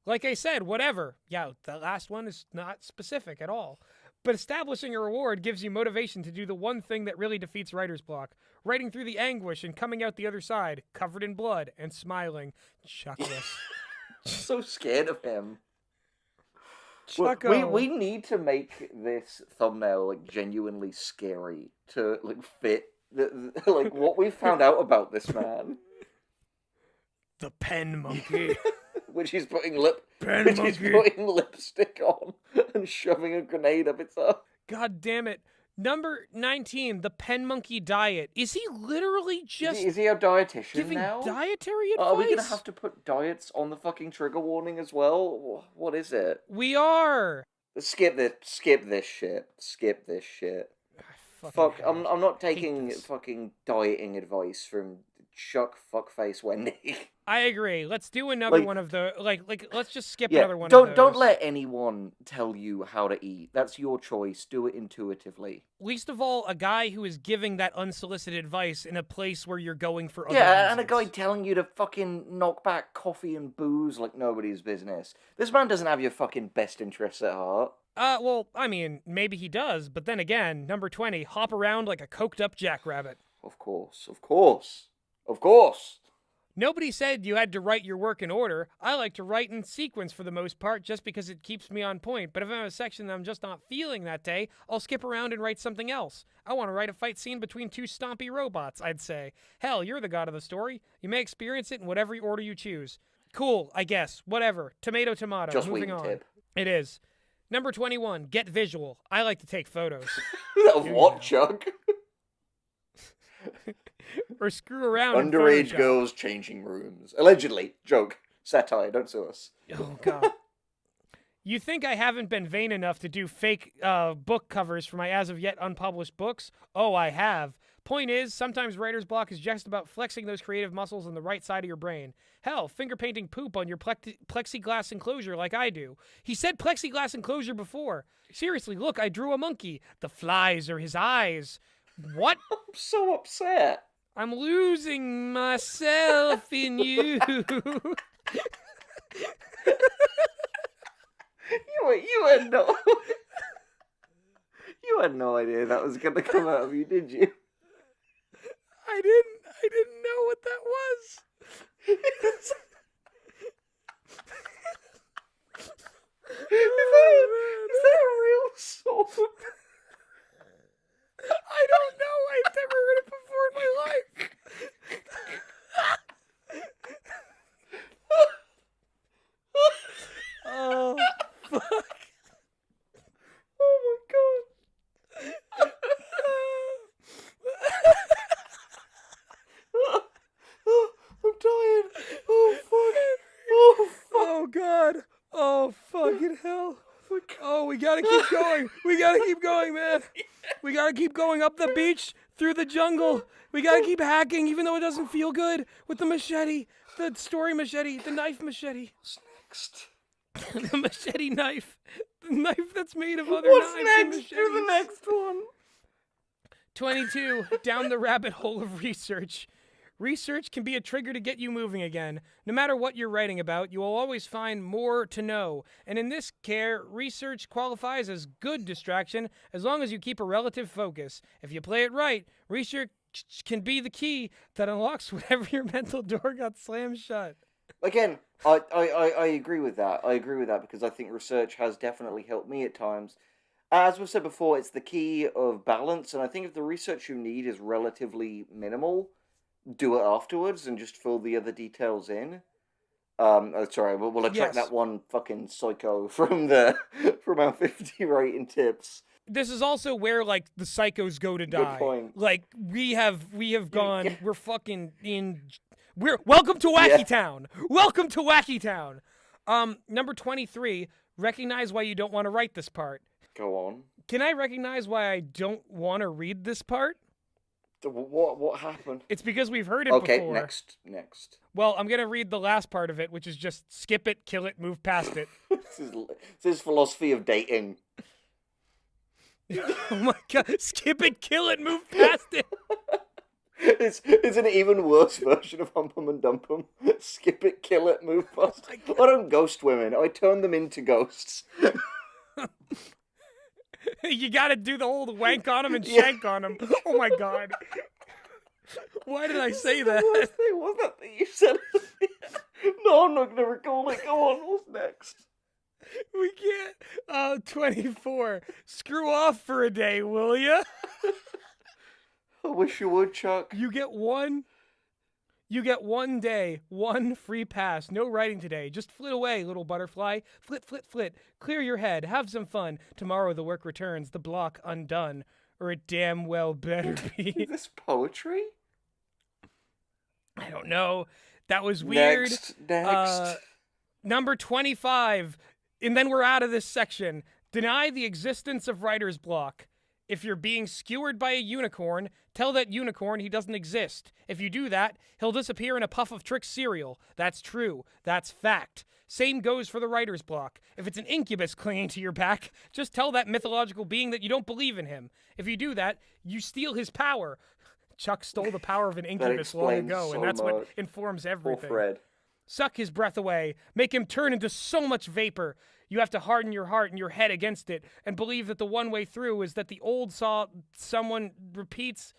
Like I said, whatever. Yeah, the last one is not specific at all. But establishing a reward gives you motivation to do the one thing that really defeats writer's block. Writing through the anguish and coming out the other side, covered in blood and smiling. Chuckless. So scared of him. Chucko. We need to make this thumbnail like genuinely scary to like fit like what we found out about this man. The pen monkey. Which he's putting Monkey. putting lipstick on and shoving a grenade up its ass. God damn it. Number 19, the pen monkey diet. Is he literally just Is he a dietitian giving now? dietary advice? Are we gonna have to put diets on the fucking trigger warning as well? What is it? We are. Skip this shit. Skip this shit. Fuck, I'm not taking fucking dieting advice from Chuck Fuckface Wendig. I agree. Let's do another Like- one of the let's just skip Yeah, another one of those. don't let anyone tell you how to eat. That's your choice. Do it intuitively. Least of all, a guy who is giving that unsolicited advice in a place where you're going for other Yeah, and a reasons. guy telling you to fucking knock back coffee and booze like nobody's business. This man doesn't have your fucking best interests at heart. Well, I mean, maybe he does, but then again, number 20, hop around like a coked up jackrabbit. Of course, of course, of course. Nobody said you had to write your work in order. I like to write in sequence for the most part just because it keeps me on point. But if I have a section that I'm just not feeling that day, I'll skip around and write something else. I want to write a fight scene between two stompy robots, I'd say. Hell, you're the god of the story. You may experience it in whatever order you choose. Cool, I guess. Whatever. Tomato, tomato. Just Moving wing on. tip. It is. Number 21, get visual. I like to take photos. Of what, Chuck? Or screw around in Underage Photoshop. girls changing rooms. Allegedly. Joke. Satire. Don't sue us. Oh, God. You think I haven't been vain enough to do fake book covers for my as-of-yet unpublished books? Oh, I have. Point is, sometimes writer's block is just about flexing those creative muscles on the right side of your brain. Hell, finger painting poop on your plexiglass enclosure like I do. He said plexiglass enclosure before. Seriously, look, I drew a monkey. The flies are his eyes. What? I'm so upset. I'm losing myself in you. You had no... You had no idea that was going to come out of you, did you? I didn't know what that was. Is that a real song? I don't know. I've never heard it before in my life. Oh, fuck. Oh my god. I'm tired. Oh fuck. Oh fuck. Oh, God. Oh, fucking hell. Oh, we gotta keep going. We gotta keep going, man. We gotta keep going up the beach, through the jungle. We gotta keep hacking, even though it doesn't feel good, with the machete, the story machete, the knife machete. What's next? The machete knife. The knife that's made of other What's knives and next? Do the machetes. next one. 22. Down the rabbit hole of research. Research can be a trigger to get you moving again. No matter what you're writing about, you will always find more to know. And in this care, research qualifies as good distraction as long as you keep a relative focus. If you play it right, research can be the key that unlocks whatever your mental door got slammed shut. Again, I agree with that. I agree with that because I think research has definitely helped me at times. As we've said before, it's the key of balance, and I think if the research you need is relatively minimal, do it afterwards and just fill the other details in. Sorry, we'll attract Yes. that one fucking psycho from our 50 rating tips. This is also where, like, the psychos go to die. point. Like, we have gone, yeah. we're fucking in, welcome to Wacky Town! Welcome to Wacky Town! Number 23, recognize why you don't want to write this part. Go on. Can I recognize why I don't want to read this part? What happened? It's because we've heard it Okay, before. next. Well, I'm gonna read the last part of it, which is just skip it, kill it, move past it. This is philosophy of dating. Oh my god, skip it, kill it, move past it! It's an even worse version of Hump 'em and Dump 'em. Skip it, kill it, move past. I don't ghost women. I turn them into ghosts. You gotta do the whole wank on him and shank on him. Oh my god. Why did I say that? The worst thing was that you said it. No, I'm not gonna recall it. Go on. What's next? We can't. 24. Screw off for a day, will ya? I wish you would, Chuck. You get one day, one free pass. No writing today. Just flit away, little butterfly. Flit, flit, flit. Clear your head. Have some fun. Tomorrow the work returns, the block undone. Or it damn well better be. Is this poetry? I don't know. That was weird. Next. Number 25. And then we're out of this section. Deny the existence of writer's block. If you're being skewered by a unicorn, tell that unicorn he doesn't exist. If you do that, he'll disappear in a puff of Trix cereal. That's true. That's fact. Same goes for the writer's block. If it's an incubus clinging to your back, just tell that mythological being that you don't believe in him. If you do that, you steal his power. Chuck stole the power of an incubus long ago, and that's what informs everything. Poor Fred. Suck his breath away. Make him turn into so much vapor. You have to harden your heart and your head against it and believe that the one way through is that the old saw someone repeats.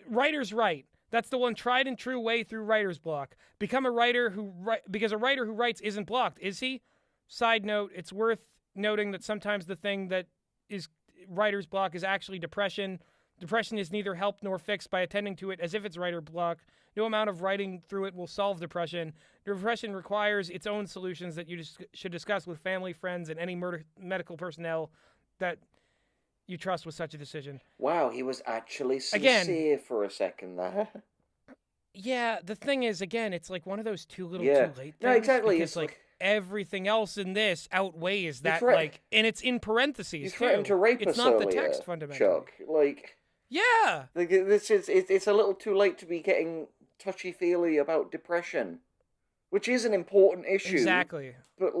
Writer's right. That's the one tried and true way through writer's block. Become a writer because a writer who writes isn't blocked, is he? Side note, it's worth noting that sometimes the thing that is writer's block is actually depression. Depression is neither helped nor fixed by attending to it as if it's writer block. No amount of writing through it will solve depression. Depression requires its own solutions that you should discuss with family, friends, and any medical personnel that you trust with such a decision. Wow, he was actually sincere for a second there. Yeah, the thing is, again, it's like one of those too little, too late things. No, exactly. Because, it's like everything else in this outweighs that, and it's in parentheses. You threatened to rape us earlier, it's not the text fundamentally. Chuck. Yeah. It's a little too late to be getting touchy-feely about depression, which is an important issue. Exactly. But,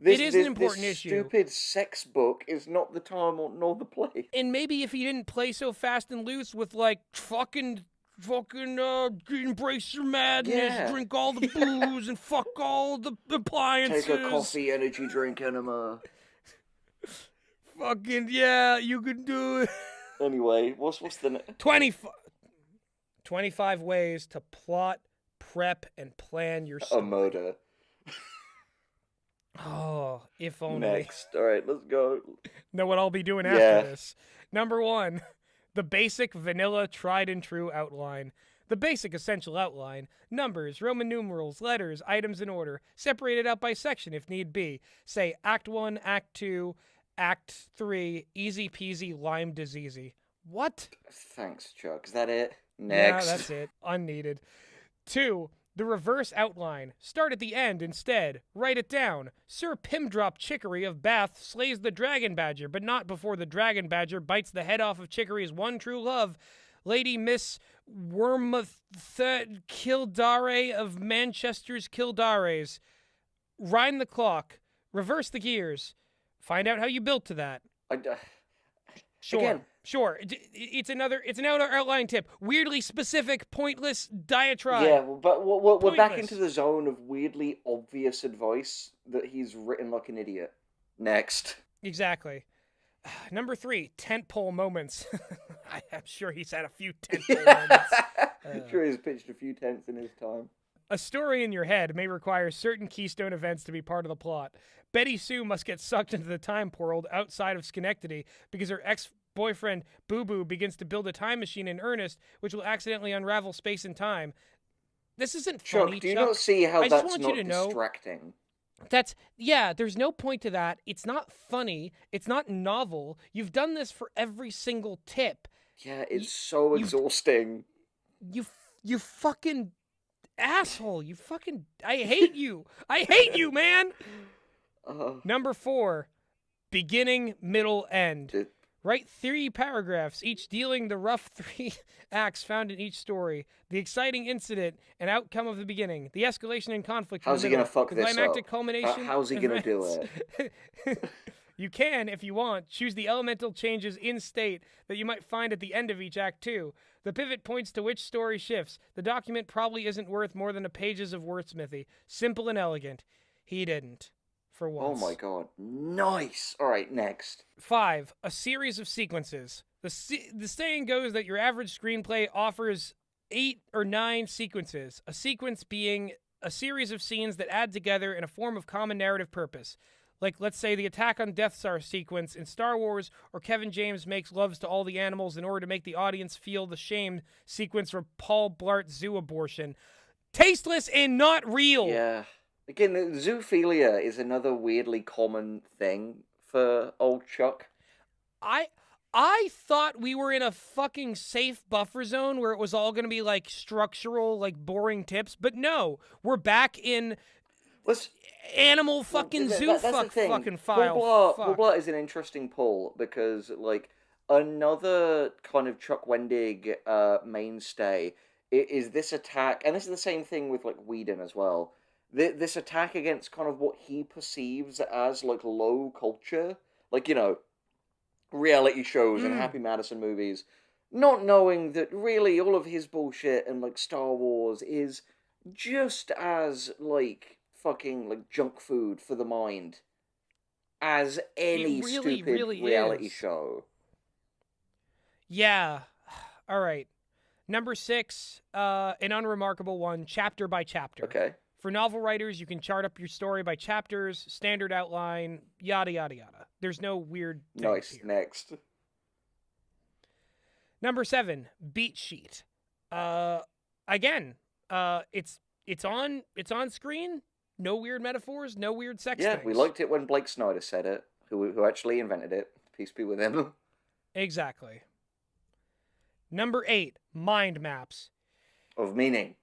this an important issue. Stupid sex book is not the time nor the place. And maybe if he didn't play so fast and loose with, fucking embrace your madness, drink all the booze, and fuck all the appliances. Take a coffee energy drink enema. Fucking, yeah, you can do it. Anyway, what's the... 25 ways to plot, prep, and plan your story. A murder. Oh, if only. Next. All right, let's go. Know what I'll be doing after this. Number 1, the basic vanilla tried and true outline. The basic essential outline. Numbers, Roman numerals, letters, items in order. Separated out by section if need be. Say Act 1, Act 2, Act 3, easy peasy, lime diseasey. What? Thanks, Chuck. Is that it? Next. Yeah, that's it. Unneeded. 2, the reverse outline. Start at the end instead. Write it down. Sir Pimdrop Chicory of Bath slays the dragon badger, but not before the dragon badger bites the head off of Chicory's one true love, Lady Miss Wormouth Kildare of Manchester's Kildares. Wind the clock. Reverse the gears. Find out how you built to that. Sure. Again. Sure. It's another outline tip. Weirdly specific, pointless diatribe. Yeah, but we're back into the zone of weirdly obvious advice that he's written like an idiot. Next. Exactly. Number 3, tentpole moments. I'm sure he's had a few tentpole moments. I'm sure he's pitched a few tents in his time. A story in your head may require certain keystone events to be part of the plot. Betty Sue must get sucked into the time portal outside of Schenectady because her ex-boyfriend Boo Boo begins to build a time machine in earnest, which will accidentally unravel space and time. This isn't funny, Chuck, do you not see how that's not distracting? There's no point to that. It's not funny. It's not novel. You've done this for every single tip. Yeah, it's so exhausting. You fucking asshole. I hate you. I hate you, man. Number 4, beginning, middle, end. Write 3 paragraphs, each dealing the rough 3 acts found in each story, the exciting incident and outcome of the beginning, the escalation and conflict. How's he going to fuck this up? Climactic culmination. How's he going to do it? You can, if you want, choose the elemental changes in state that you might find at the end of each act too. The pivot points to which story shifts. The document probably isn't worth more than a pages of wordsmithy. Simple and elegant. He didn't. For once. Oh my god. Nice! Alright, next. 5, a series of sequences. The saying goes that your average screenplay offers 8 or 9 sequences. A sequence being a series of scenes that add together in a form of common narrative purpose. Like, let's say, the attack on Death Star sequence in Star Wars, or Kevin James makes loves to all the animals in order to make the audience feel the shame sequence for Paul Blart's zoo abortion. Tasteless and not real. Yeah. Again, zoophilia is another weirdly common thing for old Chuck. I thought we were in a fucking safe buffer zone where it was all going to be, like, structural, like, boring tips. But no, we're back in animal fucking zoo fucking file. Paul Blart is an interesting pull because, like, another kind of Chuck Wendig mainstay is this attack, and this is the same thing with, like, Whedon as well. This attack against kind of what he perceives as, like, low culture. Like, you know, reality shows and Happy Madison movies, not knowing that really all of his bullshit and, like, Star Wars is just as, like, fucking, like, junk food for the mind as any stupid reality show. Yeah. All right. Number 6, an unremarkable one, chapter by chapter. Okay. For novel writers, you can chart up your story by chapters, standard outline, yada, yada, yada. There's no weird things Nice. here. Next. Number 7, beat sheet. Again, it's on screen. No weird metaphors, no weird sex things. Yeah, we liked it when Blake Snyder said it, who actually invented it. Peace be with him. Exactly. Number 8, mind maps. Of meaning.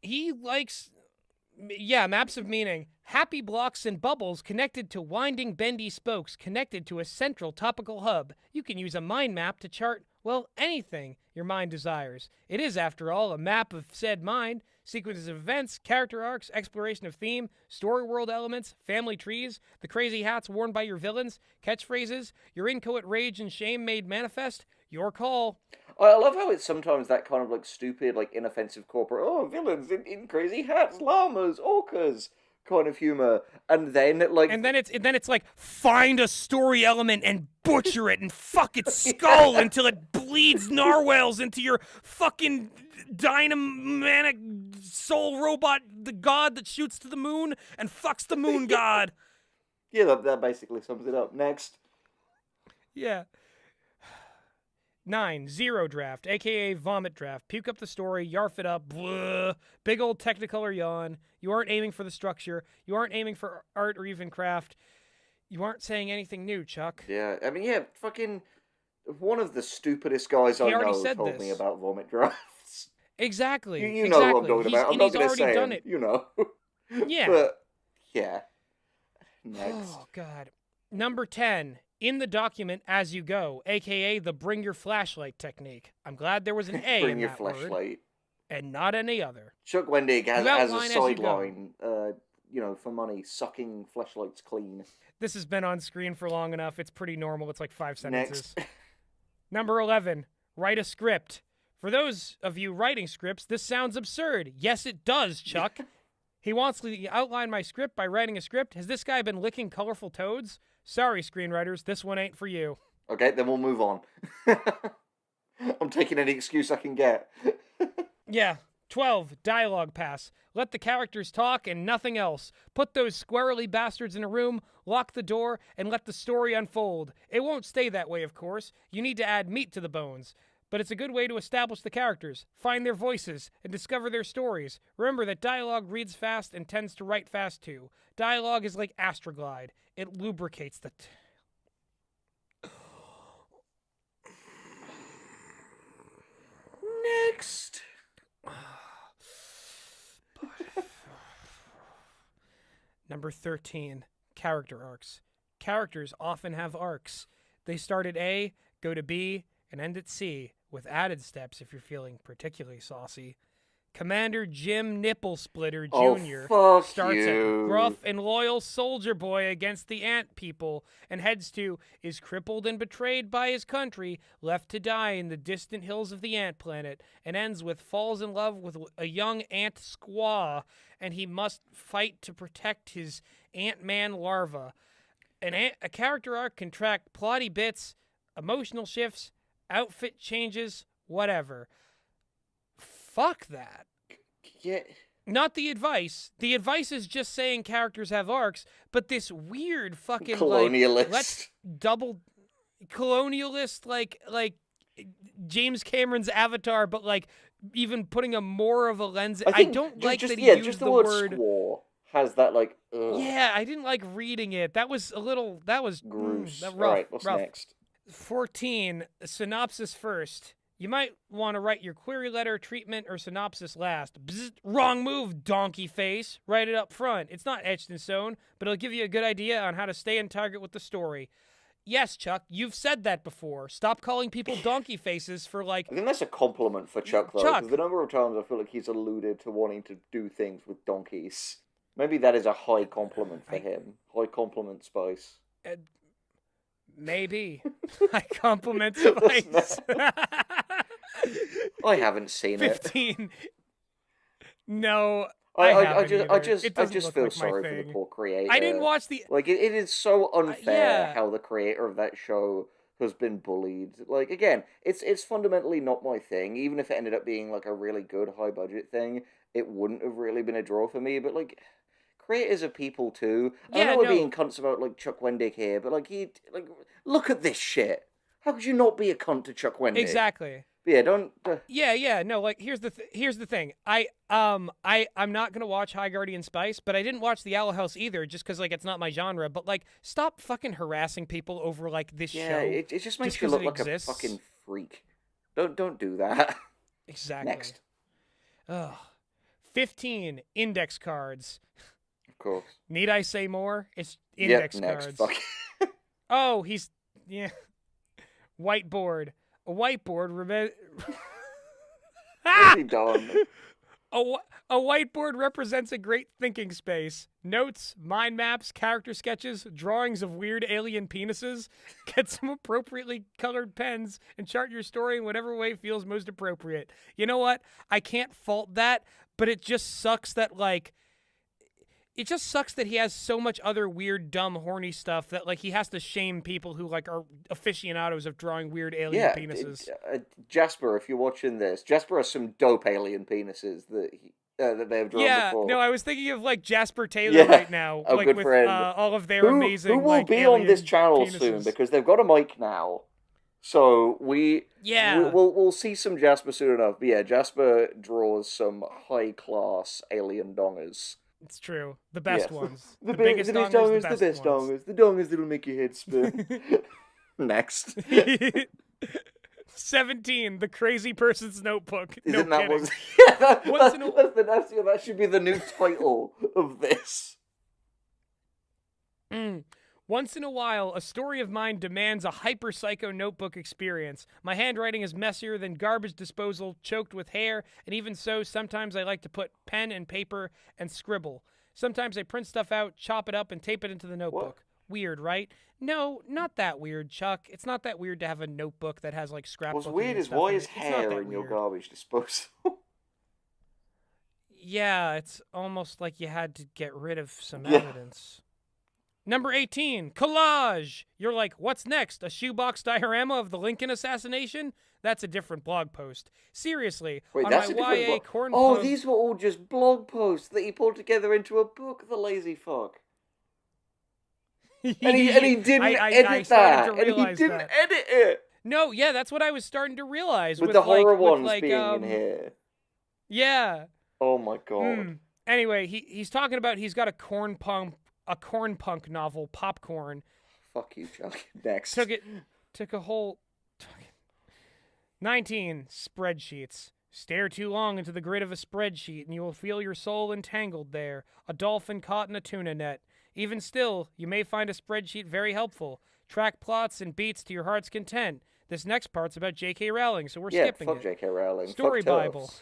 He likes... Yeah, maps of meaning. Happy blocks and bubbles connected to winding bendy spokes connected to a central topical hub. You can use a mind map to chart, well, anything your mind desires. It is, after all, a map of said mind. Sequences of events, character arcs, exploration of theme, story world elements, family trees, the crazy hats worn by your villains, catchphrases, your inchoate rage and shame made manifest. Your call. I love how it's sometimes that kind of, like, stupid, like, inoffensive corporate, villains in crazy hats, llamas, orcas kind of humor. And then, like... And then it's like, find a story element and butcher it and fuck its skull until it bleeds narwhals into your fucking dynamic soul robot, the god that shoots to the moon and fucks the moon god. Yeah, that basically sums it up. Next. Yeah. 9, zero draft, a.k.a. vomit draft. Puke up the story, yarf it up, blah, big old Technicolor yawn. You aren't aiming for the structure. You aren't aiming for art or even craft. You aren't saying anything new, Chuck. Yeah, I mean, yeah, fucking... One of the stupidest guys I know told me about vomit drafts. Exactly. You know what I'm talking about. I'm not going to say done it. You know. Yeah. But, yeah. Next. Oh, God. Number 10. In the document as you go, a.k.a. the bring your flashlight technique. I'm glad there was an A Bring in your that flashlight. word, and not any other. Chuck Wendig has a sideline, you know, for money, sucking flashlights clean. This has been on screen for long enough. It's pretty normal. It's like 5 sentences. Next. Number 11. Write a script. For those of you writing scripts, this sounds absurd. Yes, it does, Chuck. He wants to outline my script by writing a script. Has this guy been licking colorful toads? Sorry, screenwriters, this one ain't for you. Okay, then we'll move on. I'm taking any excuse I can get. Yeah. 12. Dialogue pass. Let the characters talk and nothing else. Put those squirrely bastards in a room, lock the door, and let the story unfold. It won't stay that way, of course. You need to add meat to the bones. But it's a good way to establish the characters, find their voices, and discover their stories. Remember that dialogue reads fast and tends to write fast too. Dialogue is like Astroglide. It lubricates the... Next. Number 13. Character arcs. Characters often have arcs. They start at A, go to B, and end at C, with added steps if you're feeling particularly saucy. Commander Jim Nipple Splitter Jr. starts a gruff and loyal soldier boy against the ant people and heads to, is crippled and betrayed by his country, left to die in the distant hills of the ant planet, and ends with falls in love with a young ant squaw, and he must fight to protect his ant-man larva. A character arc can track plotty bits, emotional shifts, outfit changes, whatever. Fuck that. Yeah. Not the advice. The advice is just saying characters have arcs, but this weird fucking Colonialist. let's double colonialist like James Cameron's Avatar, but like even putting a more of a lens. I don't like that he used the word squaw has that like. Ugh. Yeah, I didn't like reading it. That was Gross. rough. Right, what's rough. next? 14. Synopsis first. You might want to write your query letter, treatment, or synopsis last. Bzz, wrong move, donkey face. Write it up front. It's not etched in stone, but it'll give you a good idea on how to stay on target with the story. Yes, Chuck, you've said that before. Stop calling people donkey faces for like... I think that's a compliment for Chuck, though, because the number of times I feel like he's alluded to wanting to do things with donkeys. Maybe that is a high compliment for him. High compliment spice. Maybe. I compliment spice. I haven't seen 15. No, I just feel like sorry for the poor creator. I didn't watch the... Like, it is so unfair yeah. how the creator of that show has been bullied. Like, again, it's fundamentally not my thing. Even if it ended up being, like, a really good high-budget thing, it wouldn't have really been a draw for me. But, like, creators are people, too. I know we're being cunts about, like, Chuck Wendig here, but, like, look at this shit. How could you not be a cunt to Chuck Wendig? Exactly. Yeah, don't. No. Like, here's the thing. I'm not gonna watch High Guardian Spice, but I didn't watch the Owl House either, just because like it's not my genre. But like, stop fucking harassing people over like this show. Yeah, it just makes you look like a fucking freak. Don't do that. Exactly. Next. Ugh. 15 index cards. Of course. Need I say more? It's index cards. Next. Fuck. Oh, whiteboard. A whiteboard. What's he done? A whiteboard represents a great thinking space. Notes, mind maps, character sketches, drawings of weird alien penises. Get some appropriately colored pens and chart your story in whatever way feels most appropriate. You know what? I can't fault that, but it just sucks that like... It just sucks that he has so much other weird, dumb, horny stuff that like he has to shame people who like are aficionados of drawing weird alien penises. Jasper, if you're watching this, Jasper has some dope alien penises that they have drawn before. No, I was thinking of like Jasper Taylor right now, like good with friend. All of their amazing. Who will like, be on this channel penises. soon because they've got a mic now. So we'll see some Jasper soon enough. But yeah, Jasper draws some high class alien dongers. It's true. The best ones. The biggest dongers, the best dongers. The dongers that'll make your head spin. Next. 17, The Crazy Person's Notebook. Isn't no that kidding. what... Yeah, that should be the new title of this. Once in a while, a story of mine demands a hyper-psycho notebook experience. My handwriting is messier than garbage disposal, choked with hair, and even so, sometimes I like to put pen and paper and scribble. Sometimes I print stuff out, chop it up, and tape it into the notebook. What? Weird, right? No, not that weird, Chuck. It's not that weird to have a notebook that has, like, scrapbooking. What's weird and is stuff why in is it. It's not hair that in your weird. garbage disposal? Yeah, it's almost like you had to get rid of some evidence. Number 18, collage. You're like, what's next? A shoebox diorama of the Lincoln assassination? That's a different blog post. Seriously, Wait, on that's my a different YA blog. corn Oh, pub- these were all just blog posts that he pulled together into a book, the lazy fuck. And he didn't edit that. And he didn't edit it. No, yeah, that's what I was starting to realize. With the horror ones like, being in here. Yeah. Oh my god. Anyway, he's talking about he's got a corn punk novel, Popcorn. Fuck you, Chuck. Next. Took a whole... 19, spreadsheets. Stare too long into the grid of a spreadsheet and you will feel your soul entangled there. A dolphin caught in a tuna net. Even still, you may find a spreadsheet very helpful. Track plots and beats to your heart's content. This next part's about J.K. Rowling, so we're skipping it. Yeah, fuck J.K. Rowling. Story fuck Bible.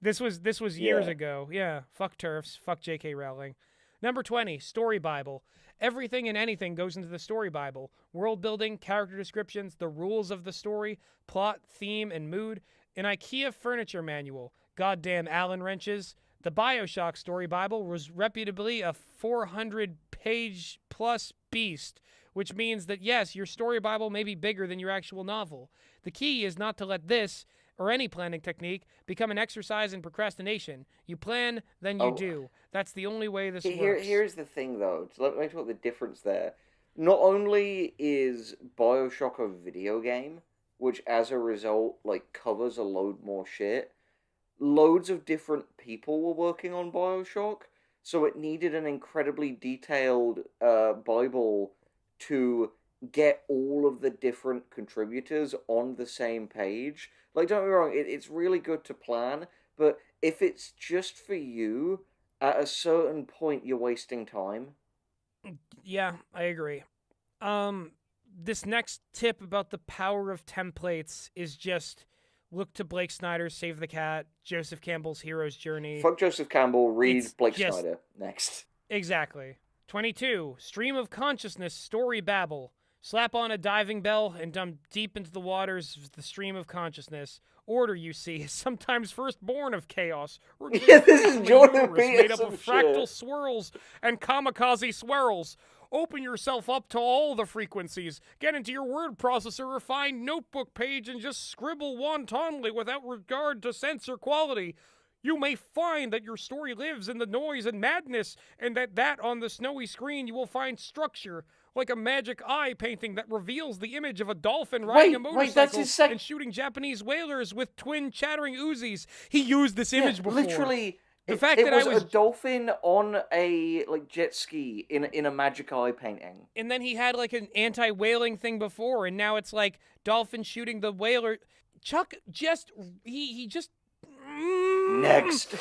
This was years ago. Yeah, fuck TERFs, fuck J.K. Rowling. Number 20, Story Bible. Everything and anything goes into the Story Bible. World building, character descriptions, the rules of the story, plot, theme, and mood. An IKEA furniture manual. Goddamn Allen wrenches. The BioShock Story Bible was reputably a 400-page plus beast, which means that yes, your Story Bible may be bigger than your actual novel. The key is not to let this or any planning technique become an exercise in procrastination. You plan, then you do. That's the only way this works. Here's the thing, though. Let me talk about the difference there. Not only is BioShock a video game, which as a result, like, covers a load more shit, loads of different people were working on BioShock, so it needed an incredibly detailed Bible to get all of the different contributors on the same page. Like, don't get me wrong, it's really good to plan, but if it's just for you, at a certain point you're wasting time. Yeah, I agree. This next tip about the power of templates is just look to Blake Snyder's Save the Cat, Joseph Campbell's Hero's Journey. Fuck Joseph Campbell, read Blake Snyder. Next. Exactly. 22. Stream of consciousness story babble. Slap on a diving bell and dump deep into the waters of the stream of consciousness. Order, you see, is sometimes firstborn of chaos. Yeah, this is Jordan Peterson made up Peterson of fractal shit. swirls and kamikaze swirls. Open yourself up to all the frequencies. Get into your word processor or find notebook page and just scribble wantonly without regard to sense or quality. You may find that your story lives in the noise and madness, and that on the snowy screen you will find structure, like a magic eye painting that reveals the image of a dolphin riding a motorcycle that's his and shooting Japanese whalers with twin chattering Uzis. He used this image before. Literally, The fact it that was I was a dolphin on a jet ski in a magic eye painting. And then he had like an anti-whaling thing before, and now it's like dolphin shooting the whaler. Chuck just he just Next.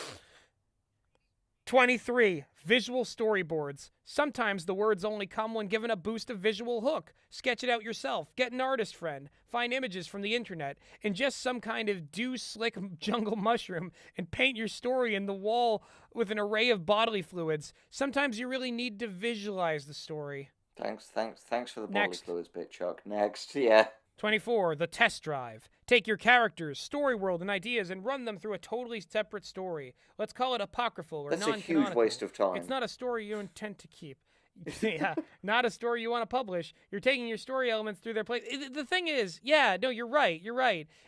23. Visual storyboards. Sometimes the words only come when given a boost of visual hook. Sketch it out yourself. Get an artist friend. Find images from the internet. Ingest some kind of dew-slick jungle mushroom and paint your story in the wall with an array of bodily fluids. Sometimes you really need to visualize the story. Thanks for the bodily Next. fluids bit, Chuck. Next, yeah. 24. The test drive. Take your characters, story world, and ideas and run them through a totally separate story. Let's call it apocryphal or That's a non-canonical. huge waste of time. It's not a story you intend to keep. Yeah, not a story you want to publish. You're taking your story elements through their place. The thing is, yeah, no, you're right.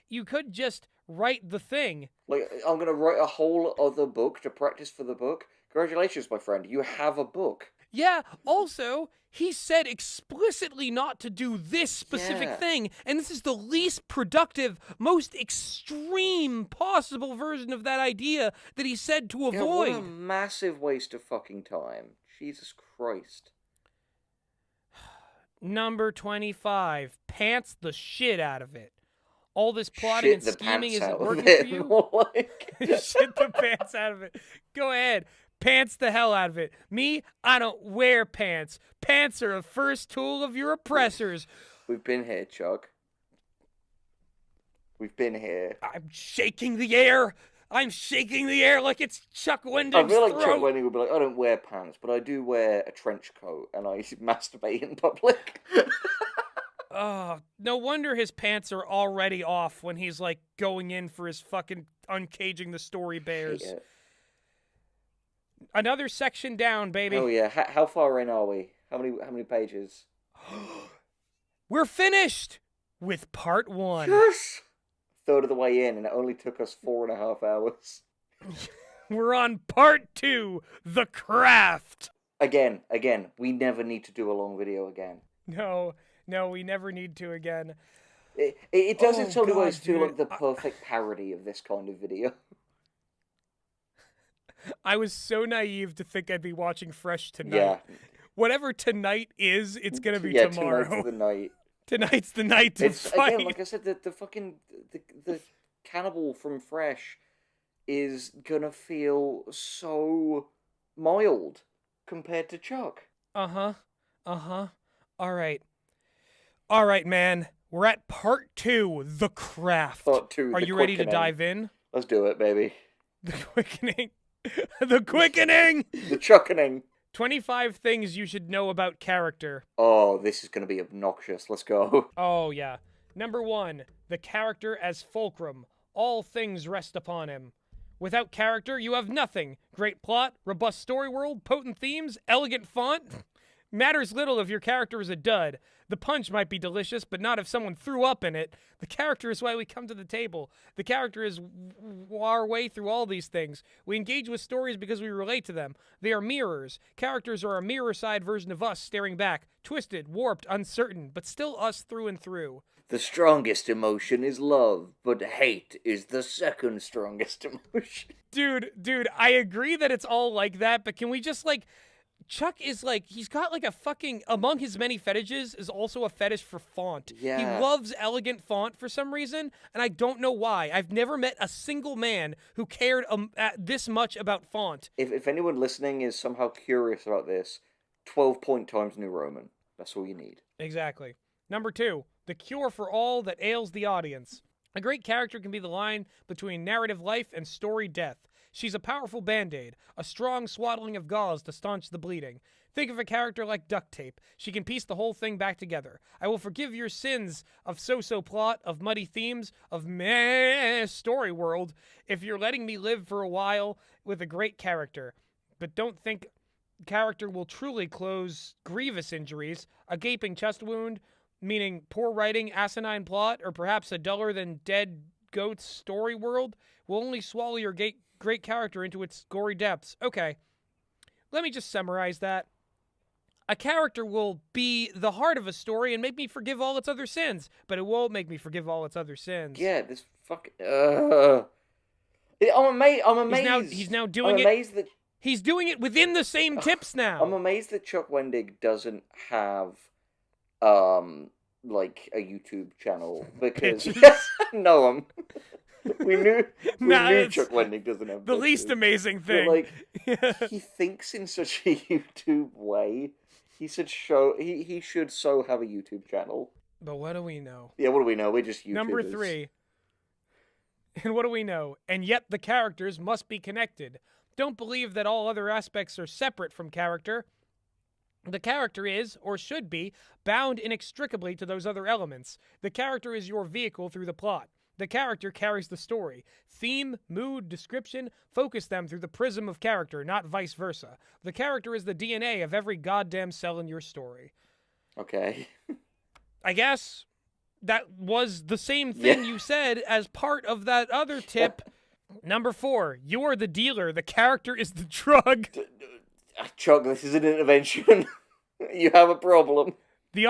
You could just write the thing. Like, I'm gonna write a whole other book to practice for the book. Congratulations, my friend. You have a book. Yeah, also, he said explicitly not to do this specific thing, and this is the least productive, most extreme possible version of that idea that he said to avoid. What a massive waste of fucking time. Jesus Christ. Number 25. Pants the shit out of it. All this plotting and scheming isn't working for you. More like... Shit the pants out of it. Go ahead. Pants the hell out of it. Me, I don't wear pants. Pants are a first tool of your oppressors. We've been here, Chuck. We've been here. I'm shaking the air. I'm shaking the air like it's Chuck Wendig's I feel like throat. Chuck Wendig would be like, I don't wear pants, but I do wear a trench coat, and I masturbate in public. Oh, no wonder his pants are already off when he's like going in for his fucking uncaging the story bears. Yeah. Another section down, baby. Oh yeah, how far in are we? How many pages? We're finished with part 1. Yes! Third of the way in, and it only took us 4.5 hours. We're on part 2, The Craft. Again, we never need to do a long video again. No, we never need to again. It does in so many God, ways feel dude. like the perfect parody of this kind of video. I was so naive to think I'd be watching Fresh tonight. Yeah. Whatever tonight is, it's gonna be Yeah, tomorrow. tonight's the night. Tonight's the night to It's fight. again, like I said, the fucking the cannibal from Fresh is gonna feel so mild compared to Chuck. Uh-huh. All right, man. We're at part 2, The Craft. Part 2, Are the you ready to quickening. dive in? Let's do it, baby. The Quickening. The Quickening! The chuckening. 25 things you should know about character. Oh, this is gonna be obnoxious. Let's go. Oh, yeah. Number 1, the character as fulcrum. All things rest upon him. Without character, you have nothing. Great plot, robust story world, potent themes, elegant font. Matters little if your character is a dud. The punch might be delicious, but not if someone threw up in it. The character is why we come to the table. The character is our way through all these things. We engage with stories because we relate to them. They are mirrors. Characters are a mirror-side version of us staring back, twisted, warped, uncertain, but still us through and through. The strongest emotion is love, but hate is the second strongest emotion. Dude, I agree that it's all like that, but can we just, like... Chuck is like, he's got like a fucking, among his many fetishes, is also a fetish for font. Yeah. He loves elegant font for some reason, and I don't know why. I've never met a single man who cared this much about font. If anyone listening is somehow curious about this, 12-point Times New Roman. That's all you need. Exactly. Number 2, the cure for all that ails the audience. A great character can be the line between narrative life and story death. She's a powerful band-aid, a strong swaddling of gauze to staunch the bleeding. Think of a character like duct tape. She can piece the whole thing back together. I will forgive your sins of so-so plot, of muddy themes, of meh story world, if you're letting me live for a while with a great character. But don't think character will truly close grievous injuries, a gaping chest wound, meaning poor writing, asinine plot, or perhaps a duller-than-dead goat's story world, will only swallow your great character into its gory depths. Okay, let me just summarize that. A character will be the heart of a story and make me forgive all its other sins, but it won't make me forgive all its other sins. Yeah, this fucking... I'm amazed. He's now doing it. He's doing it within the same tips now. I'm amazed that Chuck Wendig doesn't have, like, a YouTube channel, because... No, We knew Chuck Wendig doesn't have the least amazing thing. But, like, he thinks in such a YouTube way. He should so have a YouTube channel. But what do we know? Yeah, what do we know? We're just YouTubers. Number 3. And what do we know? And yet the characters must be connected. Don't believe that all other aspects are separate from character. The character is, or should be, bound inextricably to those other elements. The character is your vehicle through the plot. The character carries the story. Theme, mood, description, focus them through the prism of character, not vice versa. The character is the DNA of every goddamn cell in your story. Okay. I guess that was the same thing you said as part of that other tip. Number 4, you're the dealer. The character is the drug. Chuck, this is an intervention. You have a problem. The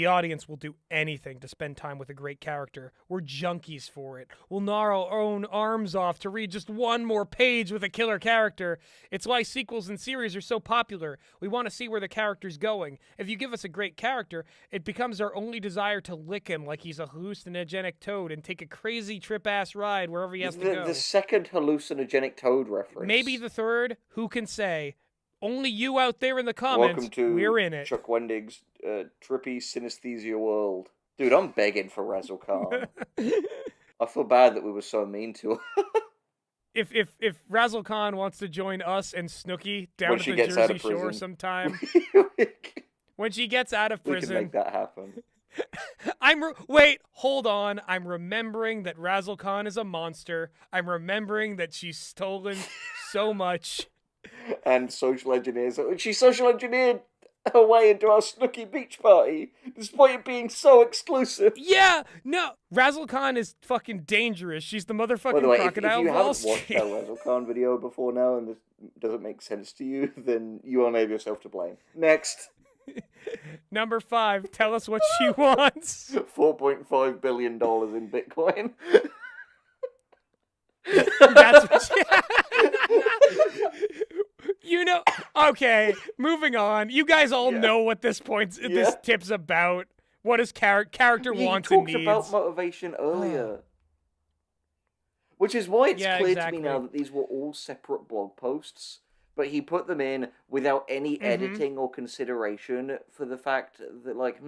audience will do anything to spend time with a great character. We're junkies for it. We'll gnaw our own arms off to read just one more page with a killer character. It's why sequels and series are so popular. We want to see where the character's going. If you give us a great character, it becomes our only desire to lick him like he's a hallucinogenic toad and take a crazy trip-ass ride wherever he has to go. The second hallucinogenic toad reference. Maybe the third. Who can say? Only you out there in the comments. Welcome to we're in it. Chuck Wendig's trippy synesthesia world. Dude, I'm begging for Razzle Khan. I feel bad that we were so mean to her. If Razzle Khan wants to join us and Snooki down When at she the gets out Jersey of Shore prison. sometime, when she gets out of We can prison, make that happen. wait, hold on. I'm remembering that Razzle Khan is a monster. I'm remembering that she's stolen so much. And social engineers. She social engineered her way into our Snooki beach party, despite it being so exclusive. Yeah, no, Razzle Khan is fucking dangerous. She's the motherfucking By the way, if crocodile you of Wall haven't watched Street. our Razzle Khan video before now, and this doesn't make sense to you, then you only have yourself to blame. Next. Number 5, tell us what she wants. $4.5 billion in Bitcoin. That's what she... You know, okay, moving on. You guys all know what this tip's about. What his character wants and needs. He talked about motivation earlier. Which is why it's clear to me now that these were all separate blog posts, but he put them in without any editing or consideration for the fact that, like,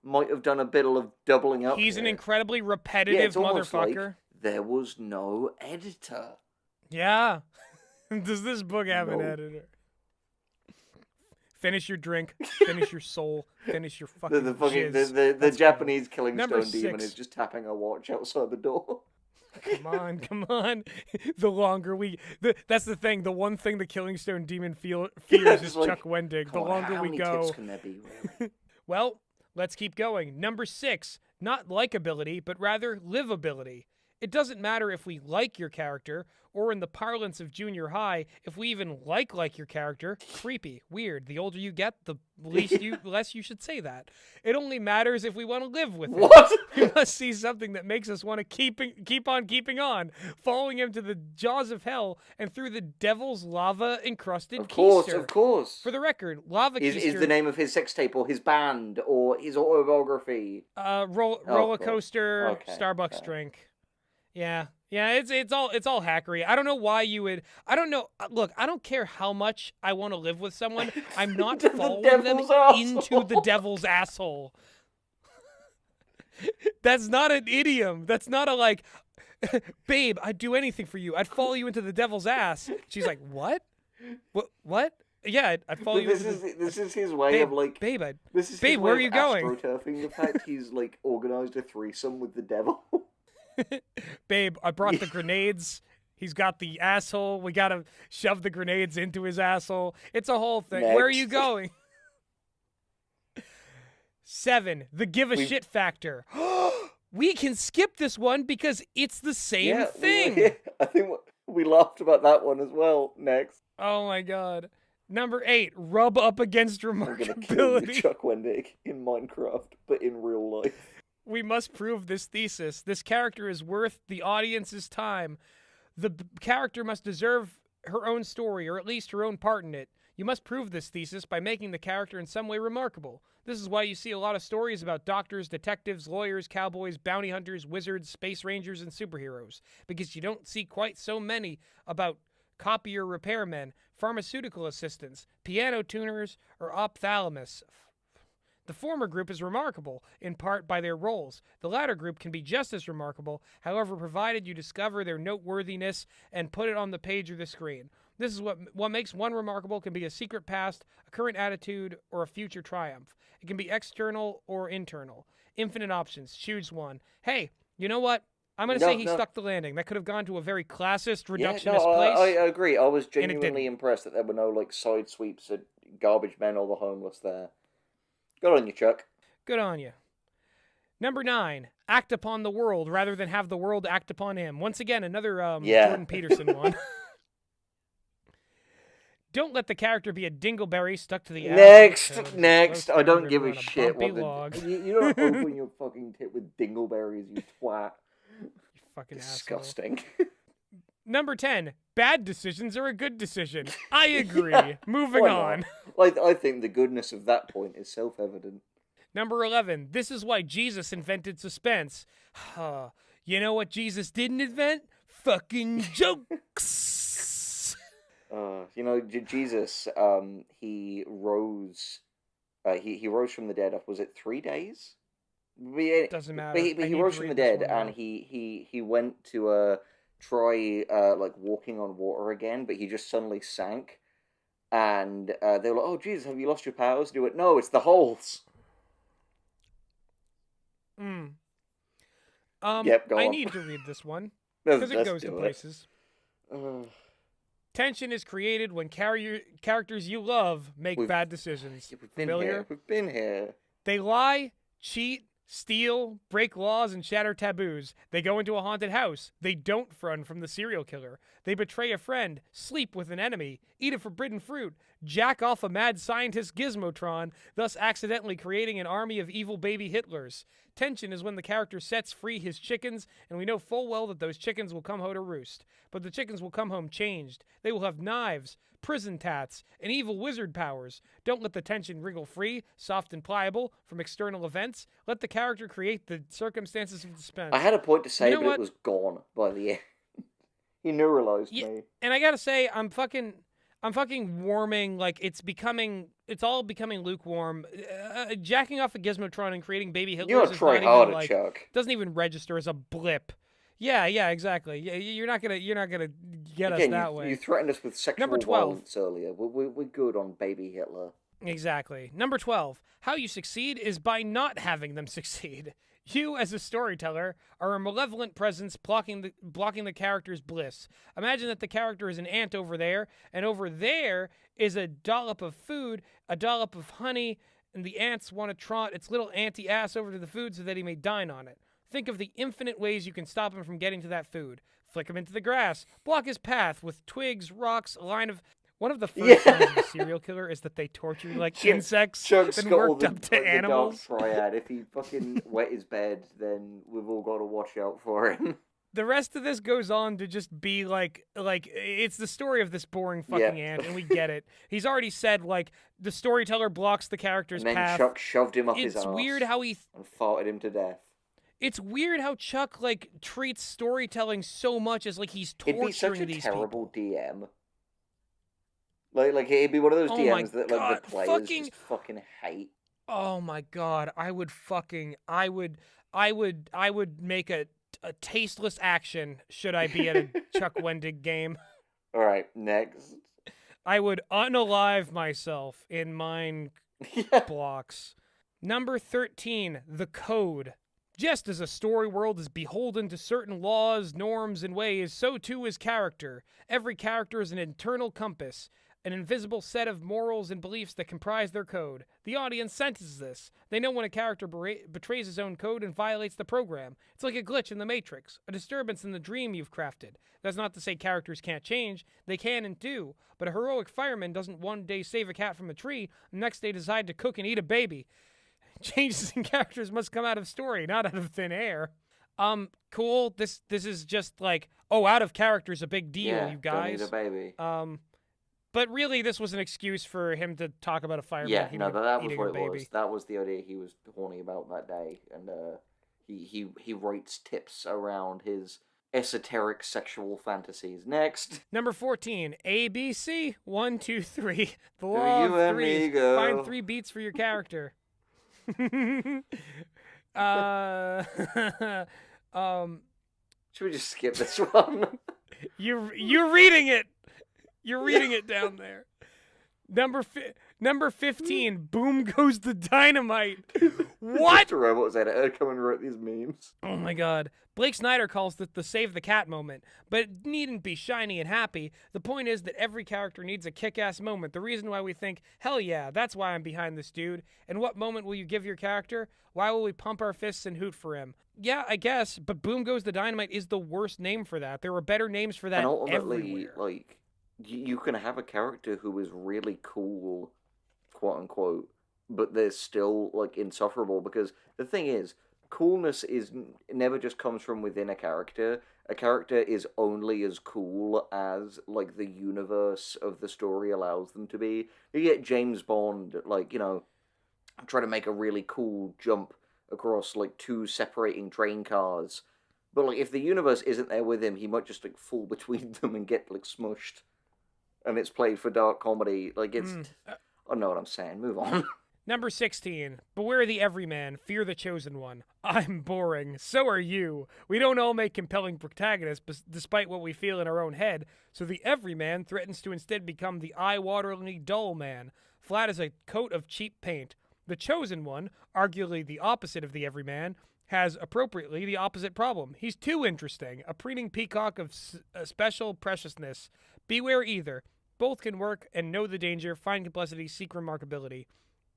might have done a bit of doubling up. He's an incredibly repetitive motherfucker. Like there was no editor. Yeah. Does this book have an editor? Finish your drink. Finish your soul. Finish your fucking The jizz. Japanese killing Number stone demon 6. is just tapping a watch outside the door. Come on. The longer that's the thing. The one thing the Killing Stone Demon fears is like, Chuck Wendig. The come on, longer how we many go. tips can there be, really? Well, let's keep going. Number 6, not likability, but rather livability. It doesn't matter if we like your character, or in the parlance of junior high, if we even like your character. Creepy, weird. The older you get, the less you should say that. It only matters if we want to live with it. What? We must see something that makes us want to keep on keeping on, following him to the jaws of hell and through the devil's lava-encrusted keister. Of course. For the record, Lava Is Keister... the name of his sex tape or his band or his autobiography? Roller coaster, Okay, Starbucks okay. drink. Yeah, it's all hackery. I don't know why you would. I don't know. Look, I don't care how much I want to live with someone. I'm not The following them devil's asshole. into the devil's asshole. That's not an idiom. That's not a like, babe, I'd do anything for you. I'd follow you into the devil's ass. She's like, what? What? Yeah, I'd follow you. This is his way babe, of like. Babe, This is babe, his way where are of you going? astroturfing the fact he's like organized a threesome with the devil. Babe, I brought the grenades. He's got the asshole. We gotta shove the grenades into his asshole. It's a whole thing. Where are you Next. going? 7, the give a shit factor. We can skip this one because it's the same thing. I think we laughed about that one as well. Next. Oh my god. Number 8, rub up against I'm gonna kill you, remarkability. Chuck Wendig, in Minecraft, but in real life. We must prove this thesis. This character is worth the audience's time. The character must deserve her own story, or at least her own part in it. You must prove this thesis by making the character in some way remarkable. This is why you see a lot of stories about doctors, detectives, lawyers, cowboys, bounty hunters, wizards, space rangers, and superheroes. Because you don't see quite so many about copier repairmen, pharmaceutical assistants, piano tuners, or ophthalmists. The former group is remarkable, in part by their roles. The latter group can be just as remarkable, however, provided you discover their noteworthiness and put it on the page or the screen. This is what makes one remarkable can be a secret past, a current attitude, or a future triumph. It can be external or internal. Infinite options. Choose one. Hey, you know what? I'm going to say he stuck the landing. That could have gone to a very classist, reductionist place. I agree. I was didn't. genuinely impressed that there were no like side sweeps at garbage men or the homeless there. Good on you, Chuck. Good on you. Number 9, act upon the world rather than have the world act upon him. Once again, another Jordan Peterson one. Don't let the character be a dingleberry stuck to the Next. I don't give a shit bumpy what log. you don't open your fucking tip with dingleberries, you twat. You fucking Disgusting. asshole. Number 10, bad decisions are a good decision. I agree. Moving on. I think the goodness of that point is self-evident. Number 11, this is why Jesus invented suspense. You know what Jesus didn't invent? Fucking jokes. Jesus, he rose. He rose from the dead. Was it 3 days? Doesn't matter. But he rose from the dead, and he went to try like walking on water again, but he just suddenly sank. And they were like, "Oh Jesus, have you lost your powers?" And he went, "No, it's the holes." Yep, go I on. need to read this one because it goes to places. Tension is created when characters you love make bad decisions. We've been here. They lie, cheat, steal, break laws, and shatter taboos. They go into a haunted house. They don't run from the serial killer. They betray a friend, sleep with an enemy, eat a forbidden fruit, jack off a mad scientist Gizmotron, thus accidentally creating an army of evil baby Hitlers. Tension is when the character sets free his chickens, and we know full well that those chickens will come home to roost. But the chickens will come home changed. They will have knives, prison tats, and evil wizard powers. Don't let the tension wriggle free, soft and pliable, from external events. Let the character create the circumstances of suspense. I had a point to say, You know but what? it was gone by the end. He neuralized me. And I gotta say, I'm fucking warming. Like it's all becoming lukewarm. Jacking off a Gizmotron and creating baby Hitlers You're a is not even, try-harder, like, Chuck. doesn't even register as a blip. Yeah, exactly. You're not gonna get us that way. You threatened us with sexual Number 12. violence earlier. We're good on baby Hitler. Exactly. Number 12. How you succeed is by not having them succeed. You, as a storyteller, are a malevolent presence blocking the character's bliss. Imagine that the character is an ant over there, and over there is a dollop of food, a dollop of honey, and the ants want to trot its little anty ass over to the food so that he may dine on it. Think of the infinite ways you can stop him from getting to that food. Flick him into the grass, block his path with twigs, rocks, a line of... One of the first signs of a serial killer is that they torture you like insects, Chuck's then got all worked up to animals. The dark triad. If he fucking wet his bed, then we've all got to watch out for him. The rest of this goes on to just be like it's the story of this boring fucking ant, and we get it. He's already said, like, the storyteller blocks the character's and then path. Chuck shoved him up his ass. It's weird how he... and farted him to death. It's weird how Chuck, like, treats storytelling so much as, like, he's torturing these people. It'd be such a terrible DM. Like it'd be one of those DMs that like the players just fucking hate. Oh my god, I would make a tasteless action should I be at a Chuck Wendig game. All right, next. I would unalive myself in mine blocks. Number 13, the code. Just as a story world is beholden to certain laws, norms, and ways, so too is character. Every character is an internal compass, an invisible set of morals and beliefs that comprise their code. The audience senses this. They know when a character betrays his own code and violates the program. It's like a glitch in the Matrix, a disturbance in the dream you've crafted. That's not to say characters can't change. They can and do. But a heroic fireman doesn't one day save a cat from a tree, and the next day decide to cook and eat a baby. Changes in characters must come out of story, not out of thin air. Cool. This is just like, out of character's a big deal, you guys. Don't eat a baby. But really, this was an excuse for him to talk about a fireman that was eating what a it baby. was. That was the idea he was horny about that day, and he writes tips around his esoteric sexual fantasies. Next, number 14, ABC 1, 2, 3. The you law of and threes. me go. Find 3 beats for your character. Should we just skip this one? You're reading it. You're reading it down there. Number 15, boom goes the dynamite. What? Mr. Robot's editor come and wrote these memes. Oh my god. Blake Snyder calls it the save the cat moment, but it needn't be shiny and happy. The point is that every character needs a kick-ass moment. The reason why we think, hell yeah, that's why I'm behind this dude. And what moment will you give your character? Why will we pump our fists and hoot for him? Yeah, I guess, but Boom Goes the Dynamite is the worst name for that. There were better names for that and ultimately, everywhere. Like, you can have a character who is really cool, quote unquote, but they're still like insufferable, because the thing is, coolness never just comes from within a character. A character is only as cool as like the universe of the story allows them to be. You get James Bond, like, try to make a really cool jump across like 2 separating train cars, but like if the universe isn't there with him, he might just like fall between them and get like smushed. And it's played for dark comedy. Like, it's... I know what I'm saying. Move on. Number 16. Beware the everyman. Fear the chosen one. I'm boring. So are you. We don't all make compelling protagonists despite what we feel in our own head, so the everyman threatens to instead become the eye-wateringly dull man, flat as a coat of cheap paint. The chosen one, arguably the opposite of the everyman, has, appropriately, the opposite problem. He's too interesting, a preening peacock of special preciousness. Beware either. Both can work, and know the danger, find complexity, seek remarkability.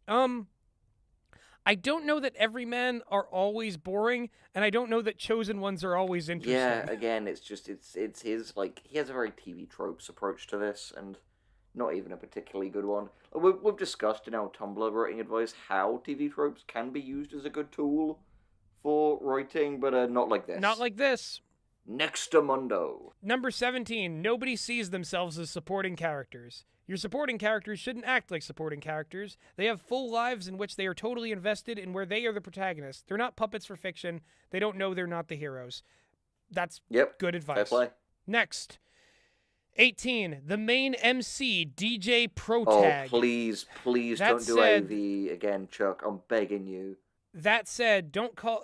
I don't know that everymen are always boring, and I don't know that chosen ones are always interesting. Yeah, again, it's just, it's his, like, he has a very TV tropes approach to this, and not even a particularly good one. We've discussed in our Tumblr writing advice how TV tropes can be used as a good tool for writing, but not like this. Not like this. Nextamundo. Number 17. Nobody sees themselves as supporting characters. Your supporting characters shouldn't act like supporting characters. They have full lives in which they are totally invested in where they are the protagonists. They're not puppets for fiction. They don't know they're not the heroes. That's good advice. Fair play. Next. 18. The main MC, DJ Protag. Oh, please don't do AV again, Chuck. I'm begging you. That said,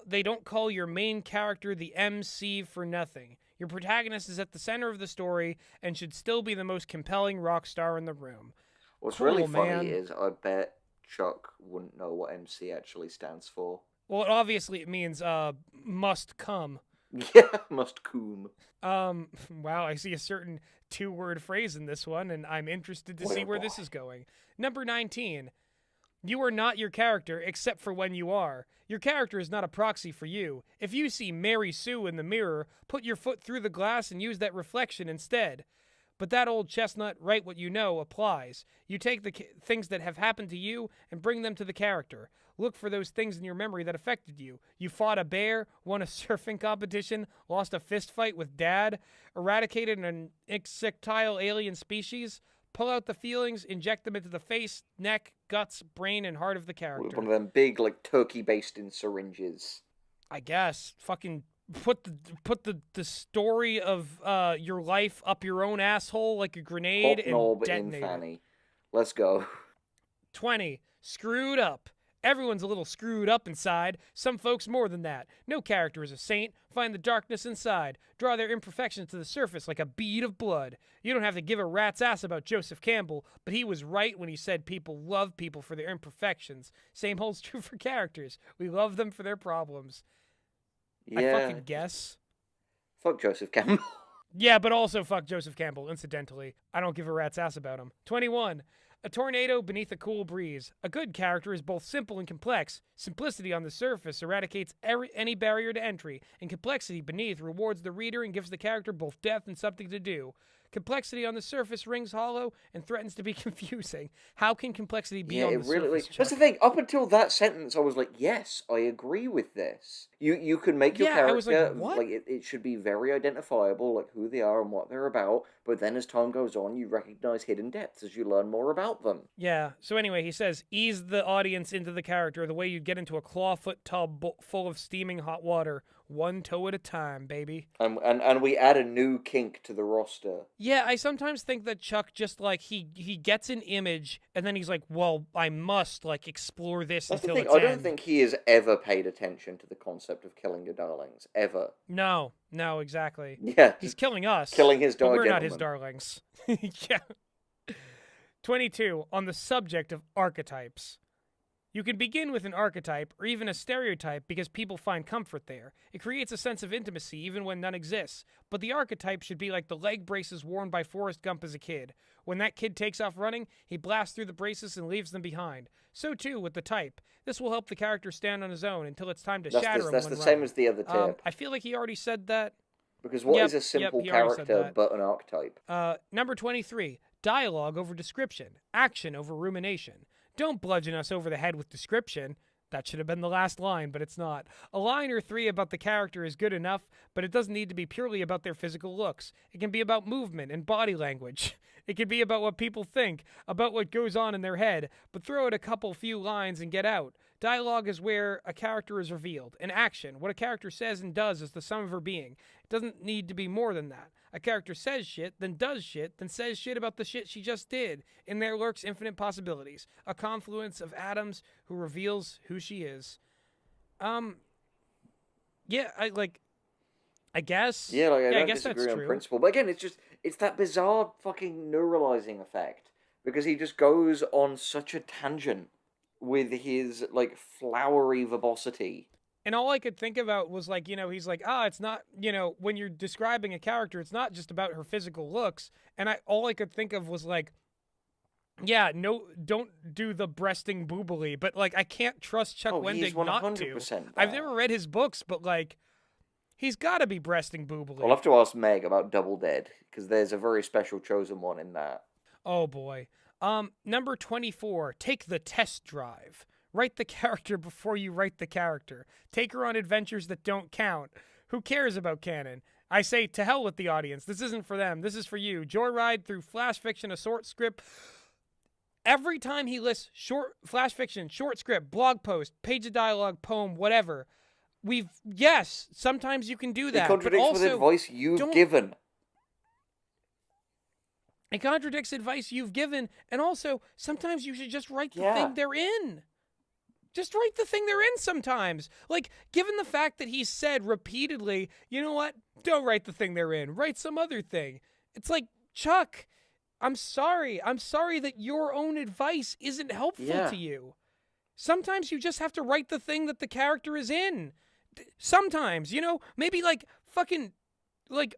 they don't call your main character the MC for nothing. Your protagonist is at the center of the story and should still be the most compelling rock star in the room. What's really funny is I bet Chuck wouldn't know what MC actually stands for. Well, obviously it means must come. Yeah, must coom. Wow, I see a certain two-word phrase in this one, and I'm interested to see where this is going. Number 19. You are not your character except for when you are. Your character is not a proxy for you. If you see Mary Sue in the mirror, put your foot through the glass and use that reflection instead. But that old chestnut, write what you know, applies. You take the things that have happened to you and bring them to the character. Look for those things in your memory that affected you. You fought a bear, won a surfing competition, lost a fist fight with dad, eradicated an insectile alien species. Pull out the feelings, inject them into the face, neck, guts, brain, and heart of the character. One of them big, like, turkey-based-in syringes. I guess. Fucking put the story of your life up your own asshole like a grenade Pop and knob in detonate it. fanny. Let's go. 20. Screwed up. Everyone's a little screwed up inside. Some folks more than that. No character is a saint. Find the darkness inside. Draw their imperfections to the surface like a bead of blood. You don't have to give a rat's ass about Joseph Campbell, but he was right when he said people love people for their imperfections. Same holds true for characters. We love them for their problems. Yeah. I fucking guess. Fuck Joseph Campbell. Yeah, but also fuck Joseph Campbell, incidentally. I don't give a rat's ass about him. 21. A tornado beneath a cool breeze. A good character is both simple and complex. Simplicity on the surface eradicates any barrier to entry, and complexity beneath rewards the reader and gives the character both depth and something to do. Complexity on the surface rings hollow and threatens to be confusing. How can complexity be on the surface? That's the thing. Up until that sentence, I was like, yes, I agree with this. You can make your character, I was like, what? it should be very identifiable, like who they are and what they're about, but then as time goes on, you recognize hidden depths as you learn more about them. Yeah, so anyway, he says, ease the audience into the character the way you'd get into a clawfoot tub full of steaming hot water. One toe at a time, baby. And we add a new kink to the roster. Yeah, I sometimes think that Chuck just, like, he gets an image, and then he's like, well, I must, like, explore this That's until the thing. it's I don't end. think he has ever paid attention to the concept of killing your darlings. Ever. No, exactly. Yeah. He's killing us. Killing his but dog. we're not his darlings. Yeah. 22. On the subject of archetypes. You can begin with an archetype or even a stereotype because people find comfort there. It creates a sense of intimacy even when none exists. But the archetype should be like the leg braces worn by Forrest Gump as a kid. When that kid takes off running, he blasts through the braces and leaves them behind. So too with the type. This will help the character stand on his own until it's time to shatter him. That's the same as the other tip. I feel like he already said that. Because what is a simple character but an archetype? Number 23. Dialogue over description. Action over rumination. Don't bludgeon us over the head with description. That should have been the last line, but it's not. A line or three about the character is good enough, but it doesn't need to be purely about their physical looks. It can be about movement and body language. It can be about what people think, about what goes on in their head, but throw it a few lines and get out. Dialogue is where a character is revealed. And action, what a character says and does is the sum of her being. It doesn't need to be more than that. A character says shit, then does shit, then says shit about the shit she just did. In there lurks infinite possibilities. A confluence of atoms who reveals who she is. Yeah, I guess. Yeah, like, I guess disagree that's on true. principle. But again, it's that bizarre fucking neuralizing effect. Because he just goes on such a tangent with his, like, flowery verbosity. And all I could think about was, like, he's like, it's not, when you're describing a character, it's not just about her physical looks. And all I could think of was, like, yeah, no, don't do the breasting boobily. But, like, I can't trust Chuck Wendig not to. That. I've never read his books, but, like, he's got to be breasting boobily. I'll have to ask Meg about Double Dead, because there's a very special chosen one in that. Oh, boy. Number 24, take the test drive. Write the character before you write the character. Take her on adventures that don't count. Who cares about canon? I say to hell with the audience. This isn't for them. This is for you. Joyride through flash fiction, a short script. Every time he lists flash fiction, short script, blog post, page of dialogue, poem, whatever. Yes, sometimes you can do that. It contradicts with advice you've given. It contradicts advice you've given. And also, sometimes you should just write the thing they're in. Just write the thing they're in sometimes. Like, given the fact that he said repeatedly, you know what? Don't write the thing they're in. Write some other thing. It's like, Chuck, I'm sorry. I'm sorry that your own advice isn't helpful to you. Sometimes you just have to write the thing that the character is in. Sometimes, maybe like fucking like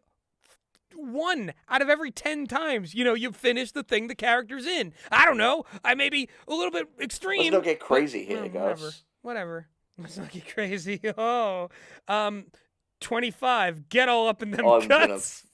1 out of every 10 times, you finish the thing the character's in. I don't know. I may be a little bit extreme. Let's not get crazy here, Gus. Gus. Whatever. Let's not get crazy. Oh. 25. Get all up in them guts.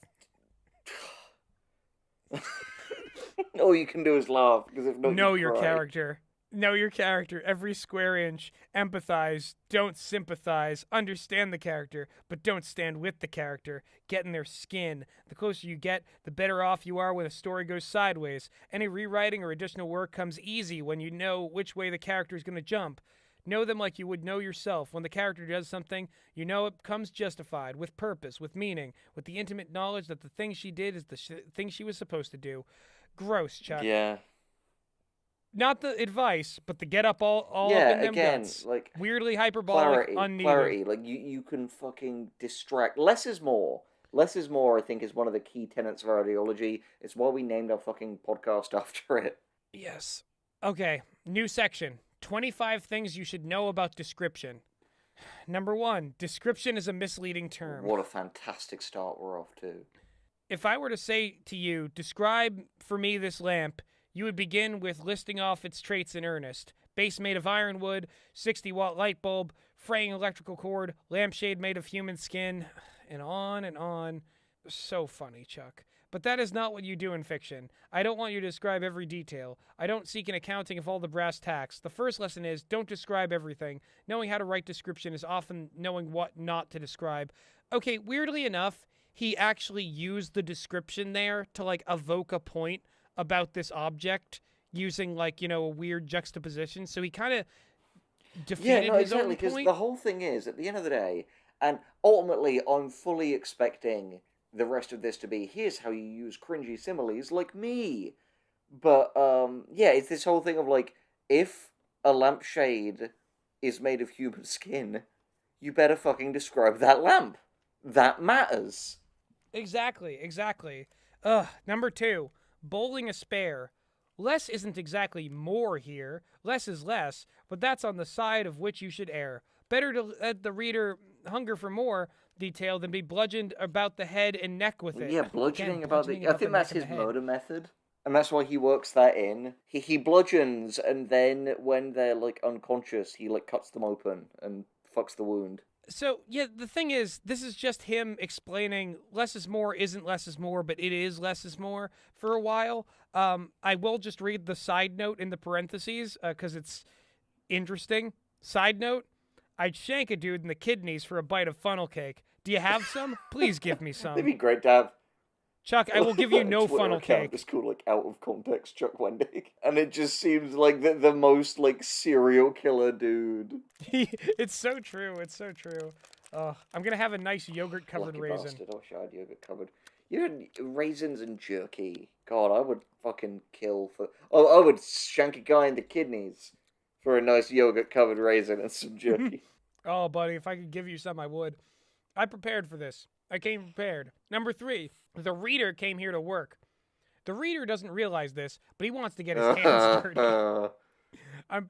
All you can do is laugh, because if not, know you your cry. character. Know your character every square inch. Empathize, don't sympathize. Understand the character, but don't stand with the character. Get in their skin. The closer you get, the better off you are when a story goes sideways. Any rewriting or additional work comes easy when you know which way the character is going to jump. Know them like you would know yourself. When the character does something, you know it comes justified, with purpose, with meaning, with the intimate knowledge that the thing she did is the thing she was supposed to do. Gross, Chuck. Yeah. Not the advice, but the get up all up in them guts. Like, weirdly hyperbolic, unneeded. Clarity, like, you can fucking distract. Less is more. Less is more, I think, is one of the key tenets of our ideology. It's why we named our fucking podcast after it. Yes. Okay, new section. 25 things you should know about description. Number 1, description is a misleading term. What a fantastic start we're off to. If I were to say to you, describe for me this lamp, you would begin with listing off its traits in earnest. Base made of ironwood, 60-watt light bulb, fraying electrical cord, lampshade made of human skin, and on and on. So funny, Chuck. But that is not what you do in fiction. I don't want you to describe every detail. I don't seek an accounting of all the brass tacks. The first lesson is, don't describe everything. Knowing how to write description is often knowing what not to describe. Okay, weirdly enough, he actually used the description there to, like, evoke a point about this object using, like, a weird juxtaposition. So he kind of defeated his own point. Because the whole thing is, at the end of the day, and ultimately I'm fully expecting the rest of this to be, here's how you use cringy similes like me. But, it's this whole thing of, like, if a lampshade is made of human skin, you better fucking describe that lamp. That matters. Exactly. Number 2, bowling a spare. Less isn't exactly more here. Less is less, but that's on the side of which you should err. Better to let the reader hunger for more detail than be bludgeoned about the head and neck with it. Yeah, bludgeoning about the... I think that's his murder method. And that's why he works that in. He bludgeons, and then when they're, like, unconscious, he, like, cuts them open and fucks the wound. So, yeah, the thing is, this is just him explaining less is more isn't less is more, but it is less is more for a while. I will just read the side note in the parentheses, because it's interesting. Side note, I'd shank a dude in the kidneys for a bite of funnel cake. Do you have some? Please give me some. It'd be great to have. Chuck, I will give you no Twitter funnel account cake. It's called, like, out of context Chuck Wendig. And it just seems like the most, like, serial killer dude. It's so true. I'm going to have a nice yogurt-covered Lucky raisin. bastard. I wish I had yogurt covered. You had raisins and jerky. God, I would fucking kill for... Oh, I would shank a guy in the kidneys for a nice yogurt-covered raisin and some jerky. Oh, buddy, if I could give you some, I would. I prepared for this. I came prepared. Number 3, the reader came here to work. The reader doesn't realize this, but he wants to get his hands dirty. I'm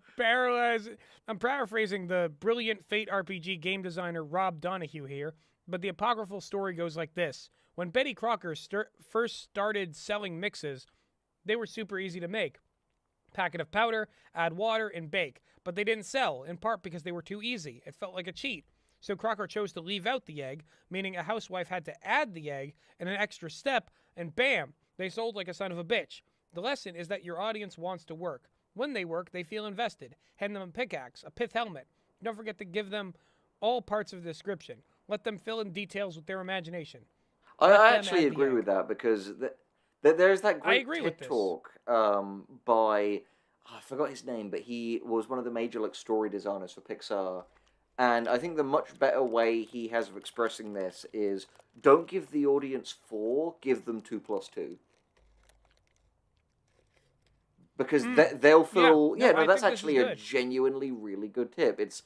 paraphrasing the brilliant Fate RPG game designer Rob Donahue here, but the apocryphal story goes like this. When Betty Crocker first started selling mixes, they were super easy to make. Packet of powder, add water, and bake. But they didn't sell, in part because they were too easy. It felt like a cheat. So Crocker chose to leave out the egg, meaning a housewife had to add the egg and an extra step, and bam, they sold like a son of a bitch. The lesson is that your audience wants to work. When they work, they feel invested. Hand them a pickaxe, a pith helmet. Don't forget to give them all parts of the description. Let them fill in details with their imagination. I actually agree with that, because there's that great TED talk by... I forgot his name, but he was one of the major, like, story designers for Pixar. And I think the much better way he has of expressing this is, don't give the audience 4, give them 2 + 2. Because they'll feel... Yeah, no, that's actually a genuinely really good tip. It's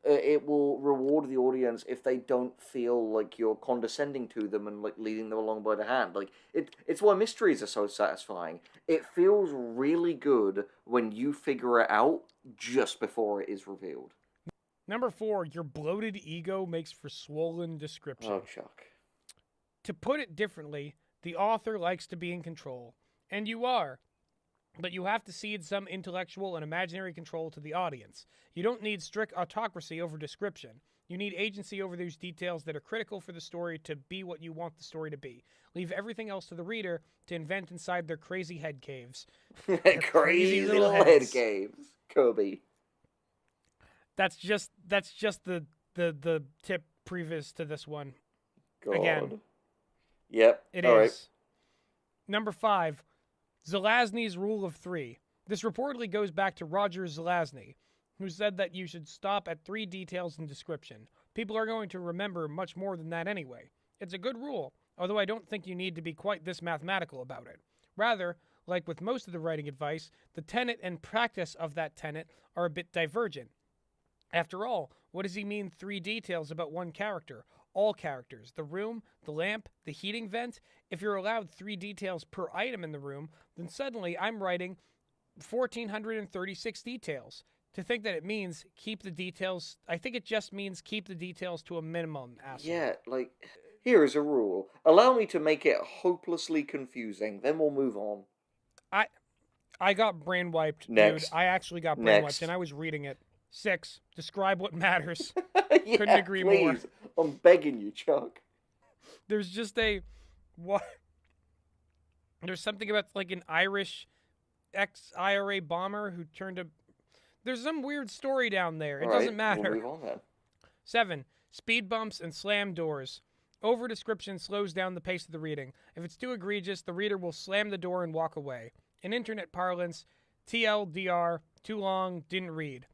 it will reward the audience if they don't feel like you're condescending to them and like leading them along by the hand. Like it's why mysteries are so satisfying. It feels really good when you figure it out just before it is revealed. Number 4, your bloated ego makes for swollen description. Oh, Chuck. To put it differently, the author likes to be in control, and you are. But you have to cede some intellectual and imaginary control to the audience. You don't need strict autocracy over description. You need agency over those details that are critical for the story to be what you want the story to be. Leave everything else to the reader to invent inside their crazy head caves. Crazy little head caves, Kirby. That's just the tip previous to this one. God. Again. Yep. It All is. right. Number 5, Zelazny's Rule of 3. This reportedly goes back to Roger Zelazny, who said that you should stop at 3 details in description. People are going to remember much more than that anyway. It's a good rule, although I don't think you need to be quite this mathematical about it. Rather, like with most of the writing advice, the tenet and practice of that tenet are a bit divergent. After all, what does he mean 3 details about one character? All characters, the room, the lamp, the heating vent. If you're allowed 3 details per item in the room, then suddenly I'm writing 1,436 details. To think that it means keep the details, I think it just means keep the details to a minimum, asshole. Yeah, like, here is a rule. Allow me to make it hopelessly confusing, then we'll move on. I got brain wiped, Next. dude. I actually got brain Next. wiped, and I was reading it. 6, describe what matters. Yeah, Couldn't agree more. please. I'm begging you, Chuck. There's just what? There's something about like an Irish ex-IRA bomber who turned a. There's some weird story down there. It All right, doesn't matter. We'll move on then. 7, speed bumps and slam doors. Over description slows down the pace of the reading. If it's too egregious, the reader will slam the door and walk away. In internet parlance, TLDR, too long, didn't read.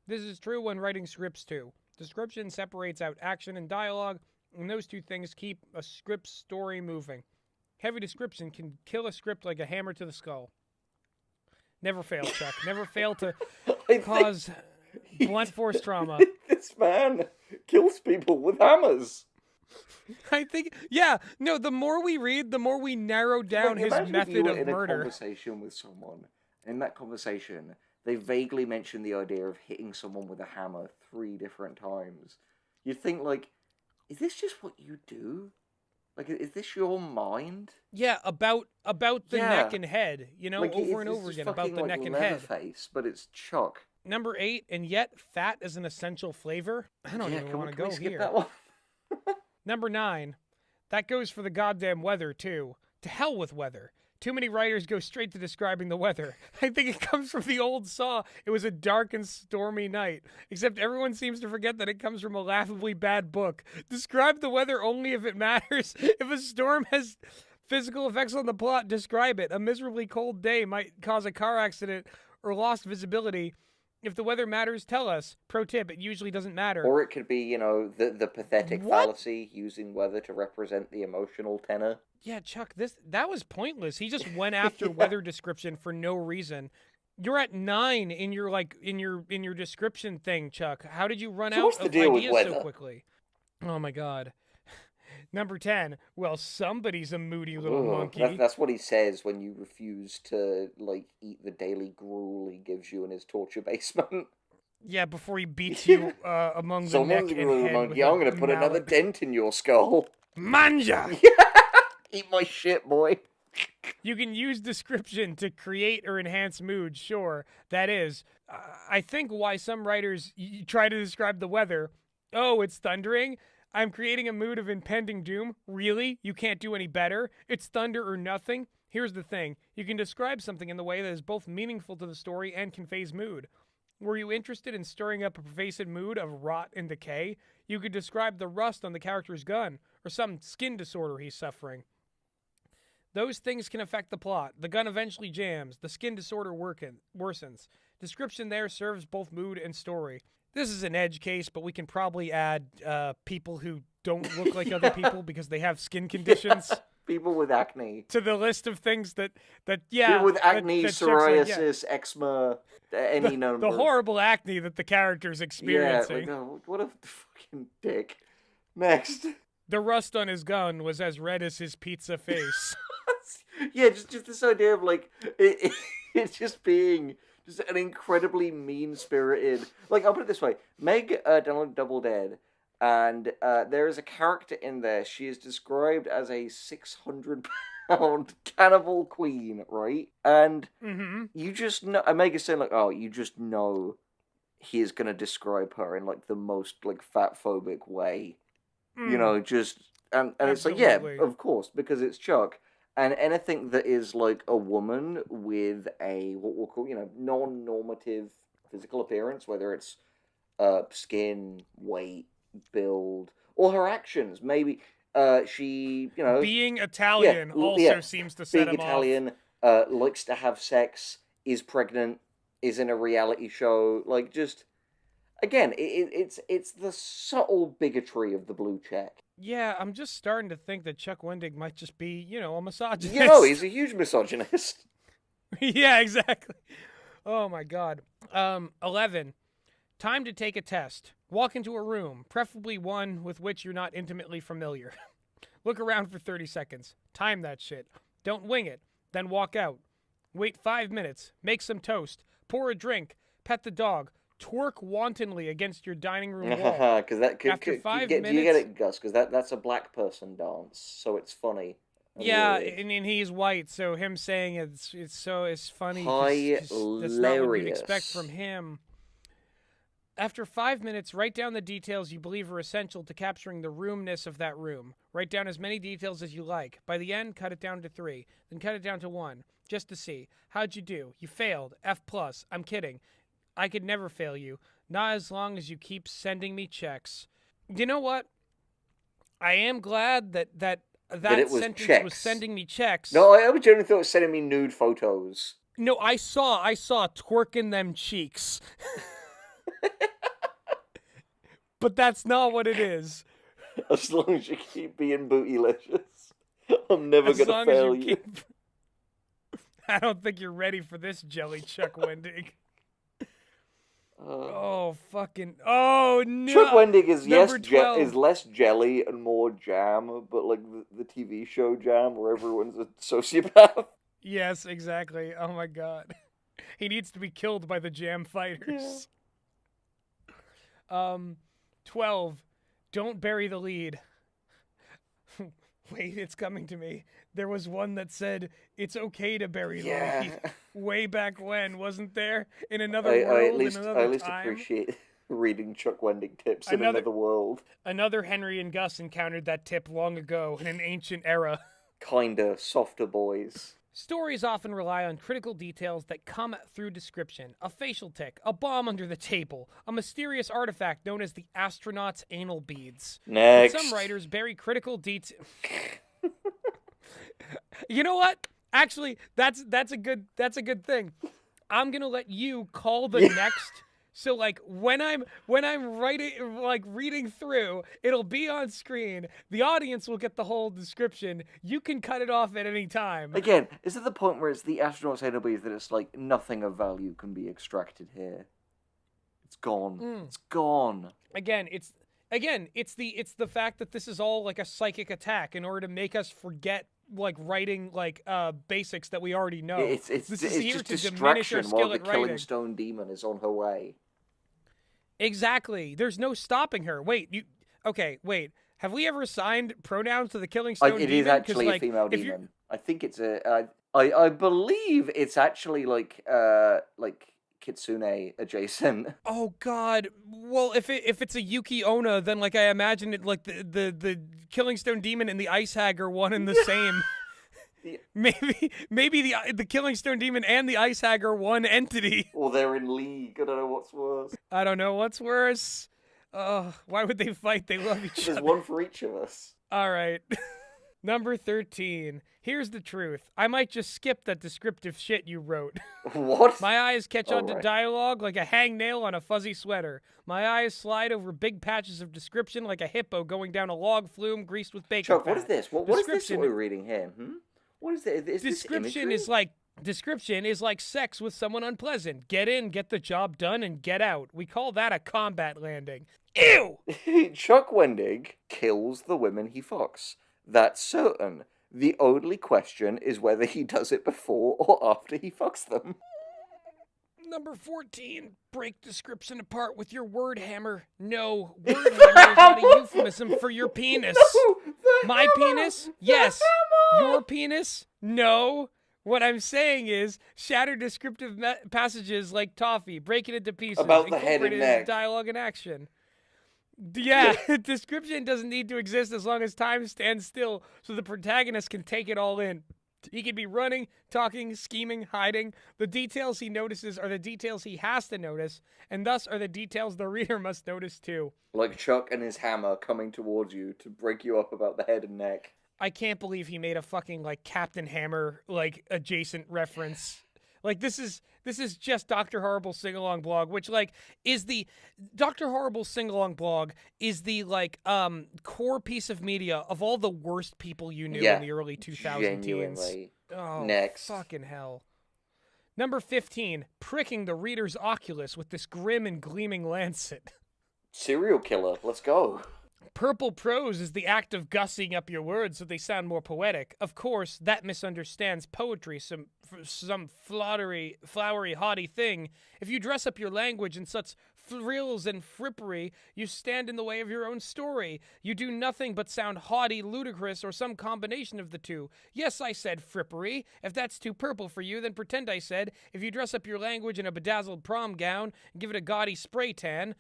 This is true when writing scripts too. Description separates out action and dialogue, and those 2 things keep a script story moving. Heavy description can kill a script like a hammer to the skull. Never fail, Chuck. Never fail to cause blunt force trauma. This man kills people with hammers. I think, yeah, no, the more we read, the more we narrow down his Imagine if you method were of in a murder. conversation with someone. In that conversation, they vaguely mentioned the idea of hitting someone with a hammer 3 different times. You'd think, like, is this just what you do? Like, is this your mind? Yeah, about the Yeah. neck and head, you know, Like, over and it's over just again, fucking, about the like, neck and head. Leatherface, but it's Chuck. Number 8, and yet fat is an essential flavor. I don't even want to can we go skip here. that one? Number 9, that goes for the goddamn weather too. To hell with weather. Too many writers go straight to describing the weather. I think it comes from the old saw, it was a dark and stormy night. Except everyone seems to forget that it comes from a laughably bad book. Describe the weather only if it matters. If a storm has physical effects on the plot, describe it. A miserably cold day might cause a car accident or lost visibility. If the weather matters, tell us. Pro tip, it usually doesn't matter. Or it could be, you know, the pathetic What? fallacy, using weather to represent the emotional tenor. Yeah, Chuck, that was pointless. He just went after weather description for no reason. You're at 9 in your in your description thing, Chuck. How did you run So out what's the of deal with ideas so weather? quickly? Oh my god. Number 10. Well, somebody's a moody little Ugh, monkey. that's what he says when you refuse to, like, eat the daily gruel he gives you in his torture basement. Yeah, before he beats you among the Someone's neck and gruel head monkey. with I'm a gonna put another mallet. dent in your skull. Manja! Eat my shit, boy. You can use description to create or enhance mood, sure. That is, I think why some writers try to describe the weather. Oh, it's thundering? I'm creating a mood of impending doom? Really? You can't do any better? It's thunder or nothing? Here's the thing. You can describe something in the way that is both meaningful to the story and conveys mood. Were you interested in stirring up a pervasive mood of rot and decay? You could describe the rust on the character's gun, or some skin disorder he's suffering. Those things can affect the plot. The gun eventually jams. The skin disorder worsens. Description there serves both mood and story. This is an edge case, but we can probably add people who don't look like other people because they have skin conditions. people with acne. To the list of things that yeah. People with acne, that checks, like, yeah, psoriasis, eczema, any number. the horrible acne that the character's experiencing. Yeah, like, oh, what a fucking dick. Next. The rust on his gun was as red as his pizza face. Yeah, just this idea of, like, it just being just an incredibly mean-spirited... Like, I'll put it this way. Meg downloaded Double Dead, and there is a character in there. She is described as a 600-pound cannibal queen, right? And you just know... And Meg is saying, like, oh, you just know he is going to describe her in, like, the most, like, fat-phobic way. You know, just... And it's like, yeah, of course, because it's Chuck. And anything that is, like, a woman with a, what we'll call, you know, non-normative physical appearance, whether it's skin, weight, build, or her actions. Maybe she, you know... Being Italian also seems to set him Being Italian, likes to have sex, is pregnant, is in a reality show. Like, just... Again, it's the subtle bigotry of the blue check. Yeah, I'm just starting to think that Chuck Wendig might just be, you know, a misogynist. You know, he's a huge misogynist. Yeah, exactly. Oh my God. 11. Time to take a test. Walk into a room, preferably one with which you're not intimately familiar. Look around for 30 seconds. Time that shit. Don't wing it. Then walk out. Wait 5 minutes. Make some toast. Pour a drink. Pet the dog. Twerk wantonly against your dining room wall. Because that could, After 5 do minutes, you get it, Gus? Because that's a black person dance, so it's funny. Yeah, weird. and he's white, so him saying it's funny. Hilarious. That's not what you'd expect from him. After 5 minutes, write down the details you believe are essential to capturing the roomness of that room. Write down as many details as you like. By the end, cut it down to 3. Then cut it down to 1, just to see. How'd you do? You failed. F+. I'm kidding. I could never fail you. Not as long as you keep sending me checks. You know what? I am glad that sentence checks. was sending me checks. No, I genuinely thought it was sending me nude photos. No, I saw twerking them cheeks. But that's not what it is. As long as you keep being bootylicious, I'm never going to fail you. I don't think you're ready for this jelly, Chuck Wendig. Oh no! Chuck Wendig is Number less jelly and more jam, but like the TV show Jam, where everyone's a sociopath. Yes, exactly. Oh my God, he needs to be killed by the jam fighters. Yeah. 12. Don't bury the lead. Wait, it's coming to me. There was one that said, it's okay to bury the lead. Way back when, wasn't there? In another world, I at least time? appreciate reading Chuck Wendig tips in another world. Another Henry and Gus encountered that tip long ago in an ancient era. Kinda softer boys. Stories often rely on critical details that come through description. A facial tic, a bomb under the table, a mysterious artifact known as the astronaut's anal beads. Next. But some writers bury critical details. You know what? Actually, that's a good thing. I'm gonna let you call the next. So like when I'm writing, like reading through, it'll be on screen. The audience will get the whole description. You can cut it off at any time. Again, is it the point where it's the astronaut's anal beads that it's like nothing of value can be extracted here? It's gone. It's gone. Again, it's the fact that this is all like a psychic attack in order to make us forget like writing like basics that we already know. It's just distraction while the Killing Stone Demon is on her way. Exactly. There's no stopping her. Wait. Have we ever assigned pronouns to the Killing Stone Demon? It is actually like, a female demon. I think it's I believe it's actually like Kitsune adjacent. Oh God! Well, if it's a Yuki Onna, then like I imagine it like the Killing Stone Demon and the Ice Hag are one and the same. Yeah. Maybe the Killing Stone Demon and the Ice Hag are one entity. Or they're in league. I don't know what's worse. I don't know what's worse. Why would they fight? They love each other. There's one for each of us. All right. Number 13. Here's the truth. I might just skip that descriptive shit you wrote. What? My eyes catch on to Alright. dialogue like a hangnail on a fuzzy sweater. My eyes slide over big patches of description like a hippo going down a log flume greased with bacon Chuck, fat. what is this? What is this that Description- we're reading here? What is this? Is Description this Description is like sex with someone unpleasant. Get in, get the job done, and get out. We call that a combat landing. Ew! imagery? Chuck Wendig kills the women he fucks. That's certain. The only question is whether he does it before or after he fucks them. Number 14. Break description apart with your word hammer. No, word hammer is not a euphemism for your penis. No, the My hammer! penis? The Yes. hammer! Your penis? No. What I'm saying is, shatter descriptive passages like toffee, break it into pieces, About the head incorporate and it into neck. dialogue and action. Yeah, description doesn't need to exist as long as time stands still so the protagonist can take it all in. He can be running, talking, scheming, hiding. The details he notices are the details he has to notice, and thus are the details the reader must notice too. Like Chuck and his hammer coming towards you to break you up about the head and neck. I can't believe he made a fucking like Captain Hammer like adjacent reference. Like this is just Dr. Horrible sing-along blog, which like is the Dr. Horrible sing-along blog is the like core piece of media of all the worst people you knew Yeah, in the early 2000 teens. Genuinely. Oh, Next. fucking hell. Number 15, pricking the reader's oculus with this grim and gleaming lancet. Serial killer, let's go. Purple prose is the act of gussing up your words so they sound more poetic. Of course, that misunderstands poetry, some flowery, haughty thing. If you dress up your language in such frills and frippery, you stand in the way of your own story. You do nothing but sound haughty, ludicrous, or some combination of the two. Yes, I said frippery. If that's too purple for you, then pretend I said, if you dress up your language in a bedazzled prom gown and give it a gaudy spray tan.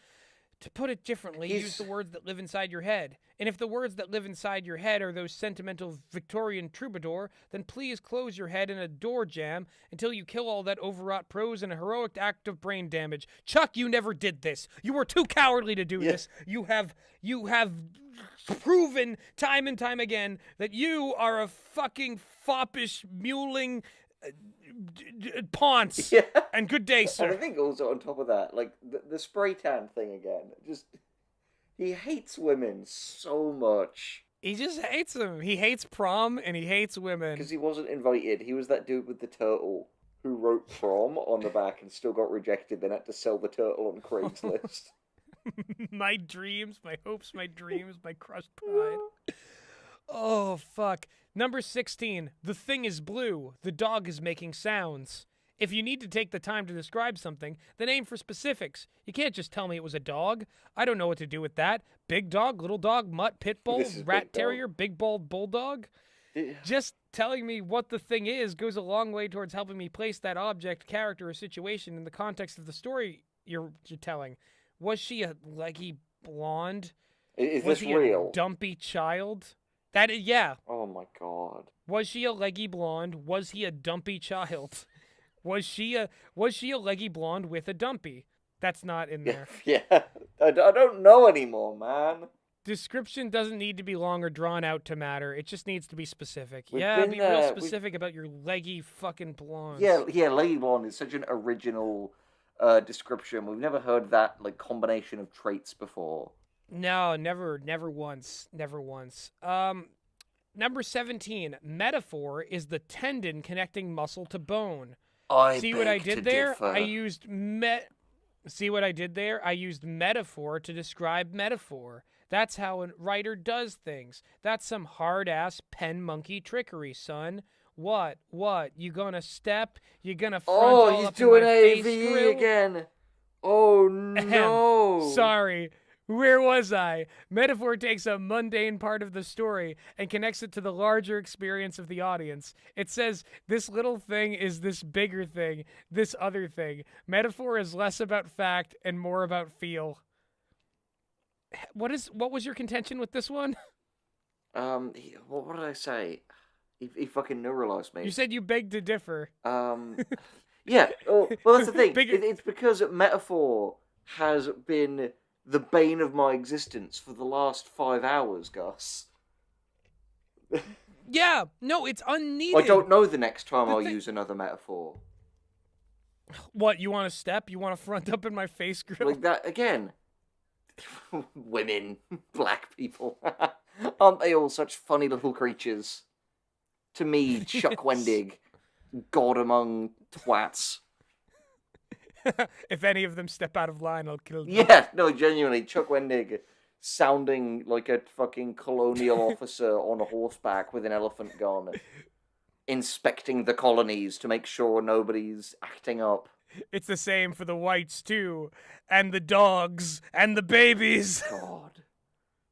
To put it differently, use the words that live inside your head. And if the words that live inside your head are those sentimental Victorian troubadour, then please close your head in a door jam until you kill all that overwrought prose in a heroic act of brain damage. Chuck, you never did this. You were too cowardly to do this. You have proven time and time again that you are a fucking foppish, muling ponce. Yeah. And good day, And sir. I think also on top of that, like the spray tan thing again, just he hates women so much He just hates them. He hates prom and he hates women. because he wasn't invited. He was that dude with the turtle who wrote prom on the back and still got rejected. Then had to sell the turtle on Craigslist. My dreams, my hopes, my dreams, my crushed pride. Oh, fuck. Number 16. The thing is blue. The dog is making sounds. If you need to take the time to describe something, then aim for specifics. You can't just tell me it was a dog. I don't know what to do with that. Big dog, little dog, mutt, pit bull, This is rat big dog. terrier, big bald bulldog. Just telling me what the thing is goes a long way towards helping me place that object, character, or situation in the context of the story you're telling. Was she a leggy blonde? Is Was this he real? a dumpy child? That is, yeah. Oh my god. Was she a leggy blonde? Was he a dumpy child? Was she a leggy blonde with a dumpy? That's not in Yeah, there. yeah. I don't know anymore, man. Description doesn't need to be long or drawn out to matter. It just needs to be specific. We've Yeah, been be real there. specific about your leggy fucking blondes. Yeah, Lady Blonde is such an original description. We've never heard that like combination of traits before. No, never once. Number 17. Metaphor is the tendon connecting muscle to bone. See what I did there? I used See what I did there? I used metaphor to describe metaphor. That's how a writer does things. That's some hard-ass pen monkey trickery, son. What? You gonna step? You gonna front all Oh, he's up in doing my face AV grill? again. Oh no. Sorry. Where was I? Metaphor takes a mundane part of the story and connects it to the larger experience of the audience. It says, this little thing is this bigger thing, this other thing. Metaphor is less about fact and more about feel. What was your contention with this one? What did I say? He fucking neuralized me. You said you beg to differ. Yeah. Oh, well, that's the thing. Bigger- It's because metaphor has been the bane of my existence for the last 5 hours, Gus. Yeah, no, it's unneeded. I don't know the next time I'll use another metaphor. What, you want to step? You want to front up in my face grill? Like that, again. Women, black people. Aren't they all such funny little creatures? To me, Chuck Wendig, God among twats. If any of them step out of line, I'll kill them. Yeah, no, genuinely, Chuck Wendig sounding like a fucking colonial officer on a horseback with an elephant gun, inspecting the colonies to make sure nobody's acting up. It's the same for the whites, too. And the dogs. And the babies. God.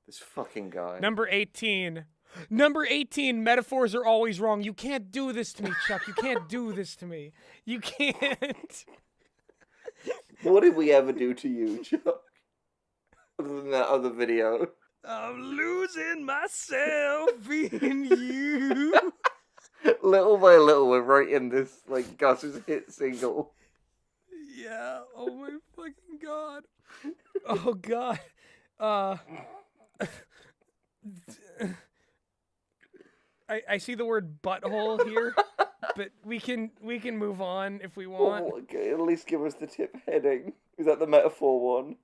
This fucking guy. Number 18. Number 18, metaphors are always wrong. You can't do this to me, Chuck. You can't do this to me. You can't. What did we ever do to you, Chuck? Other than that other video. I'm losing myself in you. Little by little, we're writing this, like, Gus's hit single. Yeah, oh my fucking god. Oh god. I see the word butthole here, but we can move on if we want. Oh, okay, at least give us the tip heading. Is that the metaphor one?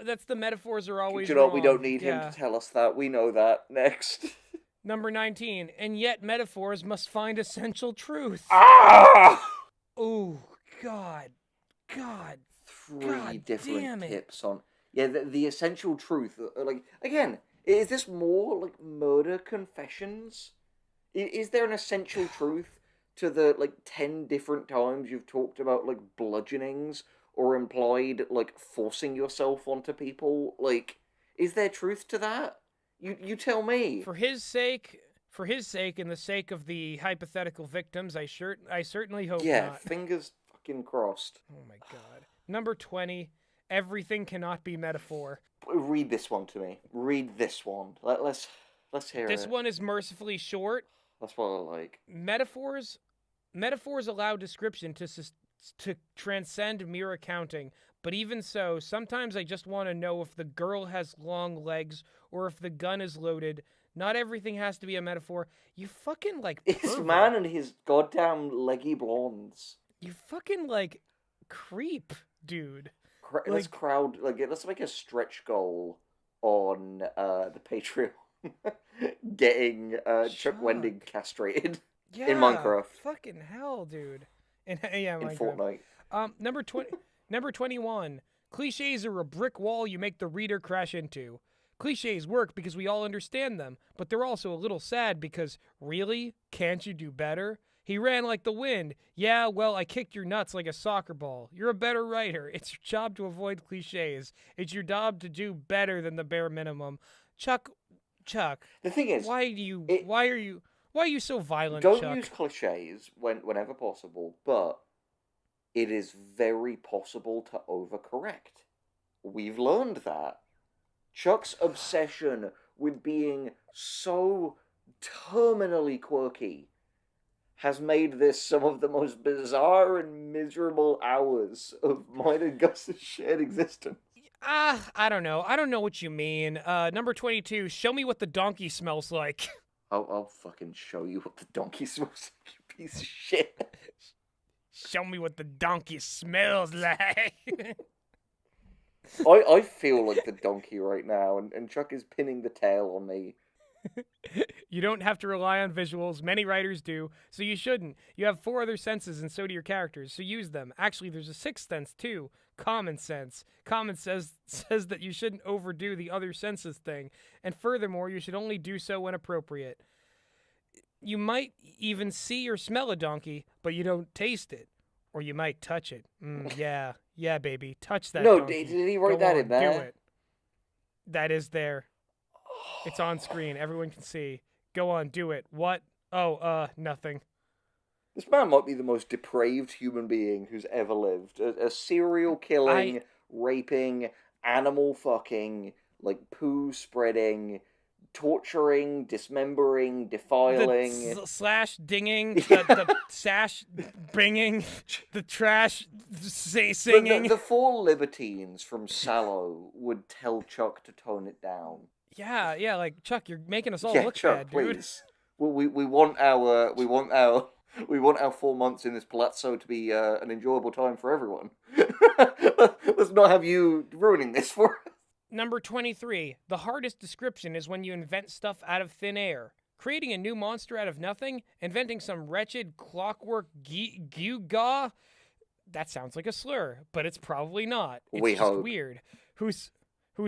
That's the metaphors are always Do you know wrong. we don't need him to tell us that. We know that. Next. Number 19, and yet metaphors must find essential truth. Ah! Oh, God. God. Three God different damn it. tips on... Yeah, the essential truth. Like, again, is this more like murder confessions? Is there an essential truth to the, like, 10 different times you've talked about, like, bludgeonings or implied, like, forcing yourself onto people? Like, is there truth to that? You tell me. For his sake, and the sake of the hypothetical victims, I certainly hope Yeah, not. fingers fucking crossed. Oh my god. Number 20, everything cannot be metaphor. Read this one to me. Read this one. Let's hear it. This one is mercifully short. That's what I like. Metaphors allow description to transcend mere accounting, but even so, sometimes I just want to know if the girl has long legs or if the gun is loaded. Not everything has to be a metaphor. You fucking, like, This pervert. man and his goddamn leggy blondes. You fucking, like, creep, dude. Let's let's make a stretch goal on the Patreon. Getting Chuck Wendig castrated Yeah, in Minecraft. Fucking hell, dude. Yeah, In Minecraft. Fortnite. Number 21. Cliches are a brick wall you make the reader crash into. Cliches work because we all understand them, but they're also a little sad because, really? Can't you do better? He ran like the wind. Yeah, well, I kicked your nuts like a soccer ball. You're a better writer. It's your job to avoid cliches. It's your job to do better than the bare minimum. Chuck. The thing is, Why are you so violent, don't Chuck? use cliches whenever possible, but it is very possible to overcorrect. We've learned that. Chuck's obsession with being so terminally quirky has made this some of the most bizarre and miserable hours of mine and Gus's shared existence. I don't know. I don't know what you mean. Number 22, show me what the donkey smells like. I'll fucking show you what the donkey smells like, you piece of shit. Show me what the donkey smells like. I feel like the donkey right now, and Chuck is pinning the tail on me. You don't have to rely on visuals. Many writers do, so you shouldn't. You have 4 other senses, and so do your characters, so use them. Actually, there's a 6th sense, too. Common sense. Common says that you shouldn't overdo the other senses thing, and furthermore, you should only do so when appropriate. You might even see or smell a donkey, but you don't taste it. Or you might touch it. Yeah, baby. Touch that donkey. Did he write Go that on, in there? Do it. That is there. It's on screen. Everyone can see. Go on, do it. What? Oh, nothing. This man might be the most depraved human being who's ever lived. A serial killing, raping, animal fucking, like poo spreading, torturing, dismembering, defiling. The slash dinging, the sash bringing, the trash singing. The 4 libertines from Sallow would tell Chuck to tone it down. Yeah, like, Chuck, you're making us all Yeah, look Chuck, bad, dude. please. We want our 4 months in this palazzo to be an enjoyable time for everyone. Let's not have you ruining this for us. Number 23. The hardest description is when you invent stuff out of thin air. Creating a new monster out of nothing? Inventing some wretched clockwork gewgaw? That sounds like a slur, but it's probably not. It's We just hope. weird. Whose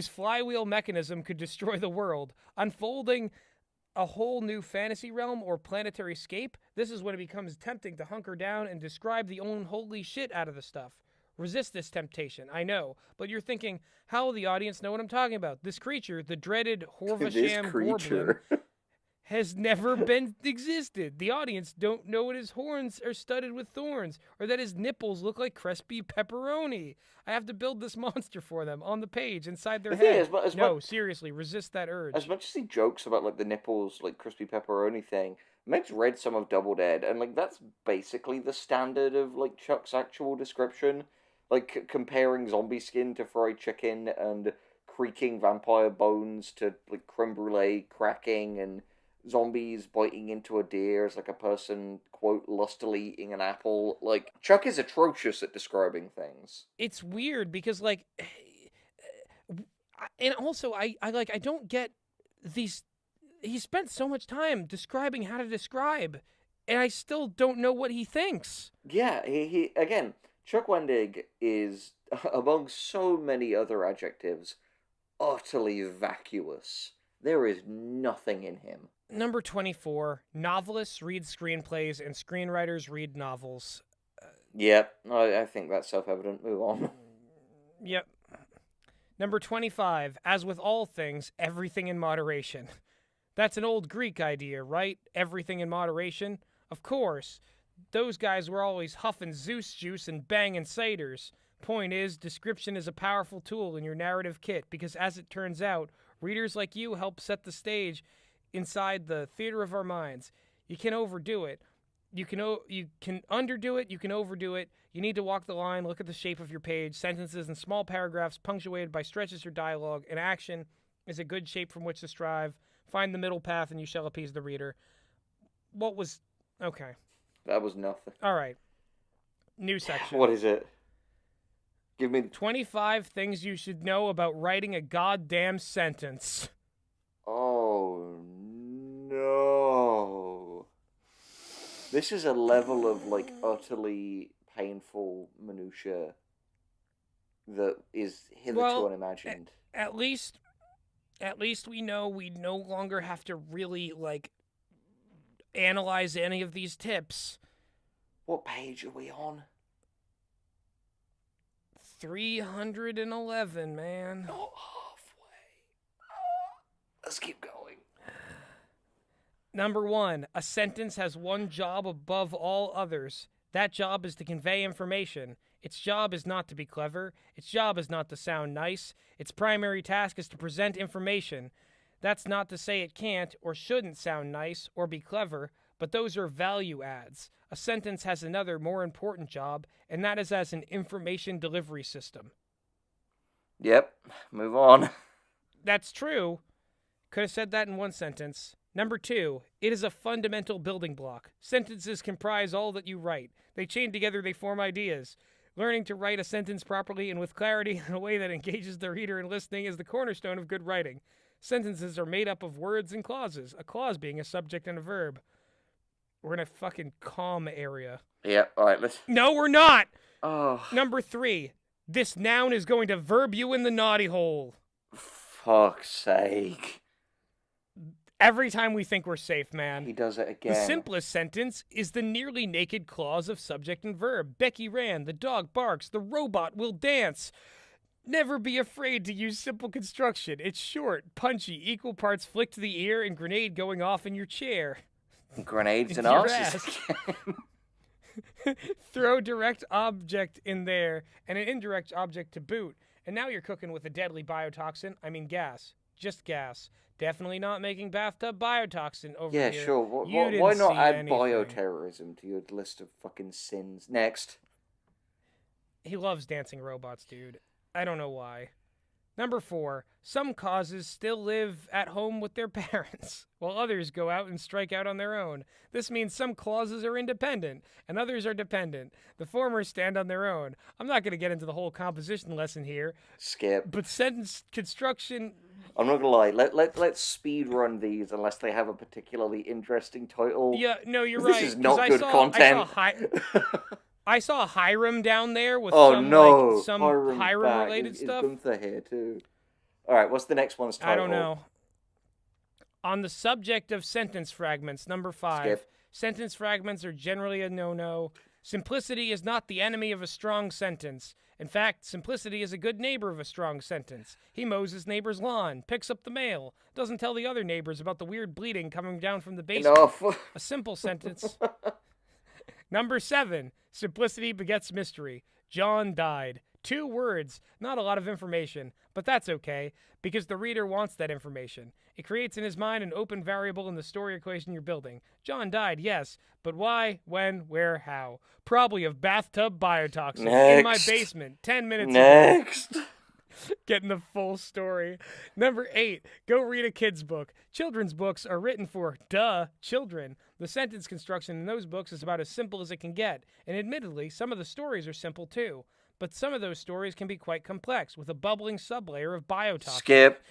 flywheel mechanism could destroy the world. Unfolding a whole new fantasy realm or planetary scape? This is when it becomes tempting to hunker down and describe the unholy shit out of the stuff. Resist this temptation, I know, but you're thinking, how will the audience know what I'm talking about? This creature, the dreaded Horvasham Gorblin, has never been existed. The audience don't know that his horns are studded with thorns, or that his nipples look like crispy pepperoni. I have to build this monster for them on the page inside their head. Seriously, resist that urge. As much as he jokes about like the nipples, like crispy pepperoni thing, Meg's read some of Double Dead, and like that's basically the standard of like Chuck's actual description, like comparing zombie skin to fried chicken and creaking vampire bones to like creme brulee cracking and zombies biting into a deer as like a person, quote, lustily eating an apple. Like, Chuck is atrocious at describing things. It's weird because, like, and also I don't get these. He spent so much time describing how to describe, and I still don't know what he thinks. Yeah, he again, Chuck Wendig is, among so many other adjectives, utterly vacuous. There is nothing in him. Number 24, novelists read screenplays and screenwriters read novels. Yep, I think that's self-evident. Move on. Yep. Number 25, as with all things, everything in moderation. That's an old Greek idea, right? Everything in moderation. Of course. Those guys were always huffing Zeus juice and banging satyrs. Point is, description is a powerful tool in your narrative kit because, as it turns out, readers like you help set the stage inside the theater of our minds. You can overdo it. You can underdo it. You can overdo it. You need to walk the line, look at the shape of your page. Sentences and small paragraphs punctuated by stretches or dialogue. And action is a good shape from which to strive. Find the middle path and you shall appease the reader. Okay. That was nothing. All right. New section. What is it? Give me 25 things you should know about writing a goddamn sentence. Oh, no. This is a level of, like, utterly painful minutia that is hitherto unimagined. At least we know we no longer have to really, like, analyze any of these tips. What page are we on? 311, man. Not halfway. Let's keep going. Number 1, a sentence has one job above all others. That job is to convey information. Its job is not to be clever. Its job is not to sound nice. Its primary task is to present information. That's not to say it can't or shouldn't sound nice or be clever, but those are value adds. A sentence has another, more important job, and that is as an information delivery system. Yep, move on. That's true. Could have said that in one sentence. Number 2, it is a fundamental building block. Sentences comprise all that you write. They chain together, they form ideas. Learning to write a sentence properly and with clarity in a way that engages the reader in listening is the cornerstone of good writing. Sentences are made up of words and clauses, a clause being a subject and a verb. We're in a fucking calm area. Yeah, alright, let's... No, we're not! Oh. Number 3, this noun is going to verb you in the naughty hole. Fuck's sake. Every time we think we're safe, man. He does it again. The simplest sentence is the nearly naked clause of subject and verb. Becky ran, the dog barks, the robot will dance. Never be afraid to use simple construction. It's short, punchy, equal parts flick to the ear and grenade going off in your chair. Grenades and Your asses. Throw direct object in there and an indirect object to boot. And now you're cooking with a deadly biotoxin. I mean gas. Just gas. Definitely not making bathtub biotoxin over here. Yeah, sure. Why not add bioterrorism to your list of fucking sins? Next. He loves dancing robots, dude. I don't know why. Number 4, some causes still live at home with their parents, while others go out and strike out on their own. This means some clauses are independent, and others are dependent. The former stand on their own. I'm not going to get into the whole composition lesson here, Skip. but sentence construction... I'm not gonna lie. Let's speed run these unless they have a particularly interesting title. Yeah, no, you're This right. is not 'cause good content. I saw Hiram down there with Oh some no, some Hiram's Hiram-related back. stuff. Is Gunther here too? All right, what's the next one's title? I don't know. On the subject of sentence fragments, number 5. Skip. Sentence fragments are generally a no-no. Simplicity is not the enemy of a strong sentence. In fact, simplicity is a good neighbor of a strong sentence. He mows his neighbor's lawn, picks up the mail, doesn't tell the other neighbors about the weird bleeding coming down from the basement. Enough. A simple sentence. Number 7. Simplicity begets mystery. John died. 2 words, not a lot of information, but that's okay, because the reader wants that information. It creates in his mind an open variable in the story equation you're building. John died, yes, but why, when, where, how? Probably of bathtub biotoxin in my basement 10 minutes ago. Next. Getting the full story. Number 8, go read a kid's book. Children's books are written for, children. The sentence construction in those books is about as simple as it can get, and admittedly, some of the stories are simple too. But some of those stories can be quite complex, with a bubbling sublayer of biotoxin. Skip.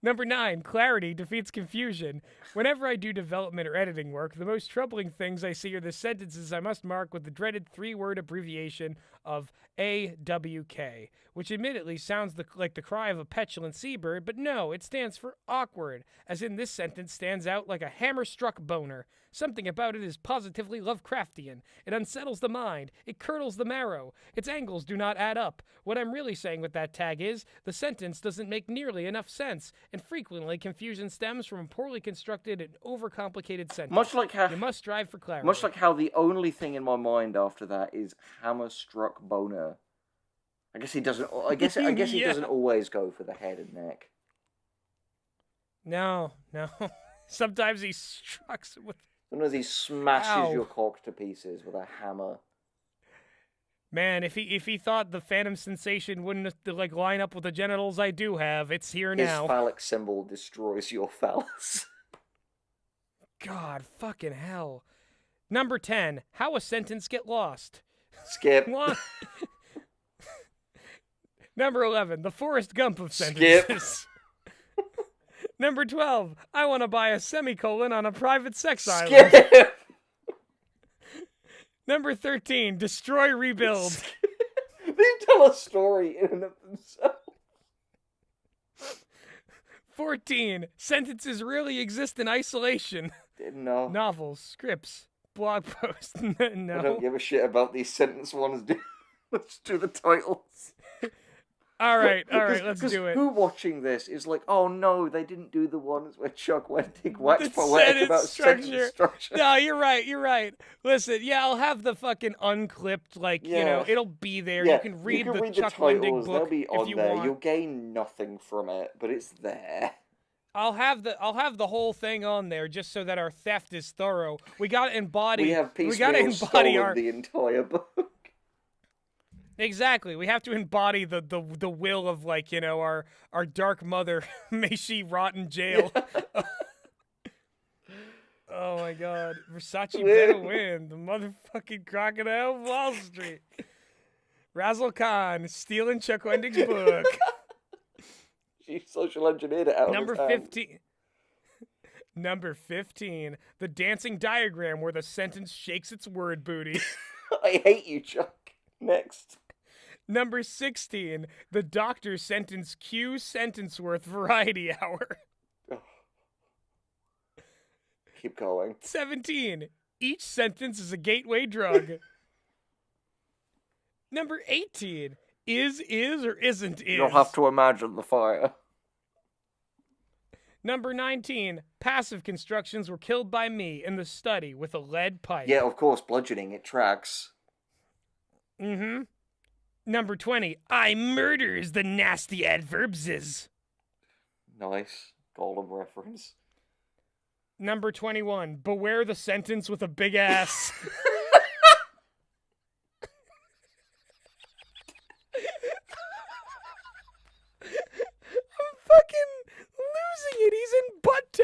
Number 9, clarity defeats confusion. Whenever I do development or editing work, the most troubling things I see are the sentences I must mark with the dreaded 3-word abbreviation of AWK, which admittedly sounds like the cry of a petulant seabird, but no, it stands for awkward, as in this sentence stands out like a hammer-struck boner. Something about it is positively Lovecraftian. It unsettles the mind. It curdles the marrow. Its angles do not add up. What I'm really saying with that tag is, the sentence doesn't make nearly enough sense, and frequently confusion stems from a poorly constructed and overcomplicated sentence. Much like how you must strive for clarity. Much like how the only thing in my mind after that is hammer-struck boner. I guess he doesn't. I guess he Yeah. doesn't always go for the head and neck. No. Sometimes he strucks with... Sometimes he smashes Ow. your cock to pieces with a hammer. Man, if he thought the phantom sensation wouldn't line up with the genitals I do have, it's here now. His phallic symbol destroys your phallus. God, fucking hell. Number 10, how a sentence get lost. Skip. Number 11, the Forrest Gump of sentences. Skip. Number 12, I want to buy a semicolon on a private sex island. Skip. Number 13, destroy, rebuild. They tell a story in and of themselves. 14, sentences really exist in isolation. Didn't know. Novels, scripts, blog posts. No. I don't give a shit about these sentence ones. Let's do the titles. All right, let's do it. Who watching this is like, oh no, they didn't do the ones where Chuck Wendig waxed The poetic sentence about sentence structure. No, you're right. Listen, yeah, I'll have the fucking unclipped, it'll be there. Yeah, you can read the read Chuck the titles, Wendig they'll book be on if you there. want. You'll gain nothing from it, but it's there. I'll have the whole thing on there just so that our theft is thorough. We gotta embody. We have gotta piecemeal embody stolen the entire book. Exactly. We have to embody the will of our dark mother. May she rot in jail. Oh my God, Versace better win. The motherfucking crocodile of Wall Street. Razzle Khan stealing Chuck Wendig's book. She social engineered it out of Number his hand. 15. Number 15. The dancing diagram where the sentence shakes its word booty. I hate you, Chuck. Next. Number 16. The doctor sentence Q sentence worth variety hour. Keep going. 17. Each sentence is a gateway drug. Number 18. Is, or isn't is. You'll have to imagine the fire. Number 19. Passive constructions were killed by me in the study with a lead pipe. Yeah, of course, bludgeoning, it tracks. Mm-hmm. Number 20. I murders the nasty adverbs is. Nice. Golden reference. Number 21. Beware the sentence with a big ass.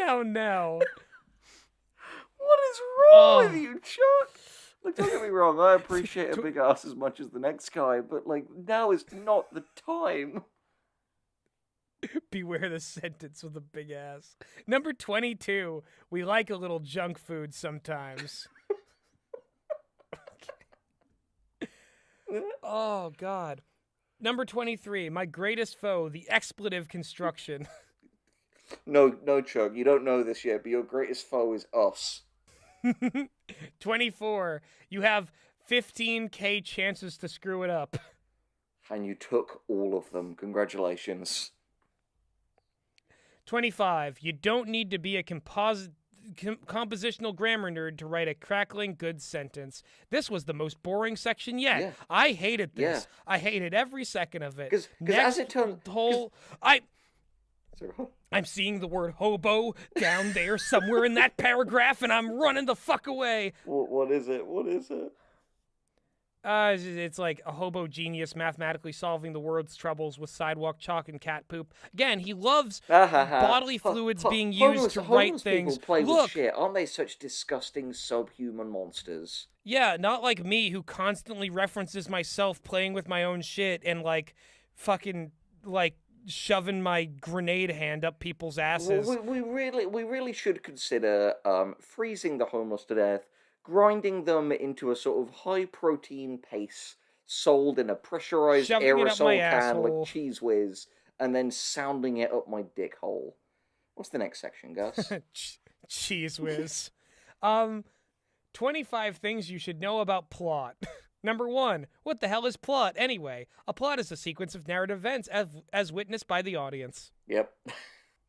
down now. What is wrong with you, Chuck? Like, don't get me wrong, I appreciate a big ass as much as the next guy, but, like, now is not the time. Beware the sentence with a big ass. Number 22. We like a little junk food sometimes. Oh, God. Number 23. My greatest foe, the expletive construction. No, Chuck, you don't know this yet, but your greatest foe is us. 24. You have 15K chances to screw it up. And you took all of them. Congratulations. 25. You don't need to be a compositional grammar nerd to write a crackling good sentence. This was the most boring section yet. Yeah. I hated this. Yeah. I hated every second of it. Because as it turned... I'm seeing the word hobo down there somewhere in that paragraph, and I'm running the fuck away. What is it? It's like a hobo genius mathematically solving the world's troubles with sidewalk chalk and cat poop. Again, he loves bodily fluids being used to write things. People play with shit. Aren't they such disgusting subhuman monsters? Yeah, not like me, who constantly references myself playing with my own shit and, like, fucking, like, shoving my grenade hand up people's asses. We really should consider freezing the homeless to death, grinding them into a sort of high-protein paste sold in a pressurized Shoving aerosol can asshole. like Cheese Whiz, and then sounding it up my dick hole. What's the next section, Gus? Cheese Whiz. 25 things you should know about plot. Number 1, what the hell is plot anyway? A plot is a sequence of narrative events as witnessed by the audience. Yep.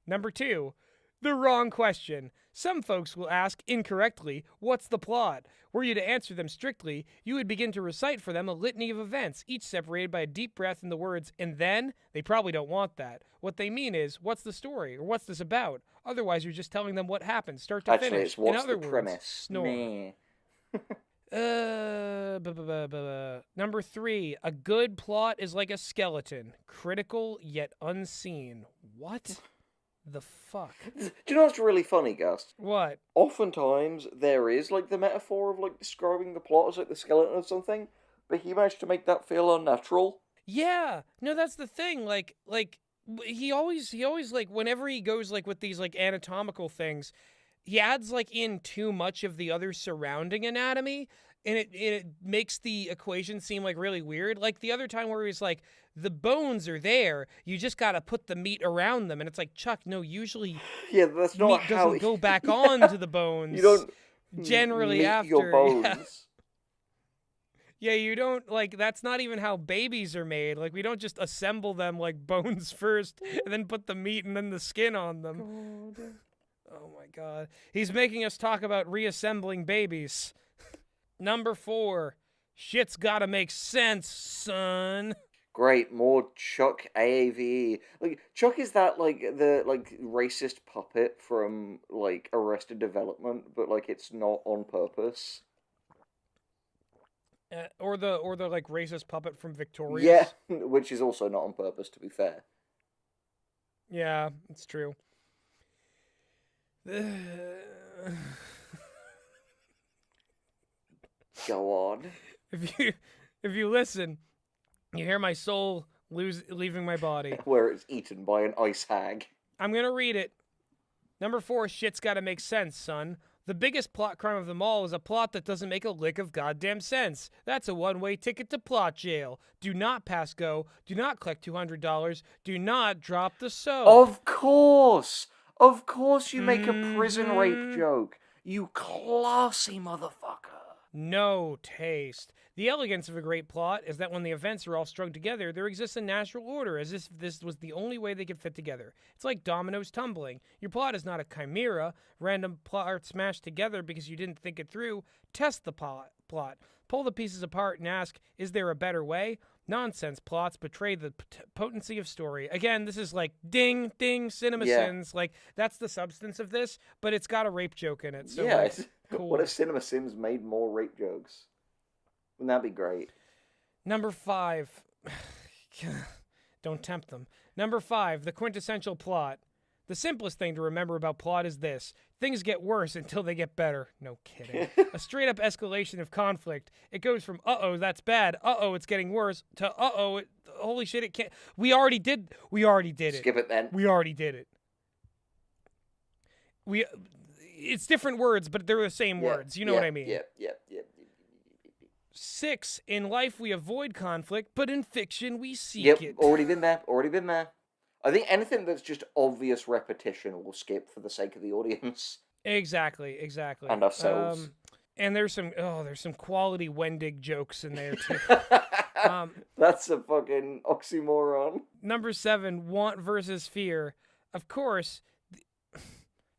Number 2, the wrong question. Some folks will ask incorrectly, what's the plot? Were you to answer them strictly, you would begin to recite for them a litany of events, each separated by a deep breath in the words, and then? They probably don't want that. What they mean is, what's the story, or what's this about? Otherwise, you're just telling them what happened, start to Actually, finish. it's what's in other the words, premise. snore. Meh. Number 3, a good plot is like a skeleton, critical yet unseen. What the fuck? Do you know what's really funny, Gus? What? Oftentimes, there is, like, the metaphor of, like, describing the plot as, like, the skeleton of something, but he managed to make that feel unnatural. Yeah. No, that's the thing. Like, he always, like, whenever he goes, like, with these, like, anatomical things, he adds, like, in too much of the other surrounding anatomy, and it makes the equation seem, like, really weird. Like, the other time where he's like, the bones are there, you just gotta put the meat around them, and it's like, Chuck, no, usually Yeah, that's not meat how... doesn't go back onto the bones. You don't generally meat after your bones. Yeah, you don't, like, that's not even how babies are made. Like, we don't just assemble them, like, bones first, and then put the meat and then the skin on them. God. Oh my god. He's making us talk about reassembling babies. Number 4. Shit's gotta make sense, son. Great, more Chuck AAVE. Like, Chuck is that, like, the, like, racist puppet from, like, Arrested Development, but, like, it's not on purpose. Or the like racist puppet from Victorious. Yeah, which is also not on purpose, to be fair. Yeah, it's true. Go on. If you listen, you hear my soul leaving my body. Where it's eaten by an ice hag. I'm gonna read it. Number 4, shit's gotta make sense, son. The biggest plot crime of them all is a plot that doesn't make a lick of goddamn sense. That's a one-way ticket to plot jail. Do not pass go. Do not collect $200. Do not drop the soap. Of course! Of course you make a prison rape joke. You classy motherfucker. No taste. The elegance of a great plot is that when the events are all strung together, there exists a natural order, as if this was the only way they could fit together. It's like dominoes tumbling. Your plot is not a chimera, random parts smashed together because you didn't think it through. Test the plot. Pull the pieces apart and ask, is there a better way? Nonsense plots betray the potency of story. Again, this is like ding, ding, CinemaSins. Like, that's the substance of this, but it's got a rape joke in it. So yeah, like, cool. What if CinemaSins made more rape jokes? Wouldn't that be great? Number 5. Don't tempt them. Number 5, the quintessential plot. The simplest thing to remember about plot is this. Things get worse until they get better. No kidding. A straight-up escalation of conflict. It goes from, uh-oh, that's bad, uh-oh, it's getting worse, to, uh-oh, holy shit, it can't. We already did it. Skip it then. We already did it. It's different words, but they're the same words. You know what I mean? Yeah. 6, in life we avoid conflict, but in fiction we seek Yep, it. already been there. I think anything that's just obvious repetition will skip for the sake of the audience. Exactly. And ourselves. And there's some quality Wendig jokes in there too. That's a fucking oxymoron. Number 7, want versus fear. Of course,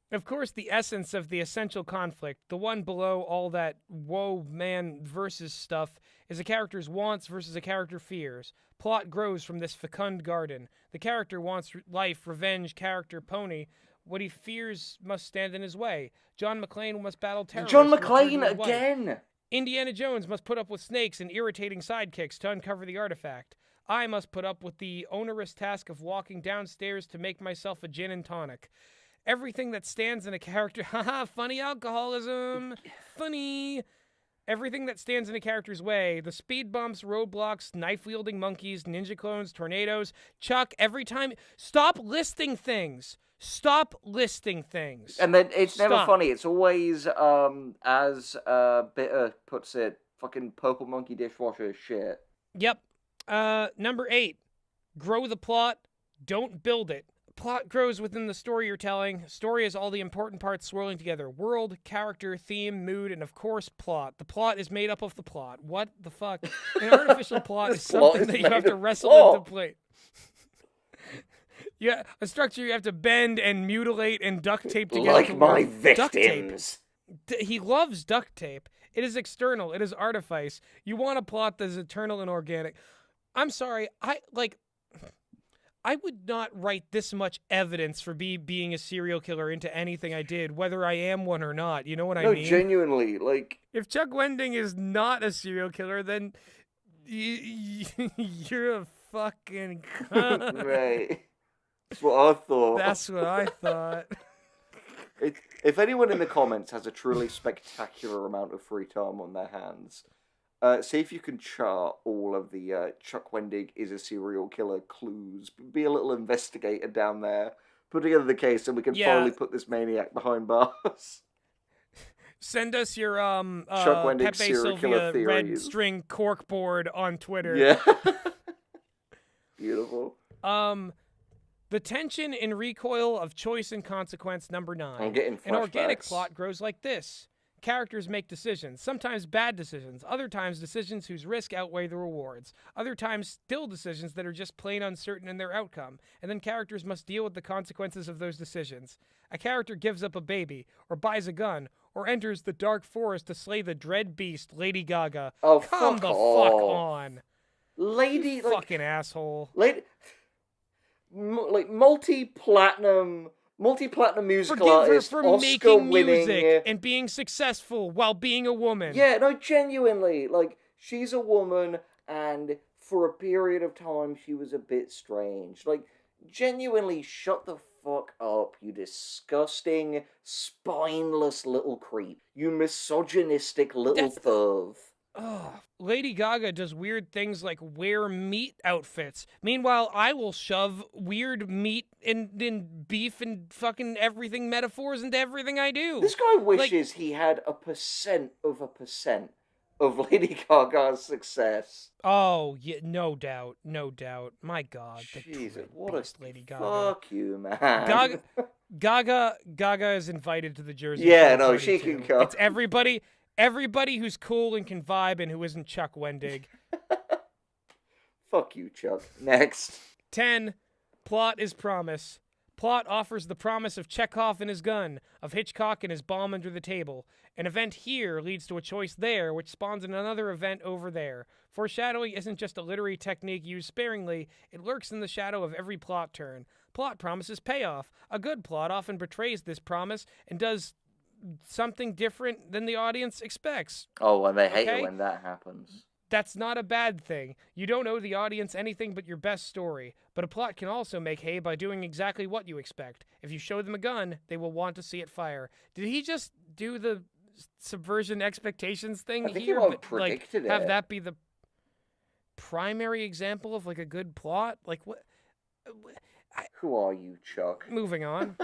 the essence of the essential conflict, the one below all that whoa man versus stuff, is a character's wants versus a character fears. Plot grows from this fecund garden. The character wants life, revenge, character, pony. What he fears must stand in his way. John McClane must battle terrorists. John McClane again! Indiana Jones must put up with snakes and irritating sidekicks to uncover the artifact. I must put up with the onerous task of walking downstairs to make myself a gin and tonic. Everything that stands in a character... Haha, funny alcoholism! Funny! Everything that stands in a character's way, the speed bumps, roadblocks, knife-wielding monkeys, ninja clones, tornadoes. Chuck, every time... Stop listing things! And then it's never funny. It's always, as Bitter puts it, fucking purple monkey dishwasher shit. Yep. Number 8. Grow the plot. Don't build it. Plot grows within the story you're telling. Story is all the important parts swirling together. World, character, theme, mood, and of course, plot. The plot is made up of the plot. What the fuck? An artificial plot is something that you have to wrestle into place. Yeah, a structure you have to bend and mutilate and duct tape together. Like my victims. He loves duct tape. It is external. It is artifice. You want a plot that is eternal and organic. I'm sorry. I would not write this much evidence for being a serial killer into anything I did, whether I am one or not. You know what I mean? No, genuinely, like... If Chuck Wendig is not a serial killer, then you're a fucking cunt. Right. That's what I thought. That's what I thought. If anyone in the comments has a truly spectacular amount of free time on their hands, see if you can chart all of the Chuck Wendig is a serial killer clues. Be a little investigator down there. Put together the case and we can finally put this maniac behind bars. Send us your Chuck Wendig Pepe serial Sylvia killer red theories. string corkboard on Twitter. Yeah. Beautiful. The tension in recoil of choice and consequence, number 9. I'm getting flashbacks. An organic plot grows like this. Characters make decisions, sometimes bad decisions, other times decisions whose risk outweigh the rewards, other times still decisions that are just plain uncertain in their outcome, and then characters must deal with the consequences of those decisions. A character gives up a baby, or buys a gun, or enters the dark forest to slay the dread beast, Lady Gaga. Oh, Come fuck the off. fuck on. Lady, You like... fucking asshole. Lady... like, multi-platinum musical artist, for Oscar making winning music and being successful while being a woman. Yeah, no, genuinely, like, she's a woman, and for a period of time, she was a bit strange. Like, genuinely, shut the fuck up, you disgusting, spineless little creep. You misogynistic little perv. Oh, Lady Gaga does weird things like wear meat outfits. Meanwhile, I will shove weird meat and beef and fucking everything metaphors into everything I do. This guy wishes he had 1% of Lady Gaga's success. Oh, yeah, no doubt. My God. Jesus, what a Lady Gaga. Fuck you, man. Gaga is invited to the Jersey Yeah, Shore no, party she too. can come. It's everybody who's cool and can vibe and who isn't Chuck Wendig. Fuck you, Chuck. Next. 10. Plot is promise. Plot offers the promise of Chekhov and his gun, of Hitchcock and his bomb under the table. An event here leads to a choice there, which spawns in another event over there. Foreshadowing isn't just a literary technique used sparingly, it lurks in the shadow of every plot turn. Plot promises payoff. A good plot often betrays this promise and does something different than the audience expects. Oh, and they hate it when that happens. That's not a bad thing. You don't owe the audience anything but your best story. But a plot can also make hay by doing exactly what you expect. If you show them a gun, they will want to see it fire. Did he just do the subversion expectations thing I think here? you all But, predicted have it. that be the primary example of like a good plot? Like what? Who are you, Chuck? Moving on.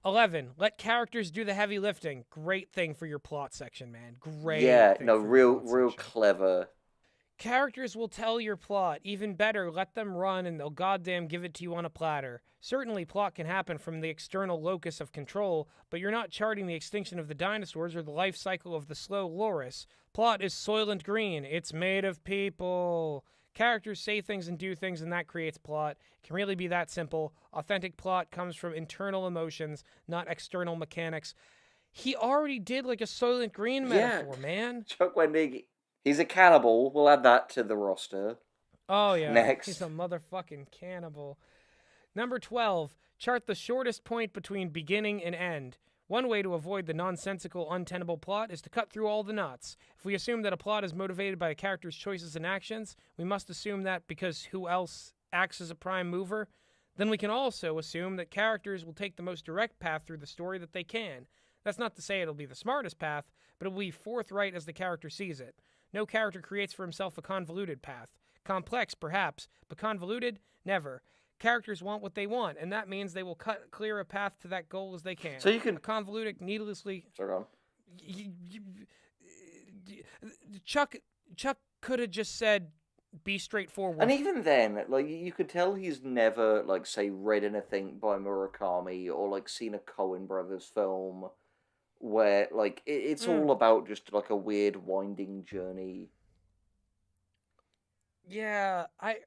11. Let characters do the heavy lifting. Great thing for your plot section, man. Great. Yeah, thing no, for your real plot section. clever. Characters will tell your plot. Even better, let them run and they'll goddamn give it to you on a platter. Certainly, plot can happen from the external locus of control, but you're not charting the extinction of the dinosaurs or the life cycle of the slow loris. Plot is Soylent Green. It's made of people. Characters say things and do things, and that creates plot. It can really be that simple. Authentic plot comes from internal emotions, not external mechanics. He already did like a Soylent Green metaphor, man. Chuck Wendig, he's a cannibal. We'll add that to the roster. Oh, yeah. Next. He's a motherfucking cannibal. Number 12. Chart the shortest point between beginning and end. One way to avoid the nonsensical, untenable plot is to cut through all the knots. If we assume that a plot is motivated by a character's choices and actions, we must assume that because who else acts as a prime mover? Then we can also assume that characters will take the most direct path through the story that they can. That's not to say it'll be the smartest path, but it will be forthright as the character sees it. No character creates for himself a convoluted path. Complex, perhaps, but convoluted? Never. Characters want what they want, and that means they will clear a path to that goal as they can. So you can... A convoluted, needlessly... Sorry, go on. Chuck could have just said, be straightforward. And even then, like, you could tell he's never, like, say, read anything by Murakami or, like, seen a Coen Brothers film where, like, it's all about just, like, a weird winding journey. Yeah, I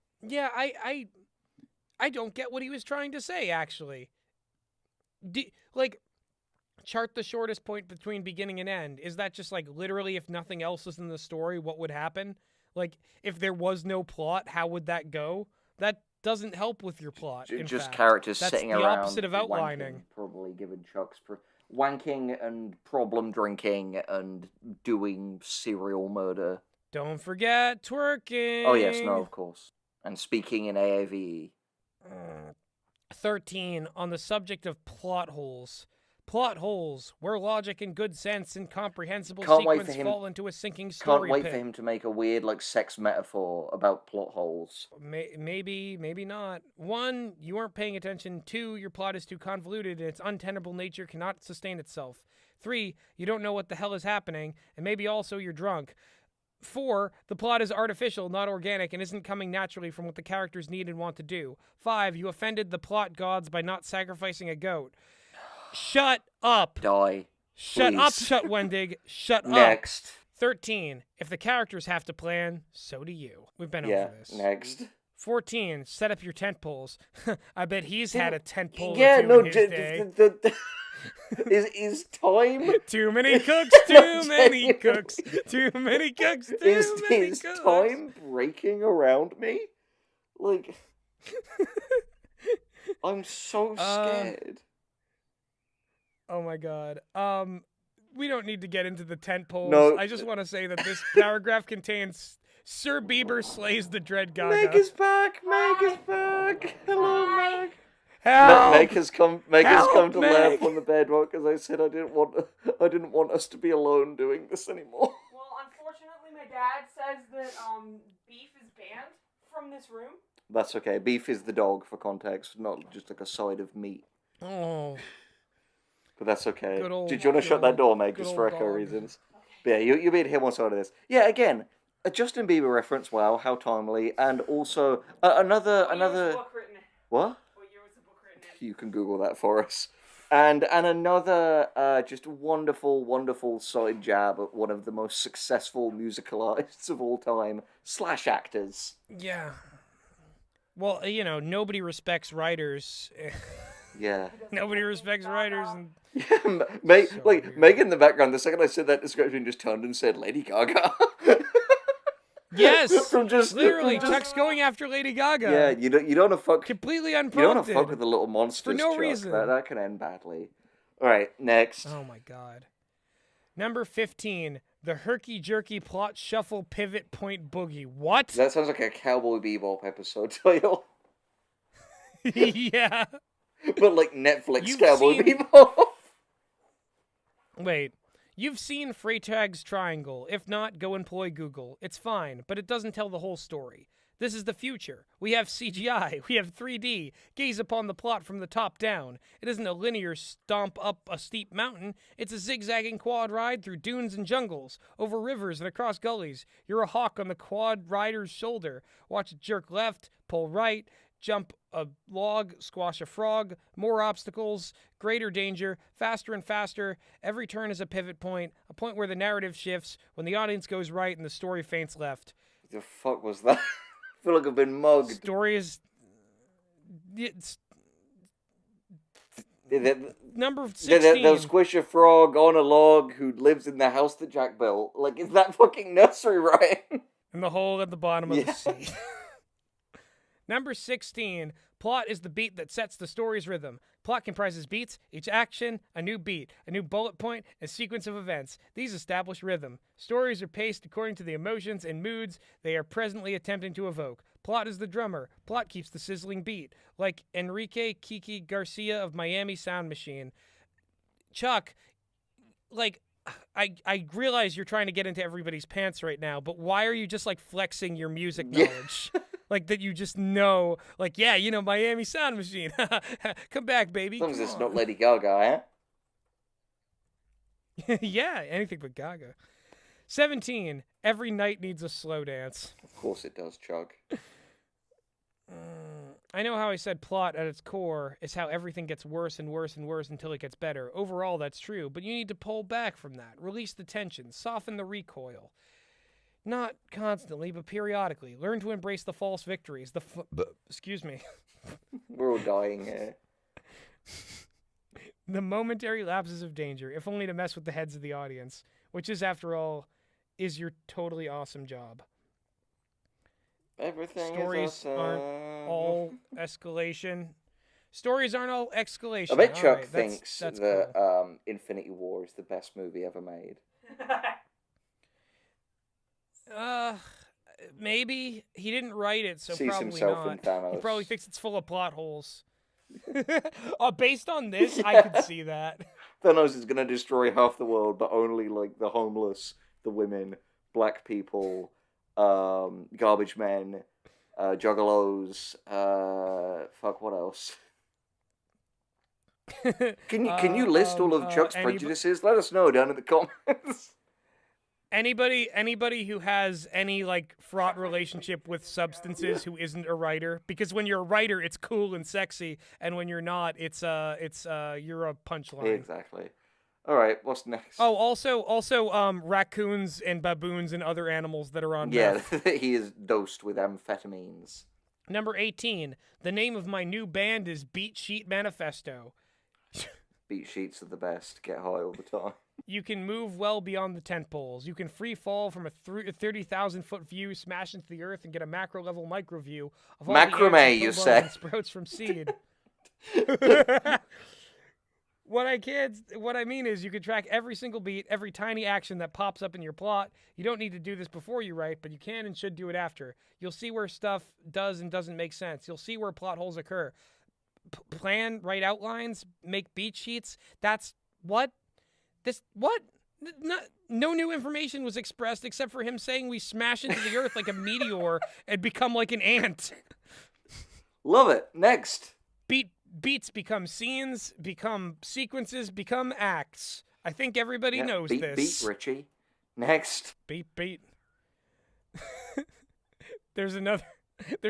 don't get what he was trying to say, actually. Chart the shortest point between beginning and end. Is that just, like, literally if nothing else is in the story, what would happen? Like, if there was no plot, how would that go? That doesn't help with your plot, in Just fact. characters That's sitting the around opposite of outlining. wanking, probably given Chuck's... wanking and problem drinking and doing serial murder. Don't forget twerking. Oh, yes, no, of course. And speaking in AAVE. 13. On the subject of plot holes. Plot holes, where logic and good sense and comprehensible sequence fall into a sinking story Can't wait pit. for him to make a weird, like, sex metaphor about plot holes. Maybe not. 1, you aren't paying attention. 2, your plot is too convoluted and its untenable nature cannot sustain itself. 3, you don't know what the hell is happening, and maybe also you're drunk. 4, the plot is artificial, not organic, and isn't coming naturally from what the characters need and want to do. 5, you offended the plot gods by not sacrificing a goat. Shut up. Die. Shut Please. up, Shut Wendig. Shut up. Next. 13, if the characters have to plan, so do you. We've been over this. Next. 14, set up your tent poles. I bet he's had a tent pole Yeah, or two no, in his day. Is time... Too many cooks, too many cooks. Too many cooks, too many Is cooks. time breaking around me? Like... I'm so scared. Oh my god. We don't need to get into the tent poles. No. I just want to say that this paragraph contains Sir Bieber slays the Dread Gaga. Meg is back! Meg is back! Hello, Meg! Help! Meg has come to Help, lay up Meg! on the bed because I said I didn't want us to be alone doing this anymore. Well, unfortunately, my dad says that beef is banned from this room. That's okay. Beef is the dog, for context, not just like a side of meat. Oh. But that's okay. Good old- Did you want to shut that door, Meg, good just for old echo dog. reasons? But yeah, you'll be able to hear one side of this. Yeah, again, a Justin Bieber reference. Wow, how timely! And also another. What year was the book written in? What? What year was the book written in? You can Google that for us. And another just wonderful side jab at one of the most successful musical artists of all time / actors. Yeah. Well, you know, nobody respects writers. Yeah. Nobody respects writers. And Yeah, Meg, So like weird. Meg in the background. The second I said that description, just turned and said Lady Gaga. yes, from just literally, from just- Chuck's going after Lady Gaga. Yeah, you don't want to fuck. Completely You don't unprompted. want to fuck with the little monsters. For no Chuck. reason. That can end badly. All right, next. Oh my god. Number 15. The herky-jerky plot shuffle pivot point boogie. What? That sounds like a Cowboy Bebop episode title. Yeah. But like Netflix You've Cowboy seen- Bebop. Wait. You've seen Freytag's Triangle. If not, go employ Google. It's fine, but it doesn't tell the whole story. This is the future. We have CGI. We have 3D. Gaze upon the plot from the top down. It isn't a linear stomp up a steep mountain. It's a zigzagging quad ride through dunes and jungles, over rivers and across gullies. You're a hawk on the quad rider's shoulder. Watch it jerk left, pull right, jump a log, squash a frog, more obstacles, greater danger, faster and faster. Every turn is a pivot point, a point where the narrative shifts, when the audience goes right and the story faints left. The fuck was that? I feel like I've been mugged. Story is... It's... Number 16. They'll squish a frog on a log who lives in the house that Jack built. Like, is that fucking nursery rhyme? And the hole at the bottom of the Yeah. sea. Number 16. Plot is the beat that sets the story's rhythm. Plot comprises beats, each action, a new beat, a new bullet point, a sequence of events. These establish rhythm. Stories are paced according to the emotions and moods they are presently attempting to evoke. Plot is the drummer. Plot keeps the sizzling beat. Like Enrique Kiki Garcia of Miami Sound Machine. Chuck, like, I realize you're trying to get into everybody's pants right now, but why are you just, like, flexing your music knowledge? Like, that you just know, like, yeah, you know, Miami Sound Machine. Come back, baby. As long as Come it's on. not Lady Gaga, Yeah, anything but Gaga. 17. Every night needs a slow dance. Of course it does, Chug. I know how I said plot at its core is how everything gets worse and worse and worse until it gets better. Overall, that's true, but you need to pull back from that. Release the tension. Soften the recoil. Not constantly, but periodically. Learn to embrace the false victories. Excuse me. We're all dying here. The momentary lapses of danger, if only to mess with the heads of the audience, which is, after all, is your totally awesome job. Everything Stories is awesome. aren't all escalation. Stories aren't all escalation. I bet All Chuck right, thinks that's that cool. Infinity War is the best movie ever made. Maybe he didn't write it, so Sees probably himself in not. Thanos. He probably thinks it's full of plot holes. Based on this, I could see that. Thanos is going to destroy half the world, but only, like, the homeless, the women, black people, garbage men, juggalos, fuck, what else? Can you list all of Chuck's prejudices? Let us know down in the comments. Anybody who has any, like, fraught relationship with substances who isn't a writer, because when you're a writer, it's cool and sexy, and when you're not, it's you're a punchline. Exactly. All right, what's next? Oh, also, raccoons and baboons and other animals that are on meth. Yeah, he is dosed with amphetamines. Number 18. The name of my new band is Beat Sheet Manifesto. Beat sheets are the best. Get high all the time. You can move well beyond the tent poles. You can free fall from a 30,000-foot view, smash into the earth, and get a macro-level micro view of all Macrame, the ants and you hobos say? and sprouts from seed. What I mean is you can track every single beat, every tiny action that pops up in your plot. You don't need to do this before you write, but you can and should do it after. You'll see where stuff does and doesn't make sense. You'll see where plot holes occur. Plan, write outlines, make beat sheets. That's what? What? No new information was expressed except for him saying we smash into the earth like a meteor and become like an ant. Love it. Next. Beats become scenes, become sequences, become acts. I think everybody knows this. Beat, Richie. Next. Beat. There's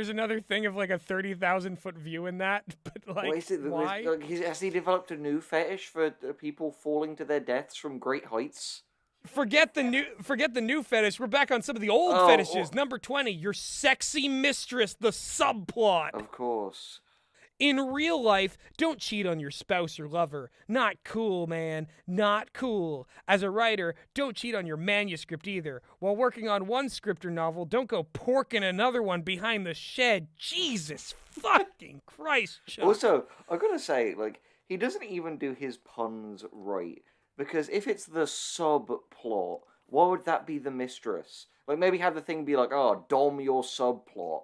another thing of like a 30,000-foot view in that, but like, What is it? why? Has he developed a new fetish for people falling to their deaths from great heights? Forget the new fetish. We're back on some of the old fetishes. Number 20, your sexy mistress, the subplot. Of course. In real life, don't cheat on your spouse or lover. Not cool, man. Not cool. As a writer, don't cheat on your manuscript either. While working on one script or novel, don't go porking another one behind the shed. Jesus fucking Christ, Chuck. Also, I gotta say, like, he doesn't even do his puns right. Because if it's the subplot, Why would that be the mistress? Like, maybe have the thing be like, oh, dom your subplot.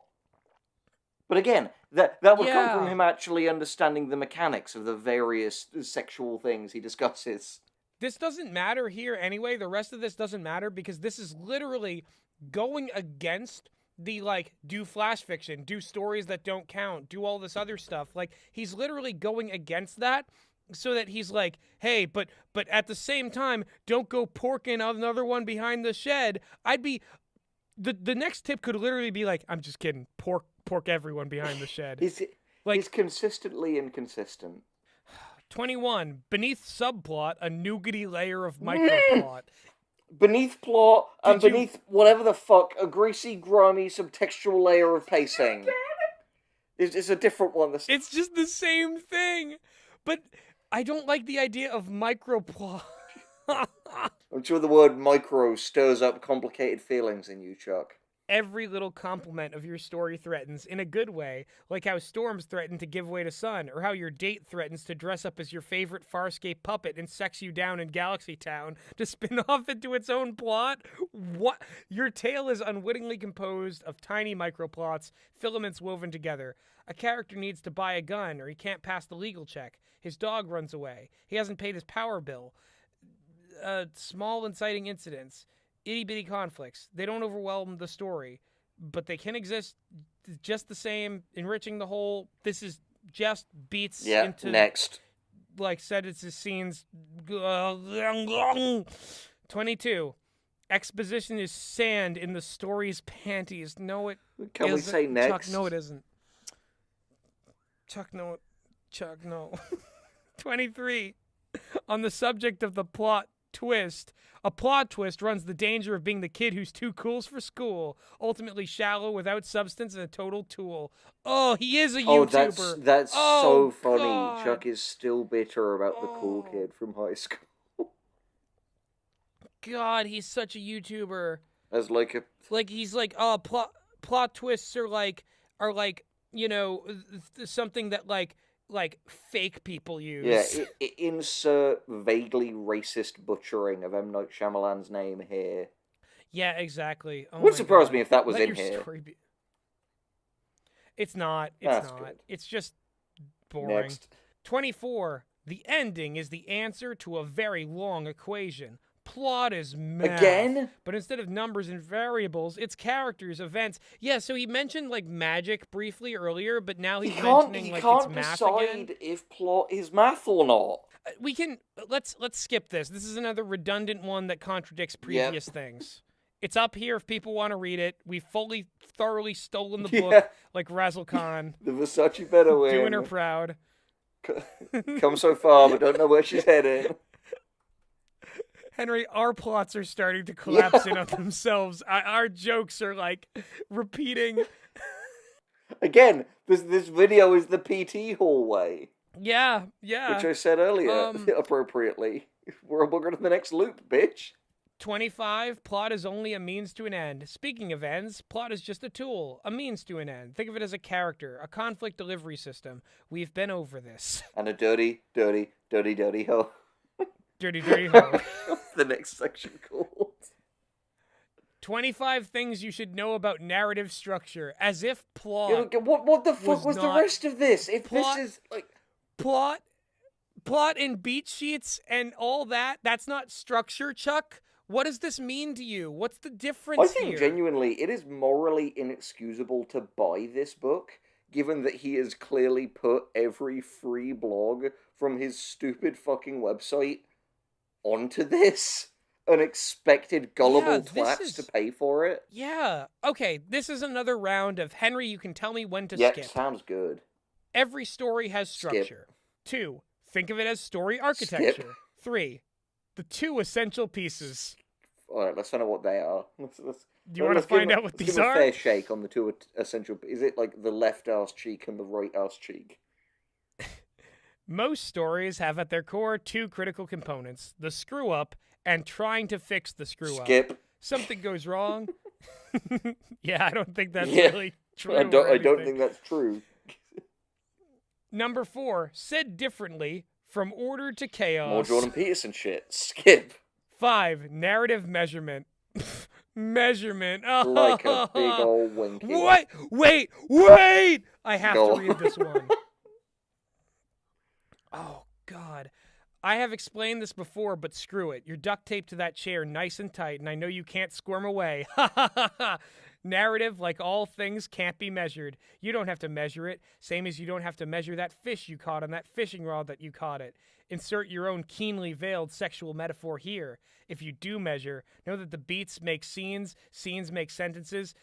But again, that would come from Yeah. him actually understanding the mechanics of the various sexual things he discusses. This doesn't matter here anyway. The rest of this doesn't matter because this is literally going against the, like, do flash fiction, do stories that don't count, do all this other stuff. Like, he's literally going against that so that he's like, hey, but at the same time, don't go porking another one behind the shed. I'd be... The next tip could literally be like, I'm just kidding, pork everyone behind the shed. He's consistently inconsistent. 21. Beneath subplot, a nougaty layer of microplot. Beneath plot and Did you- beneath whatever the fuck, a greasy, grimy, subtextual layer of pacing. It's a different one. It's just the same thing. But I don't like the idea of microplot. I'm sure the word micro stirs up complicated feelings in you, Chuck. Every little compliment of your story threatens, in a good way, like how storms threaten to give way to sun, or how your date threatens to dress up as your favorite Farscape puppet and sex you down in Galaxy Town to spin off into its own plot. What? Your tale is unwittingly composed of tiny microplots, filaments woven together. A character needs to buy a gun, or he can't pass the legal check. His dog runs away. He hasn't paid his power bill. Small inciting incidents. Itty-bitty conflicts. They don't overwhelm the story, but they can exist just the same, enriching the whole. This is just beats into next. Like sentences, scenes. 22. Exposition is sand in the story's panties. No, it Can we isn't. say next? Chuck, no, it isn't. Chuck, no. 23. On the subject of the plot twist, a plot twist runs the danger of being the kid who's too cool for school, ultimately shallow, without substance, and a total tool. Oh, he is a YouTuber. Oh, that's Oh, so funny. God. Chuck is still bitter about the cool kid from high school. God, he's such a YouTuber. As like a... Like, he's like, oh, plot twists are like, you know, something that like fake people use. Yeah, insert vaguely racist butchering of M. Night Shyamalan's name here. Yeah, exactly. Oh Wouldn't my surprise God. me if that was Let in your here. story be- It's not. That's good. It's just boring. Next. 24. The ending is the answer to a very long equation. Plot is math. Again? But instead of numbers and variables, it's characters, events. Yeah, so he mentioned like magic briefly earlier, but now he's mentioning like it's math again. decide if plot is math or not. We can let's skip this. This is another redundant one that contradicts previous things. It's up here if people want to read it. We've thoroughly stolen the book like Razzle Khan. The Versace better win. Doing her proud. Come so far, but don't know where she's heading. Henry, our plots are starting to collapse in on themselves. Our jokes are like repeating. Again, this video is the PT hallway. Yeah. Which I said earlier, appropriately. We're going to the next loop, bitch. 25, plot is only a means to an end. Speaking of ends, plot is just a tool, a means to an end. Think of it as a character, a conflict delivery system. We've been over this. And a dirty hoe. Dirty hoe. The next section called. 25 things you should know about narrative structure, as if plot. What the fuck was the not- rest of this? If Plot- this is like Plot and beat sheets and all that, that's not structure, Chuck. What does this mean to you? What's the difference I think here? genuinely it is morally inexcusable to buy this book, given that he has clearly put every free blog from his stupid fucking website onto this and expected gullible twats to pay for it. Yeah. Okay, this is another round of Henry, you can tell me when to Yeah, skip. sounds good. Every story has structure. 2, think of it as story architecture. 3, the 2 essential pieces. Alright, let's find out what they are. Do you want to find out what these give a are? fair shake on the 2 essential... Is it like the left arse cheek and the right arse cheek? Most stories have at their core 2 critical components, the screw-up and trying to fix the screw-up. Skip. Something goes wrong. Yeah, I don't think that's really true. I don't think that's true. Number 4, said differently, from order to chaos. More Jordan Peterson shit. Skip. 5, narrative measurement. Measurement. Oh. Like a big old winky. What? Wait! I have Go to read this one. Oh, God. I have explained this before, but screw it. You're duct taped to that chair nice and tight, and I know you can't squirm away. Ha ha ha ha. Narrative, like all things, can't be measured. You don't have to measure it, same as you don't have to measure that fish you caught on that fishing rod that you caught it. Insert your own keenly veiled sexual metaphor here. If you do measure, know that the beats make scenes, scenes make sentences,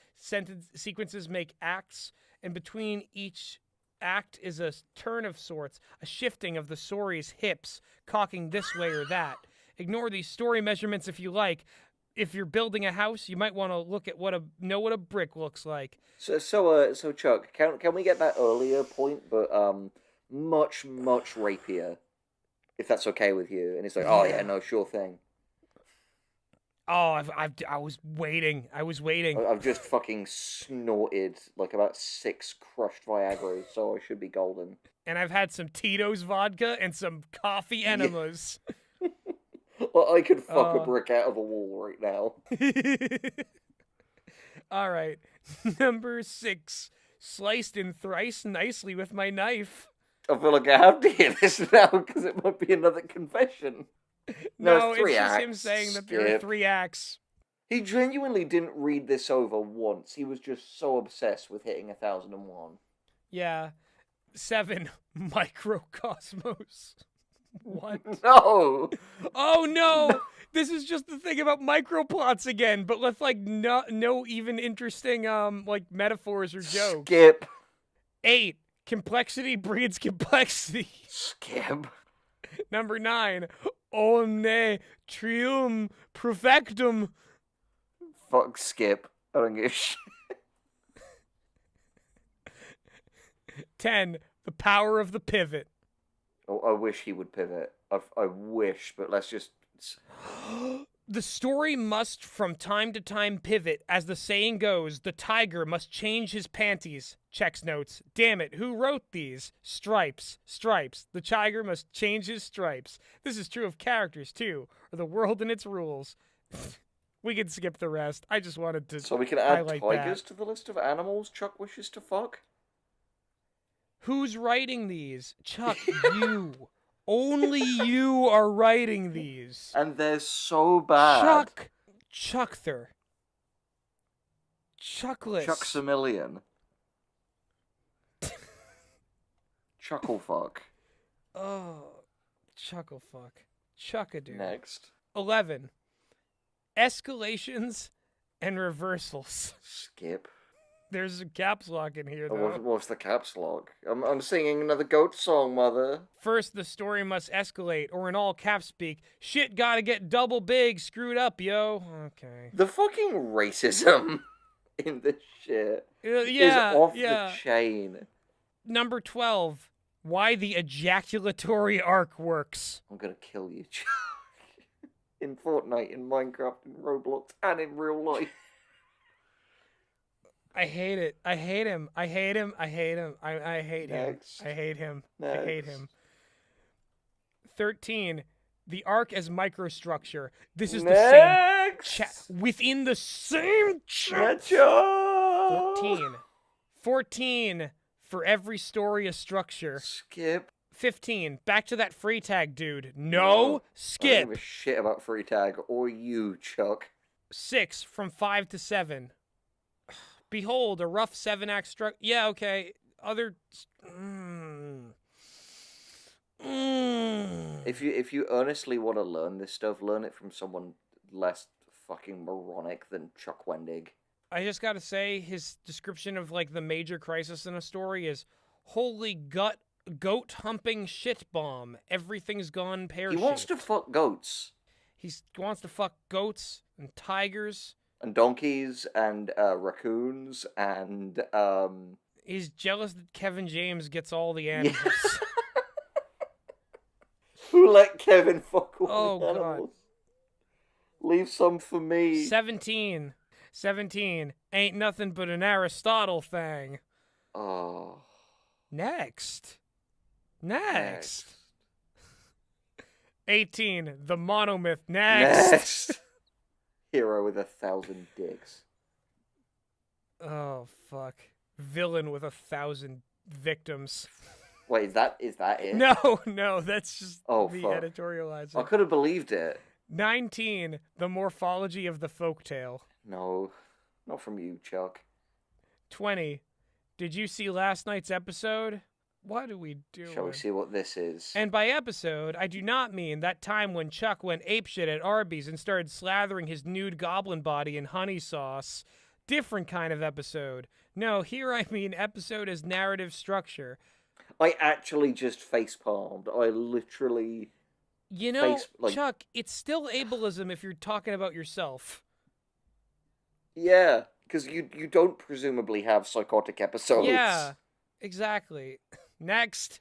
sequences make acts, and between each act is a turn of sorts, a shifting of the story's hips, cocking this way or that. Ignore these story measurements if you like. If you're building a house, you might want to look at know what a brick looks like. So Chuck, can we get that earlier point, but much rapier, if that's okay with you? And it's like, oh yeah, no, sure thing. Oh, I was waiting. I've just fucking snorted like about 6 crushed Viagra, so I should be golden. And I've had some Tito's vodka and some coffee enemas. Well, I could fuck a brick out of a wall right now. All right. Number 6. Sliced in thrice nicely with my knife. I feel like I have to hear this now, because it might be another confession. No, it's 3 just acts. him saying that there are 3 acts. He genuinely didn't read this over once. He was just so obsessed with hitting 1001. Yeah. 7. Microcosmos. What? No! Oh no! This is just the thing about microplots again, but with like no even interesting like metaphors or jokes. Skip. 8. Complexity breeds complexity. Skip. Number 9. Omne trium perfectum. Fuck Skip. I don't give a shit. 10. The power of the pivot. Oh, I wish he would pivot. I wish, but let's just... The story must from time to time pivot. As the saying goes, the tiger must change his panties. Checks notes. Damn it, who wrote these? Stripes. The tiger must change his stripes. This is true of characters, too, or the world and its rules. We can skip the rest. I just wanted to So we can add highlight tigers that. to the list of animals Chuck wishes to fuck? Who's writing these? Chuck, you. Only you are writing these. And they're so bad. Chuckther. Chuckless. Chucksamillion. Chucklefuck. Oh, chucklefuck. Chuckadoo. Next. 11. Escalations and reversals. Skip. There's a caps lock in here, Oh, though. what's the caps lock? I'm singing another goat song, mother. First, the story must escalate, or in all caps speak, shit gotta get double big, screwed up, yo. Okay. The fucking racism in this shit Yeah, is off yeah. the chain. Number 12. Why the ejaculatory arc works. I'm gonna kill you, Chuck. In Fortnite, in Minecraft, in Roblox, and in real life. I hate it. I hate him. I hate him. I hate him. I hate him. Next. I hate him. Next. I hate him. 13. The arc as microstructure. This is the same within the same chapter. 14. For every story a structure. Skip. 15. Back to that free tag, dude. No. I Skip. don't give a shit about free tag or you, Chuck. 6. From 5 to 7. Behold, a rough 7-act structure. Yeah, okay. Other. If you earnestly want to learn this stuff, learn it from someone less fucking moronic than Chuck Wendig. I just gotta say, his description of like the major crisis in a story is holy goat humping shit bomb. Everything's gone pear-shaped. He wants to fuck goats. He wants to fuck goats and tigers. And donkeys and raccoons and He's jealous that Kevin James gets all the animals. Who let Kevin fuck all Oh, the God. animals? Leave some for me. 17. Ain't nothing but an Aristotle thing. Oh. Next. 18. The monomyth. Next. Hero with 1,000 dicks. Oh, fuck. Villain with 1,000 victims. Wait, is that it? No, that's just fuck. editorializing. I could have believed it. 19. The morphology of the folktale. No, not from you, Chuck. 20. Did you see last night's episode? What are we doing? Shall we see what this is? And by episode, I do not mean that time when Chuck went apeshit at Arby's and started slathering his nude goblin body in honey sauce. Different kind of episode. No, here I mean episode as narrative structure. I actually just facepalmed. I literally... You know, Chuck, it's still ableism if you're talking about yourself. Yeah, because you don't presumably have psychotic episodes. Yeah, exactly. Next.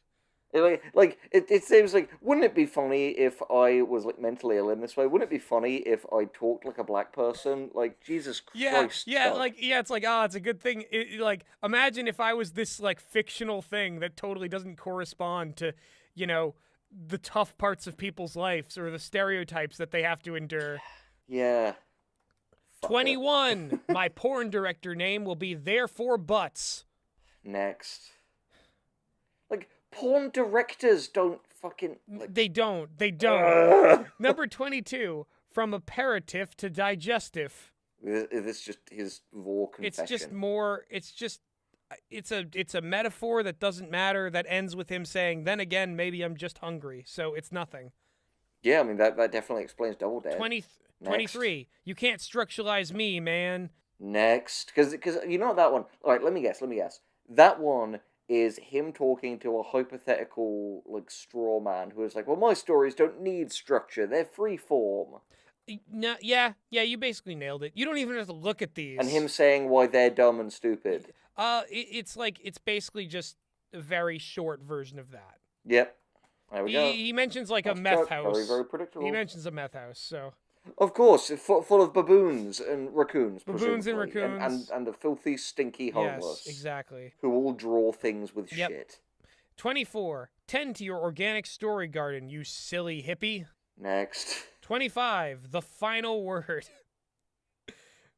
It seems like, wouldn't it be funny if I was like mentally ill in this way? Wouldn't it be funny if I talked like a black person? Like, Jesus Christ. Yeah, it's like, it's a good thing. Like, imagine if I was this like fictional thing that totally doesn't correspond to, the tough parts of people's lives or the stereotypes that they have to endure. Yeah. 21. My porn director name will be Therefore Butts. Next. Like, porn directors don't fucking... They don't. Number 22. From aperitif to digestive. Is this just his raw confession? It's a metaphor that doesn't matter, that ends with him saying, then again, maybe I'm just hungry. So it's nothing. Yeah, I mean, that definitely explains Double Dead. 23. You can't structuralize me, man. Next. Because you know that one... All right, let me guess. That one is him talking to a hypothetical, like, straw man who is like, well, my stories don't need structure. They're free form. No, yeah, you basically nailed it. You don't even have to look at these. And him saying why they're dumb and stupid. It's basically just a very short version of that. Yep. There we go. He mentions like a meth house. Very, very predictable. He mentions a meth house, so... Of course, full of baboons and raccoons. Baboons and raccoons. And the filthy, stinky homeless. Yes, exactly. Who all draw things with shit. 24. Tend to your organic story garden, you silly hippie. Next. 25. The final word.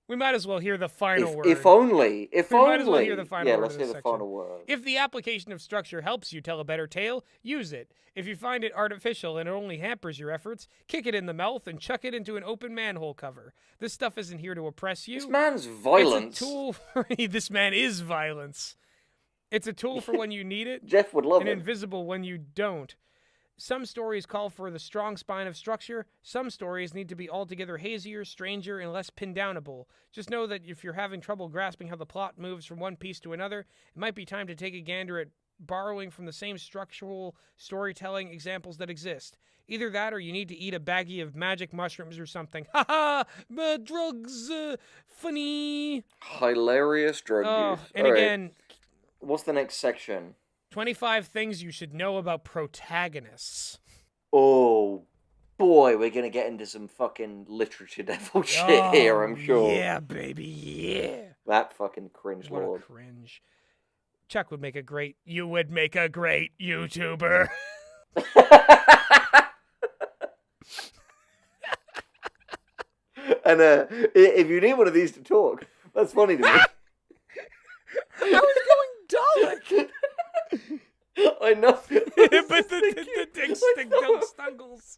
We might as well hear the final word. If only. We might as well hear the final word. Yeah, let's hear the final word. If the application of structure helps you tell a better tale, use it. If you find it artificial and it only hampers your efforts, kick it in the mouth and chuck it into an open manhole cover. This stuff isn't here to oppress you. This man's violence. It's a tool for... This man is violence. It's a tool for when you need it. Jeff would love and it. And invisible when you don't. Some stories call for the strong spine of structure. Some stories need to be altogether hazier, stranger, and less pin-downable. Just know that if you're having trouble grasping how the plot moves from one piece to another, it might be time to take a gander at borrowing from the same structural storytelling examples that exist. Either that or you need to eat a baggie of magic mushrooms or something. Ha ha! Drugs! Funny! Hilarious drug use. And again... What's the next section? 25 things you should know about protagonists. Oh, boy, we're going to get into some fucking literature devil shit here, I'm sure. Yeah, baby, yeah. That fucking cringe what lord. A cringe. Chuck would make a great... You would make a great YouTuber. And if you need one of these to talk, that's funny to me. I was going Dalek. I know. But the dick stick don't stuggles.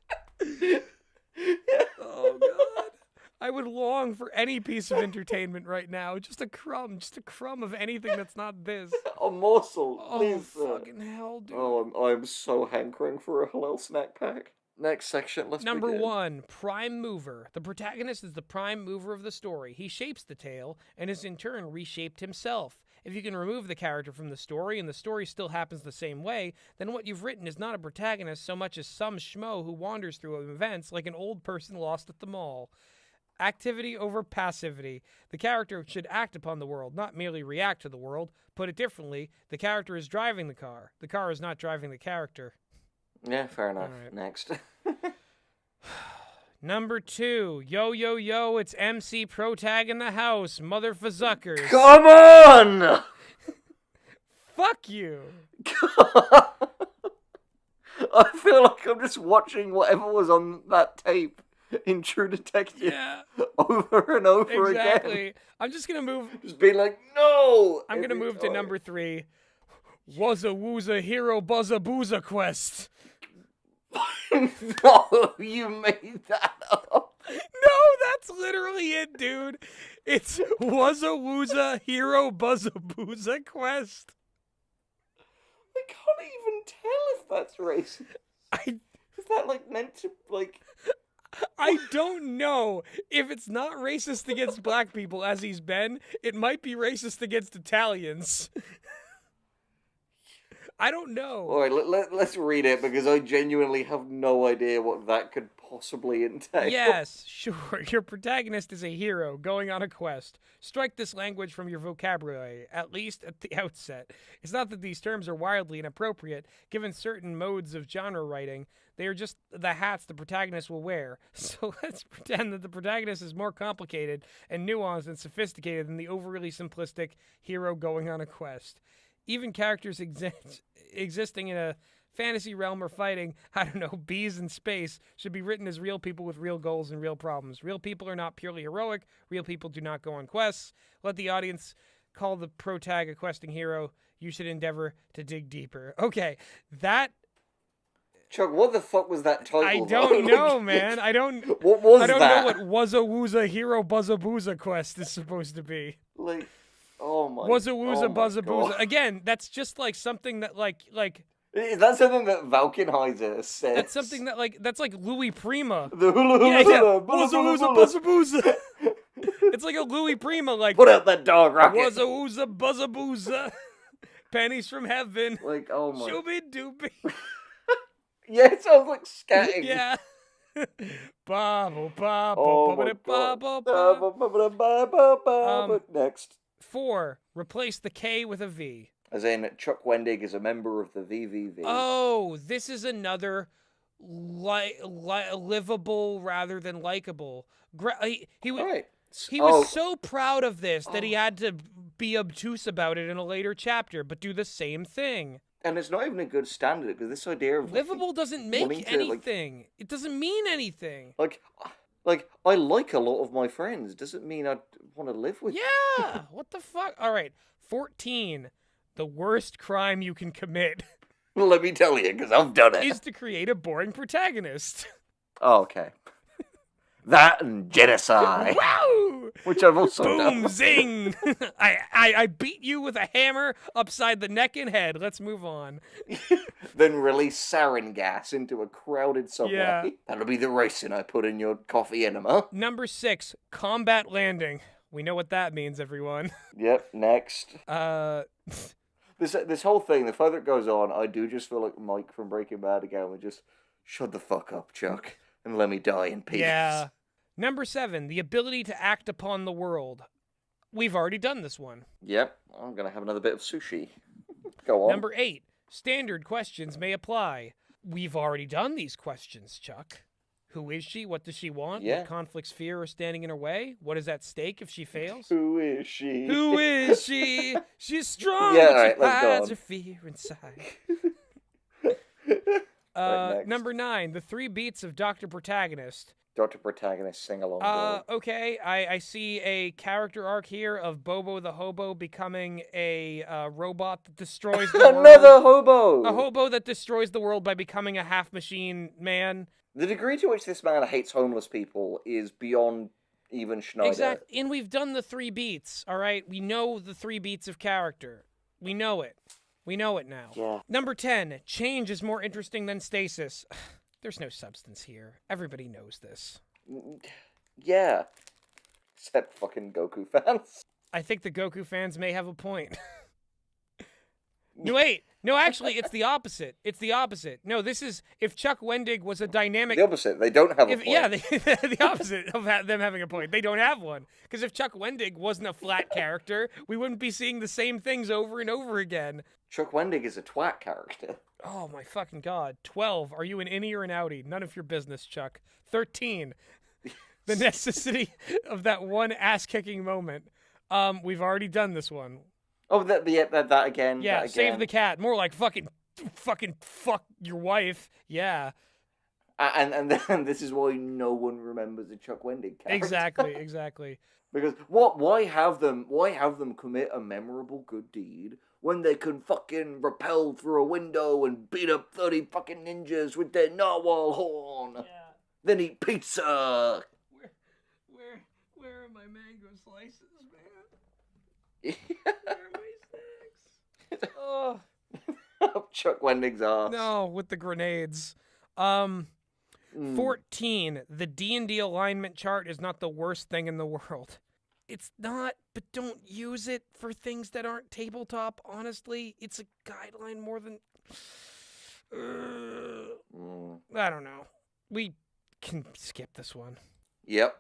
Oh, God. I would long for any piece of entertainment right now. Just a crumb of anything that's not this. A morsel, please. Oh, fucking hell, dude. Oh, I'm so hankering for a Hallow snack pack. Next section, let's Number begin. 1, prime mover. The protagonist is the prime mover of the story. He shapes the tale and is in turn reshaped himself. If you can remove the character from the story and the story still happens the same way, then what you've written is not a protagonist so much as some schmo who wanders through events like an old person lost at the mall. Activity over passivity. The character should act upon the world, not merely react to the world. Put it differently, the character is driving the car. The car is not driving the character. Yeah, fair enough. Right. Next. Number 2, yo, it's MC Protag in the house, motherfuckers. Come on! Fuck you. I feel like I'm just watching whatever was on that tape in True Detective over and over again. Exactly. I'm just gonna move. Just being like, no! I'm gonna move to number 3. Wuzza Wooza Hero Buzza Booza Quest. No, you made that up. No, that's literally it, dude. It's Wuzza Wooza Hero Buzza Booza Quest. I can't even tell if that's racist. Is that like meant to like? I don't know. If it's not racist against black people, as he's been, it might be racist against Italians. I don't know. All right, let's read it, because I genuinely have no idea what that could possibly entail. Yes, sure. Your protagonist is a hero going on a quest. Strike this language from your vocabulary, at least at the outset. It's not that these terms are wildly inappropriate, given certain modes of genre writing. They are just the hats the protagonist will wear. So let's pretend that the protagonist is more complicated and nuanced and sophisticated than the overly simplistic hero going on a quest. Even characters existing in a fantasy realm or fighting, I don't know, bees in space, should be written as real people with real goals and real problems. Real people are not purely heroic. Real people do not go on quests. Let the audience call the protag a questing hero. You should endeavor to dig deeper. Okay, that... Chuck, what the fuck was that title? I don't know, man. I don't... What was I don't that? know what Wuzza Wooza Hero Buzza Booza quest is supposed to be. Like... Oh my! Wuzza Wooza oh Buzza God. Booza. Again, that's just like something that like Is that something that Valkenheiser says? that's something that that's like Louis Prima. The hula hula Yeah, hula, Wuzza hula Wooza hula. Buzza Booza. It's like a Louis Prima, like Put out that dog rocket. Wuzza Wooza Buzza Booza. Pennies from heaven. Like, oh my! Shooby doopy. Yeah, it sounds like scatting. Yeah. Bobble Oh my bobble God. bobble. Next. 4. Replace the K with a V. As in, Chuck Wendig is a member of the VVV. Oh, this is another livable rather than likable. He was Right. he was so proud of this that he had to be obtuse about it in a later chapter, but do the same thing. And it's not even a good standard, because this idea of... Livable doesn't make wanting to, anything. It doesn't mean anything. Like, I like a lot of my friends. Doesn't mean I want to live with them. Yeah, what the fuck? All right, 14. The worst crime you can commit Well, let me tell you, because I've done it. is to create a boring protagonist. Oh, okay. That and genocide. Wow! Which I've also Boom, done. zing! I beat you with a hammer upside the neck and head. Let's move on. Then release sarin gas into a crowded subway. Yeah. That'll be the ricin I put in your coffee enema. Number 6, combat landing. We know what that means, everyone. Yep, next. This This whole thing, the further it goes on, I do just feel like Mike from Breaking Bad again would just, shut the fuck up, Chuck, and let me die in peace. Yeah. Number 7, the ability to act upon the world. We've already done this one. Yep, I'm gonna have another bit of sushi. Go on. Number 8, standard questions may apply. We've already done these questions, Chuck. Who is she? What does she want? Yeah. What conflicts fear are standing in her way? What is at stake if she fails? Who is she? Who is she? She's strong, Yeah, but alright, she let's go hides on. her fear inside. Next. Number 9, the 3 beats of Dr. Protagonist. Dr. Protagonist, sing along. Okay, I see a character arc here of Bobo the Hobo becoming a robot that destroys the world. Another hobo! A hobo that destroys the world by becoming a half-machine man. The degree to which this man hates homeless people is beyond even Schneider. Exactly. And we've done the 3 beats, all right? We know the 3 beats of character. We know it. We know it now. Yeah. Number 10, change is more interesting than stasis. There's no substance here. Everybody knows this. Yeah. Except fucking Goku fans. I think the Goku fans may have a point. No, wait. No, actually, it's the opposite. It's the opposite. No, this is if Chuck Wendig was a dynamic... The opposite. They don't have a point. Yeah, the opposite of them having a point. They don't have one. Because if Chuck Wendig wasn't a flat character, we wouldn't be seeing the same things over and over again. Chuck Wendig is a twat character. Oh, my fucking God. 12. Are you an innie or an outie? None of your business, Chuck. 13. The necessity of that one ass-kicking moment. We've already done this one. Oh, that again. Yeah, that save again. the cat. More like fucking fucking fuck your wife. Yeah, And then this is why no one remembers a Chuck Wendig character. exactly. Because why have them commit a memorable good deed when they can fucking rappel through a window and beat up 30 fucking ninjas with their narwhal horn? Yeah. Then eat pizza. Where are my mango slices, man? Where are my snacks? Oh. Chuck Wendig's ass. No, with the grenades. 14. The D&D alignment chart is not the worst thing in the world. It's not, but don't use it for things that aren't tabletop, honestly. It's a guideline more than... I don't know. We can skip this one. Yep.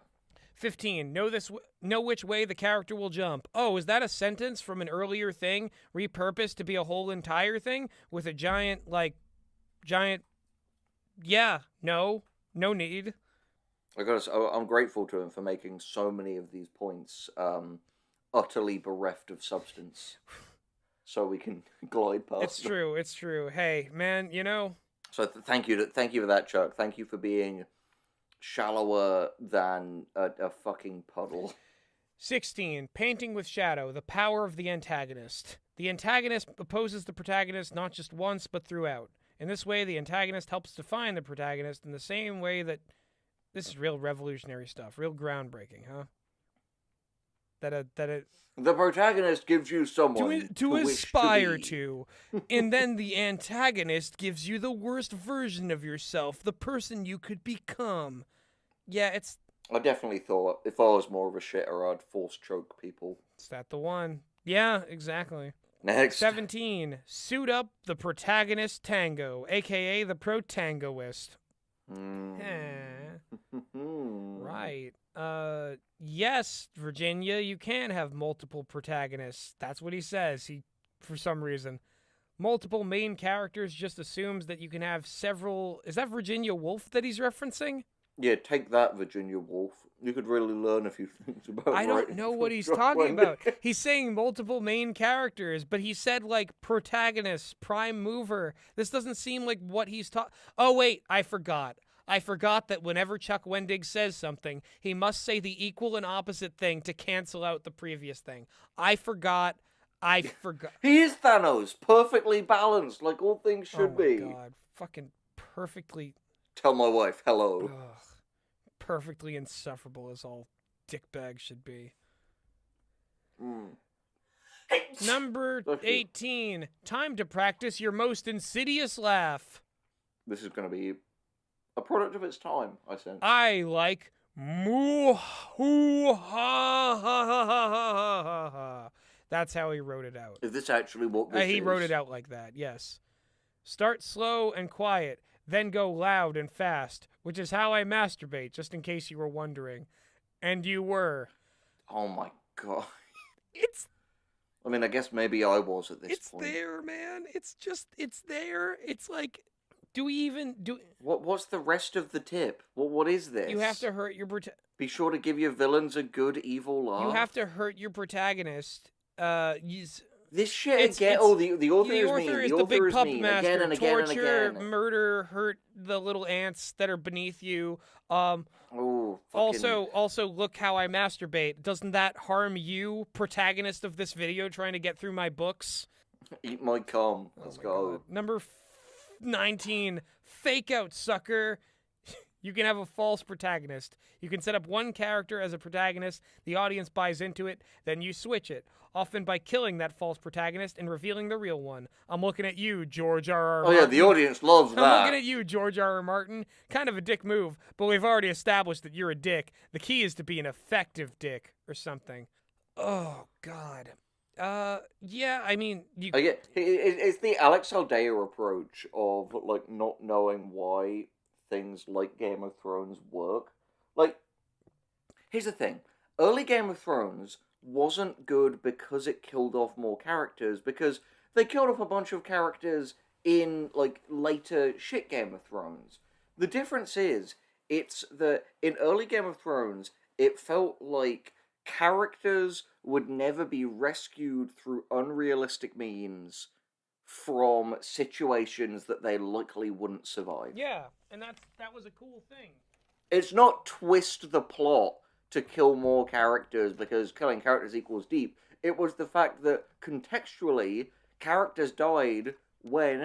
15. Know which way the character will jump. Oh, is that a sentence from an earlier thing repurposed to be a whole entire thing with a giant? Yeah, no need. I'm grateful to him for making so many of these points utterly bereft of substance, so we can glide past. It's true. Hey, man, you know. So thank you for that, Chuck. Thank you for being shallower than a fucking puddle. 16. Painting with shadow, the power of the antagonist. The antagonist opposes the protagonist not just once, but throughout. In this way, the antagonist helps define the protagonist in the same way that... This is real revolutionary stuff, real groundbreaking, huh? The protagonist gives you someone to aspire to, and then the antagonist gives you the worst version of yourself, the person you could become. Yeah, it's... I definitely thought if I was more of a shitter, I'd force choke people. Is that the one? Yeah, exactly. Next. 17. Suit up the protagonist tango, a.k.a. the protangoist. Right. Yes, Virginia, you can have multiple protagonists. That's what he says. For some reason. Multiple main characters just assumes that you can have several... Is that Virginia Woolf that he's referencing? Yeah, take that, Virginia Woolf. You could really learn a few things about I don't know what he's talking about. He's saying multiple main characters, but he said, like, protagonist, prime mover. This doesn't seem like what he's talking... Oh, wait, I forgot. I forgot that whenever Chuck Wendig says something, he must say the equal and opposite thing to cancel out the previous thing. I forgot. He is Thanos, perfectly balanced, like all things should be. Oh, my God. Fucking perfectly... Tell my wife hello. Ugh. Perfectly insufferable as all dickbags should be. Number 18. Time to practice your most insidious laugh. This is going to be a product of its time, I sense. I like moo hoo ha ha ha ha ha ha ha. That's how he wrote it out. Is this actually what this is? He wrote it out like that, yes. Start slow and quiet, then go loud and fast, which is how I masturbate, just in case you were wondering. And you were. Oh my God. It's... I mean, I guess maybe I was at this point. It's there, man. It's there. It's like... Do we even do? What's the rest of the tip? What is this? You have to hurt your Be sure to give your villains a good evil laugh. You have to hurt your protagonist. This shit again. Oh, the author is mean. The author big is puppet mean. master. Again and again Torture, and again. Murder, hurt the little ants that are beneath you. Oh. Also, look how I masturbate. Doesn't that harm you, protagonist of this video, trying to get through my books? Eat my cum. Let's go. God. Number 19. Fake out, sucker. You can have a false protagonist. You can set up one character as a protagonist, the audience buys into it, then you switch it, often by killing that false protagonist and revealing the real one. I'm looking at you, George R.R. Martin. Oh yeah, the audience loves that. I'm looking at you, George R.R. Martin. Kind of a dick move, but we've already established that you're a dick. The key is to be an effective dick or something. Oh, God. Yeah, I mean... It's the Alex Aldea approach of, like, not knowing why things like Game of Thrones work. Like, here's the thing. Early Game of Thrones wasn't good because it killed off more characters, because they killed off a bunch of characters in, like, later shit Game of Thrones. The difference is, it's that in early Game of Thrones, it felt like characters would never be rescued through unrealistic means from situations that they likely wouldn't survive. Yeah, and that was a cool thing. It's not twist the plot to kill more characters because killing characters equals deep. It was the fact that contextually, characters died when,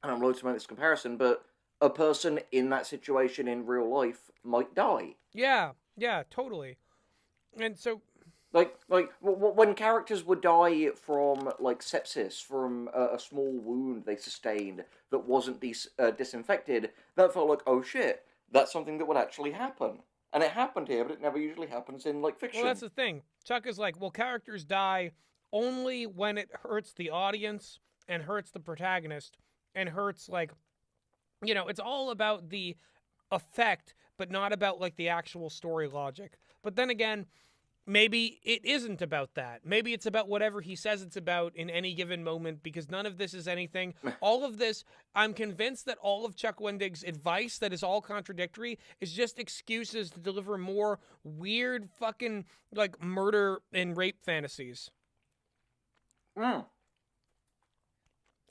and I'm loath to make this comparison, but a person in that situation in real life might die. Yeah, totally. And so, when characters would die from like sepsis, from a small wound they sustained that wasn't disinfected, that felt like, oh shit, that's something that would actually happen. And it happened here, but it never usually happens in like fiction. well, that's the thing. Chuck is like, well, characters die only when it hurts the audience and hurts the protagonist and hurts like, it's all about the effect, but not about like the actual story logic. But then again, maybe it isn't about that. Maybe it's about whatever he says it's about in any given moment, because none of this is anything. All of this, I'm convinced that all of Chuck Wendig's advice that is all contradictory is just excuses to deliver more weird fucking, like, murder and rape fantasies. Yeah,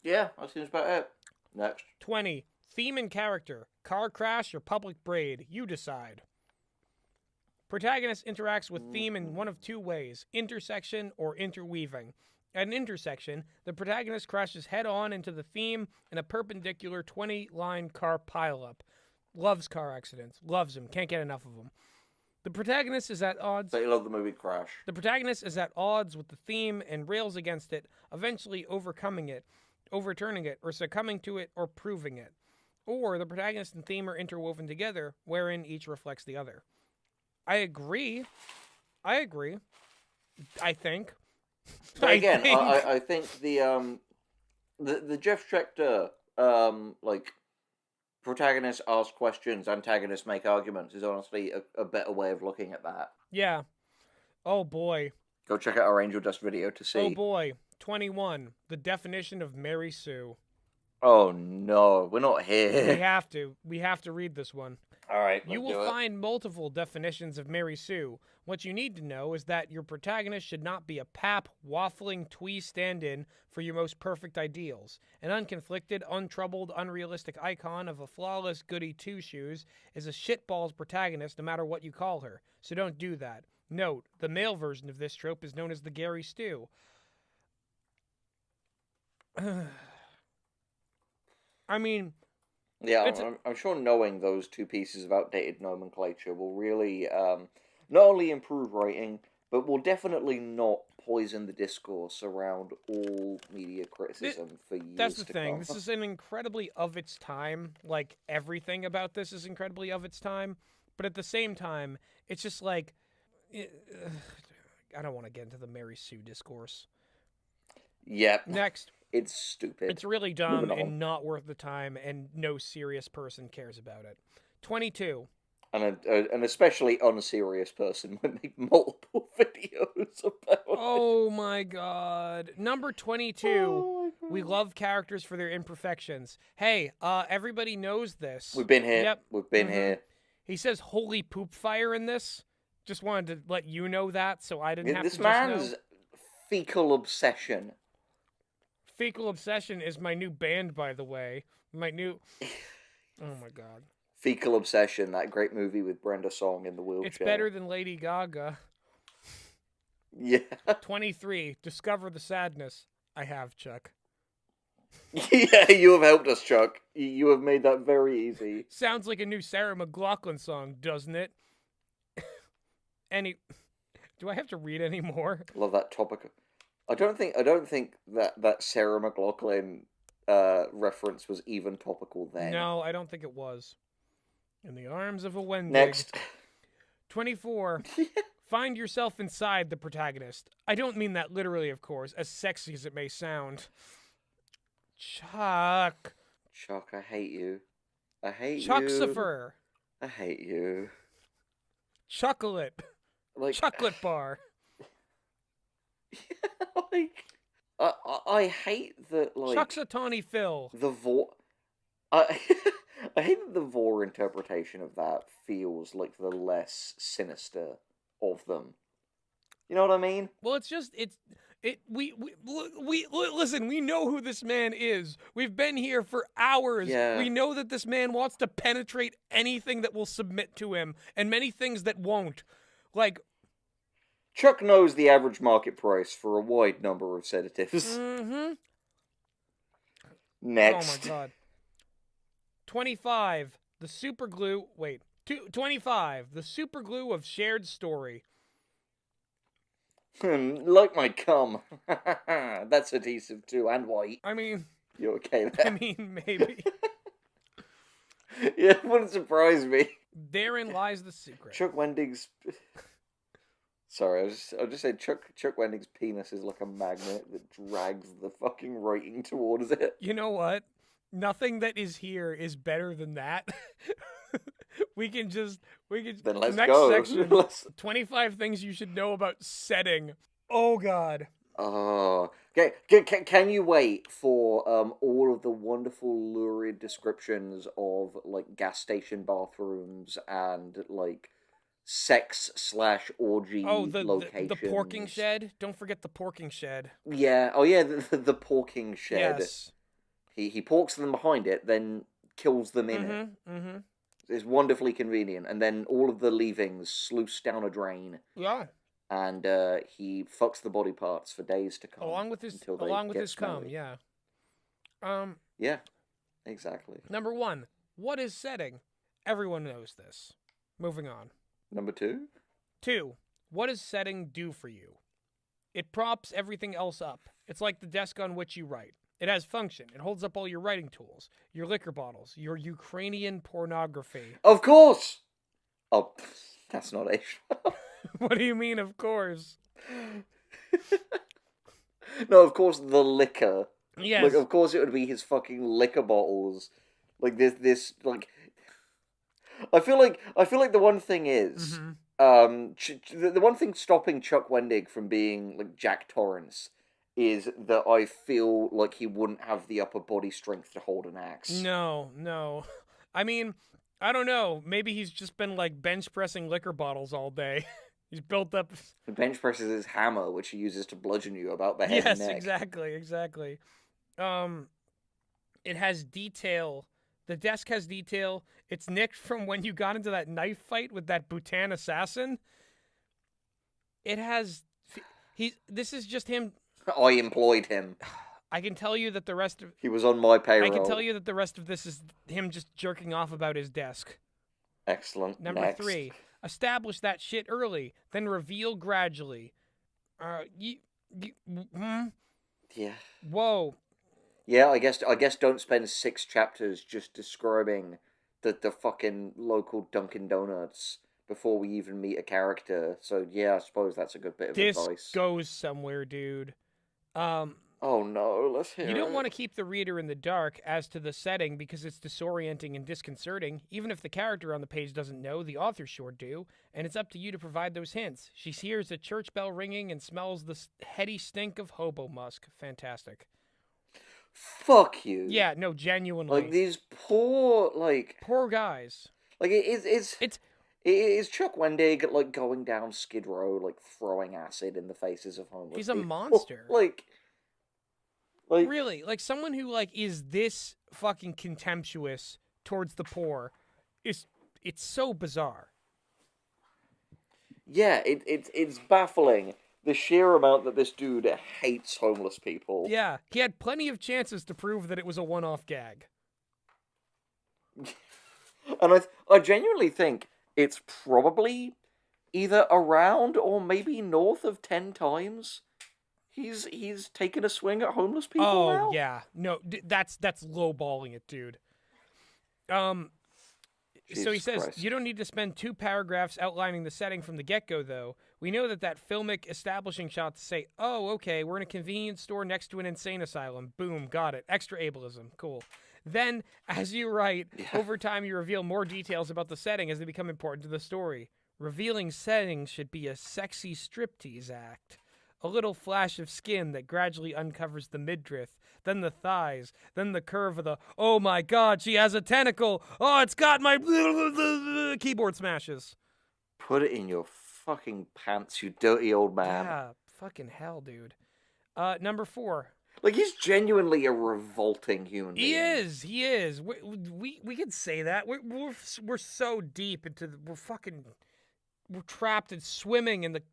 that seems about it. Next. 20. Theme and character. Car crash or public braid. You decide. Protagonist interacts with theme in one of two ways, intersection or interweaving. At an intersection, the protagonist crashes head-on into the theme in a perpendicular 20-line car pileup. Loves car accidents. Loves them. Can't get enough of them. The protagonist is at odds... But you love the movie Crash. The protagonist is at odds with the theme and rails against it, eventually overcoming it, overturning it, or succumbing to it, or proving it. Or the protagonist and theme are interwoven together, wherein each reflects the other. I agree. I think. But again, I think the Jeff Schecter protagonists ask questions, antagonists make arguments is honestly a better way of looking at that. Yeah. Oh boy. Go check out our Angel Dust video to see. Oh boy. 21. The definition of Mary Sue. Oh no, we're not here. We have to read this one. All right, you will find multiple definitions of Mary Sue. What you need to know is that your protagonist should not be a pap, waffling twee stand-in for your most perfect ideals. An unconflicted, untroubled, unrealistic icon of a flawless goody two-shoes is a shitballs protagonist no matter what you call her. So don't do that. Note, the male version of this trope is known as the Gary Stew. I mean... Yeah, I'm sure knowing those two pieces of outdated nomenclature will really not only improve writing, but will definitely not poison the discourse around all media criticism for years to come. That's the thing. This is an incredibly of its time. Like, everything about this is incredibly of its time. But at the same time, it's just like... I don't want to get into the Mary Sue discourse. Yep. Next. It's stupid. It's really dumb and not worth the time, and no serious person cares about it. 22. And an especially unserious person would make multiple videos about it. Oh my god. Number 22. Oh my god. We love characters for their imperfections. Hey, everybody knows this. We've been here. Yep. We've been here. He says holy poop fire in this. Just wanted to let you know that, so I didn't have to This just man's know. fecal obsession. Fecal Obsession is my new band, by the way. My new... Oh my god. Fecal Obsession, that great movie with Brenda Song in the wheelchair. It's better than Lady Gaga. Yeah. 23. Discover the sadness. I have, Chuck. Yeah, you have helped us, Chuck. You have made that very easy. Sounds like a new Sarah McLachlan song, doesn't it? Do I have to read any more? Love that topic. I don't think that Sarah McLachlan reference was even topical then. No, I don't think it was. In the arms of a Wendig. Next. 24. Find yourself inside the protagonist. I don't mean that literally, of course, as sexy as it may sound. Chuck. Chuck, I hate you. I hate you. Chuck-sifer. I hate you. Chocolate. Like Chocolate bar. Like, I hate that, like... Chucksatawny Phil. I hate that the Vor interpretation of that feels like the less sinister of them. You know what I mean? Well, Listen, we know who this man is. We've been here for hours. Yeah. We know that this man wants to penetrate anything that will submit to him and many things that won't. Like, Chuck knows the average market price for a wide number of sedatives. mm-hmm. Next. Oh my god. 25. The super glue. Wait. 25. The super glue of shared story. Like my cum. That's adhesive too, and white. I mean, You okay there? maybe. Yeah, it wouldn't surprise me. Therein lies the secret. Chuck Wendig's... Sorry, I just said Chuck Wendig's penis is like a magnet that drags the fucking writing towards it. You know what? Nothing that is here is better than that. we can Then let's next go. section. 25 things you should know about setting. Oh god. Oh, okay. Can you wait for all of the wonderful lurid descriptions of like gas station bathrooms and like sex/orgy locations? The porking shed. Don't forget the porking shed. Yeah. Oh yeah, the porking shed. Yes. He porks them behind it, then kills them in it. Mm-hmm. It's wonderfully convenient, and then all of the leavings sluice down a drain. Yeah. And he fucks the body parts for days to come. Along with his cum, yeah. Yeah, exactly. Number 1, what is setting? Everyone knows this. Moving on. Number 2? 2, what does setting do for you? It props everything else up. It's like the desk on which you write. It has function. It holds up all your writing tools, your liquor bottles, your Ukrainian pornography. Of course! Oh, that's not it. What do you mean, of course? No, of course, the liquor. Yes. Like, of course it would be his fucking liquor bottles. Like, this, like... I feel like the one thing is... Mm-hmm. The one thing stopping Chuck Wendig from being, like, Jack Torrance is that I feel like he wouldn't have the upper body strength to hold an axe. No. I mean, I don't know. Maybe he's just been, like, bench pressing liquor bottles all day. He's built up... The bench presses his hammer, which he uses to bludgeon you about the head and neck. Yes, exactly. It has detail. The desk has detail. It's nicked from when you got into that knife fight with that Bhutan assassin. It has... This is just him... I employed him. I can tell you that the rest of... He was on my payroll. I can tell you that the rest of this is him just jerking off about his desk. Excellent. Number Next. 3, establish that shit early, then reveal gradually. Yeah. Whoa. Yeah, I guess don't spend 6 chapters just describing the fucking local Dunkin' Donuts before we even meet a character. So yeah, I suppose that's a good bit of advice. This goes somewhere, dude. Oh no, let's hear it. You don't want to keep the reader in the dark as to the setting because it's disorienting and disconcerting. Even if the character on the page doesn't know, the author sure do, and it's up to you to provide those hints. She hears a church bell ringing and smells the heady stink of hobo musk. Fantastic. Fuck you. Yeah, no, genuinely. Like these poor guys. Like is Chuck Wendig like going down Skid Row, like throwing acid in the faces of homeless He's a people? monster. Like really, like someone who like is this fucking contemptuous towards the poor it's so bizarre. Yeah, it's baffling the sheer amount that this dude hates homeless people. Yeah, he had plenty of chances to prove that it was a one-off gag. And I genuinely think it's probably either around or maybe north of 10 times he's taken a swing at homeless people now. Oh, yeah. No, that's lowballing it, dude. So he says, Christ. You don't need to spend 2 paragraphs outlining the setting from the get-go, though. We know that filmic establishing shot to say, oh, okay, we're in a convenience store next to an insane asylum. Boom, got it. Extra ableism. Cool. Then, as you write, over time you reveal more details about the setting as they become important to the story. Revealing settings should be a sexy striptease act. A little flash of skin that gradually uncovers the midriff, then the thighs, then the curve of the, oh my god, she has a tentacle! Oh, it's got my keyboard smashes. Put it in your fucking pants, you dirty old man. Yeah, fucking hell, dude. Number 4. Like, he's genuinely a revolting human being. He is. We can say that. We're so deep into we're trapped and swimming in the.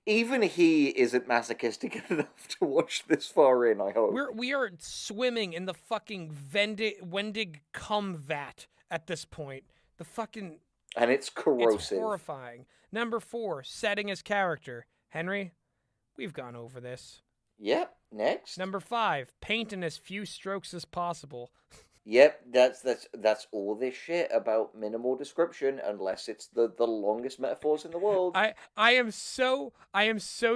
Even he isn't masochistic enough to watch this far in, I hope. We are swimming in the fucking Wendig cum vat at this point. The fucking. And it's corrosive. It's horrifying. Number 4, setting his character. Henry, we've gone over this. Yep, next. Number 5, paint in as few strokes as possible. Yep, that's all this shit about minimal description, unless it's the longest metaphors in the world. I am so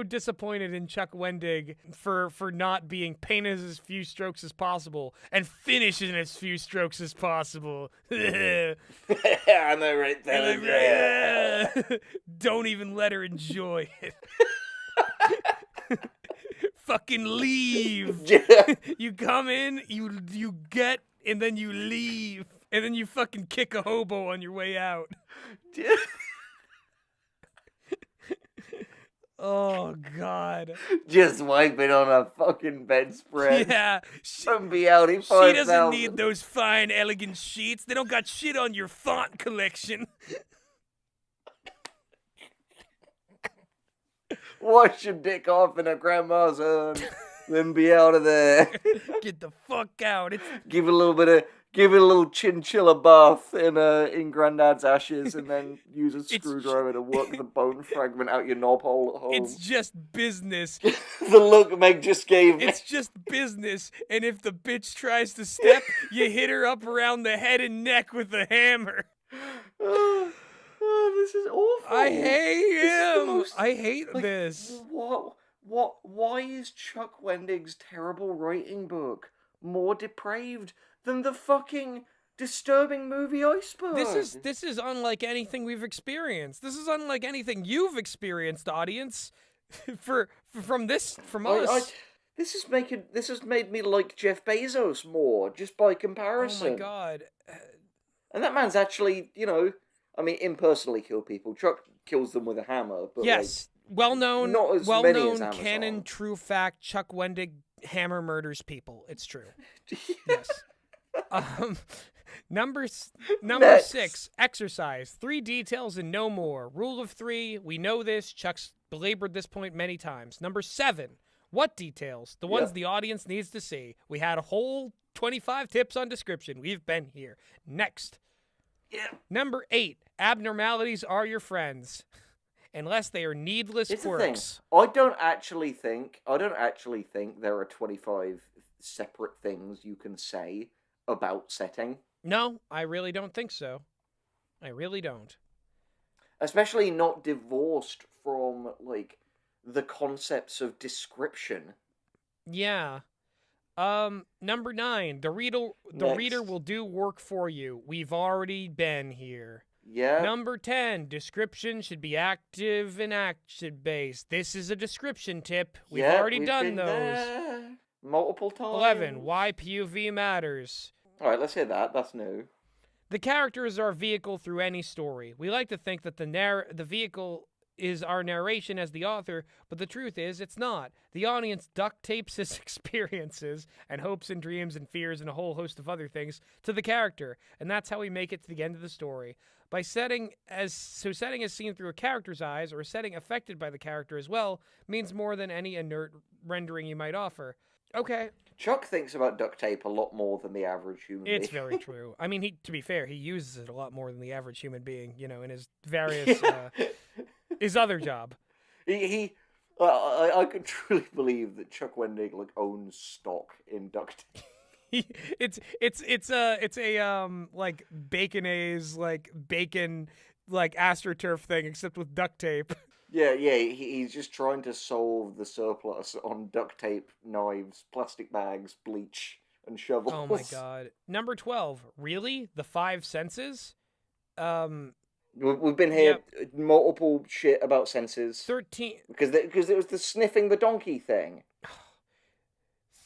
disappointed in Chuck Wendig for not being paint as few strokes as possible and finish in as few strokes as possible. Am I right there? Don't even let her enjoy it. Fucking leave. You come in, you get, and then you leave, and then you fucking kick a hobo on your way out. Oh God! Just wipe it on a fucking bedspread. Yeah, Don't be out. She doesn't need those fine, elegant sheets. They don't got shit on your font collection. Wash your dick off in a grandma's urn, then be out of there. Get the fuck out. Give it a little chinchilla bath in Granddad's ashes, and then use a screwdriver to work the bone fragment out your knob hole at home. It's just business. The look Meg just gave me. It's just business, and if the bitch tries to step, you hit her up around the head and neck with a hammer. Oh, this is awful. I hate him. I hate this. Why is Chuck Wendig's terrible writing book more depraved than the fucking disturbing movie Iceberg? This is unlike anything we've experienced. This is unlike anything you've experienced, audience. From us. This has made me like Jeff Bezos more, just by comparison. Oh my God. And that man's actually, impersonally killed people. Chuck kills them with a hammer, but yes, well-known canon true fact. Chuck Wendig hammer murders people. It's true. Yes. Number 6, exercise. 3 details and no more. Rule of 3. We know this. Chuck's belabored this point many times. Number 7. What details? The ones the audience needs to see. We had a whole 25 tips on description. We've been here. Next. Yeah. Number 8. Abnormalities are your friends, unless they are needless quirks. I don't actually think there are 25 separate things you can say about setting. No, I really don't think so. I really don't. Especially not divorced from, the concepts of description. Yeah. Number 9. The reader will do work for you. We've already been here. Yeah. Number 10. Description should be active and action-based. This is a description tip. We've already done those. There multiple times. 11. Why POV matters. All right, let's hear that. That's new. The character is our vehicle through any story. We like to think that the vehicle is our narration as the author, but the truth is it's not. The audience duct tapes his experiences and hopes and dreams and fears and a whole host of other things to the character, and that's how we make it to the end of the story. By setting as seen through a character's eyes, or a setting affected by the character as well, means more than any inert rendering you might offer. Okay. Chuck thinks about duct tape a lot more than the average human being. It's very true. I mean, to be fair, he uses it a lot more than the average human being, in his various, his other job. I could truly believe that Chuck Wendig, owns stock in duct tape. It's a Baconaise, bacon, AstroTurf thing, except with duct tape. Yeah, he's just trying to solve the surplus on duct tape, knives, plastic bags, bleach, and shovels. Oh my God. Number 12. Really? The 5 senses? We've been here multiple shit about senses. 13. Because it was the sniffing the donkey thing.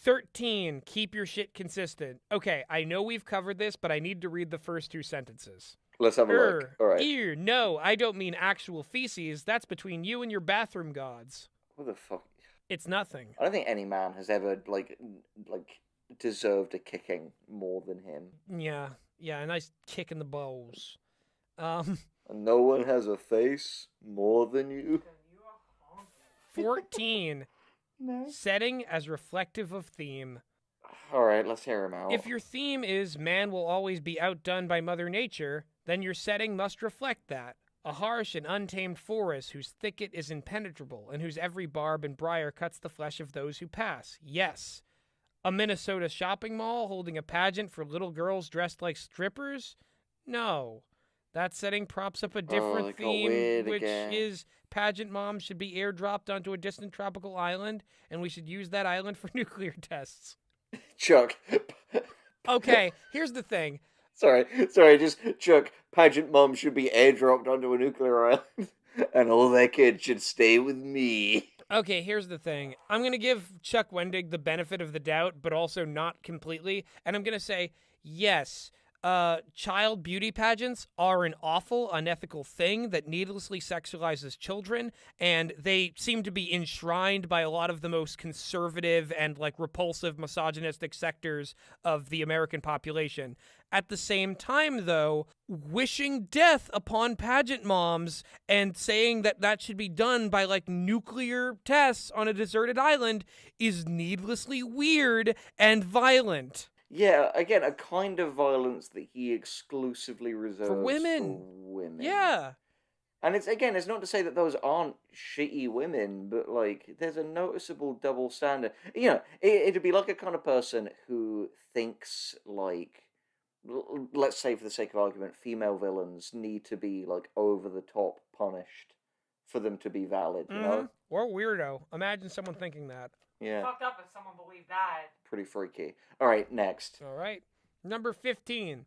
13. Keep your shit consistent. Okay, I know we've covered this, but I need to read the first 2 sentences. Let's have a look. All right. Ew, no, I don't mean actual feces. That's between you and your bathroom gods. What the fuck? It's nothing. I don't think any man has ever like deserved a kicking more than him. Yeah, a nice kick in the balls. And no one has a face more than you. 14. No. Setting as reflective of theme. All right, let's hear him out. If your theme is man will always be outdone by Mother Nature, then your setting must reflect that. A harsh and untamed forest whose thicket is impenetrable and whose every barb and briar cuts the flesh of those who pass. Yes. A Minnesota shopping mall holding a pageant for little girls dressed like strippers? No. That setting props up a different theme, which is pageant moms should be airdropped onto a distant tropical island, and we should use that island for nuclear tests. Chuck. Okay, here's the thing. Sorry, just Chuck, pageant mom should be airdropped onto a nuclear island, and all their kids should stay with me. Okay, here's the thing. I'm going to give Chuck Wendig the benefit of the doubt, but also not completely, and I'm going to say, yes, child beauty pageants are an awful, unethical thing that needlessly sexualizes children, and they seem to be enshrined by a lot of the most conservative and, like, repulsive, misogynistic sectors of the American population. At the same time, though, wishing death upon pageant moms and saying that that should be done by, like, nuclear tests on a deserted island is needlessly weird and violent. Yeah, again, a kind of violence that he exclusively reserves For women. Yeah. And it's not to say that those aren't shitty women, but, like, there's a noticeable double standard. You know, it'd be like a kind of person who thinks, like, let's say for the sake of argument, female villains need to be, like, over the top punished for them to be valid, you know? Or weirdo. Imagine someone thinking that. Yeah. Fucked up if someone believed that. Pretty freaky. All right, next. All right. Number 15.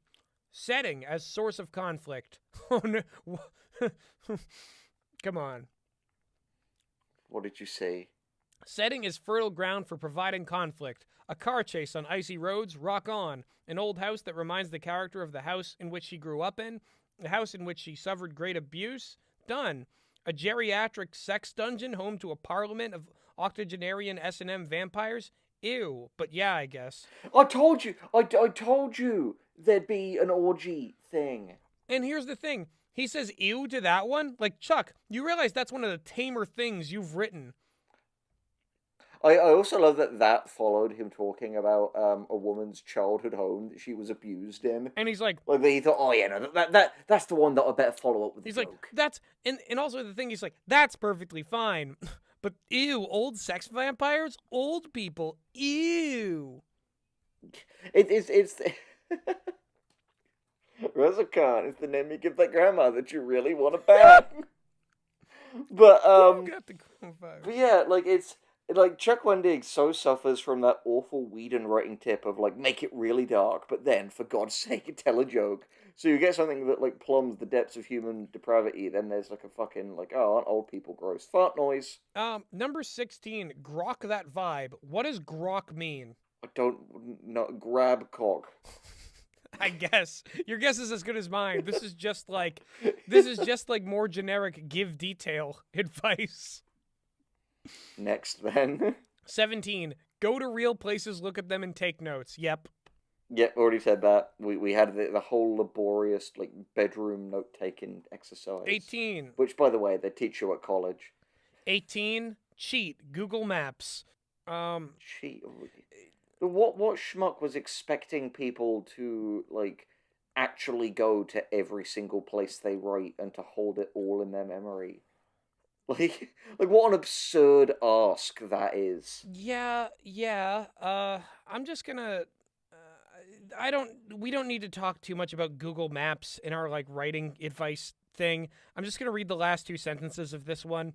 Setting as source of conflict. Oh, no. Come on. What did you say? Setting is fertile ground for providing conflict. A car chase on icy roads, rock on. An old house that reminds the character of the house in which she grew up in. The house in which she suffered great abuse, done. A geriatric sex dungeon home to a parliament of octogenarian S&M vampires, ew. But yeah, I guess. I told you! I told you there'd be an orgy thing. And here's the thing. He says ew to that one? Like, Chuck, you realize that's one of the tamer things you've written. I also love that followed him talking about a woman's childhood home that she was abused in. And he's like he thought, oh yeah, no, that's the one that I better follow up with. He's like, that's and also the thing, he's like, that's perfectly fine. But ew, old sex vampires? Old people, ew. It's Rosa Khan is the name you give that grandma that you really want to bang. But Got the coronavirus. But yeah, like it's like Chuck Wendig so suffers from that awful Whedon writing tip of like make it really dark, but then for God's sake tell a joke. So you get something that like plumbs the depths of human depravity. Then there's like a fucking like, oh, aren't old people gross? Fart noise. Number 16, grok that vibe. What does grok mean? I don't know. Grab cock. I guess your guess is as good as mine. This is just like more generic give detail advice. Next, then. 17. Go to real places, look at them, and take notes. Yep. Yep, already said that. We had the whole laborious like bedroom note-taking exercise. 18. Which, by the way, they teach you at college. 18. Cheat. Google Maps. Cheat. What schmuck was expecting people to like actually go to every single place they write and to hold it all in their memory? Like what an absurd ask that is. Yeah. I'm just gonna. We don't need to talk too much about Google Maps in our like writing advice thing. I'm just gonna read the last two sentences of this one.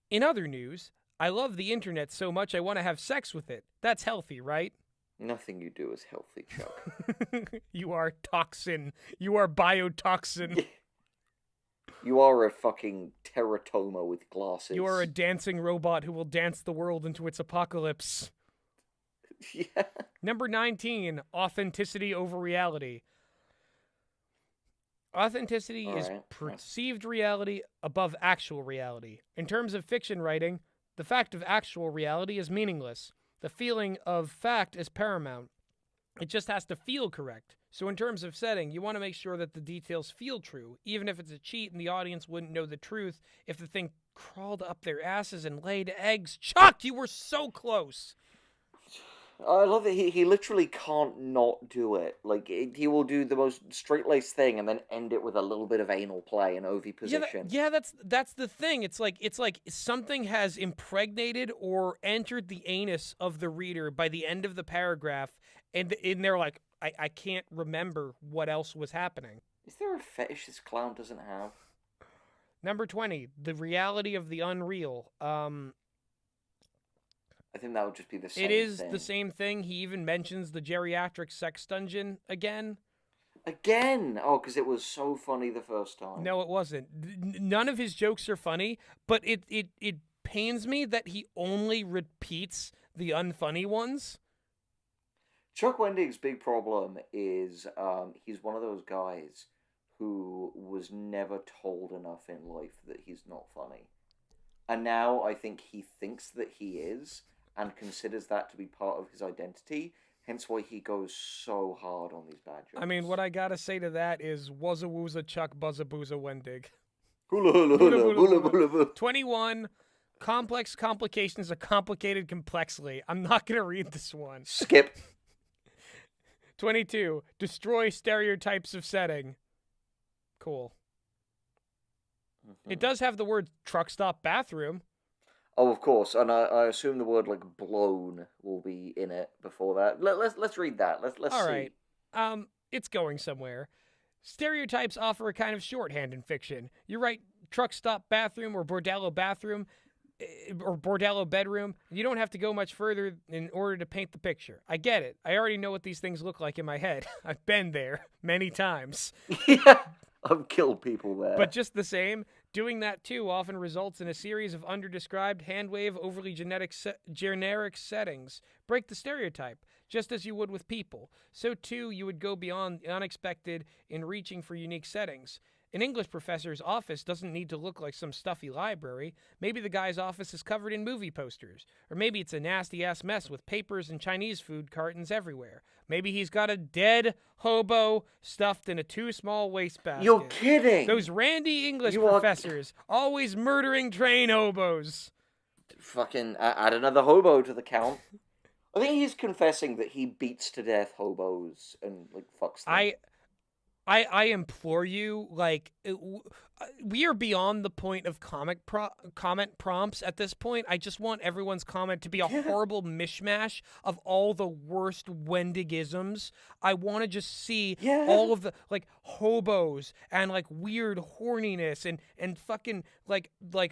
In other news, I love the internet so much I want to have sex with it. That's healthy, right? Nothing you do is healthy, Chuck. You are toxin. You are biotoxin. You are a fucking teratoma with glasses. You are a dancing robot who will dance the world into its apocalypse. Yeah. Number 19, authenticity over reality. Authenticity is perceived reality above actual reality. In terms of fiction writing, The fact of actual reality is meaningless. The feeling of fact is paramount. It just has to feel correct. So in terms of setting, you want to make sure that the details feel true, even if it's a cheat and the audience wouldn't know the truth if the thing crawled up their asses and laid eggs. Chuck, you were so close! I love that he literally can't not do it. Like, he will do the most straight-laced thing and then end it with a little bit of anal play and oviposition. Yeah, that's the thing. It's like something has impregnated or entered the anus of the reader by the end of the paragraph, and they're like, I can't remember what else was happening. Is there a fetish this clown doesn't have? Number 20, the reality of the unreal. I think that would just be the same It is thing. the same thing. He even mentions the geriatric sex dungeon again. Again? Oh, because it was so funny the first time. No, it wasn't. None of his jokes are funny, but it pains me that he only repeats the unfunny ones. Chuck Wendig's big problem is he's one of those guys who was never told enough in life that he's not funny. And now I think he thinks that he is, and considers that to be part of his identity, hence why he goes so hard on these bad jokes. I mean, what I gotta say to that is wuzza wooza Chuck buzza booza Wendig. Hula hula hula hula hula hula. 21, complex complications are complicated complexly. I'm not gonna read this one. Skip. 22, destroy stereotypes of setting. Cool. It does have the word truck stop bathroom. Oh, of course, and I assume the word like blown will be in it before that. Let's read that. Let's All see. right. It's going somewhere. Stereotypes offer a kind of shorthand in fiction. You write truck stop bathroom or bordello bathroom or bordello bedroom. You don't have to go much further in order to paint the picture. I get it. I already know what these things look like in my head. I've been there many times. Yeah, I've killed people there. But just the same, doing that too often results in a series of underdescribed, hand-wave, overly generic settings. Break the stereotype, just as you would with people. So too, you would go beyond the unexpected in reaching for unique settings. An English professor's office doesn't need to look like some stuffy library. Maybe the guy's office is covered in movie posters. Or maybe it's a nasty-ass mess with papers and Chinese food cartons everywhere. Maybe he's got a dead hobo stuffed in a too small wastebasket. You're kidding! Those randy English professors, always murdering train hobos. Fucking add another hobo to the count. I think he's confessing that he beats to death hobos and like fucks them. I implore you, like, we are beyond the point of comment prompts at this point. I just want everyone's comment to be a horrible mishmash of all the worst Wendigisms. I want to just see all of the, like, hobos and, like, weird horniness and fucking, like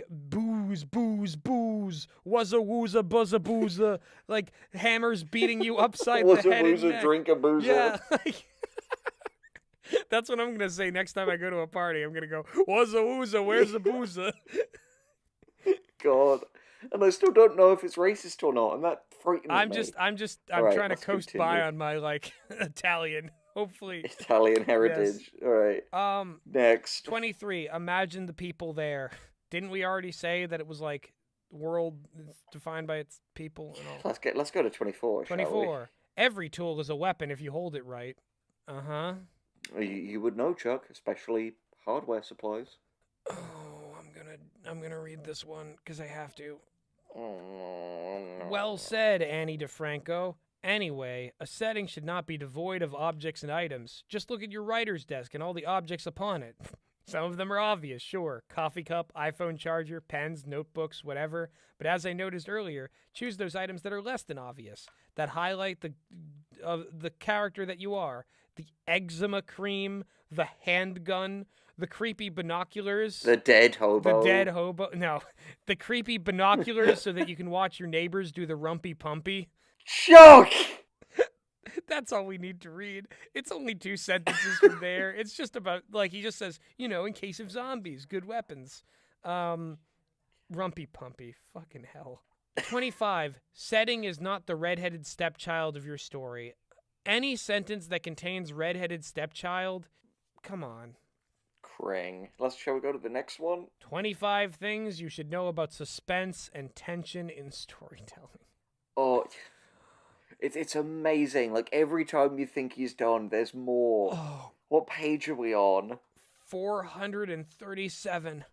booze, wuzza wooza buzza booza, like, hammers beating you upside the head and neck. Drink a boozer. Yeah, like... That's what I'm going to say next time I go to a party. I'm going to go, wuzza wooza, where's the booza? God. And I still don't know if it's racist or not, and that frightens me. I'm right, trying to coast continue. by on my, like, Italian, hopefully. Italian heritage. Yes. All right. Next. 23, imagine the people there. Didn't we already say that it was, like, world defined by its people and all? Let's go to 24, 24, every tool is a weapon if you hold it right. Uh-huh. You would know, Chuck, especially hardware supplies. Oh, I'm gonna read this one because I have to. Well said, Annie DeFranco. Anyway, a setting should not be devoid of objects and items. Just look at your writer's desk and all the objects upon it. Some of them are obvious, sure. Coffee cup, iPhone charger, pens, notebooks, whatever. But as I noticed earlier, choose those items that are less than obvious, that highlight the character that you are. The eczema cream, the handgun, the creepy binoculars. The dead hobo. No, the creepy binoculars so that you can watch your neighbors do the rumpy pumpy. Chuck! That's all we need to read. It's only 2 sentences from there. It's just about, like, he just says, in case of zombies, good weapons. Rumpy pumpy. Fucking hell. 25. Setting is not the redheaded stepchild of your story. Any sentence that contains redheaded stepchild, come on. spring. Shall we go to the next one? 25 things you should know about suspense and tension in storytelling. Oh, it's amazing. Like, every time you think he's done, there's more. Oh, What page are we on? 437.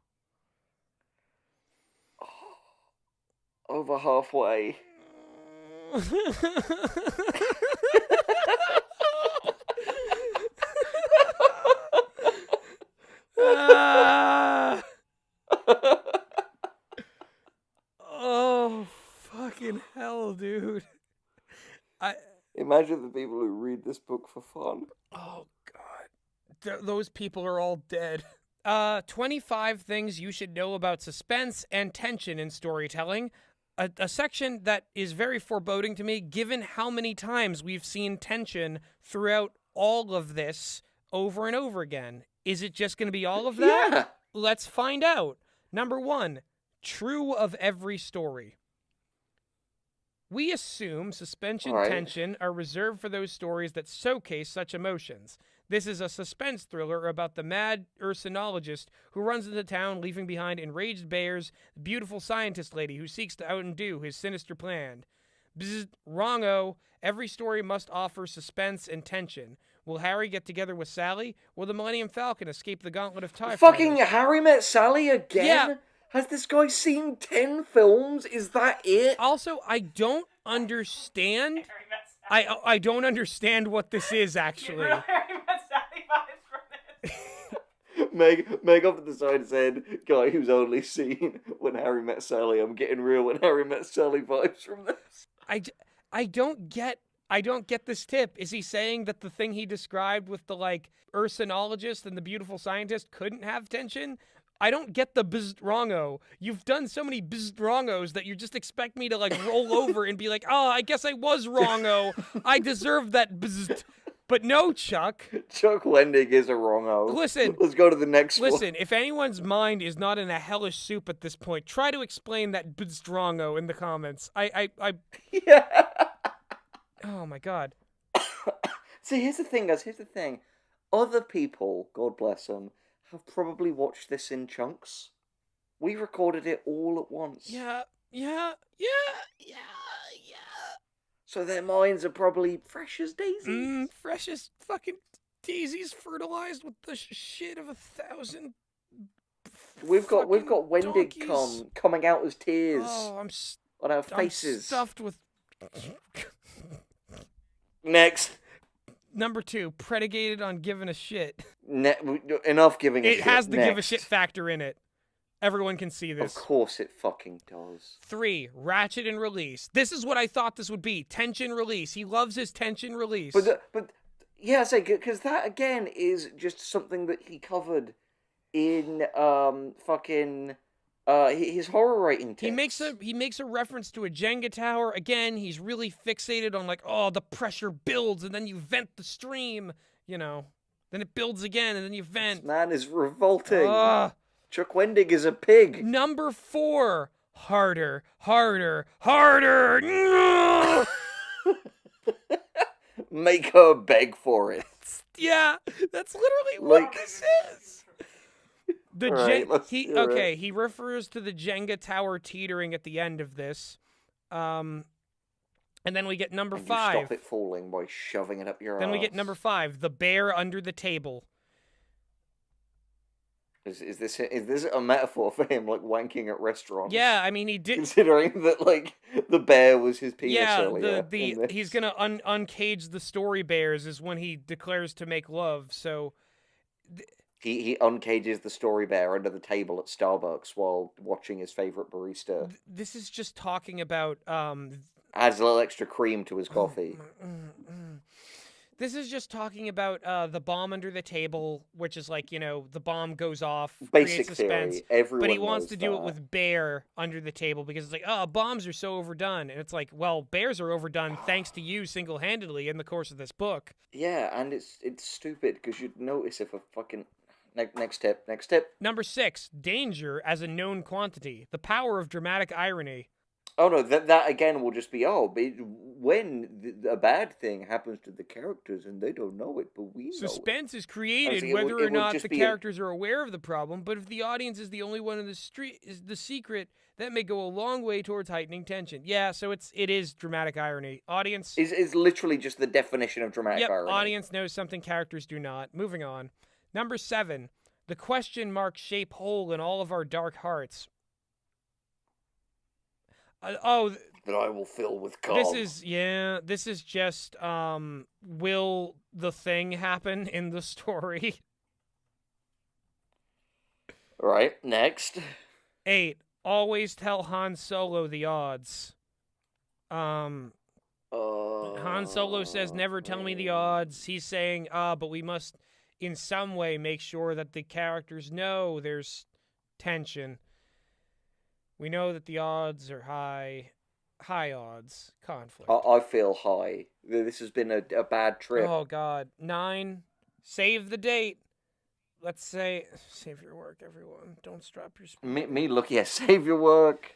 Over halfway. Oh, fucking hell, dude. Imagine the people who read this book for fun. Oh, God. Those people are all dead. 25 things you should know about suspense and tension in storytelling. A section that is very foreboding to me, given how many times we've seen tension throughout all of this over and over again. Is it just going to be all of that? Yeah. Let's find out. Number 1, true of every story. We assume suspense and tension are reserved for those stories that showcase such emotions. This is a suspense thriller about the mad ursinologist who runs into town, leaving behind enraged bears, the beautiful scientist lady who seeks to outdo his sinister plan. Bzzzt, wrong-o. Every story must offer suspense and tension. Will Harry get together with Sally? Will the Millennium Falcon escape the gauntlet of TIE Fucking fighters? Harry Met Sally again? Yeah. Has this guy seen 10 films? Is that it? Also, I don't understand. Harry Met Sally. I don't understand what this is, Get actually. real Harry Met Sally vibes from this. Meg off to the side said, guy who's only seen When Harry Met Sally. I'm getting real When Harry Met Sally vibes from this. I don't get this tip. Is he saying that the thing he described with the, like, ursinologist and the beautiful scientist couldn't have tension? I don't get the bzzzt-wrongo. You've done so many bzzzt-wrongos that you just expect me to, like, roll over and be like, oh, I guess I was wrongo. I deserve that bzzzt. But no, Chuck. Chuck Wendig is a wrongo. Listen. Let's go to the next one. Listen, if anyone's mind is not in a hellish soup at this point, try to explain that bzzzt-wrongo in the comments. Yeah. Oh, my God. See, here's the thing, guys. Here's the thing. Other people, God bless them, have probably watched this in chunks. We recorded it all at once. Yeah. So their minds are probably fresh as daisies. Fresh as fucking daisies fertilized with the shit of 1,000. We've got Wendig donkeys. coming out as tears Oh, on our I'm faces. stuffed with. Next. Number 2, predicated on giving a shit. Enough giving a shit. It has the Next. give a shit factor in it. Everyone can see this. Of course it fucking does. 3, ratchet and release. This is what I thought this would be. Tension release. He loves his tension release. But yeah, I say, because that again is just something that he covered in his horror rating text. He makes a reference to a Jenga tower. Again, he's really fixated on, like, oh, the pressure builds and then you vent the stream, you know. Then it builds again and then you vent. This man is revolting. Chuck Wendig is a pig. Number 4, harder, harder, harder. Make her beg for it. Yeah, that's literally what this is. He refers to the Jenga tower teetering at the end of this. And then we get number 5. You stop it falling by shoving it up your Then we ass. get number 5, the bear under the table. Is this a metaphor for him, like, wanking at restaurants? Yeah, I mean, he did. Considering that, like, the bear was his penis earlier. He's gonna uncage the story bears is when he declares to make love. So he uncages the story bear under the table at Starbucks while watching his favorite barista. This is just talking about Adds a little extra cream to his coffee. This is just talking about the bomb under the table, which is like, you know, the bomb goes off, Basic creates suspense, theory. Everyone but he wants knows to do that. it with bear under the table because it's like, oh, bombs are so overdone. And it's like, well, bears are overdone thanks to you single-handedly in the course of this book. Yeah, and it's stupid because you'd notice if a fucking... Next tip. Number 6, danger as a known quantity. The power of dramatic irony. Oh no, that again will just be when a bad thing happens to the characters and they don't know it, but we know it. Suspense is created Honestly, whether or it would not just the be characters are aware of the problem, but if the audience is the only one in the street is the secret, that may go a long way towards heightening tension. Yeah, so it is dramatic irony. Audience is literally just the definition of dramatic irony. Audience knows something characters do not. Moving on. Number 7, the question mark shape hole in all of our dark hearts. That I will fill with calm. This is just, will the thing happen in the story? Right, next. 8, always tell Han Solo the odds. Han Solo says, never tell me the odds. He's saying, but we must in some way make sure that the characters know there's tension. We know that the odds are high odds, conflict. I feel high. This has been a bad trip. Oh, God. 9, save the date. Let's say, save your work, everyone. Don't strap your spoon. Me, look, yeah, save your work.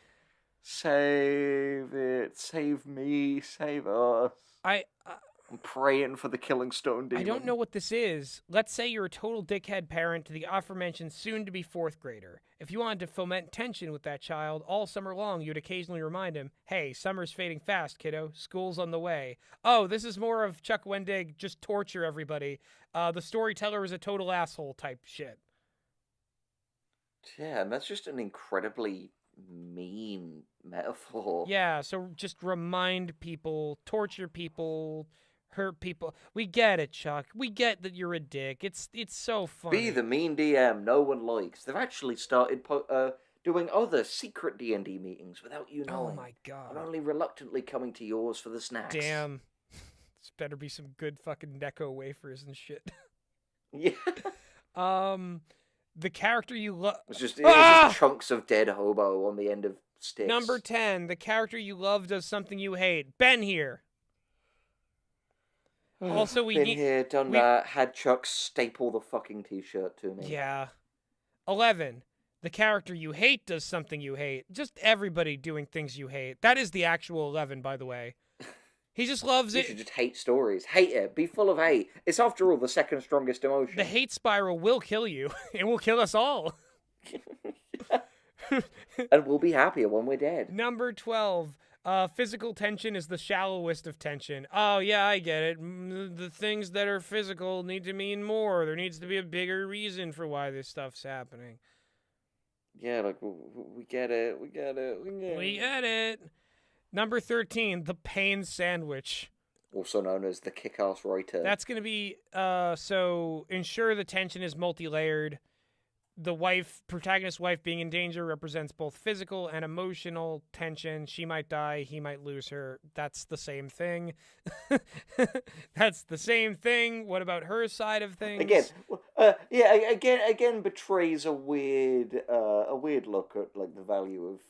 Save it. Save me. Save us. I'm praying for the killing stone demon. I don't know what this is. Let's say you're a total dickhead parent to the aforementioned soon-to-be 4th grader. If you wanted to foment tension with that child all summer long, you'd occasionally remind him, hey, summer's fading fast, kiddo. School's on the way. Oh, this is more of Chuck Wendig, just torture everybody. The storyteller is a total asshole type shit. Yeah, and that's just an incredibly mean metaphor. Yeah, so just remind people, torture people, hurt people. We get it, Chuck. We get that you're a dick. It's so funny. Be the mean DM no one likes. They've actually started doing other secret D&D meetings without you knowing. Oh my God. I'm only reluctantly coming to yours for the snacks. Damn. This better be some good fucking Necco wafers and shit. Yeah. The character you love... It's just chunks of dead hobo on the end of sticks. Number 10, the character you love does something you hate. Ben here. Also, we Been need... here, done that, had Chuck staple the fucking t-shirt to me. Yeah. 11, the character you hate does something you hate. Just everybody doing things you hate. That is the actual 11, by the way. He just loves You it. should just hate stories. Hate it. Be full of hate. It's, after all, the second strongest emotion. The hate spiral will kill you. It will kill us all. And we'll be happier when we're dead. Number 12. Physical tension is the shallowest of tension. Oh, yeah, I get it. The things that are physical need to mean more. There needs to be a bigger reason for why this stuff's happening. Yeah, like, we get it. We get it. We get it. Number 13, the pain sandwich. Also known as the kick-ass writer. That's going to be, so ensure the tension is multi-layered. The protagonist's wife being in danger represents both physical and emotional tension. She might die, he might lose her. That's the same thing. That's the same thing. What about her side of things? Again betrays a weird look at, like, the value of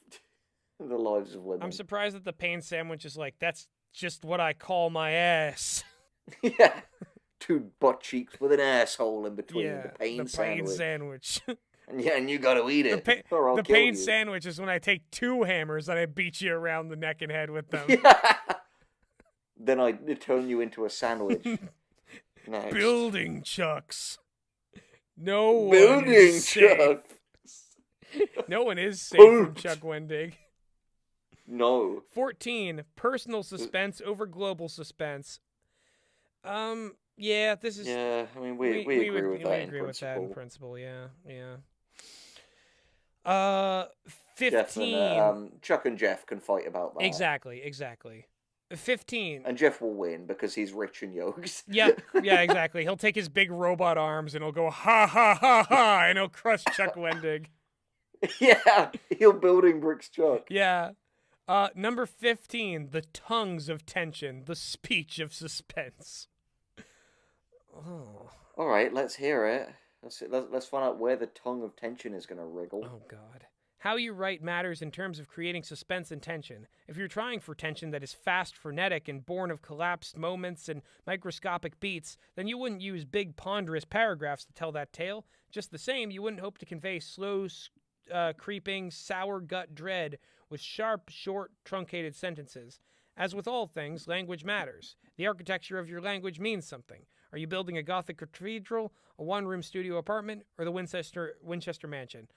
the lives of women. I'm surprised that the pain sandwich is like, that's just what I call my ass. Yeah. 2 butt cheeks with an asshole in between. Yeah, the pain sandwich. And you gotta eat it. The pain sandwich is when I take 2 hammers and I beat you around the neck and head with them. Yeah. Then I turn you into a sandwich. Nice. Building chucks. No one Building is chucks. No one is safe from Chuck Wendig. No. 14, personal suspense over global suspense. Yeah, this is... Yeah, I mean, we agree with that in principle. With that in principle, yeah. 15... Definitely, Chuck and Jeff can fight about that. Exactly. 15... And Jeff will win because he's rich and yoked. Yeah, exactly. He'll take his big robot arms and he'll go, ha, ha, ha, ha, and he'll crush Chuck Wendig. Yeah, he'll building bricks Chuck. Yeah. Number 15, the tongues of tension, the speech of suspense. Oh. All right, let's hear it. Let's find out where the tongue of tension is going to wriggle. Oh, God. How you write matters in terms of creating suspense and tension. If you're trying for tension that is fast, frenetic, and born of collapsed moments and microscopic beats, then you wouldn't use big, ponderous paragraphs to tell that tale. Just the same, you wouldn't hope to convey slow, creeping, sour gut dread with sharp, short, truncated sentences. As with all things, language matters. The architecture of your language means something. Are you building a Gothic cathedral, a one-room studio apartment, or the Winchester Mansion?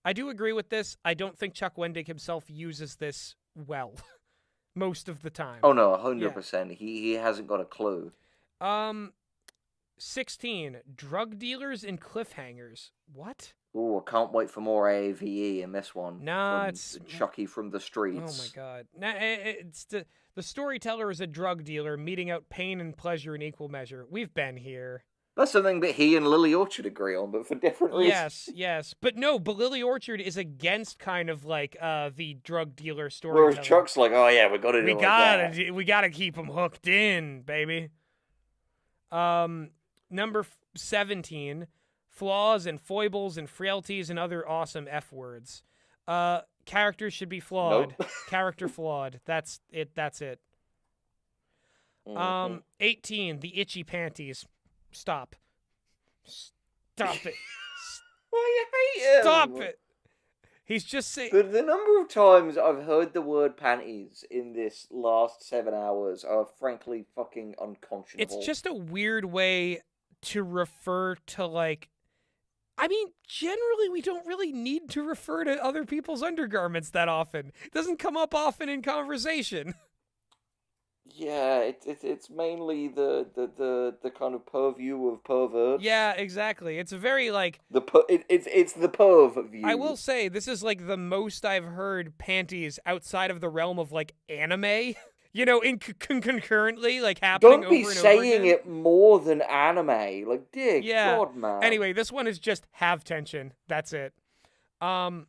I do agree with this. I don't think Chuck Wendig himself uses this well most of the time. Oh no, 100%. He hasn't got a clue. 16. Drug dealers and cliffhangers. What? Ooh, I can't wait for more AAVE in this one. Nah, from it's Chucky from the streets. Oh my god. Nah, it's the storyteller is a drug dealer meting out pain and pleasure in equal measure. We've been here. That's something that he and Lily Orchard agree on, but for different reasons. Yes. But Lily Orchard is against kind of like the drug dealer story. Whereas Chuck's like, oh yeah, we gotta keep him hooked in, baby. Number 17, flaws and foibles and frailties and other awesome F words. Characters should be flawed. Nope. Character flawed. That's it. 18, the itchy panties. Stop it. I hate him. Stop it. He's just saying. But the number of times I've heard the word panties in this last 7 hours are frankly fucking unconscionable. It's just a weird way to refer to, like, I mean, generally we don't really need to refer to other people's undergarments that often. It doesn't come up often in conversation. Yeah, it's mainly the kind of purview of perverts. Yeah, exactly. It's a very, like... It's the perv view. I will say, this is, like, the most I've heard panties outside of the realm of, like, anime. You know, concurrently, like, happening over and over again. Don't be saying it more than anime. Like, dear God, man. Anyway, this one is just have tension. That's it. I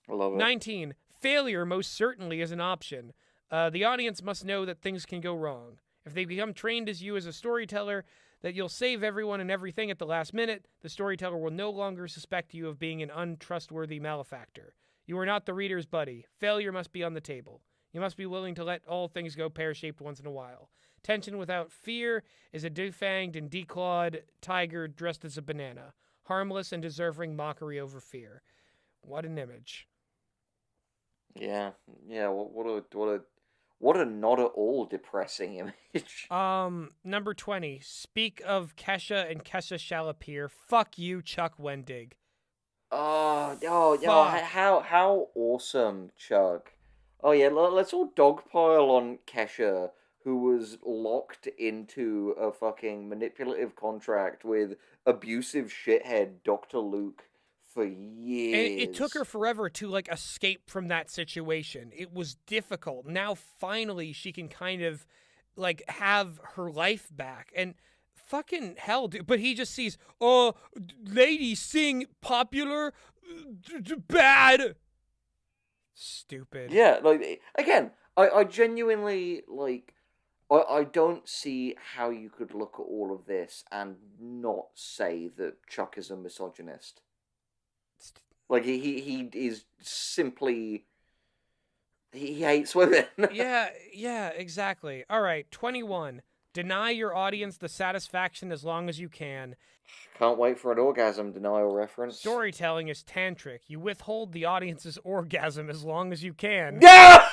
love it. 19. Failure most certainly is an option. The audience must know that things can go wrong. If they become trained as you as a storyteller, that you'll save everyone and everything at the last minute, the storyteller will no longer suspect you of being an untrustworthy malefactor. You are not the reader's buddy. Failure must be on the table. You must be willing to let all things go pear-shaped once in a while. Tension without fear is a defanged and declawed tiger dressed as a banana. Harmless and deserving mockery over fear. What an image. Yeah. What a not at all depressing image. Number 20. Speak of Kesha and Kesha shall appear. Fuck you, Chuck Wendig. How awesome, Chuck. Oh yeah, let's all dogpile on Kesha, who was locked into a fucking manipulative contract with abusive shithead Dr. Luke for years. And it took her forever to, like, escape from that situation. It was difficult. Now, finally, she can kind of, like, have her life back. And fucking hell, dude. But he just sees, ladies sing popular, bad. Stupid. Yeah, like, again, I genuinely, like, I don't see how you could look at all of this and not say that Chuck is a misogynist. Like, he is simply... He hates women. yeah, exactly. All right, 21. Deny your audience the satisfaction as long as you can. Can't wait for an orgasm denial reference. Storytelling is tantric. You withhold the audience's orgasm as long as you can. Yeah!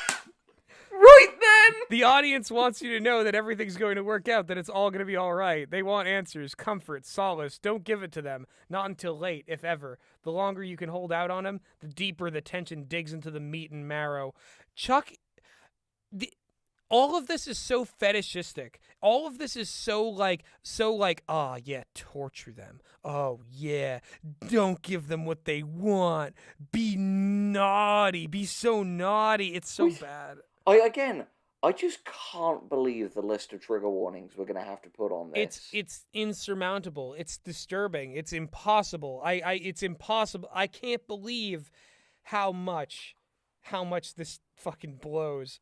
Right then! The audience wants you to know that everything's going to work out, that it's all going to be all right. They want answers, comfort, solace. Don't give it to them. Not until late, if ever. The longer you can hold out on them, the deeper the tension digs into the meat and marrow. Chuck... all of this is so fetishistic. All of this is so like, yeah, torture them. Oh, yeah, don't give them what they want. Be naughty. Be so naughty. It's so bad. I just can't believe the list of trigger warnings we're going to have to put on this. It's insurmountable. It's disturbing. It's impossible. It's impossible. I can't believe how much this fucking blows.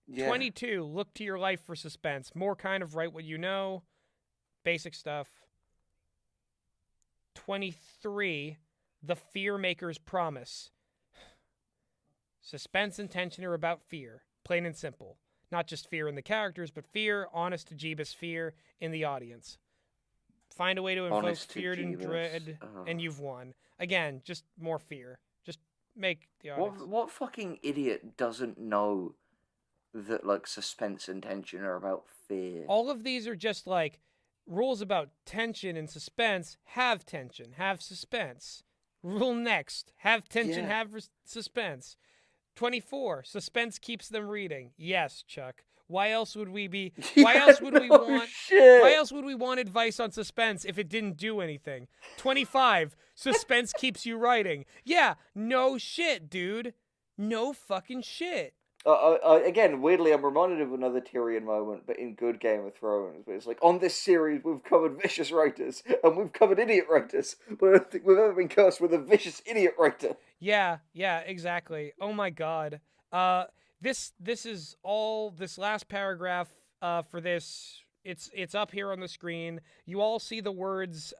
Yeah. 22, look to your life for suspense. More kind of write what you know. Basic stuff. 23, the fear maker's promise. Suspense and tension are about fear. Plain and simple. Not just fear in the characters, but fear, honest to Jeebus fear in the audience. Find a way to invoke fear and dread, and you've won. Again, just more fear. Just make the audience. What fucking idiot doesn't know that, like, suspense and tension are about fear? All of these are just like rules about tension and suspense. Have tension, have suspense. Rule next: have tension, Yeah. have suspense. 24. Suspense keeps them reading. Yes, Chuck. Why else would we be? Why else would we want? Shit. Why else would we want advice on suspense if it didn't do anything? 25. Suspense keeps you writing. Yeah, no shit, dude. No fucking shit. Again, weirdly, I'm reminded of another Tyrion moment, but in good Game of Thrones, where it's like, on this series, we've covered vicious writers, and we've covered idiot writers, but I don't think we've ever been cursed with a vicious idiot writer. Yeah, exactly. Oh my god. This is all this last paragraph for this. It's up here on the screen. You all see the words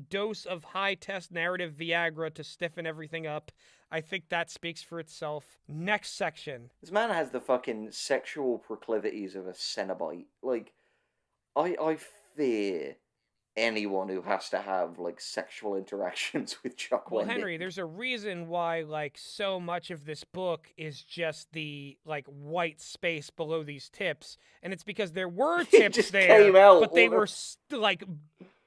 dose of high test narrative Viagra to stiffen everything up. I think that speaks for itself. Next section. This man has the fucking sexual proclivities of a Cenobite. Like, I fear anyone who has to have, like, sexual interactions with Chuck Well, Wendig. Henry, there's a reason why, like, so much of this book is just the, like, white space below these tips, and it's because there were tips just there, came out but they all were, like,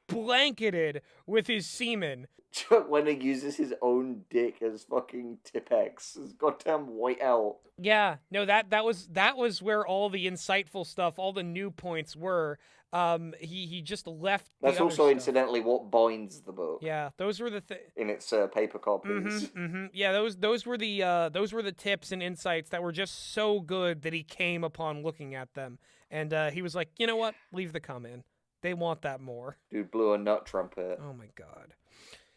blanketed with his semen. Chuck Wendig uses his own dick as fucking Tipex. His goddamn white out. Yeah, no, that was where all the insightful stuff, all the new points were. He just left. That's the also other stuff. incidentally what binds the book. Yeah, those were the in its paper copies. Yeah, those were the tips and insights that were just so good that he came upon looking at them, and he was like, you know what, leave the comment. They want that more. Dude blew a nut trumpet. Oh my god.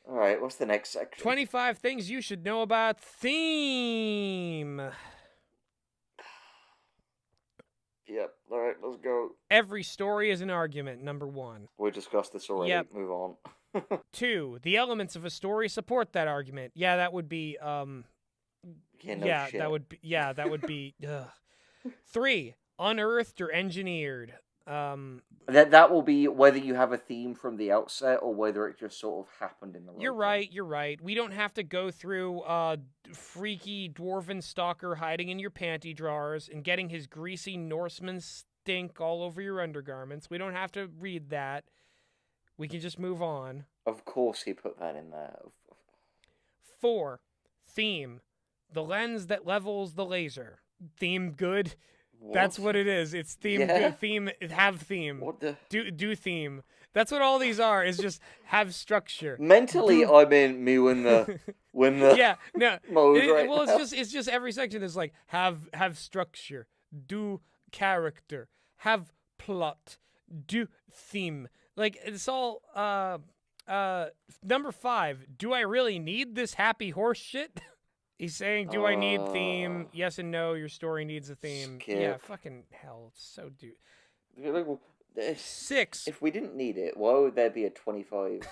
All right, what's the next section? 25 things you should know about theme. Yep. All right, let's go. Every story is an argument, number 1. We discussed this already. Yep. Move on. 2, the elements of a story support that argument. Yeah, that would be Yeah, shit. that would be 3, unearthed or engineered. That will be whether you have a theme from the outset or whether it just sort of happened in the You're right. We don't have to go through freaky dwarven stalker hiding in your panty drawers and getting his greasy Norseman stink all over your undergarments. We don't have to read that. We can just move on. Of course he put that in there. 4, theme. The lens that levels the laser. Theme good? What? That's what it is. It's theme Yeah? good. Theme, have theme. What the? Do theme. That's what all these are, is just have structure. Mentally, I'm in me when the Yeah, no. mode right Well, now. it's just every section is like have structure, do character, have plot, do theme. Like it's all number 5. Do I really need this happy horse shit? He's saying, do I need theme? Yes and no. Your story needs a theme. Skip. Yeah, fucking hell. It's so Well, 6. if we didn't need it, why would there be a 25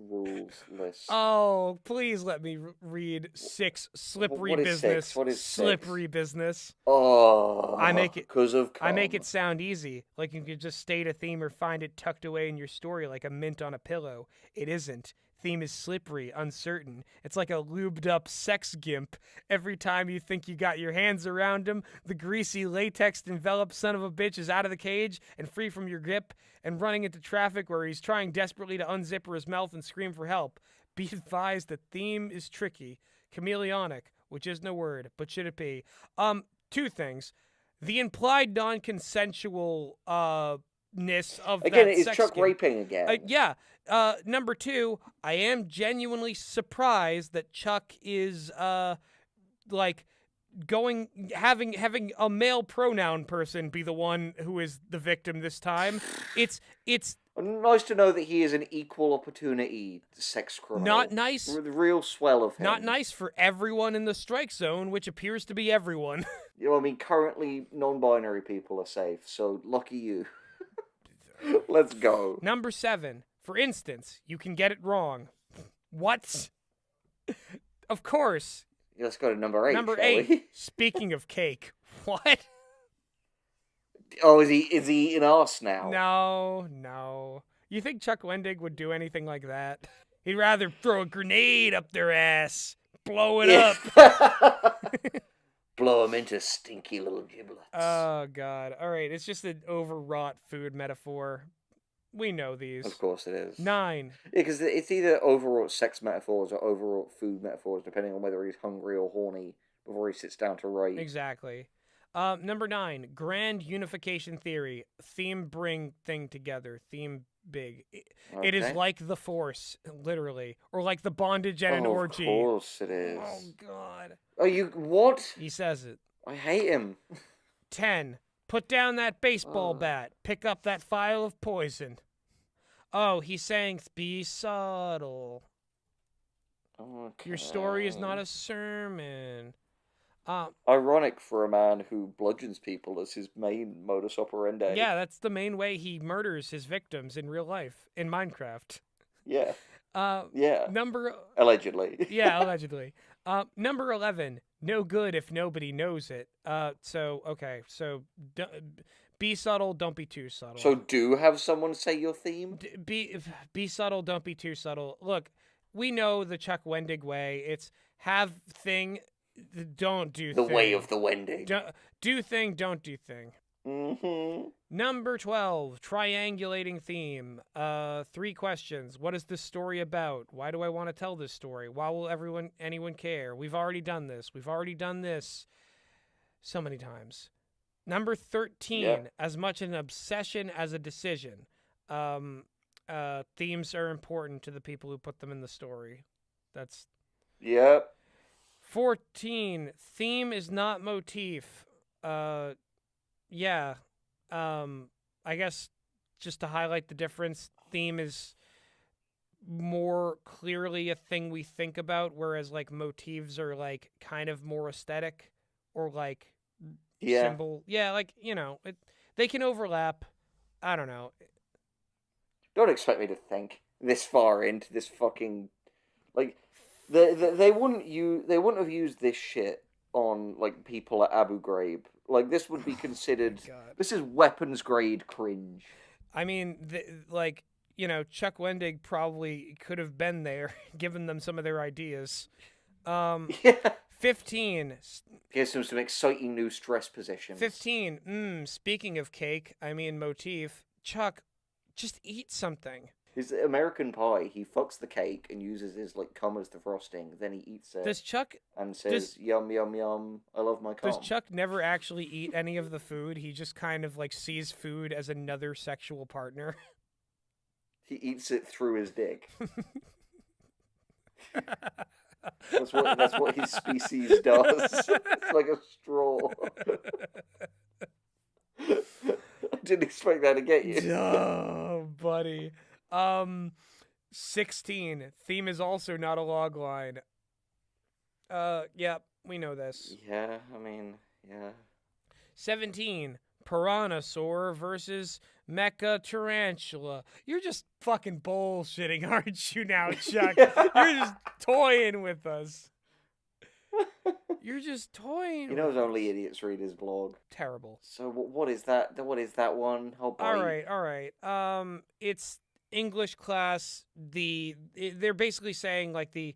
rules list? Oh, please let me read 6. Slippery What is business. 6? What is 6? Slippery business. Oh, I make it- because of I make it sound easy, like you could just state a theme or find it tucked away in your story like a mint on a pillow. It isn't. Theme is slippery, uncertain. It's like a lubed up sex gimp. Every time you think you got your hands around him, the greasy latex enveloped son of a bitch is out of the cage and free from your grip and running into traffic where he's trying desperately to unzipper his mouth and scream for help. Be advised that theme is tricky, chameleonic, which is no word, but should it be? 2 things. The implied non-consensual ness of again. that Is sex Chuck gimp. raping again? Yeah. Number 2, I am genuinely surprised that Chuck is like having a male pronoun person be the one who is the victim this time. It's Nice to know that he is an equal opportunity sex criminal. not nice. The real swell of him. Not nice for everyone in the strike zone, which appears to be everyone. You know, I mean, currently non-binary people are safe, so lucky you. Let's go. Number 7, for instance, you can get it wrong. What? Of course. Let's go to number 8. Number shall 8. we? Speaking of cake. What? Oh, is he eating arse now? No. You think Chuck Wendig would do anything like that? He'd rather throw a grenade up their ass. blow it up. Blow them into stinky little giblets. Oh, God. All right, it's just an overwrought food metaphor. We know these. Of course it is. 9. Yeah, because it's either overwrought sex metaphors or overwrought food metaphors, depending on whether he's hungry or horny before he sits down to write. Exactly. Number 9, grand unification theory. Theme bring thing together. Theme big. It is like the Force, literally. Or like the bondage at an orgy. Of course it is. Oh, God. Oh, you... What? He says it. I hate him. 10, put down that baseball bat. Pick up that vial of poison. Oh, he's saying be subtle. Okay. Your story is not a sermon. Ironic for a man who bludgeons people as his main modus operandi. Yeah, that's the main way he murders his victims in real life, in Minecraft. Yeah. Yeah. Allegedly. Yeah, allegedly. Number 11, no good if nobody knows it. So be subtle, don't be too subtle. So do have someone say your theme? Be subtle, don't be too subtle. Look, we know the Chuck Wendig way. It's have thing, don't do thing. The way of the Wendig. Do thing, don't do thing. Mm-hmm. Number 12, triangulating theme. 3 questions. What is this story about? Why do I want to tell this story? Why will anyone care? We've already done this. We've already done this so many times. Number 13, as much an obsession as a decision. Themes are important to the people who put them in the story. That's... Yep. 14, theme is not motif. Yeah. I guess just to highlight the difference, theme is more clearly a thing we think about, whereas like motifs are like kind of more aesthetic or like symbol. Yeah, like, you know, they can overlap. I don't know. Don't expect me to think this far into this fucking, like, they wouldn't have used this shit on like people at Abu Ghraib. Like, this would be considered. This is weapons grade cringe. I mean, like, you know, Chuck Wendig probably could have been there, given them some of their ideas. 15. Gives them some exciting new stress positions. 15. Speaking of cake, I mean motif. Chuck, just eat something. His American Pie, he fucks the cake and uses his like cum as the frosting. Then he eats it. Does Chuck and says, "Yum yum yum, I love my cum." Does Chuck never actually eat any of the food? He just kind of like sees food as another sexual partner. He eats it through his dick. That's what his species does. It's like a straw. I didn't expect that to get you. Oh, buddy. 16. Theme is also not a log line. Yeah, we know this. Yeah, I mean, yeah. 17. Piranhasaur versus Mecha Tarantula. You're just fucking bullshitting, aren't you now, Chuck? You're just toying with us. You're just toying. He knows only idiots read his blog. Terrible. So what is that? What is that one? All right. It's English class. They're basically saying like the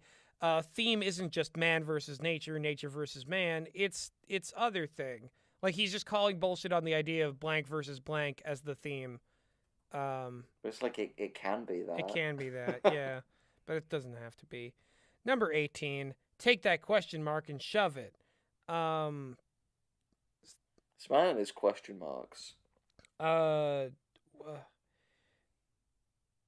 theme isn't just man versus nature versus man. It's other thing. Like, he's just calling bullshit on the idea of blank versus blank as the theme. But it's like it can be that. It can be that, yeah. But it doesn't have to be. Number 18, take that question mark and shove it. This man and his question marks.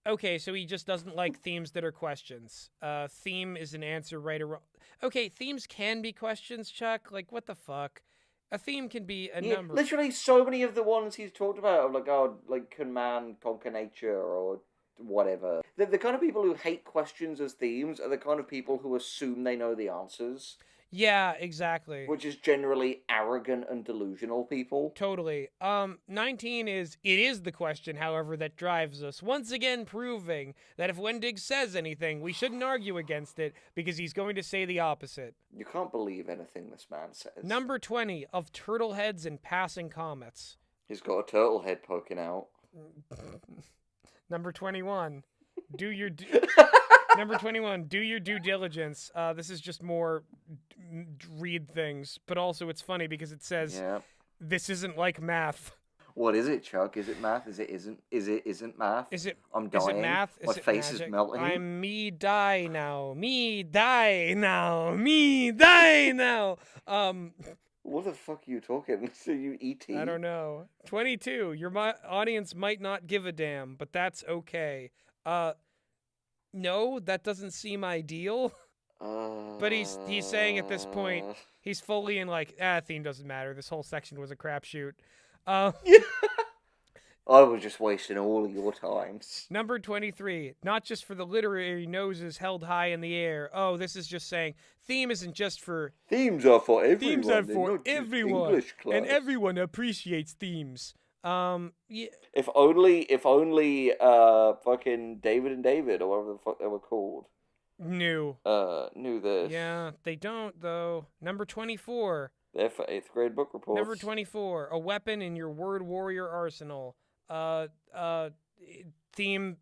Okay, so he just doesn't like themes that are questions. Theme is an answer, right or wrong. Okay, themes can be questions, Chuck. Like, what the fuck? A theme can be a number. Literally, so many of the ones he's talked about are like, oh, like, can man conquer nature or whatever. The kind of people who hate questions as themes are the kind of people who assume they know the answers. Yeah, exactly. Which is generally arrogant and delusional people. Totally. 19 is, it is the question, however, that drives us. Once again proving that if Wendig says anything, we shouldn't argue against it, because he's going to say the opposite. You can't believe anything this man says. Number 20, of turtle heads and passing comets. He's got a turtle head poking out. Number 21, do your... Number 21, do your due diligence. This is just more read things, but also it's funny because it says, Yeah. this isn't like math. What is it, Chuck? Is it math? Is it isn't? Is it isn't math? Is it I'm dying. Is it math? My Is it face magic? is melting. I'm me die now. Me die now. Me die now. What the fuck are you talking? So you E.T.? I don't know. 22. Your audience might not give a damn, but that's okay. No, that doesn't seem ideal. But he's saying at this point, he's fully in like, theme doesn't matter. This whole section was a crapshoot. I was just wasting all of your times. Number 23, not just for the literary noses held high in the air. Oh, this is just saying theme isn't just for... Themes are for everyone. Themes are They're for not just everyone. English class. And everyone appreciates themes. Yeah. If only, fucking David and David, or whatever the fuck they were called. Knew This. Yeah, they don't, though. Number 24. They're for 8th grade book reports. Number 24, a weapon in your word warrior arsenal. Theme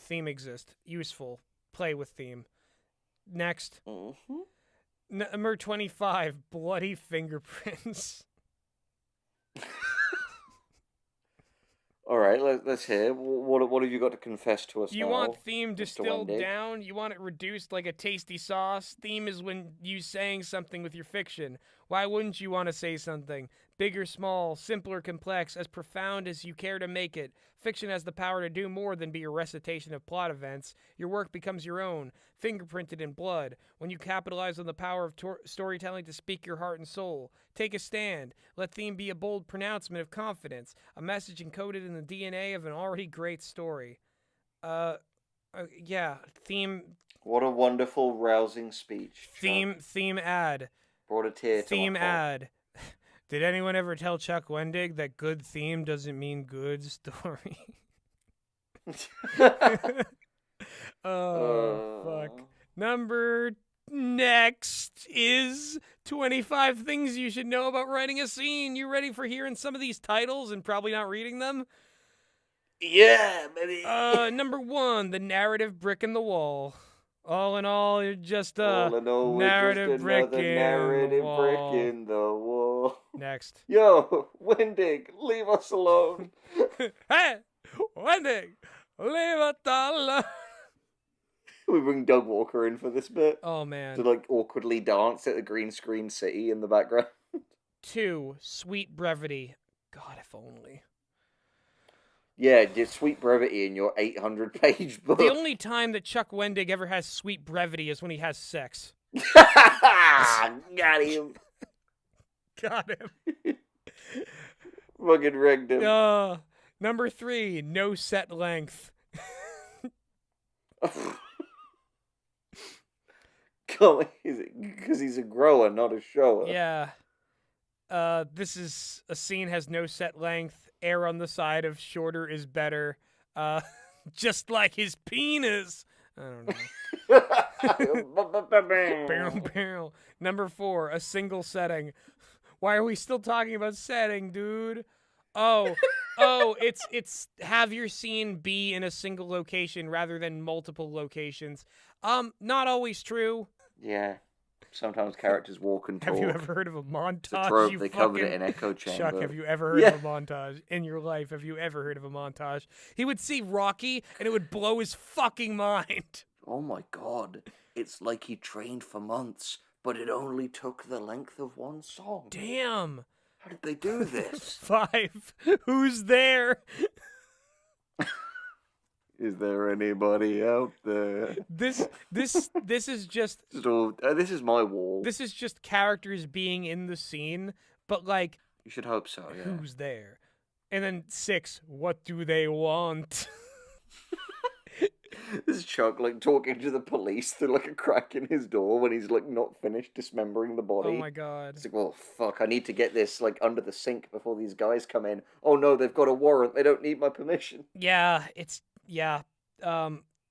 exist. Useful. Play with theme. Next. Mm-hmm. Number 25, bloody fingerprints. All right, let's hear. What have you got to confess to us You now, want theme Mr. distilled Wendig? down? You want it reduced like a tasty sauce? Theme is when you saying something with your fiction. Why wouldn't you want to say something? Big or small, simple or complex, as profound as you care to make it. Fiction has the power to do more than be a recitation of plot events. Your work becomes your own, fingerprinted in blood. When you capitalize on the power of storytelling to speak your heart and soul. Take a stand. Let theme be a bold pronouncement of confidence, a message encoded in the DNA of an already great story. Yeah, theme... What a wonderful, rousing speech. Chuck. Theme ad. Brought a tear to Theme my heart. ad. Did anyone ever tell Chuck Wendig that good theme doesn't mean good story? Fuck. Number next is 25 things you should know about writing a scene. You ready for hearing some of these titles and probably not reading them? Yeah, baby. Number 1, the narrative brick in the wall. All in all, you're just All in all, we're narrative just brick another in narrative the wall. brick in the wall. Next. Yo, Wendig, leave us alone. Hey, Wendig, leave it alone. We bring Doug Walker in for this bit Oh, man. to like awkwardly dance at the green screen city in the background. 2, sweet brevity. God, if only. Yeah, just sweet brevity in your 800-page book. The only time that Chuck Wendig ever has sweet brevity is when he has sex. Got him. Got him. Fucking rigged him. Number 3, no set length. Come on, because he's a grower, not a shower. Yeah. This is a scene has no set length. Err on the side of shorter is better. Just like his penis. I don't know. Number 4, a single setting. Why are we still talking about setting, dude? Oh, it's have your scene be in a single location rather than multiple locations. Not always true. Yeah. Sometimes characters walk and talk. Have you ever heard of a montage? It's a trope. You They covered it fucking- in Echo Chamber. Chuck, have you ever heard of a montage in your life? Have you ever heard of a montage? He would see Rocky and it would blow his fucking mind. Oh my god. It's like he trained for months, but it only took the length of one song. Damn. How did they do this? 5. Who's there? Is there anybody out there? This is just So, this is my wall. this is just characters being in the scene, but like You should hope so, yeah. who's there? And then 6, what do they want? This is Chuck, like, talking to the police through, like, a crack in his door when he's, like, not finished dismembering the body. Oh my god. It's like, well, fuck, I need to get this, like, under the sink before these guys come in. Oh no, they've got a warrant. They don't need my permission. Yeah.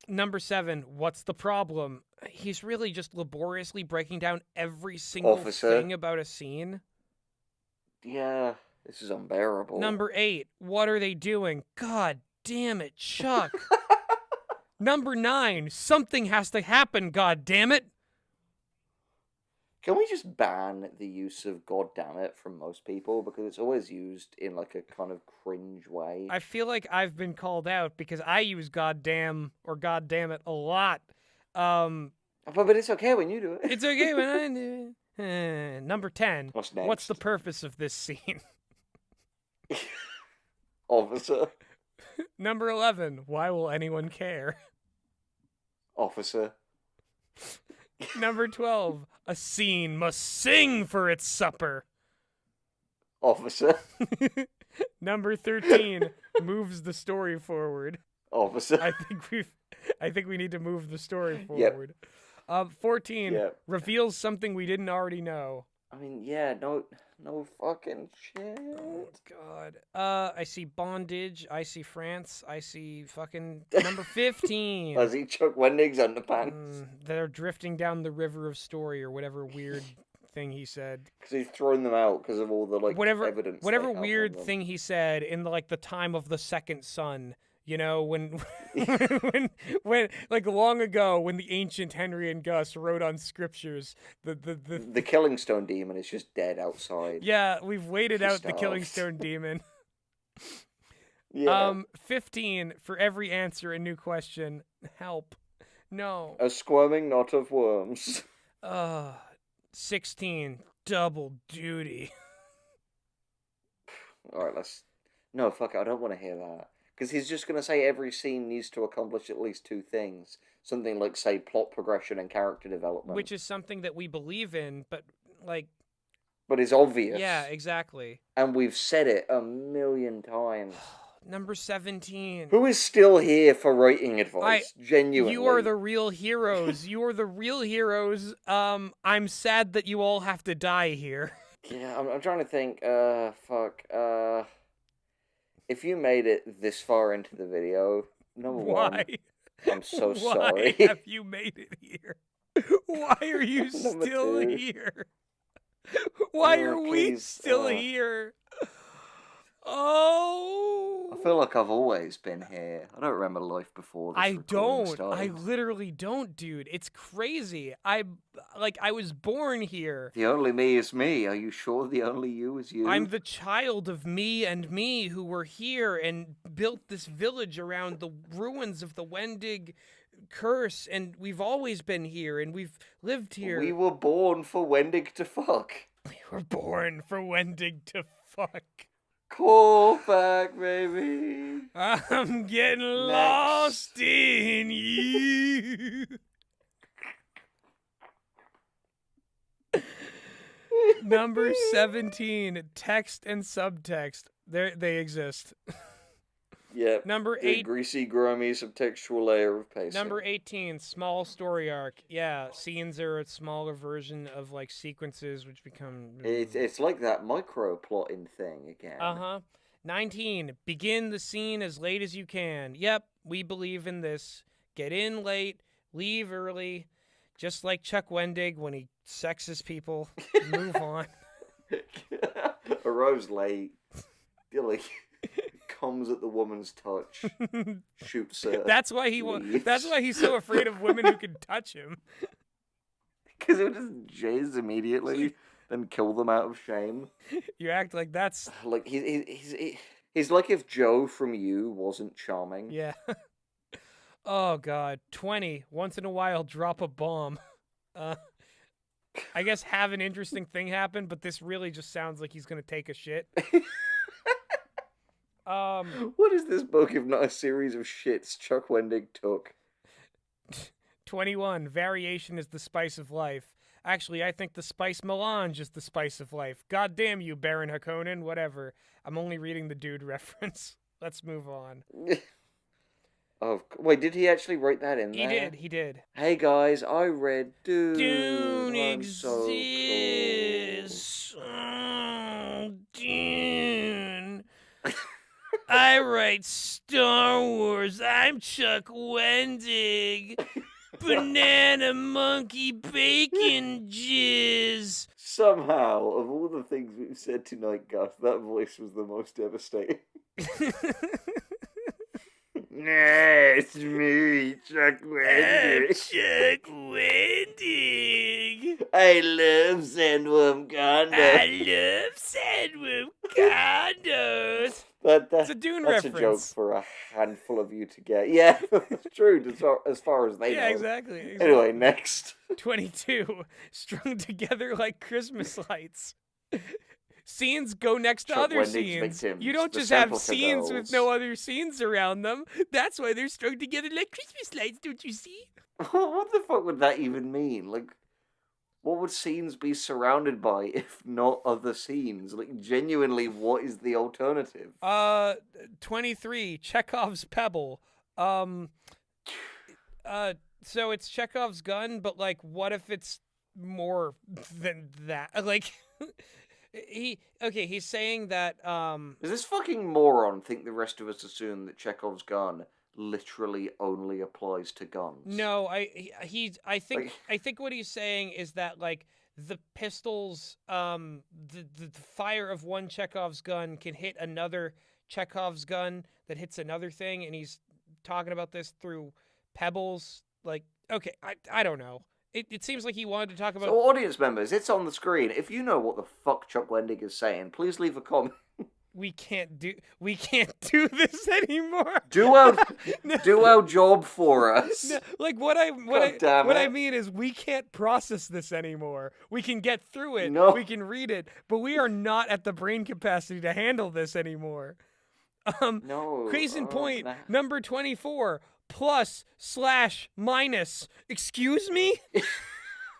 Number 7, what's the problem? He's really just laboriously breaking down every single Officer. thing about a scene. Yeah, this is unbearable. Number 8, what are they doing? God damn it, Chuck. Number 9, something has to happen, god damn it. Can we just ban the use of "God damn it" from most people, because it's always used in like a kind of cringe way? I feel like I've been called out because I use goddamn or goddamn it a lot. But it's okay when you do it. It's okay when I do it. Number 10. What's next? What's the purpose of this scene? Officer. Number 11. Why will anyone care? Officer. Number 12. A scene must sing for its supper. Officer. Number 13. Moves the story forward. Officer. I think we need to move the story forward. 14. Yep. Reveals something we didn't already know. I mean, yeah, no fucking shit. Oh, God. I see bondage. I see France. I see fucking number 15. I see Chuck Wendig's underpants. They're drifting down the river of story or whatever weird thing he said. Because he's thrown them out because of all the evidence. Whatever weird thing he said in the time of the second sun. You know, when like long ago, when the ancient Henry and Gus wrote on scriptures, the Killing Stone demon is just dead outside. Yeah, we've waited out the Killing Stone demon. Yeah. 15, for every answer, a new question. Help. No. A squirming knot of worms. 16, double duty. Alright, no, fuck it, I don't want to hear that. Because he's just going to say every scene needs to accomplish at least 2 things. Something like, say, plot progression and character development. Which is something that we believe in, but, But it's obvious. Yeah, exactly. And we've said it a million times. Number 17. Who is still here for writing advice? Genuinely. You are the real heroes. You are the real heroes. I'm sad that you all have to die here. Yeah, I'm trying to think. If you made it this far into the video, number one, I'm so sorry. Why have you made it here? Why are you still here? Why are we still here? Oh, I feel like I've always been here. I don't remember life before this. I don't. Started. I literally don't, dude. It's crazy. I was born here. The only me is me. Are you sure the only you is you? I'm the child of me and me who were here and built this village around the ruins of the Wendig curse, and we've always been here and we've lived here. We were born for Wendig to fuck. We were born for Wendig to fuck. Call back, baby. I'm getting lost in you. Number 17, text and subtext. They exist. Yep. Number the 8, greasy, grimy, subtextual layer of pacing. Number 18, small story arc. Yeah, scenes are a smaller version of sequences which become. It's like that micro plotting thing again. 19, begin the scene as late as you can. Yep, we believe in this. Get in late, leave early, just like Chuck Wendig when he sexes people. Move on. Arrives late. Comes at the woman's touch. Shoots her. That's why he's so afraid of women who can touch him. Because he'll just jizz immediately, then kill them out of shame. You act like that's like he's like if Joe from You wasn't charming. Yeah. Oh God. 20. Once in a while, drop a bomb. I guess have an interesting thing happen, but this really just sounds like he's gonna take a shit. What is this book if not a series of shits Chuck Wendig took? 21. Variation is the spice of life. Actually, I think the spice melange is the spice of life. God damn you, Baron Harkonnen. Whatever. I'm only reading the dude reference. Let's move on. Oh, wait, did he actually write that in there? He did. Hey guys, I read Dune. Dune I'm exists. Oh, Dune. I write Star Wars. I'm Chuck Wendig. Banana monkey bacon jizz. Somehow, of all the things we've said tonight, Gus, that voice was the most devastating. Nay. It's me, Chuck Wendig. Chuck Wendig. I love sandworm condoms. love sandworm condos. It's a Dune That's reference. a joke for a handful of you to get. Yeah, it's true, as far as they know. Yeah, exactly. Anyway, next. 22. Strung together like Christmas lights. Scenes go next to Chuck other Wendig's scenes. victims, You don't the just have Sepulchre scenes girls. with no other scenes around them. That's why they're strung together like Christmas lights, don't you see? What the fuck would that even mean? Like, what would scenes be surrounded by if not other scenes? Like, genuinely, what is the alternative? 23. Chekhov's pebble. So it's Chekhov's gun, but like, what if it's more than that? Like, he's saying that, Does this fucking moron think the rest of us assume that Chekhov's gun literally only applies to guns? No, I think Like- I think what he's saying is that like the pistols, the fire of one Chekhov's gun can hit another Chekhov's gun that hits another thing, and he's talking about this through pebbles. Like, okay, I don't know. It seems like he wanted to talk about. So, audience members, it's on the screen. If you know what the fuck Chuck Wendig is saying, please leave a comment. We can't do this anymore. Do our job for us. No, like what I mean is we can't process this anymore. We can get through it. No. We can read it, but we are not at the brain capacity to handle this anymore. No. Case in point, nah. number 24, +/- Excuse me?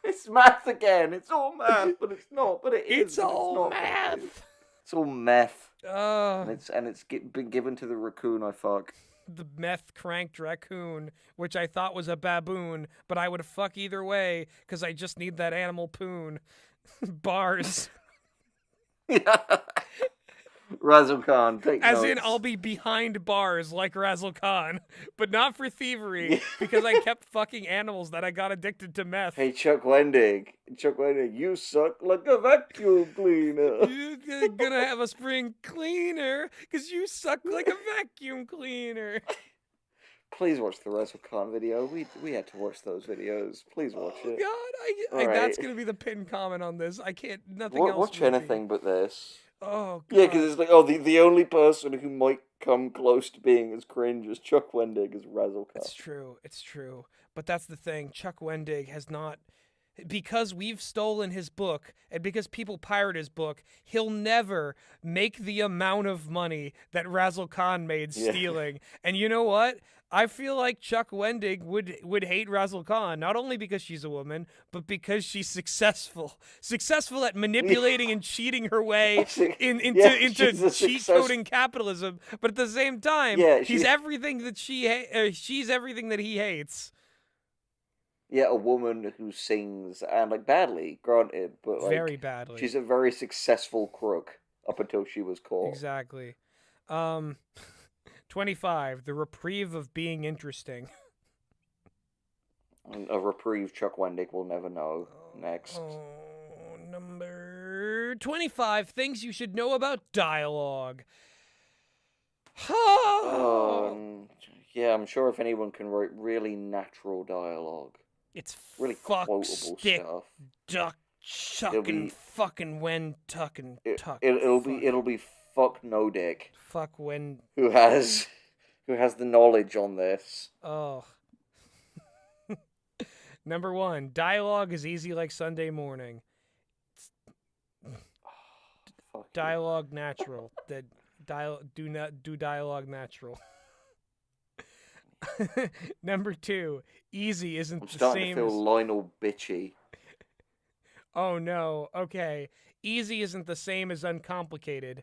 It's math again. It's all math, but it's not. But it is. It's but all not. math. It's all meth, Uh, and it's been given to the raccoon I fuck. the meth cranked raccoon, which I thought was a baboon, but I would fuck either way because I just need that animal poon. Bars. Razzle Khan, take As notes. in, I'll be behind bars like Razzle Khan, but not for thievery because I kept fucking animals that I got addicted to meth. Hey, Chuck Wendig, you suck like a vacuum cleaner. You're gonna have a spring cleaner because you suck like a vacuum cleaner. Please watch the Razzle Khan video. We had to watch those videos. Please watch Oh it. God, All that's right. gonna be the pinned comment on this. I can't. Nothing else. Watch would be. anything but this. Oh God. Yeah, because it's like, oh, the only person who might come close to being as cringe as Chuck Wendig is Razzle Khan. It's true. It's true. But that's the thing. Chuck Wendig has not. Because we've stolen his book and because people pirate his book, he'll never make the amount of money that Razzle Khan made Yeah. stealing. And you know what? I feel like Chuck Wendig would hate Razzle Khan, not only because she's a woman, but because she's successful at manipulating and cheating her way into she's a cheat coding capitalism. But at the same time, Yeah, he's everything that she's everything that he hates. Yeah, a woman who sings, and like badly, granted, but like Very badly. she's a very successful crook up until she was caught. Exactly. 25. The reprieve of being interesting. And a reprieve Chuck Wendig will never know. Next. Number 25. Things you should know about dialogue. Yeah, I'm sure if anyone can write really natural dialogue, It's really fuck, quotable stick, stuff, duck, chucking, be- fucking when, tucking, tuck. it'll be fuck no dick Fuck when. who has the knowledge on this. Oh. Number 1. Dialogue is easy like Sunday morning. Fuck you. Dialogue natural. Do dialogue natural. Number 2. Easy isn't I'm the starting to same feel as... Lionel bitchy. Oh no. Okay. Easy isn't the same as uncomplicated.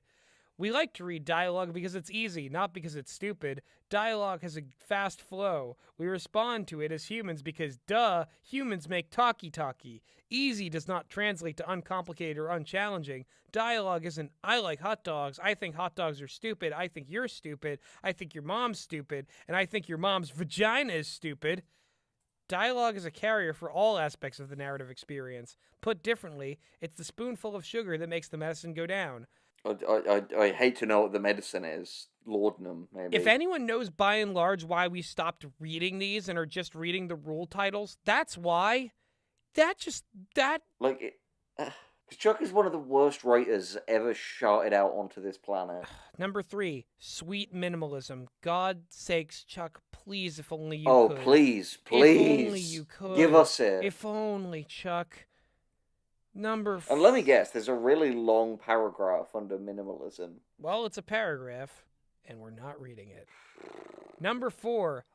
We like to read dialogue because it's easy, not because it's stupid. Dialogue has a fast flow. We respond to it as humans because, duh, humans make talkie-talkie. Easy does not translate to uncomplicated or unchallenging. Dialogue isn't, I like hot dogs, I think hot dogs are stupid, I think you're stupid, I think your mom's stupid, and I think your mom's vagina is stupid. Dialogue is a carrier for all aspects of the narrative experience. Put differently, it's the spoonful of sugar that makes the medicine go down. I hate to know what the medicine is. Laudanum, maybe. If anyone knows by and large why we stopped reading these and are just reading the rule titles, that's why. That Like, Chuck is one of the worst writers ever shouted out onto this planet. Number 3, sweet minimalism. God sakes, Chuck, please, if only you Oh, could. please. If only you could. Give us it. If only, Chuck. Number And let me guess, there's a really long paragraph under minimalism. Well, it's a paragraph, and we're not reading it. Number 4,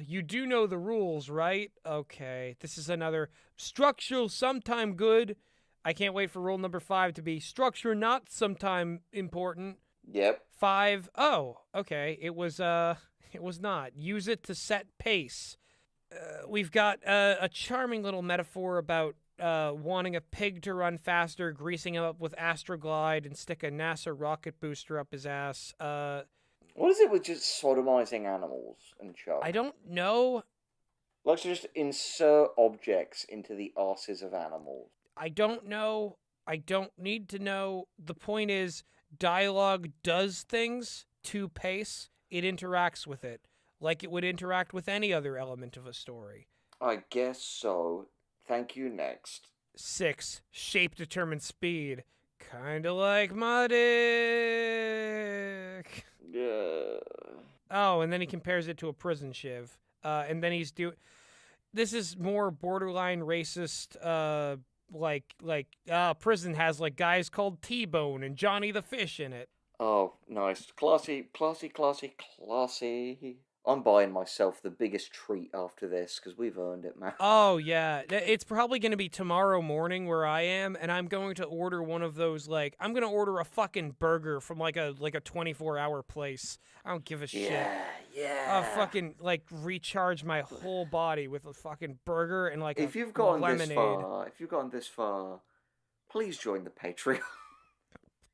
you do know the rules, right? Okay, this is another structural sometime good. I can't wait for rule number 5 to be structure not sometime important. Yep. 5, oh, okay, it was not. Use it to set pace. We've got a charming little metaphor about wanting a pig to run faster, greasing him up with Astroglide, and stick a NASA rocket booster up his ass. What is it with just sodomizing animals and Chuck? I don't know. Let's just insert objects into the arses of animals. I don't know. I don't need to know. The point is, dialogue does things to pace. It interacts with it, like it would interact with any other element of a story. I guess so. Thank you, next. 6, shape determines speed. Kinda like my dick. Yeah. Oh, and then he compares it to a prison shiv. And then this is more borderline racist, prison has like guys called T-Bone and Johnny the Fish in it. Oh, nice. Classy. I'm buying myself the biggest treat after this, because we've earned it, man. Oh, yeah. It's probably going to be tomorrow morning where I am, and I'm going to order one of those, I'm going to order a fucking burger from, a 24-hour place. I don't give a shit. Yeah. I'll fucking, recharge my whole body with a fucking burger and, if a you've gotten lemonade. this far, please join the Patreon.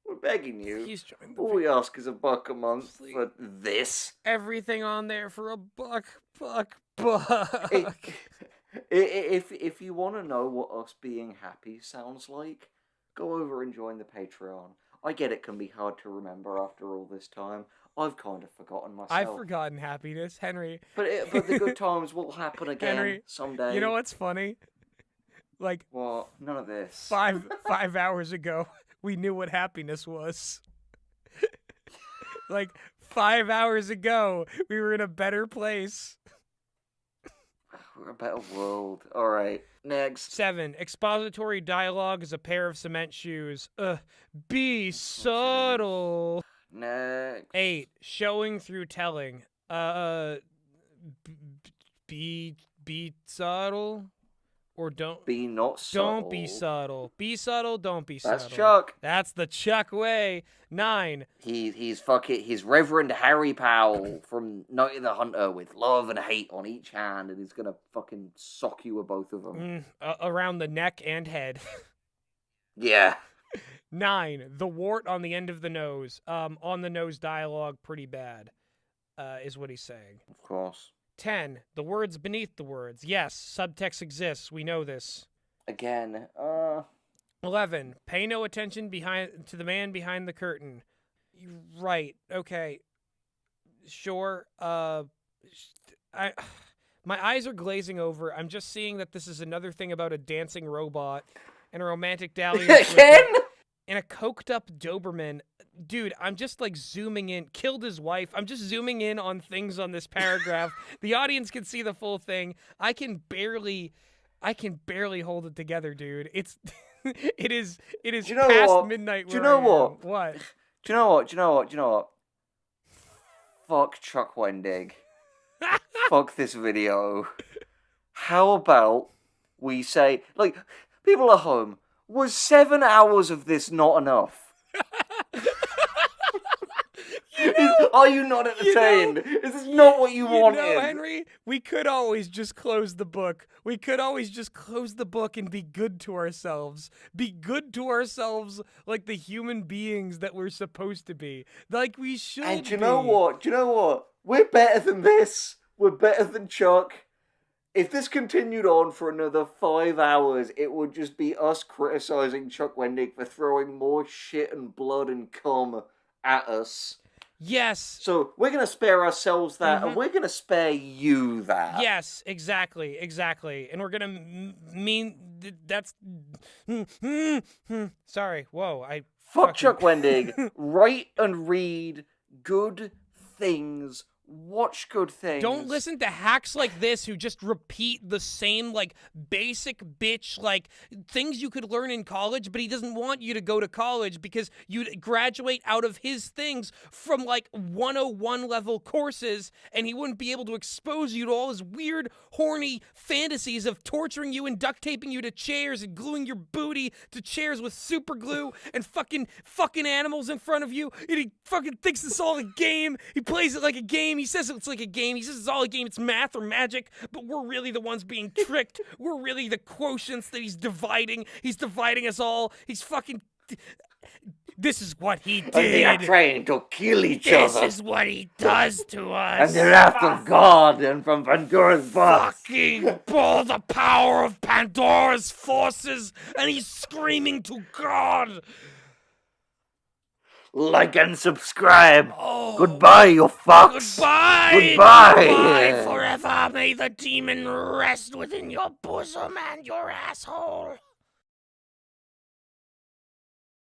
We're begging you. Please join the All we ask is $1 a month for this. Everything on there for $1. If you want to know what us being happy sounds like, go over and join the Patreon. I get it can be hard to remember after all this time. I've kind of forgotten myself. I've forgotten happiness, Henry. But the good times will happen again Henry, someday. You know what's funny? What? None of this. 5 hours ago, we knew what happiness was. 5 hours ago, we were in a better place. We're a better world. All right, next. 7, expository dialogue is a pair of cement shoes. Be subtle. Next. 8, showing through telling. Be subtle. Or don't be not subtle. Don't be subtle. Be subtle, don't be subtle. That's Chuck. That's the Chuck way. 9. He's Reverend Harry Powell from Night of the Hunter with love and hate on each hand, and he's gonna fucking sock you with both of them. Around the neck and head. Yeah. 9. The wart on the end of the nose. On the nose dialogue, pretty bad, is what he's saying. Of course. 10. The words beneath the words. Yes, subtext exists. We know this. Again, 11. Pay no attention to the man behind the curtain. Right. Okay. Sure. My eyes are glazing over. I'm just seeing that this is another thing about a dancing robot and a romantic dalliance again? And a coked up Doberman. Dude, I'm just zooming in. Killed his wife. I'm just zooming in on things on this paragraph. The audience can see the full thing. I can barely hold it together, dude. It is past midnight. Do you know what? What? Do you know what? Fuck Chuck Wendig. Fuck this video. How about we say, people at home, was 7 hours of this not enough? Are you not entertained? Is this not what you wanted? Henry, we could always just close the book. We could always just close the book and be good to ourselves. Be good to ourselves like the human beings that we're supposed to be. Like we should be. And do you know what? We're better than this. We're better than Chuck. If this continued on for another 5 hours, it would just be us criticizing Chuck Wendig for throwing more shit and blood and cum at us. Yes. So we're going to spare ourselves that, and we're going to spare you that. Yes, exactly. And we're gonna that's. Sorry. Whoa. Fuck Chuck Wendig. Write and read good things. Watch good things. Don't listen to hacks like this who just repeat the same, like, basic bitch, like, things you could learn in college, but he doesn't want you to go to college because you'd graduate out of his things from, like, 101 level courses, and he wouldn't be able to expose you to all his weird, horny fantasies of torturing you and duct taping you to chairs and gluing your booty to chairs with super glue and fucking animals in front of you, and he fucking thinks it's all a game. He plays it like a game. He says it's like a game. He says it's all a game. It's math or magic, but we're really the ones being tricked. We're really the quotients that he's dividing. He's dividing us all. He's fucking... This is what he did. And they are trying to kill each other. This is what he does to us. And the wrath of God and from Pandora's box. Fucking pull the power of Pandora's forces, and he's screaming to God. Like and subscribe. Oh. Goodbye, you fucks. Goodbye. Goodbye. Goodbye forever. May the demon rest within your bosom and your asshole.